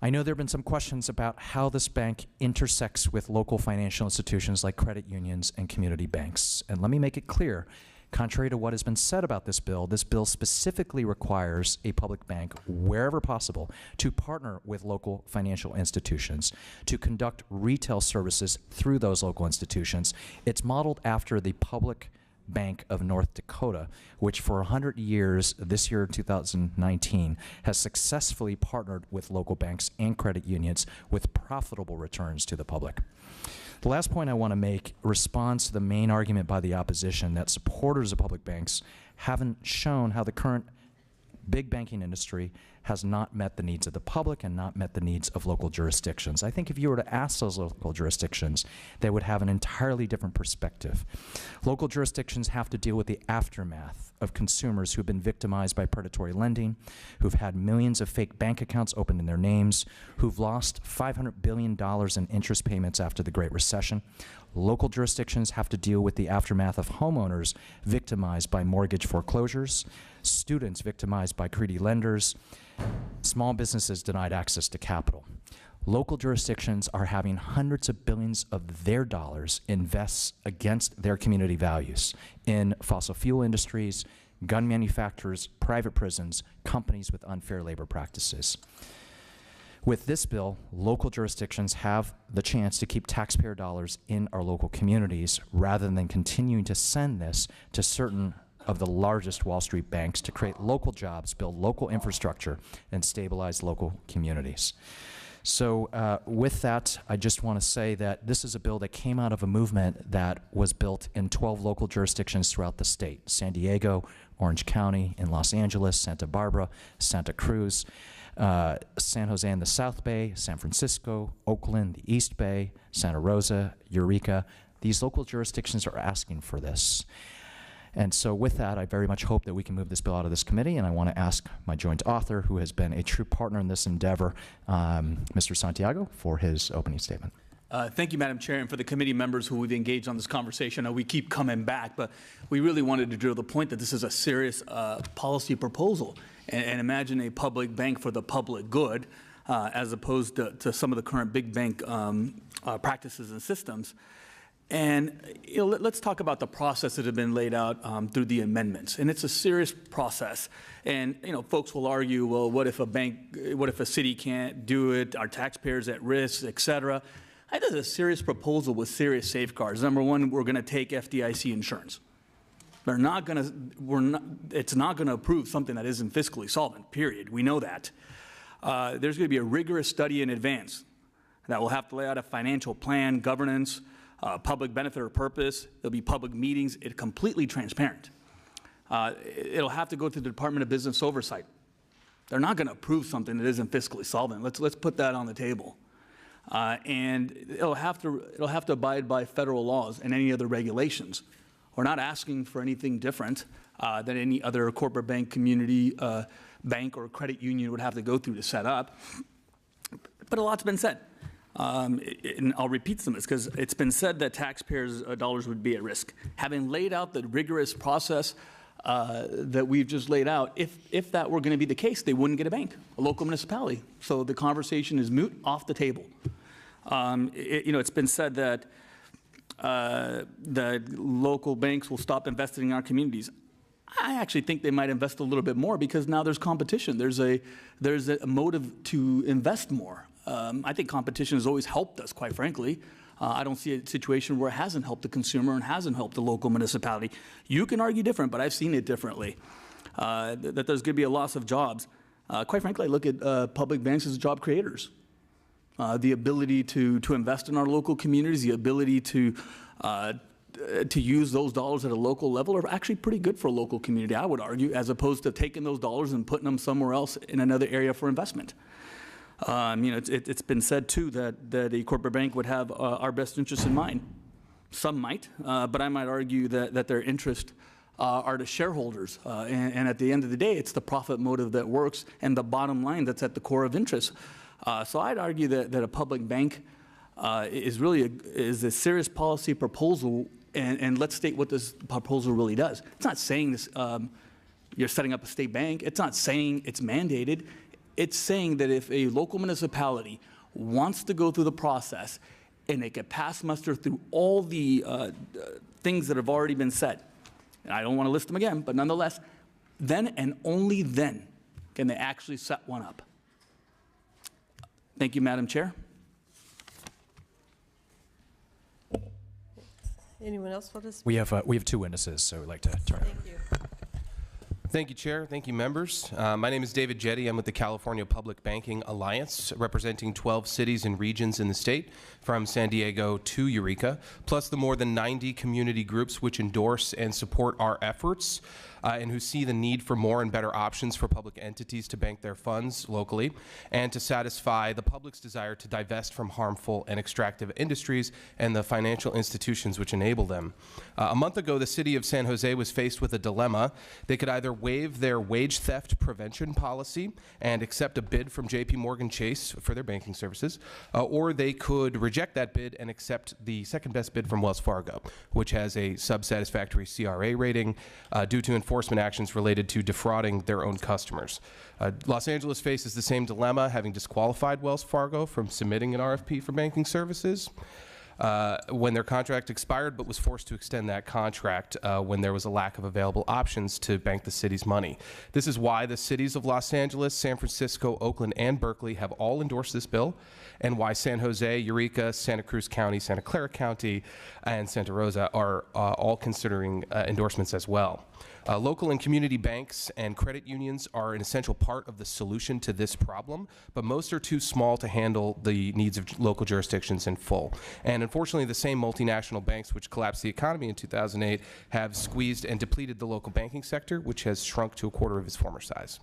I know there have been some questions about how this bank intersects with local financial institutions like credit unions and community banks. And let me make it clear, contrary to what has been said about this bill specifically requires a public bank, wherever possible, to partner with local financial institutions to conduct retail services through those local institutions. It's modeled after the Public Bank of North Dakota, which for 100 years, this year 2019, has successfully partnered with local banks and credit unions with profitable returns to the public. The last point I want to make responds to the main argument by the opposition that supporters of public banks haven't shown how the current big banking industry has not met the needs of the public and not met the needs of local jurisdictions. I think if you were to ask those local jurisdictions, they would have an entirely different perspective. Local jurisdictions have to deal with the aftermath of consumers who've been victimized by predatory lending, who've had millions of fake bank accounts opened in their names, who've lost $500 billion in interest payments after the Great Recession. Local jurisdictions have to deal with the aftermath of homeowners victimized by mortgage foreclosures, students victimized by greedy lenders, small businesses denied access to capital. Local jurisdictions are having hundreds of billions of their dollars invest against their community values in fossil fuel industries, gun manufacturers, private prisons, companies with unfair labor practices. With this bill, local jurisdictions have the chance to keep taxpayer dollars in our local communities rather than continuing to send this to certain of the largest Wall Street banks to create local jobs, build local infrastructure, and stabilize local communities. So with that, I just want to say that this is a bill that came out of a movement that was built in 12 local jurisdictions throughout the state: San Diego, Orange County, in Los Angeles, Santa Barbara, Santa Cruz, San Jose in the South Bay, San Francisco, Oakland, the East Bay, Santa Rosa, Eureka. These local jurisdictions are asking for this. And so with that, I very much hope that we can move this bill out of this committee, and I want to ask my joint author, who has been a true partner in this endeavor, Mr. Santiago, for his opening statement. Thank you, Madam Chair, and for the committee members who we've engaged on this conversation. We keep coming back, but we really wanted to drill the point that this is a serious policy proposal. And imagine a public bank for the public good, as opposed to some of the current big bank practices and systems. And let's talk about the process that has been laid out through the amendments. And it's a serious process. And folks will argue, well, what if a city can't do it? Are taxpayers at risk, et cetera? I think it's a serious proposal with serious safeguards. Number one, we're going to take FDIC insurance. It's not going to approve something that isn't fiscally solvent, period. We know that. There's going to be a rigorous study in advance that will have to lay out a financial plan, governance, public benefit or purpose. There'll be public meetings. It's completely transparent. It'll have to go to the Department of Business Oversight. They're not going to approve something that isn't fiscally solvent. Let's put that on the table. And it'll have to abide by federal laws and any other regulations. We're not asking for anything different than any other corporate bank, community bank, or credit union would have to go through to set up. But a lot's been said. And I'll repeat some of this because it's been said that taxpayers' dollars would be at risk. Having laid out the rigorous process that we've just laid out, if that were going to be the case, they wouldn't get a bank, a local municipality. So the conversation is moot, off the table. It's been said that the local banks will stop investing in our communities. I actually think they might invest a little bit more because now there's competition. There's a motive to invest more. I think competition has always helped us, quite frankly. I don't see a situation where it hasn't helped the consumer and hasn't helped the local municipality. You can argue different, but I've seen it differently, that there's going to be a loss of jobs. Quite frankly, I look at public banks as job creators. The ability to invest in our local communities, the ability to use those dollars at a local level are actually pretty good for a local community, I would argue, as opposed to taking those dollars and putting them somewhere else in another area for investment. It's been said, too, that a corporate bank would have our best interests in mind. Some might, but I might argue that their interest are the shareholders. And at the end of the day, it's the profit motive that works and the bottom line that's at the core of interest. So I'd argue that a public bank is a serious policy proposal, and let's state what this proposal really does. It's not saying this, you're setting up a state bank. It's not saying it's mandated. It's saying that if a local municipality wants to go through the process and they can pass muster through all the things that have already been said, and I don't want to list them again, but nonetheless, then and only then can they actually set one up. Thank you, Madam Chair. Anyone else want to speak? We have two witnesses, so we'd like to turn. Thank you. Thank you, Chair. Thank you, members. My name is David Jetty. I'm with the California Public Banking Alliance, representing 12 cities and regions in the state, from San Diego to Eureka, plus the more than 90 community groups which endorse and support our efforts and who see the need for more and better options for public entities to bank their funds locally and to satisfy the public's desire to divest from harmful and extractive industries and the financial institutions which enable them. A month ago, the city of San Jose was faced with a dilemma. They could either waive their wage theft prevention policy and accept a bid from JP Morgan Chase for their banking services, or they could reject that bid and accept the second best bid from Wells Fargo, which has a sub-satisfactory CRA rating due to enforcement actions related to defrauding their own customers. Los Angeles faces the same dilemma, having disqualified Wells Fargo from submitting an RFP for banking services when their contract expired, but was forced to extend that contract when there was a lack of available options to bank the city's money. This is why the cities of Los Angeles, San Francisco, Oakland, and Berkeley have all endorsed this bill, and why San Jose, Eureka, Santa Cruz County, Santa Clara County, and Santa Rosa are all considering endorsements as well. Local and community banks and credit unions are an essential part of the solution to this problem, but most are too small to handle the needs of local jurisdictions in full. And unfortunately, the same multinational banks which collapsed the economy in 2008 have squeezed and depleted the local banking sector, which has shrunk to a quarter of its former size.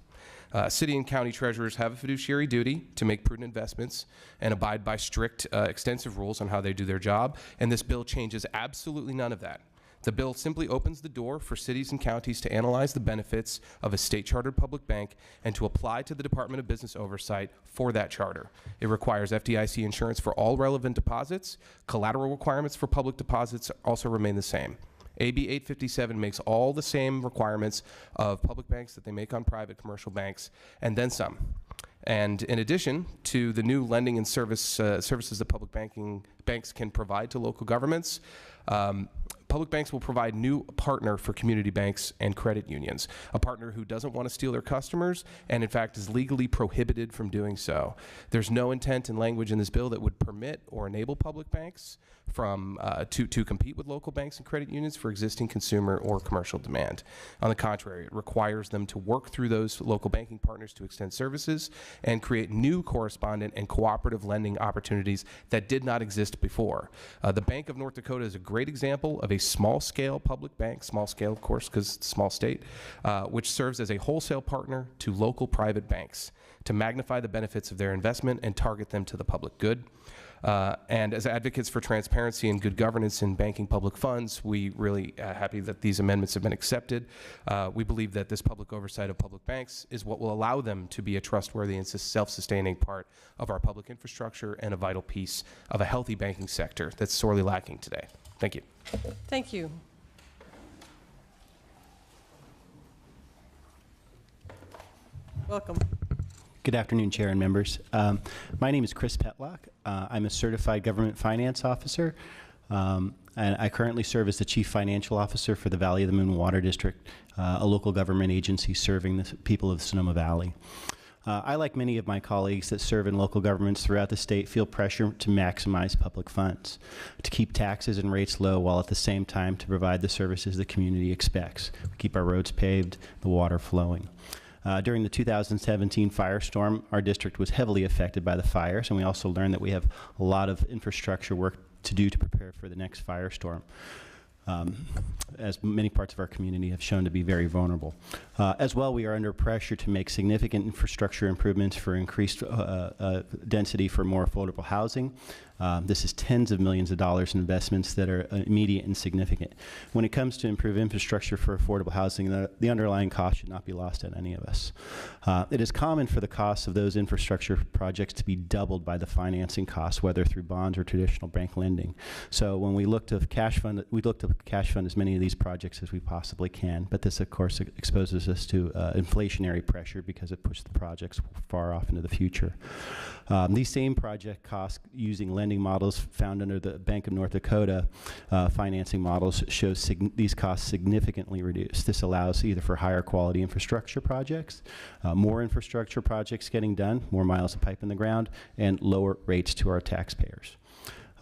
City and county treasurers have a fiduciary duty to make prudent investments and abide by strict, extensive rules on how they do their job, and this bill changes absolutely none of that. The bill simply opens the door for cities and counties to analyze the benefits of a state-chartered public bank and to apply to the Department of Business Oversight for that charter. It requires FDIC insurance for all relevant deposits. Collateral requirements for public deposits also remain the same. AB 857 makes all the same requirements of public banks that they make on private commercial banks, and then some. And in addition to the new lending and services that public banks can provide to local governments, public banks will provide new partner for community banks and credit unions, a partner who doesn't want to steal their customers and in fact is legally prohibited from doing so. There's no intent and language in this bill that would permit or enable public banks to compete with local banks and credit unions for existing consumer or commercial demand. On the contrary, it requires them to work through those local banking partners to extend services and create new correspondent and cooperative lending opportunities that did not exist before. The Bank of North Dakota is a great example of a small-scale public bank, small scale of course because it's a small state, which serves as a wholesale partner to local private banks to magnify the benefits of their investment and target them to the public good. And as advocates for transparency and good governance in banking public funds, we really happy that these amendments have been accepted. We believe that this public oversight of public banks is what will allow them to be a trustworthy and self-sustaining part of our public infrastructure and a vital piece of a healthy banking sector that's sorely lacking today. Thank you. Thank you. Welcome. Good afternoon, Chair and members. My name is Chris Petlock. I'm a certified government finance officer, and I currently serve as the Chief Financial Officer for the Valley of the Moon Water District, a local government agency serving the people of Sonoma Valley. I, like many of my colleagues that serve in local governments throughout the state, feel pressure to maximize public funds, to keep taxes and rates low while at the same time to provide the services the community expects. We keep our roads paved, the water flowing. During the 2017 firestorm, our district was heavily affected by the fires, and we also learned that we have a lot of infrastructure work to do to prepare for the next firestorm, as many parts of our community have shown to be very vulnerable. As well, we are under pressure to make significant infrastructure improvements for increased density for more affordable housing. This is tens of millions of dollars in investments that are immediate and significant. When it comes to improved infrastructure for affordable housing, the underlying cost should not be lost on any of us. It is common for the costs of those infrastructure projects to be doubled by the financing costs, whether through bonds or traditional bank lending. So when we look to cash fund, we look to cash fund as many of these projects as we possibly can, but this of course exposes us to inflationary pressure because it pushes the projects far off into the future. These same project costs using lending models found under the Bank of North Dakota financing models shows these costs significantly reduced. This allows either for higher quality infrastructure projects, more infrastructure projects getting done, more miles of pipe in the ground, and lower rates to our taxpayers.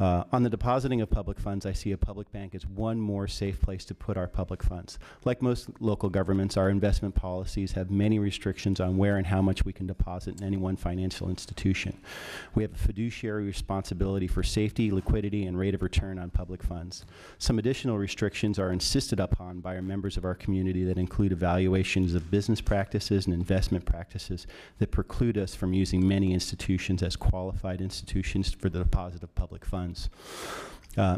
On the depositing of public funds, I see a public bank as one more safe place to put our public funds. Like most local governments, our investment policies have many restrictions on where and how much we can deposit in any one financial institution. We have a fiduciary responsibility for safety, liquidity, and rate of return on public funds. Some additional restrictions are insisted upon by our members of our community that include evaluations of business practices and investment practices that preclude us from using many institutions as qualified institutions for the deposit of public funds.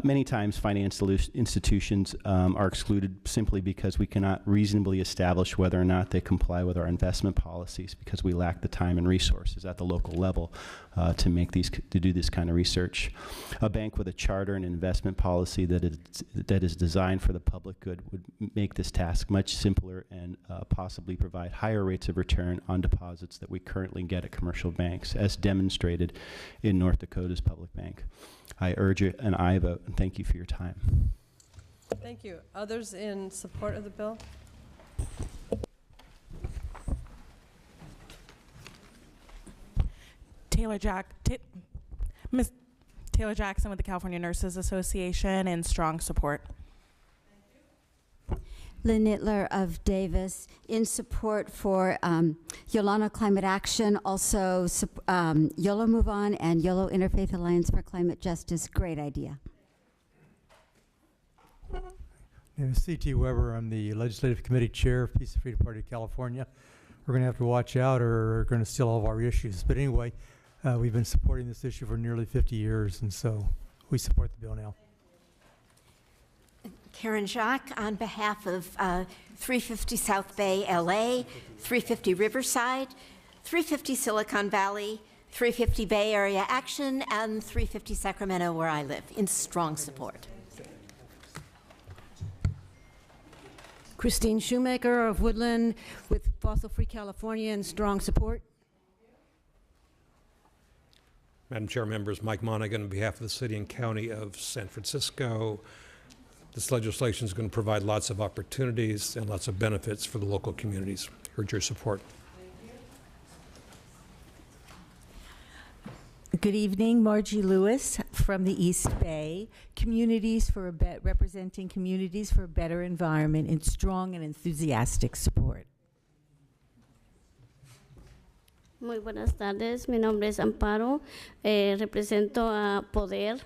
Many times financial institutions are excluded simply because we cannot reasonably establish whether or not they comply with our investment policies because we lack the time and resources at the local level to do this kind of research. A bank with a charter and investment policy that is designed for the public good would make this task much simpler and possibly provide higher rates of return on deposits that we currently get at commercial banks, as demonstrated in North Dakota's public bank. I urge an aye vote, and thank you for your time. Thank you. Others in support of the bill? Ms. Taylor Jackson with the California Nurses Association, in strong support. Lynn Nittler of Davis, in support for YOLANA Climate Action, also YOLO Move On and YOLO Interfaith Alliance for Climate Justice. Great idea. My name is C.T. Weber. I'm the Legislative Committee Chair of Peace and Freedom Party of California. We're going to have to watch out or we're going to steal all of our issues. But anyway, we've been supporting this issue for nearly 50 years, and so we support the bill now. Karen Jacques on behalf of 350 South Bay, LA, 350 Riverside, 350 Silicon Valley, 350 Bay Area Action, and 350 Sacramento, where I live, in strong support. Christine Shoemaker of Woodland with Fossil Free California in strong support. Madam Chair, members, Mike Monaghan on behalf of the City and County of San Francisco. This legislation is going to provide lots of opportunities and lots of benefits for the local communities. Urge your support. Good evening, Margie Lewis from the East Bay, representing Communities for a Better Environment in strong and enthusiastic support. Muy buenas tardes, mi nombre es Amparo, represento a Poder.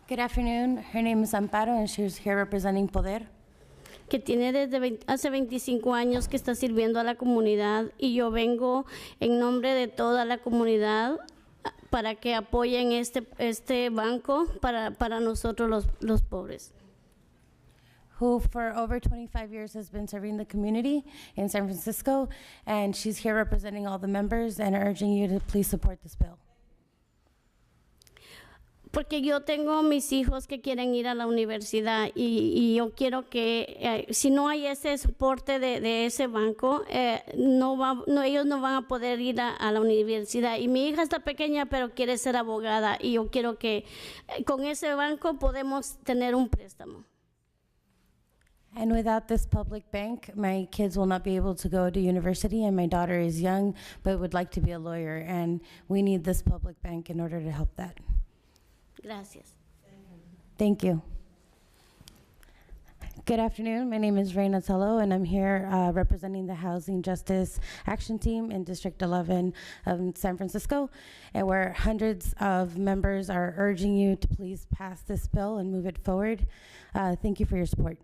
Good afternoon, her name is Amparo and she's here representing Poder. Que tiene desde hace 25 años que está sirviendo a la comunidad y yo vengo en nombre de toda la comunidad para que apoyen este banco para nosotros los pobres. Who for over 25 years has been serving the community in San Francisco, and she's here representing all the members and urging you to please support this bill. Porque yo tengo mis hijos que quieren ir a la universidad y yo quiero que si no hay ese soporte de ese banco, ellos no van a poder ir a la universidad. Y mi hija está pequeña pero quiere ser abogada y yo quiero que con ese banco podemos tener un préstamo. And without this public bank, my kids will not be able to go to university, and my daughter is young but would like to be a lawyer, and we need this public bank in order to help that. Gracias. Thank you. Good afternoon. My name is Reina Tello, and I'm here representing the Housing Justice Action Team in District 11 of San Francisco, and where hundreds of members are urging you to please pass this bill and move it forward. Thank you for your support.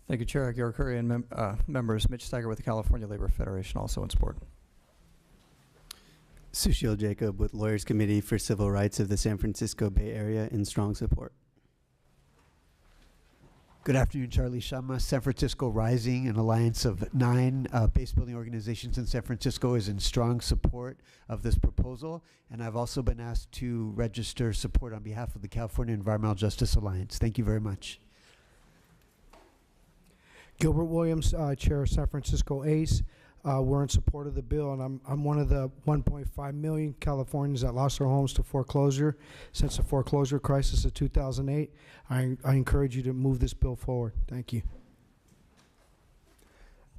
Thank you, Chair Gary Curry and members. Mitch Steiger with the California Labor Federation, also in support. Sushil Jacob with Lawyers Committee for Civil Rights of the San Francisco Bay Area in strong support. Good afternoon, Charlie Shama. San Francisco Rising, an alliance of 9 base building organizations in San Francisco, is in strong support of this proposal. And I've also been asked to register support on behalf of the California Environmental Justice Alliance. Thank you very much. Gilbert Williams, Chair of San Francisco ACE. We're in support of the bill, and I'm one of the 1.5 million Californians that lost their homes to foreclosure since the foreclosure crisis of 2008. I encourage you to move this bill forward. Thank you.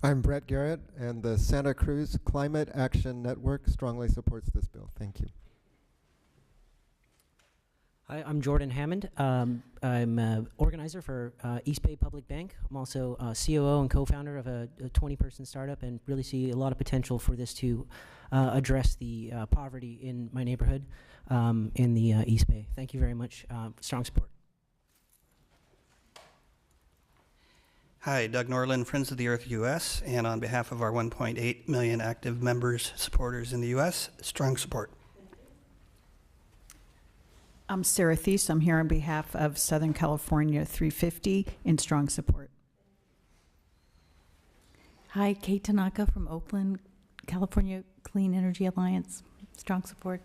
I'm Brett Garrett, and the Santa Cruz Climate Action Network strongly supports this bill. Thank you. Hi, I'm Jordan Hammond. I'm an organizer for East Bay Public Bank. I'm also COO and co-founder of a 20-person startup, and really see a lot of potential for this to address the poverty in my neighborhood in the East Bay. Thank you very much. Strong support. Hi, Doug Norland, Friends of the Earth US, and on behalf of our 1.8 million active members, supporters in the US, strong support. I'm Sarah Thies. I'm here on behalf of Southern California 350 in strong support. Hi, Kate Tanaka from Oakland, California Clean Energy Alliance. Strong support.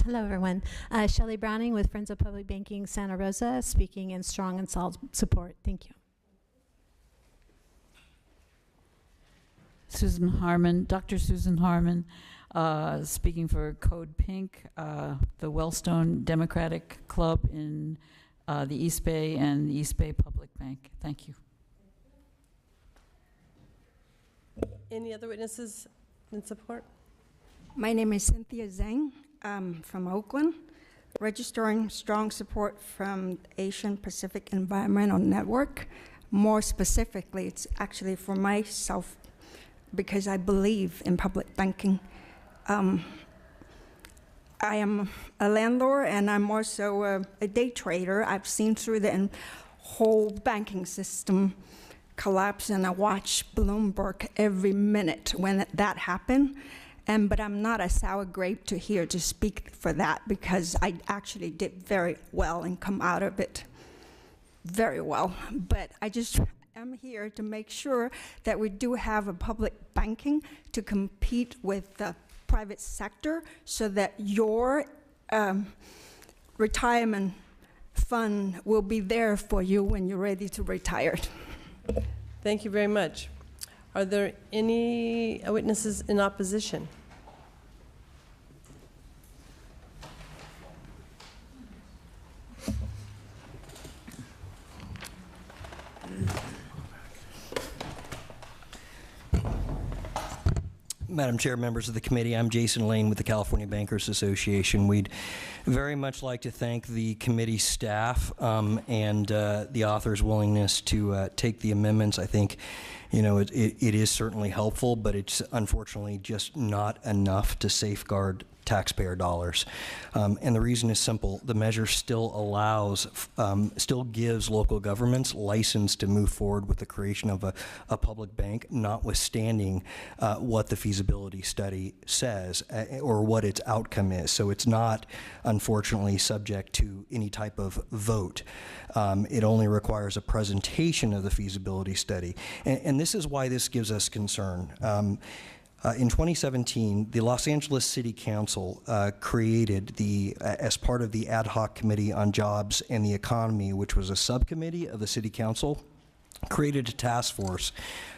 Hello, everyone. Shelley Browning with Friends of Public Banking Santa Rosa, speaking in strong and solid support. Thank you. Susan Harmon, Dr. Susan Harmon, speaking for Code Pink, the Wellstone Democratic Club in the East Bay and the East Bay Public Bank. Thank you. Any other witnesses in support? My name is Cynthia Zhang from Oakland, registering strong support from Asian Pacific Environmental Network. More specifically, it's actually for myself because I believe in public banking. I am a landlord and I'm also a day trader. I've seen through the whole banking system collapse, and I watch Bloomberg every minute when that happened. But I'm not a sour grape to speak for that, because I actually did very well and come out of it very well. But I just am here to make sure that we do have a public banking to compete with the private sector, so that your retirement fund will be there for you when you're ready to retire. Thank you very much. Are there any witnesses in opposition? Madam Chair, members of the committee, I'm Jason Lane with the California Bankers Association. We'd very much like to thank the committee staff and the author's willingness to take the amendments. I think, you know, it is certainly helpful, but it's unfortunately just not enough to safeguard taxpayer dollars. And the reason is simple. The measure still allows, still gives local governments license to move forward with the creation of a public bank, notwithstanding what the feasibility study says or what its outcome is. So it's not, unfortunately, subject to any type of vote. It only requires a presentation of the feasibility study. And this is why this gives us concern. In 2017, the Los Angeles City Council created as part of the Ad Hoc Committee on Jobs and the Economy, which was a subcommittee of the City Council, created a task force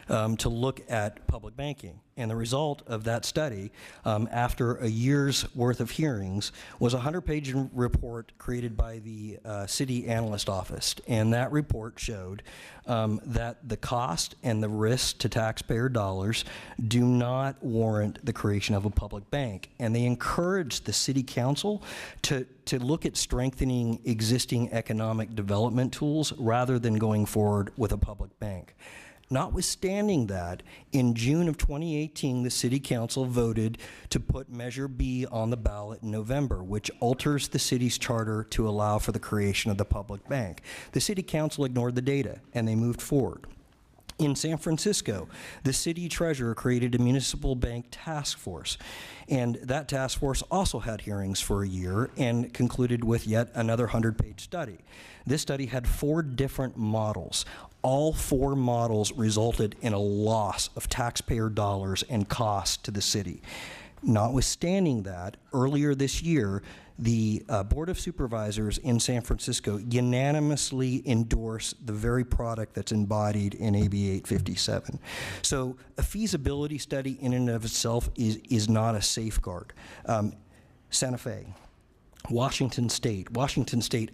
to look at public banking. And the result of that study, after a year's worth of hearings, was a 100-page report created by the City Analyst Office. And that report showed that the cost and the risk to taxpayer dollars do not warrant the creation of a public bank. And they encouraged the City Council to look at strengthening existing economic development tools rather than going forward with a public bank. Notwithstanding that, in June of 2018, the City Council voted to put Measure B on the ballot in November, which alters the city's charter to allow for the creation of the public bank. The City Council ignored the data, and they moved forward. In San Francisco, the city treasurer created a municipal bank task force, and that task force also had hearings for a year and concluded with yet another 100-page study. This study had 4 different models. All 4 models resulted in a loss of taxpayer dollars and costs to the city. Notwithstanding that, earlier this year, the Board of Supervisors in San Francisco unanimously endorsed the very product that's embodied in AB 857. So a feasibility study in and of itself is not a safeguard. Santa Fe, Washington State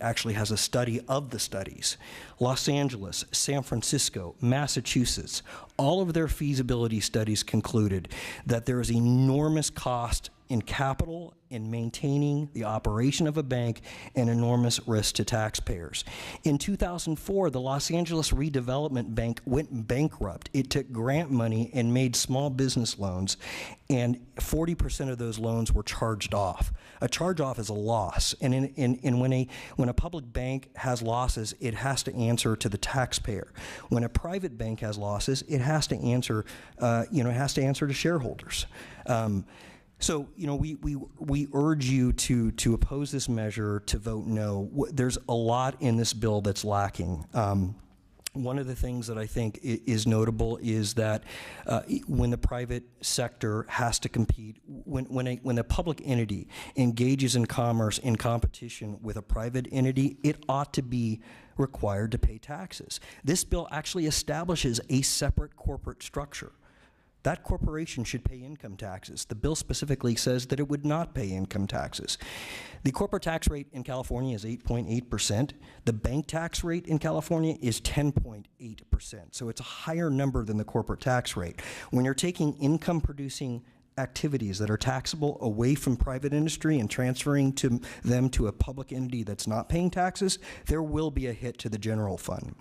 actually has a study of the studies. Los Angeles, San Francisco, Massachusetts, all of their feasibility studies concluded that there is enormous cost in capital, in maintaining the operation of a bank, and enormous risk to taxpayers. In 2004, the Los Angeles Redevelopment Bank went bankrupt. It took grant money and made small business loans, and 40% of those loans were charged off. A charge-off is a loss, and when a public bank has losses, it has to answer to the taxpayer. When a private bank has losses, it has to answer, to shareholders. So, you know, we urge you to oppose this measure, to vote no. There's a lot in this bill that's lacking. One of the things that I think is notable is that when the private sector has to compete, when a public entity engages in commerce in competition with a private entity, it ought to be required to pay taxes. This bill actually establishes a separate corporate structure. That corporation should pay income taxes. The bill specifically says that it would not pay income taxes. The corporate tax rate in California is 8.8%. The bank tax rate in California is 10.8%. So it's a higher number than the corporate tax rate. When you're taking income-producing activities that are taxable away from private industry and transferring them to a public entity that's not paying taxes, there will be a hit to the general fund.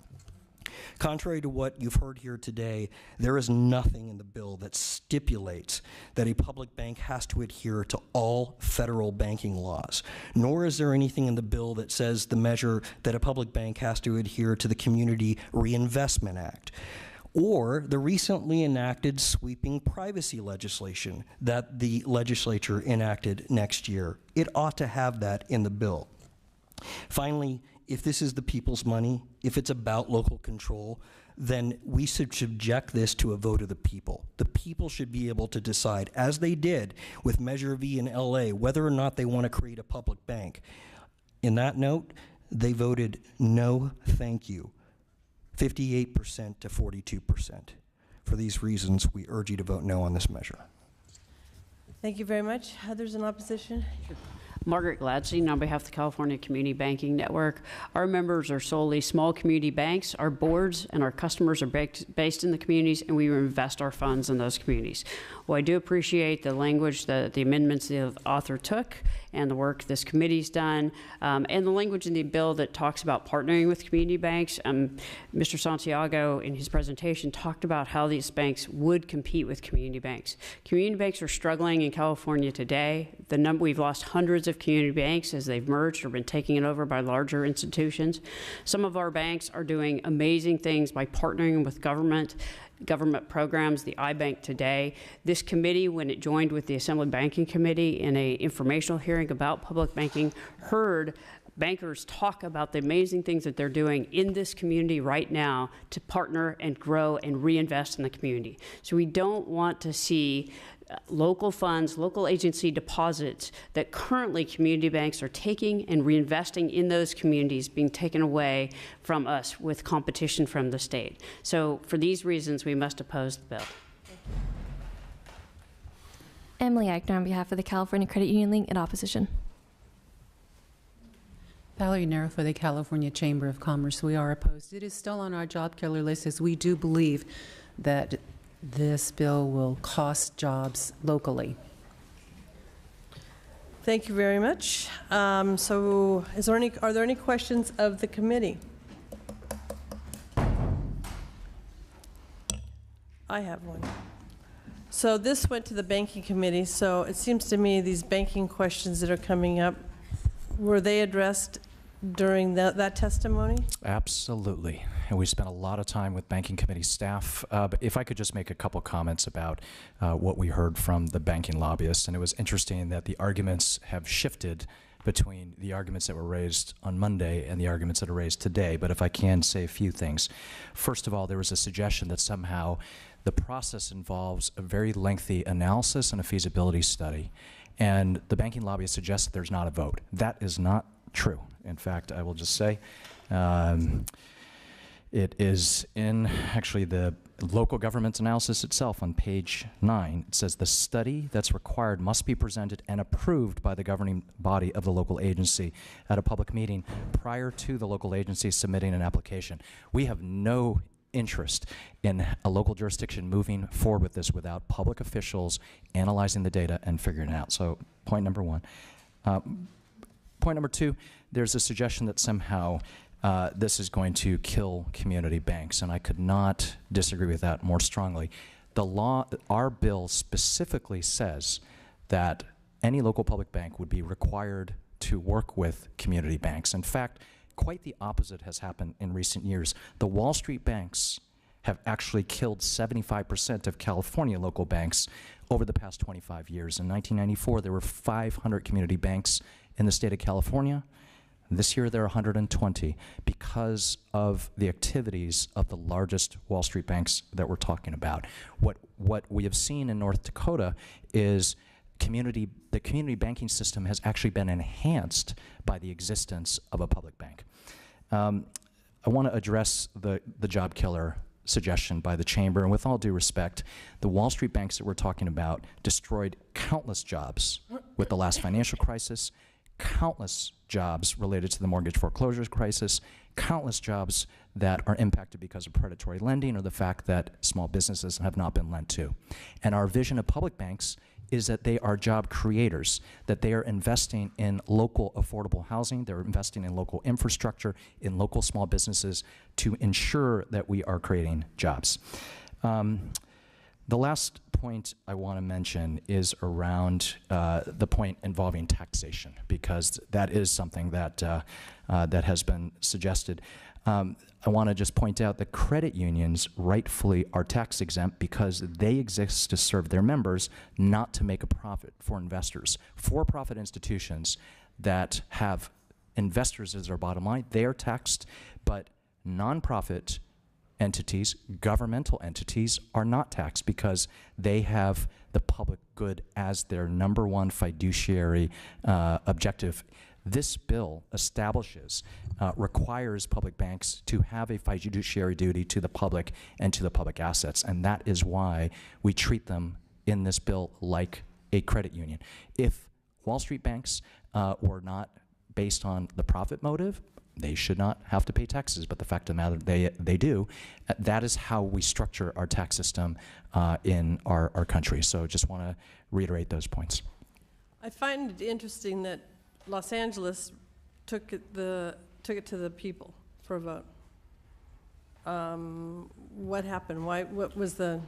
Contrary to what you've heard here today, there is nothing in the bill that stipulates that a public bank has to adhere to all federal banking laws, nor is there anything in the bill that says the measure that a public bank has to adhere to the Community Reinvestment Act, or the recently enacted sweeping privacy legislation that the legislature enacted next year. It ought to have that in the bill. Finally, if this is the people's money, if it's about local control, then we should subject this to a vote of the people. The people should be able to decide, as they did with Measure V in LA, whether or not they want to create a public bank. In that note, they voted no, thank you, 58% to 42%. For these reasons, we urge you to vote no on this measure. Thank you very much. Others in opposition? Margaret Gladstein on behalf of the California Community Banking Network. Our members are solely small community banks. Our boards and our customers are based in the communities, and we invest our funds in those communities. Well, I do appreciate the language, the amendments the author took, and the work this committee's done, and the language in the bill that talks about partnering with community banks. Mr. Santiago, in his presentation, talked about how these banks would compete with community banks. Community banks are struggling in California today. We've lost hundreds of community banks as they've merged or been taken over by larger institutions. Some of our banks are doing amazing things by partnering with government programs, the iBank Today. This committee, when it joined with the Assembly Banking Committee in an informational hearing about public banking, heard bankers talk about the amazing things that they're doing in this community right now to partner and grow and reinvest in the community. So we don't want to see local funds, local agency deposits that currently community banks are taking and reinvesting in those communities being taken away from us with competition from the state. So for these reasons, we must oppose the bill. Emily Eichner on behalf of the California Credit Union League in opposition. Valerie Nero for the California Chamber of Commerce. We are opposed. It is still on our job killer list, as we do believe that this bill will cost jobs locally. Thank you very much. So are there any questions of the committee? I have one. So this went to the banking committee, so it seems to me these banking questions that are coming up, were they addressed during that testimony? Absolutely. And we spent a lot of time with banking committee staff. But if I could just make a couple comments about what we heard from the banking lobbyists. And it was interesting that the arguments have shifted between the arguments that were raised on Monday and the arguments that are raised today. But if I can say a few things. First of all, there was a suggestion that somehow the process involves a very lengthy analysis and a feasibility study. And the banking lobbyists suggest that there's not a vote. That is not true. In fact, I will just say it is in actually the local government analysis itself on page 9. It says the study that's required must be presented and approved by the governing body of the local agency at a public meeting prior to the local agency submitting an application. We have no interest in a local jurisdiction moving forward with this without public officials analyzing the data and figuring it out. So point number one. Point number two, there's a suggestion that somehow this is going to kill community banks, and I could not disagree with that more strongly. The law, our bill specifically says that any local public bank would be required to work with community banks. In fact, quite the opposite has happened in recent years. The Wall Street banks have actually killed 75% of California local banks over the past 25 years. In 1994, there were 500 community banks in the state of California. This year, there are 120 because of the activities of the largest Wall Street banks that we're talking about. What we have seen in North Dakota is the community banking system has actually been enhanced by the existence of a public bank. I want to address the job killer suggestion by the chamber, and with all due respect, the Wall Street banks that we're talking about destroyed countless jobs with the last financial crisis, countless jobs related to the mortgage foreclosure crisis, countless jobs that are impacted because of predatory lending or the fact that small businesses have not been lent to. And our vision of public banks is that they are job creators, that they are investing in local affordable housing, they're investing in local infrastructure, in local small businesses to ensure that we are creating jobs. The last point I want to mention is around the point involving taxation, because that is something that, that has been suggested. I want to just point out that credit unions rightfully are tax exempt because they exist to serve their members, not to make a profit for investors. For-profit institutions that have investors as their bottom line, they are taxed, but nonprofit entities, governmental entities, are not taxed because they have the public good as their #1 fiduciary objective. This bill establishes, requires public banks to have a fiduciary duty to the public and to the public assets, and that is why we treat them in this bill like a credit union. If Wall Street banks were not based on the profit motive, they should not have to pay taxes, but the fact of the matter, they do. That is how we structure our tax system in our country. So just want to reiterate those points. I find it interesting that Los Angeles took it to the people for a vote. What happened? What was the...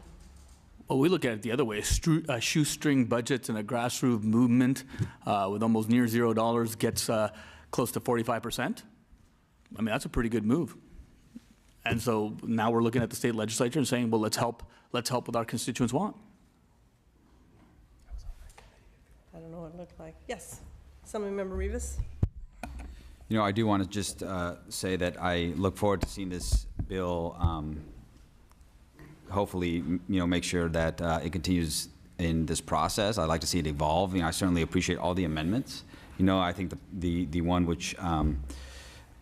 Well, we look at it the other way. Shoestring budgets and a grassroots movement with almost near $0 gets close to 45%. I mean, that's a pretty good move. And so now we're looking at the state legislature and saying, well, let's help what our constituents want. I don't know what it looked like. Yes, Assemblymember Rivas. You know, I do want to just say that I look forward to seeing this bill hopefully, make sure that it continues in this process. I'd like to see it evolve. I certainly appreciate all the amendments. I think the one which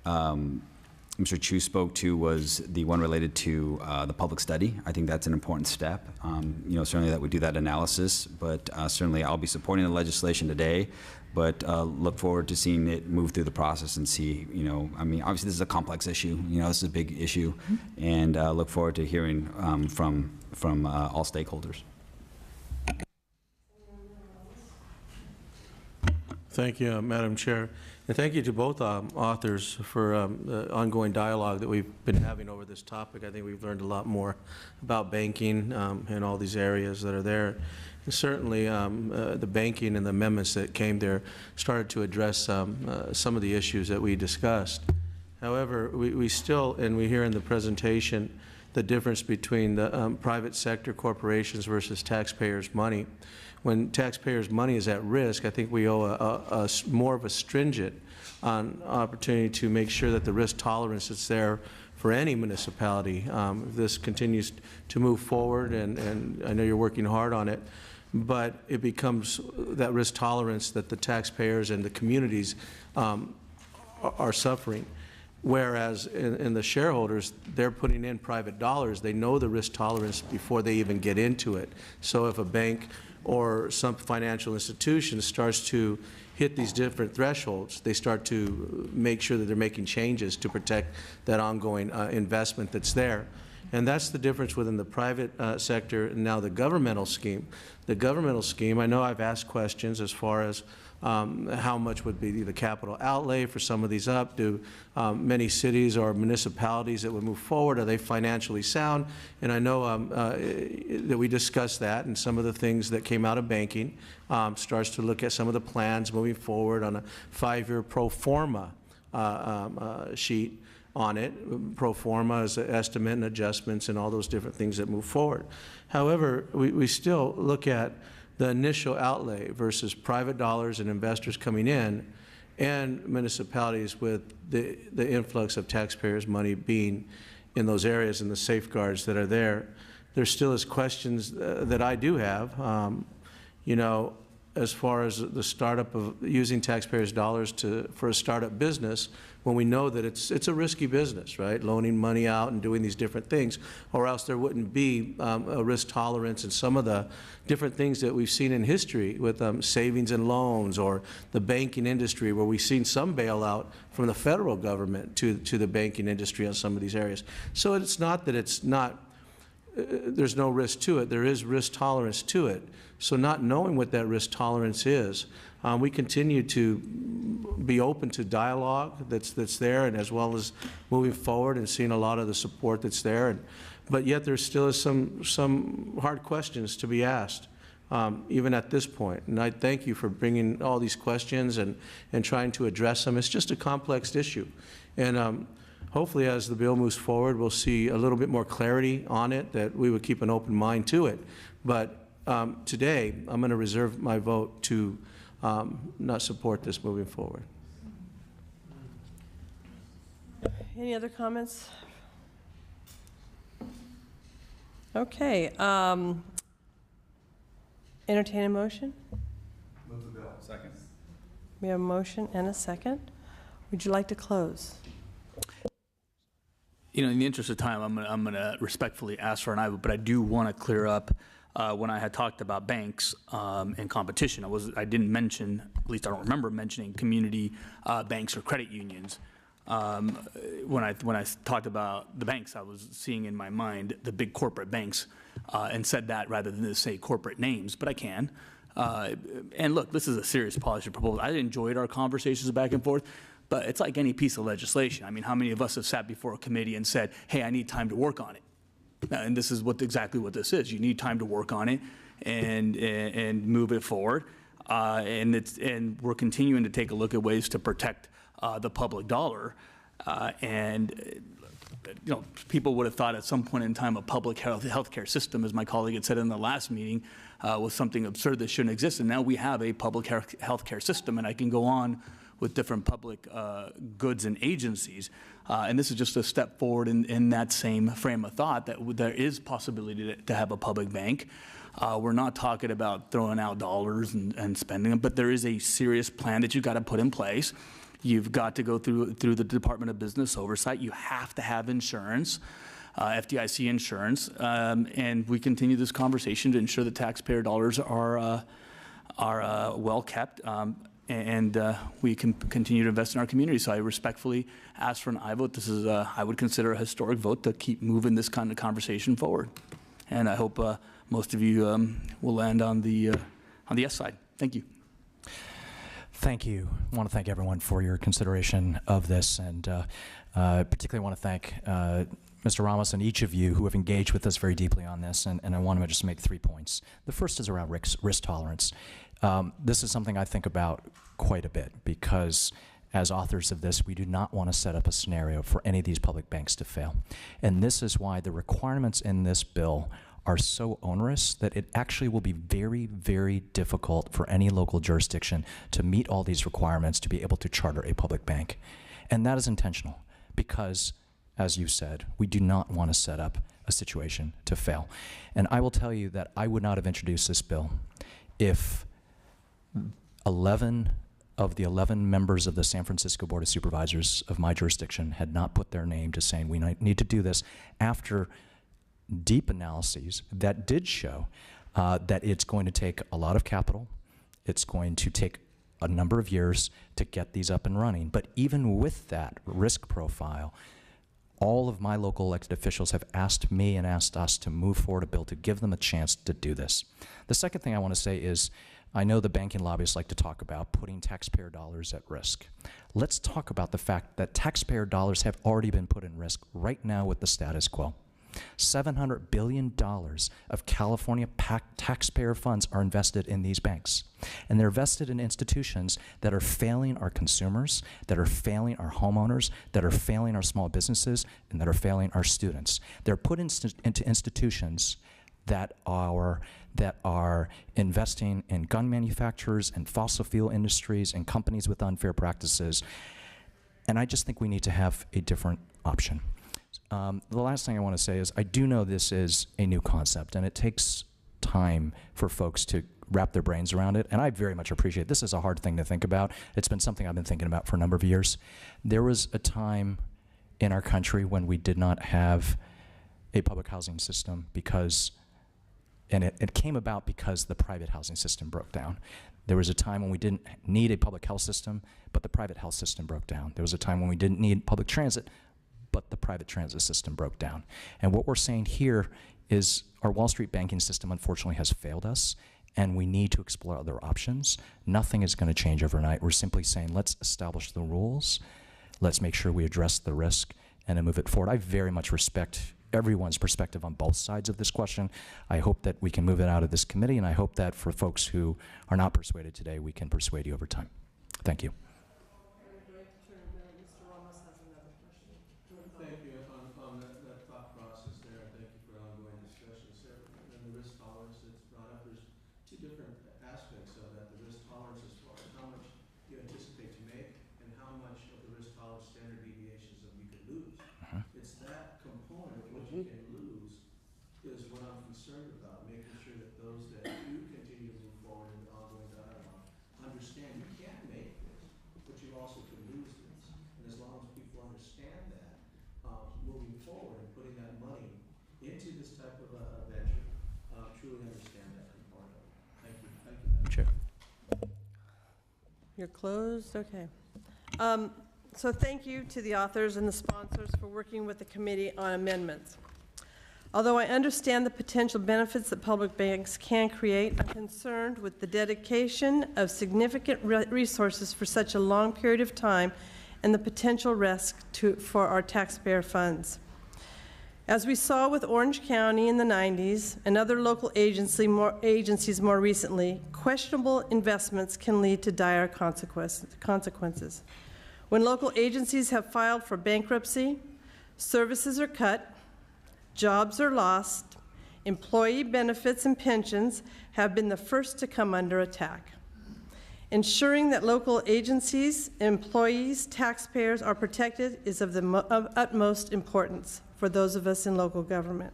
Mr. Chu spoke to was the one related to the public study. I think that's an important step. Certainly that would do that analysis, but certainly I'll be supporting the legislation today, but look forward to seeing it move through the process and see, obviously this is a complex issue. This is a big issue, and look forward to hearing from all stakeholders. Thank you, Madam Chair. And thank you to both authors for the ongoing dialogue that we've been having over this topic. I think we've learned a lot more about banking and all these areas that are there. And certainly the banking and the amendments that came there started to address some of the issues that we discussed. However, we still, and we hear in the presentation, the difference between the private sector corporations versus taxpayers' money. When taxpayers' money is at risk, I think we owe a more of a stringent opportunity to make sure that the risk tolerance is there for any municipality. If this continues to move forward, and I know you're working hard on it, but it becomes that risk tolerance that the taxpayers and the communities are suffering. Whereas in the shareholders, they're putting in private dollars. They know the risk tolerance before they even get into it. So if a bank or some financial institution starts to hit these different thresholds, they start to make sure that they're making changes to protect that ongoing investment that's there. And that's the difference within the private sector and now the governmental scheme. The governmental scheme, I know I've asked questions as far as how much would be the capital outlay for some of these up? Do many cities or municipalities that would move forward, are they financially sound? And I know that we discussed that, and some of the things that came out of banking starts to look at some of the plans moving forward on a 5-year pro forma sheet on it. Pro forma is an estimate and adjustments and all those different things that move forward. However, we still look at the initial outlay versus private dollars and investors coming in, and municipalities with the influx of taxpayers' money being in those areas and the safeguards that are there. There still is questions that I do have, as far as the startup of using taxpayers' dollars for a startup business, when we know that it's a risky business, right? Loaning money out and doing these different things, or else there wouldn't be a risk tolerance and some of the different things that we've seen in history with savings and loans, or the banking industry, where we've seen some bailout from the federal government to the banking industry on some of these areas. So it's not that it's not, there's no risk to it. There is risk tolerance to it. So not knowing what that risk tolerance is, we continue to be open to dialogue that's there, and as well as moving forward and seeing a lot of the support that's there. But yet there still is some hard questions to be asked, even at this point. And I thank you for bringing all these questions and trying to address them. It's just a complex issue. And hopefully as the bill moves forward, we'll see a little bit more clarity on it, that we would keep an open mind to it. But today, I'm going to reserve my vote to not support this moving forward. Any other comments? Okay. Entertain a motion? Move the bill. Second. We have a motion and a second. Would you like to close? You know, in the interest of time, I'm gonna respectfully ask for an aye, but I do want to clear up when I had talked about banks and competition. I didn't mention, at least I don't remember mentioning community banks or credit unions. When I talked about the banks, I was seeing in my mind the big corporate banks and said that rather than to say corporate names, but I can. And look, this is a serious policy proposal. I enjoyed our conversations back and forth. But it's like any piece of legislation. I mean, how many of us have sat before a committee and said, hey, I need time to work on it? And this is exactly what this is. You need time to work on it and move it forward. And we're continuing to take a look at ways to protect the public dollar. You know, people would have thought at some point in time a public healthcare system, as my colleague had said in the last meeting, was something absurd that shouldn't exist. And now we have a public healthcare system, and I can go on with different public goods and agencies. And this is just a step forward in that same frame of thought that there is possibility to have a public bank. We're not talking about throwing out dollars and spending them, but there is a serious plan that you've got to put in place. You've got to go through the Department of Business Oversight. You have to have insurance, FDIC insurance, and we continue this conversation to ensure that taxpayer dollars are well kept. And we can continue to invest in our community. So I respectfully ask for an aye vote. This is, I would consider a historic vote to keep moving this kind of conversation forward. And I hope most of you will land on the yes side. Thank you. Thank you. I want to thank everyone for your consideration of this, and particularly want to thank Mr. Ramos and each of you who have engaged with us very deeply on this, and I want to just make 3 points. The first is around risk tolerance. This is something I think about quite a bit because as authors of this, we do not want to set up a scenario for any of these public banks to fail. And this is why the requirements in this bill are so onerous that it actually will be very, very difficult for any local jurisdiction to meet all these requirements to be able to charter a public bank. And that is intentional because, as you said, we do not want to set up a situation to fail. And I will tell you that I would not have introduced this bill if 11 of the 11 members of the San Francisco Board of Supervisors of my jurisdiction had not put their name to saying we need to do this after deep analyses that did show that it's going to take a lot of capital, it's going to take a number of years to get these up and running. But even with that risk profile, all of my local elected officials have asked me and asked us to move forward a bill to give them a chance to do this. The second thing I want to say is, I know the banking lobbyists like to talk about putting taxpayer dollars at risk. Let's talk about the fact that taxpayer dollars have already been put in risk right now with the status quo. $700 billion of California taxpayer funds are invested in these banks. And they're invested in institutions that are failing our consumers, that are failing our homeowners, that are failing our small businesses, and that are failing our students. They're put into institutions that are investing in gun manufacturers and fossil fuel industries and companies with unfair practices. And I just think we need to have a different option. The last thing I want to say is I do know this is a new concept, and it takes time for folks to wrap their brains around it, and I very much appreciate it. This is a hard thing to think about. It's been something I've been thinking about for a number of years. There was a time in our country when we did not have a public housing system because, and it came about because the private housing system broke down. There was a time when we didn't need a public health system, but the private health system broke down. There was a time when we didn't need public transit, but the private transit system broke down. And what we're saying here is our Wall Street banking system unfortunately has failed us, and we need to explore other options. Nothing is going to change overnight. We're simply saying let's establish the rules, let's make sure we address the risk, and then move it forward. I very much respect everyone's perspective on both sides of this question. I hope that we can move it out of this committee, and I hope that for folks who are not persuaded today, we can persuade you over time. Thank you. Thank you on that thought process there. Thank you for ongoing discussions there. And the risk tolerance that's brought up, there's two different aspects of that. The risk tolerance as far as how much you anticipate to make and how much of the risk tolerance standard deviations that you could lose. It's that component, what you can lose, is what I'm concerned about, making sure that those that do continue to move forward in the ongoing dialogue understand you can't make this. You're closed, okay. So thank you to the authors and the sponsors for working with the committee on amendments. Although I understand the potential benefits that public banks can create, I'm concerned with the dedication of significant resources for such a long period of time and the potential risk for our taxpayer funds. As we saw with Orange County in the 90s and other local agencies more recently, questionable investments can lead to dire consequences. When local agencies have filed for bankruptcy, services are cut, jobs are lost, employee benefits and pensions have been the first to come under attack. Ensuring that local agencies, employees, taxpayers are protected is of utmost importance for those of us in local government.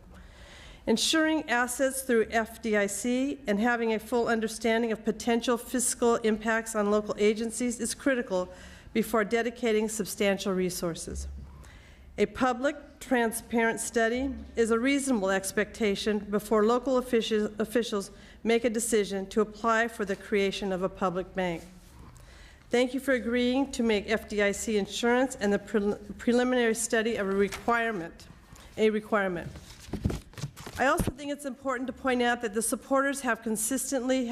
Ensuring assets through FDIC and having a full understanding of potential fiscal impacts on local agencies is critical before dedicating substantial resources. A public, transparent study is a reasonable expectation before local officials make a decision to apply for the creation of a public bank. Thank you for agreeing to make FDIC insurance and the preliminary study of a requirement. I also think it's important to point out that the supporters have consistently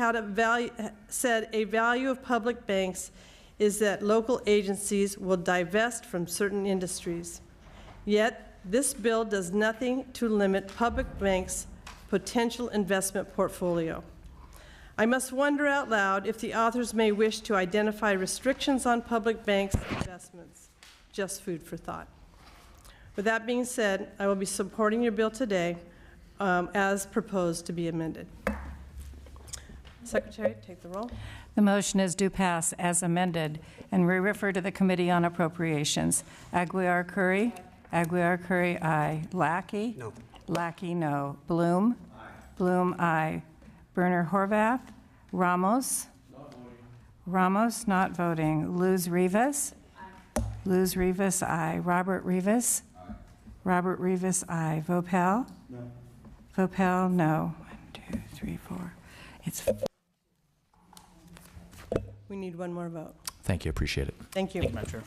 said a value of public banks is that local agencies will divest from certain industries. Yet, this bill does nothing to limit public banks' potential investment portfolio. I must wonder out loud if the authors may wish to identify restrictions on public banks' investments. Just food for thought. With that being said, I will be supporting your bill today as proposed to be amended. Secretary, take the roll. The motion is due pass as amended, and we refer to the Committee on Appropriations. Aguiar-Curry? Aguiar-Curry, aye. Lackey? No. Lackey, no. Bloom? Aye. Bloom, aye. Berner-Horvath? Ramos? Not voting. Ramos, not voting. Luz-Rivas? Aye. Luz-Rivas, aye. Robert Rivas? Aye. Robert Rivas, aye. Vopel? No. Vopel, no. 1, 2, 3, 4. It's... We need one more vote. Thank you. Appreciate it. Thank you. Thank you, Madam Chair.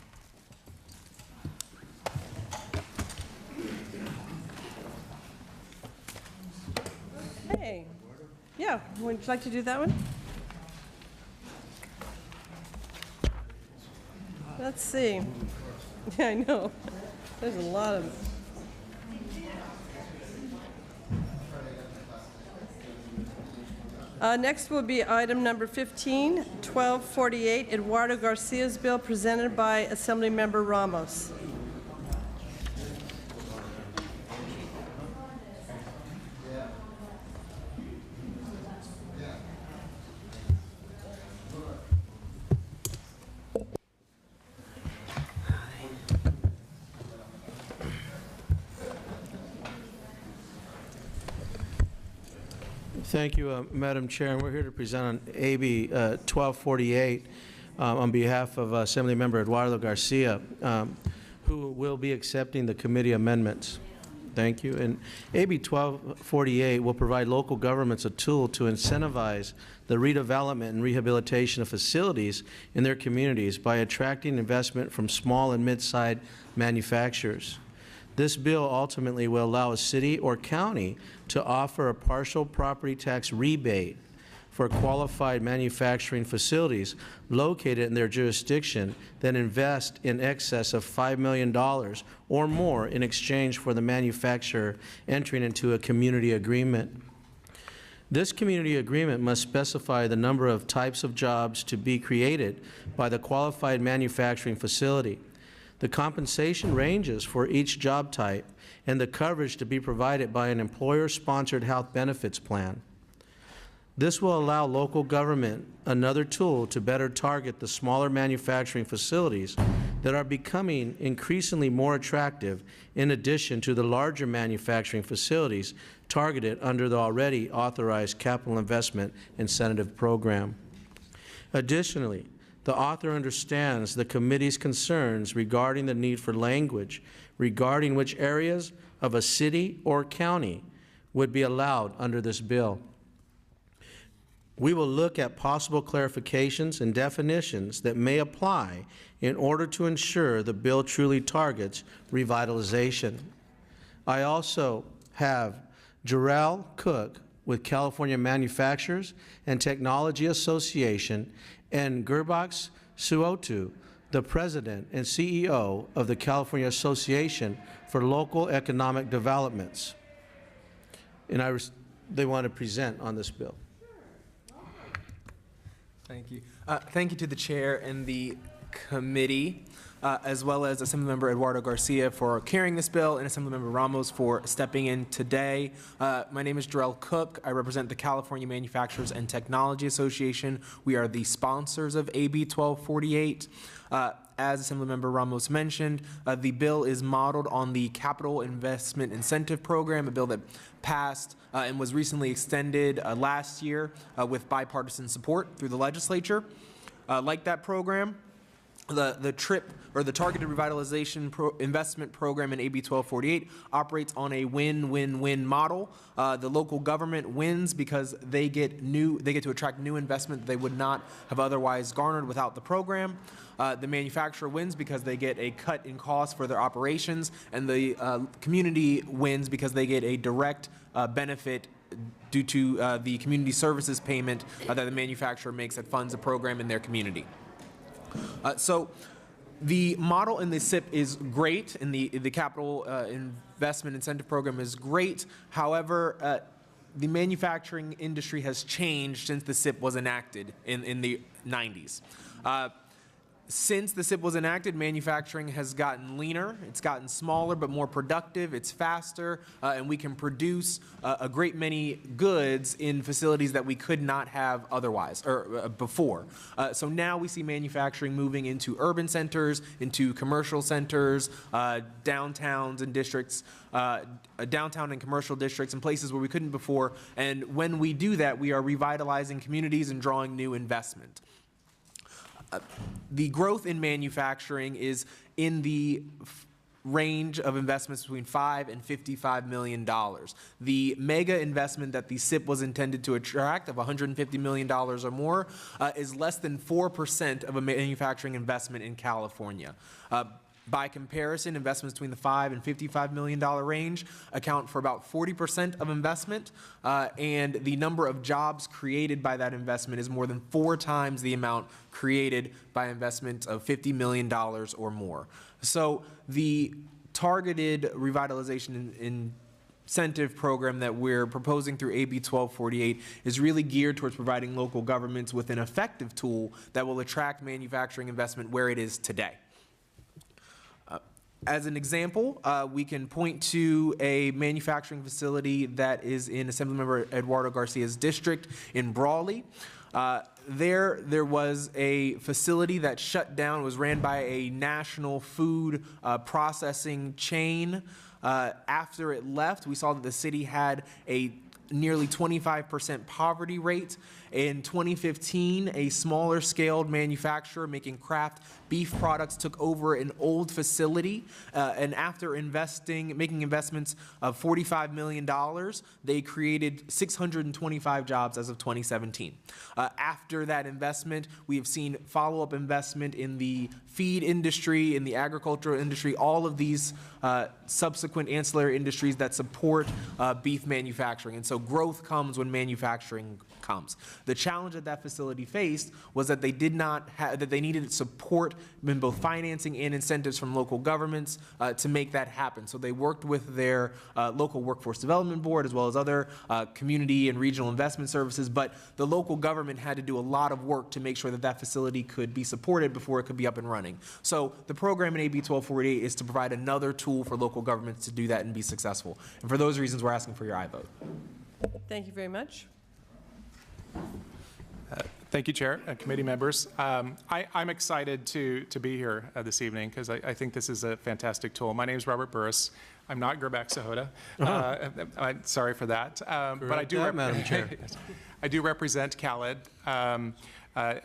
Hey. Yeah, would you like to do that one? Let's see. Yeah, I know. There's a lot of... Next will be item number 15, 1248, Eduardo Garcia's bill presented by Assemblymember Ramos. Thank you, Madam Chair. And we're here to present on AB 1248 on behalf of Assemblymember Eduardo Garcia, who will be accepting the committee amendments. Thank you. And AB 1248 will provide local governments a tool to incentivize the redevelopment and rehabilitation of facilities in their communities by attracting investment from small and mid-sized manufacturers. This bill ultimately will allow a city or county to offer a partial property tax rebate for qualified manufacturing facilities located in their jurisdiction that invest in excess of $5 million or more in exchange for the manufacturer entering into a community agreement. This community agreement must specify the number of types of jobs to be created by the qualified manufacturing facility, the compensation ranges for each job type, and the coverage to be provided by an employer-sponsored health benefits plan. This will allow local government another tool to better target the smaller manufacturing facilities that are becoming increasingly more attractive, in addition to the larger manufacturing facilities targeted under the already authorized Capital Investment Incentive Program. Additionally, the author understands the committee's concerns regarding the need for language regarding which areas of a city or county would be allowed under this bill. We will look at possible clarifications and definitions that may apply in order to ensure the bill truly targets revitalization. I also have Jarrell Cook with California Manufacturers and Technology Association and Gerbox Suotu, the President and CEO of the California Association for Local Economic Developments. And they want to present on this bill. Thank you. Thank you to the chair and the committee, as well as Assemblymember Eduardo Garcia for carrying this bill and Assemblymember Ramos for stepping in today. My name is Jarrell Cook. I represent the California Manufacturers and Technology Association. We are the sponsors of AB 1248. As Assemblymember Ramos mentioned, the bill is modeled on the Capital Investment Incentive Program, a bill that passed and was recently extended last year with bipartisan support through the legislature. Like that program, the TRIP, or the Targeted Revitalization Investment Program in AB 1248, operates on a win-win-win model. The local government wins because they get to attract new investment that they would not have otherwise garnered without the program. The manufacturer wins because they get a cut in cost for their operations, and the community wins because they get a direct benefit due to the community services payment that the manufacturer makes that funds the program in their community. So the model in the SIP is great, and the Capital Investment Incentive Program is great. However, the manufacturing industry has changed since the SIP was enacted in the 90s. Since the SIP was enacted, manufacturing has gotten leaner, it's gotten smaller but more productive, it's faster, and we can produce a great many goods in facilities that we could not have otherwise, or before. So now we see manufacturing moving into urban centers, into commercial centers, downtowns and districts, downtown and commercial districts, and places where we couldn't before. And when we do that, we are revitalizing communities and drawing new investment. The growth in manufacturing is in the range of investments between $5 and $55 million. The mega investment that the SIP was intended to attract of $150 million or more is less than 4% of a manufacturing investment in California. By comparison, investments between the $5 and $55 million range account for about 40% of investment, and the number of jobs created by that investment is more than 4 times the amount created by investments of $50 million or more. So the targeted revitalization incentive program that we're proposing through AB 1248 is really geared towards providing local governments with an effective tool that will attract manufacturing investment where it is today. As an example, we can point to a manufacturing facility that is in Assemblymember Eduardo Garcia's district in Brawley. There was a facility that shut down, was ran by a national food processing chain. After it left, we saw that the city had a nearly 25% poverty rate. In 2015, a smaller scaled manufacturer making craft beef products took over an old facility, and after making investments of $45 million, they created 625 jobs as of 2017. After that investment, we have seen follow-up investment in the feed industry, in the agricultural industry, all of these subsequent ancillary industries that support beef manufacturing. And so growth comes when manufacturing comes. The challenge that that facility faced was that they did not have, that they needed support in both financing and incentives from local governments to make that happen. So they worked with their local workforce development board as well as other community and regional investment services, but the local government had to do a lot of work to make sure that that facility could be supported before it could be up and running. So the program in AB 1248 is to provide another tool for local governments to do that and be successful. And for those reasons, we're asking for your aye vote. Thank you very much. Thank you, Chair, committee members. I'm excited to be here this evening because I think this is a fantastic tool. My name is Robert Burris. I'm not Gerbac Sahota. I'm sorry for that. But I do, Madam Chair. I do represent CALED, an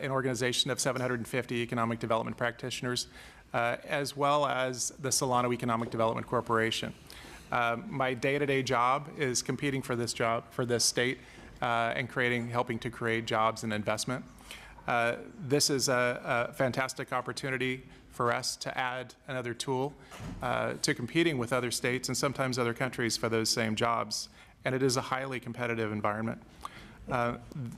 organization of 750 economic development practitioners, as well as the Solano Economic Development Corporation. My day-to-day job is competing for this state and helping to create jobs and investment. This is a fantastic opportunity for us to add another tool to competing with other states and sometimes other countries for those same jobs. And it is a highly competitive environment.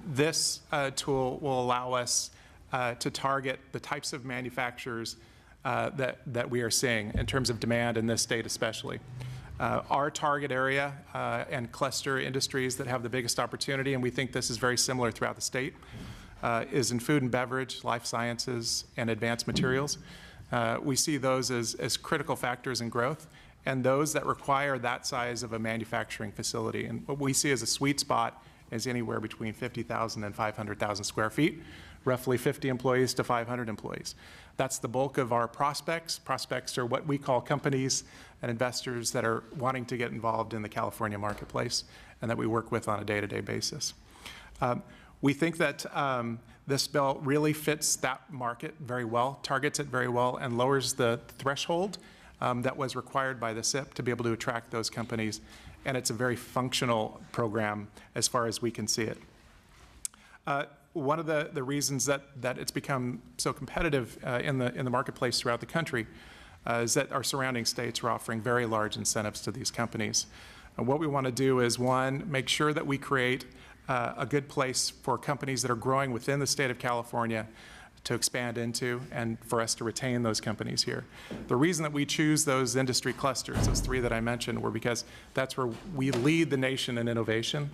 This tool will allow us to target the types of manufacturers that we are seeing in terms of demand in this state especially. Our target area and cluster industries that have the biggest opportunity, and we think this is very similar throughout the state, is in food and beverage, life sciences, and advanced materials. We see those as critical factors in growth, and those that require that size of a manufacturing facility. And what we see as a sweet spot is anywhere between 50,000 and 500,000 square feet, roughly 50 employees to 500 employees. That's the bulk of our prospects. Prospects are what we call companies and investors that are wanting to get involved in the California marketplace and that we work with on a day-to-day basis. We think that this bill really fits that market very well, targets it very well, and lowers the threshold that was required by the SIP to be able to attract those companies. And it's a very functional program as far as we can see it. One of the reasons that it's become so competitive in the marketplace throughout the country is that our surrounding states are offering very large incentives to these companies. And what we want to do is, one, make sure that we create a good place for companies that are growing within the state of California to expand into and for us to retain those companies here. The reason that we choose those industry clusters, those three that I mentioned, were because that's where we lead the nation in innovation,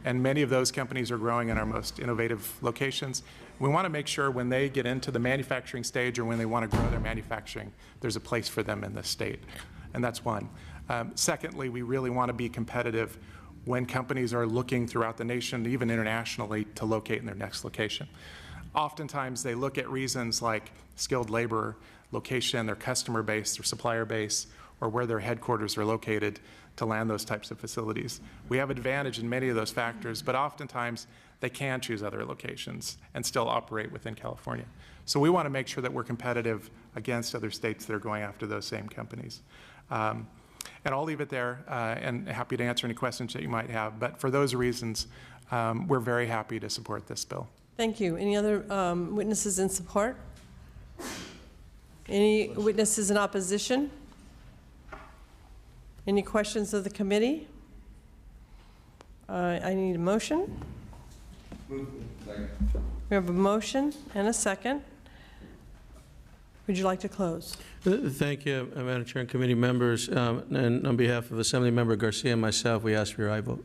and many of those companies are growing in our most innovative locations. We want to make sure when they get into the manufacturing stage or when they want to grow their manufacturing, there's a place for them in this state, and that's one. Secondly, we really want to be competitive when companies are looking throughout the nation, even internationally, to locate in their next location. Oftentimes, they look at reasons like skilled labor, location, their customer base, their supplier base, or where their headquarters are located to land those types of facilities. We have advantage in many of those factors, but oftentimes they can choose other locations and still operate within California. So we want to make sure that we're competitive against other states that are going after those same companies. And I'll leave it there and happy to answer any questions that you might have. But for those reasons, we're very happy to support this bill. Thank you. Any other witnesses in support? Any witnesses in opposition? Any questions of the committee? I need a motion. We have a motion and a second. Would you like to close? Thank you, Madam Chair and committee members. And on behalf of Assemblymember Garcia and myself, we ask for your aye vote.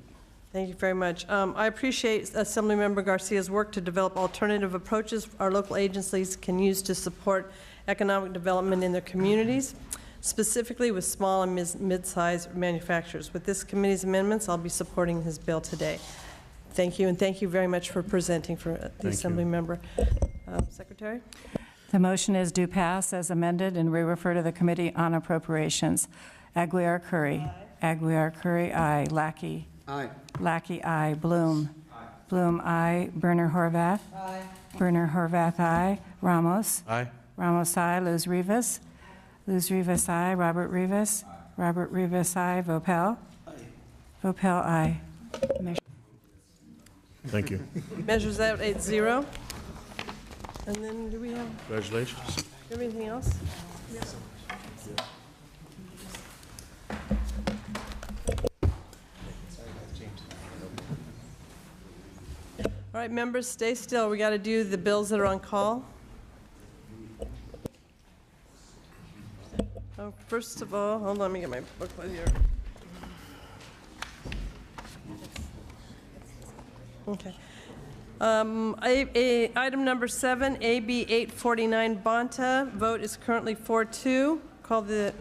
Thank you very much. I appreciate Assemblymember Garcia's work to develop alternative approaches our local agencies can use to support economic development in their communities, specifically with small and mid-sized manufacturers. With this committee's amendments, I'll be supporting his bill today. Thank you, and thank you very much for presenting for the Assemblymember. Secretary? The motion is due pass as amended, and we refer to the Committee on Appropriations. Aguiar Curry. Aye. Aguiar Curry, aye. Lackey. Aye. Lackey, aye. Bloom. Aye. Bloom, aye. Berner Horvath. Aye. Berner Horvath, aye. Ramos. Aye. Ramos, aye. Luz Rivas. Luz Rivas, aye. Robert Rivas. Aye. Robert Rivas, aye. Vopel. Aye. Vopel, aye. Thank you. Measures out 8-0. And then do we have? Congratulations. Do you have anything else? Yes. All right, members, stay still. We got to do the bills that are on call. Oh, first of all, hold on, let me get my booklet here. Okay. Item number 7, AB 849 Bonta. Vote is currently 4-2. Call the...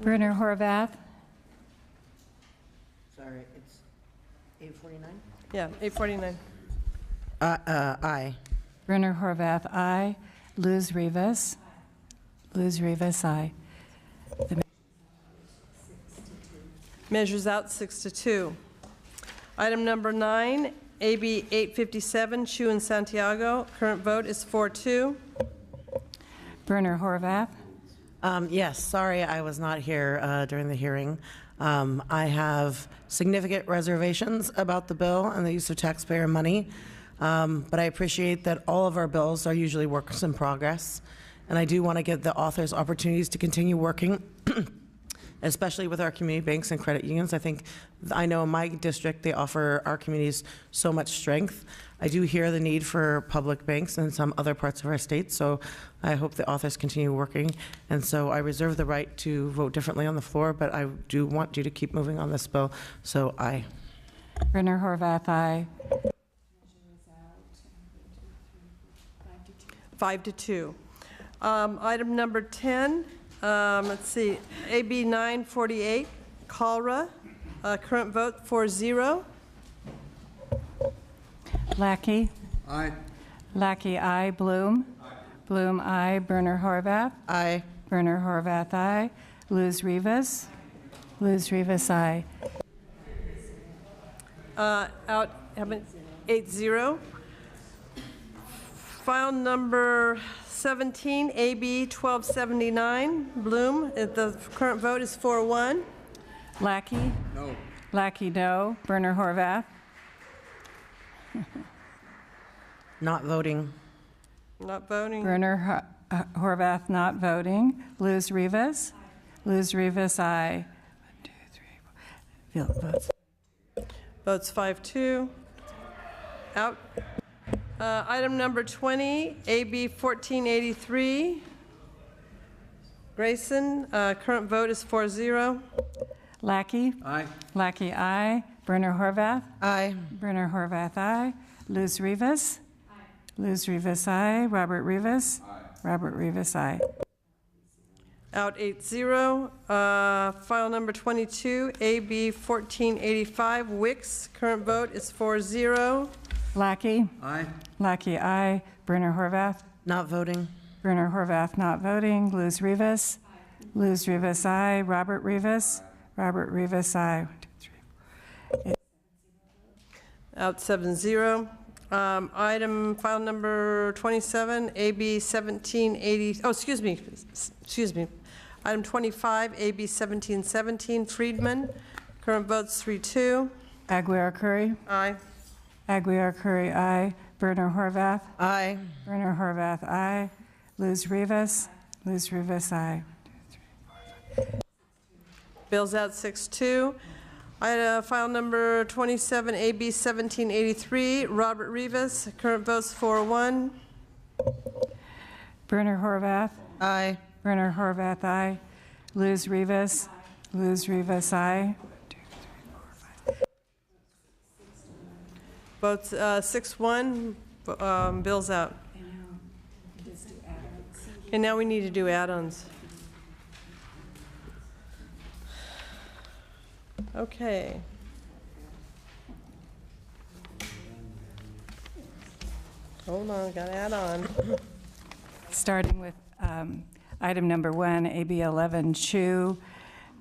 Berner Horvath. Sorry, it's 849? Yeah, 849. Aye. Berner Horvath, aye. Luz Rivas. Luz Rivas, aye. Measures out 6-2. Item number 9, AB 857, Chu and Santiago. Current vote is 4-2. Berner Horvath. Yes, sorry I was not here during the hearing. I have significant reservations about the bill and the use of taxpayer money, but I appreciate that all of our bills are usually works in progress, and I do want to give the authors opportunities to continue working, especially with our community banks and credit unions. I know in my district they offer our communities so much strength. I do hear the need for public banks in some other parts of our state, so I hope the authors continue working. And so I reserve the right to vote differently on the floor, but I do want you to keep moving on this bill, so aye. Brenner Horvath, aye. 5-2. Item number 10, let's see, AB 948, CALRA, current vote 4-0. Lackey. Aye. Lackey, aye. Bloom. Aye. Bloom, aye. Berner Horvath. Aye. Berner Horvath, aye. Luz Rivas. Luz Rivas, aye. Out, 8-0. File number 17, AB 1279, Bloom. The current vote is 4-1. Lackey. No. Lackey, no. Berner Horvath. Not voting. Not voting. Berner Horvath, not voting. Luz Rivas. Luz Rivas, aye. 1, 2, 3, 4. Votes. Votes 5-2. Out. Item number 20, AB 1483. Grayson, current vote is 4-0. Lackey. Aye. Lackey, aye. Berner Horvath. Aye. Berner Horvath, aye. Luz Rivas. Aye. Luz Rivas, aye. Robert Rivas. Aye. Robert Rivas, aye. Out 8-0. File number 22, AB 1485, Wicks, current vote is 4-0. Lackey. Aye. Lackey, aye. Berner Horvath. Not voting. Berner Horvath, not voting. Luz Rivas. Aye. Luz Rivas, aye. Robert Rivas. Aye. Robert Rivas, aye. 1, 2, 3, 4. Out 7-0. Item file number 27, AB 1780. Oh, excuse me. Item 25, AB 1717, Friedman. Current votes 3-2. Aguiar Curry. Aye. Aguiar Curry, aye. Berner Horvath. Aye. Berner Horvath, aye. Luz Rivas. Luz Rivas, aye. 1, 2, 3, 4, 5. Bills out 6-2. File number 27, AB 1783, Robert Rivas. Current votes 4-1. Berner Horvath. Aye. Berner Horvath, aye. Luz Rivas. Luz Rivas, aye. 1, 2, 3, 4, 5. Votes 6-1. Bills out. And now we need to do add-ons. Okay. Hold on, got to add on. Starting with item number 1, AB 11, Chu.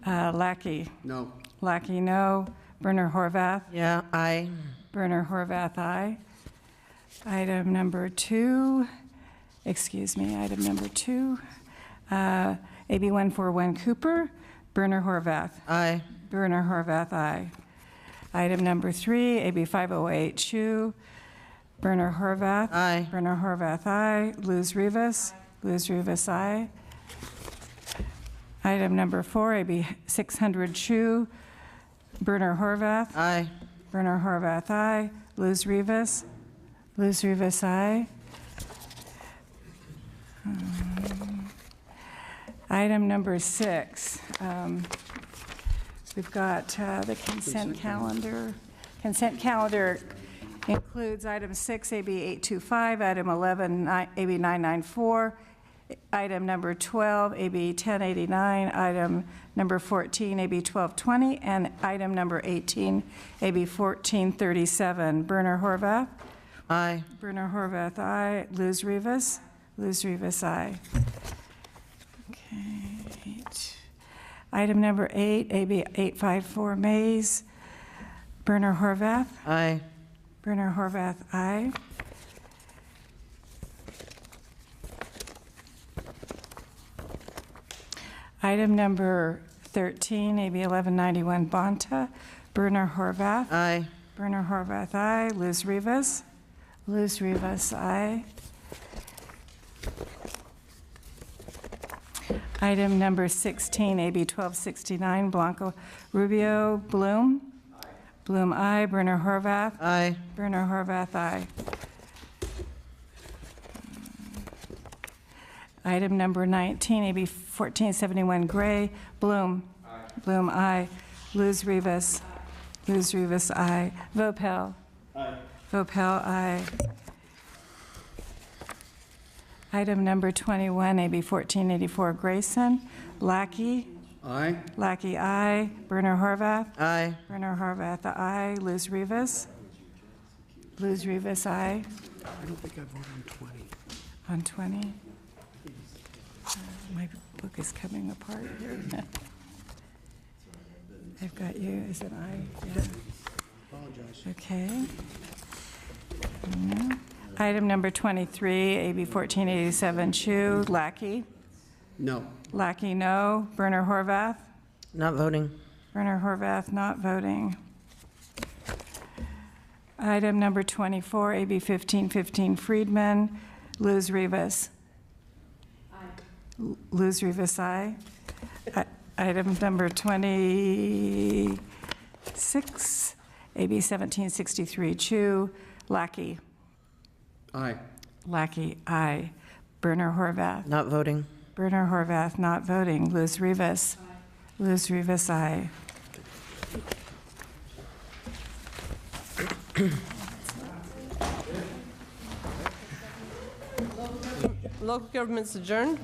Lackey. No. Lackey, no. Berner Horvath. Yeah, aye. Berner Horvath, aye. Item number 2, item number 2, AB 141, Cooper. Berner Horvath. Aye. Berner Horvath, aye. Item number 3, AB 508, Chu. Berner Horvath. Aye. Berner Horvath, aye. Luz Rivas. Luz Rivas, aye. Item number 4, AB 600, Chu. Berner Horvath. Aye. Berner Horvath, aye. Luz Rivas. Luz Rivas, aye. Item number 6. We've got the consent calendar. Consent calendar includes item 6, AB 825, item 11, AB 994, item number 12, AB 1089, item number 14, AB 1220, and item number 18, AB 1437. Berner Horvath. Aye. Berner Horvath, aye. Luz Rivas. Luz Rivas, aye. Okay. Item number 8, AB 854, Mays. Berner Horvath. Aye. Berner Horvath, aye. Item number 13, AB 1191 Bonta. Berner Horvath. Aye. Berner Horvath, aye. Luz Rivas. Luz Rivas, aye. Item number 16, AB 1269 Blanco Rubio Bloom. Bloom, aye. Berner Horvath. Aye. Berner Horvath, aye. Item number 19, AB 1471 Gray. Bloom. Bloom, aye. Luz Rivas. Luz Rivas, aye. Vopel. Aye. Vopel, aye. Item number 21, AB 1484 Grayson. Lackey. Aye. Lackey, aye. Berner Horvath. Aye. Berner Horvath, aye. Luz Rivas. Luz Rivas, aye. I don't think I voted on 20. On 20? My book is coming apart here. I've got you, is it aye? Yeah. Apologize. Okay. No. Item number 23, AB 1487 Chu, Lackey. No. Lackey, no. Berner Horvath. Not voting. Berner Horvath, not voting. Item number 24, AB 1515 Friedman. Luz Rivas. Aye. Luz Rivas, aye. Item number 26, AB 1763 Chu. Lackey. Aye. Lackey, aye. Berner Horvath. Not voting. Berner Horvath, not voting. Luz Rivas. Aye. Luz Rivas, aye. Local government's adjourned.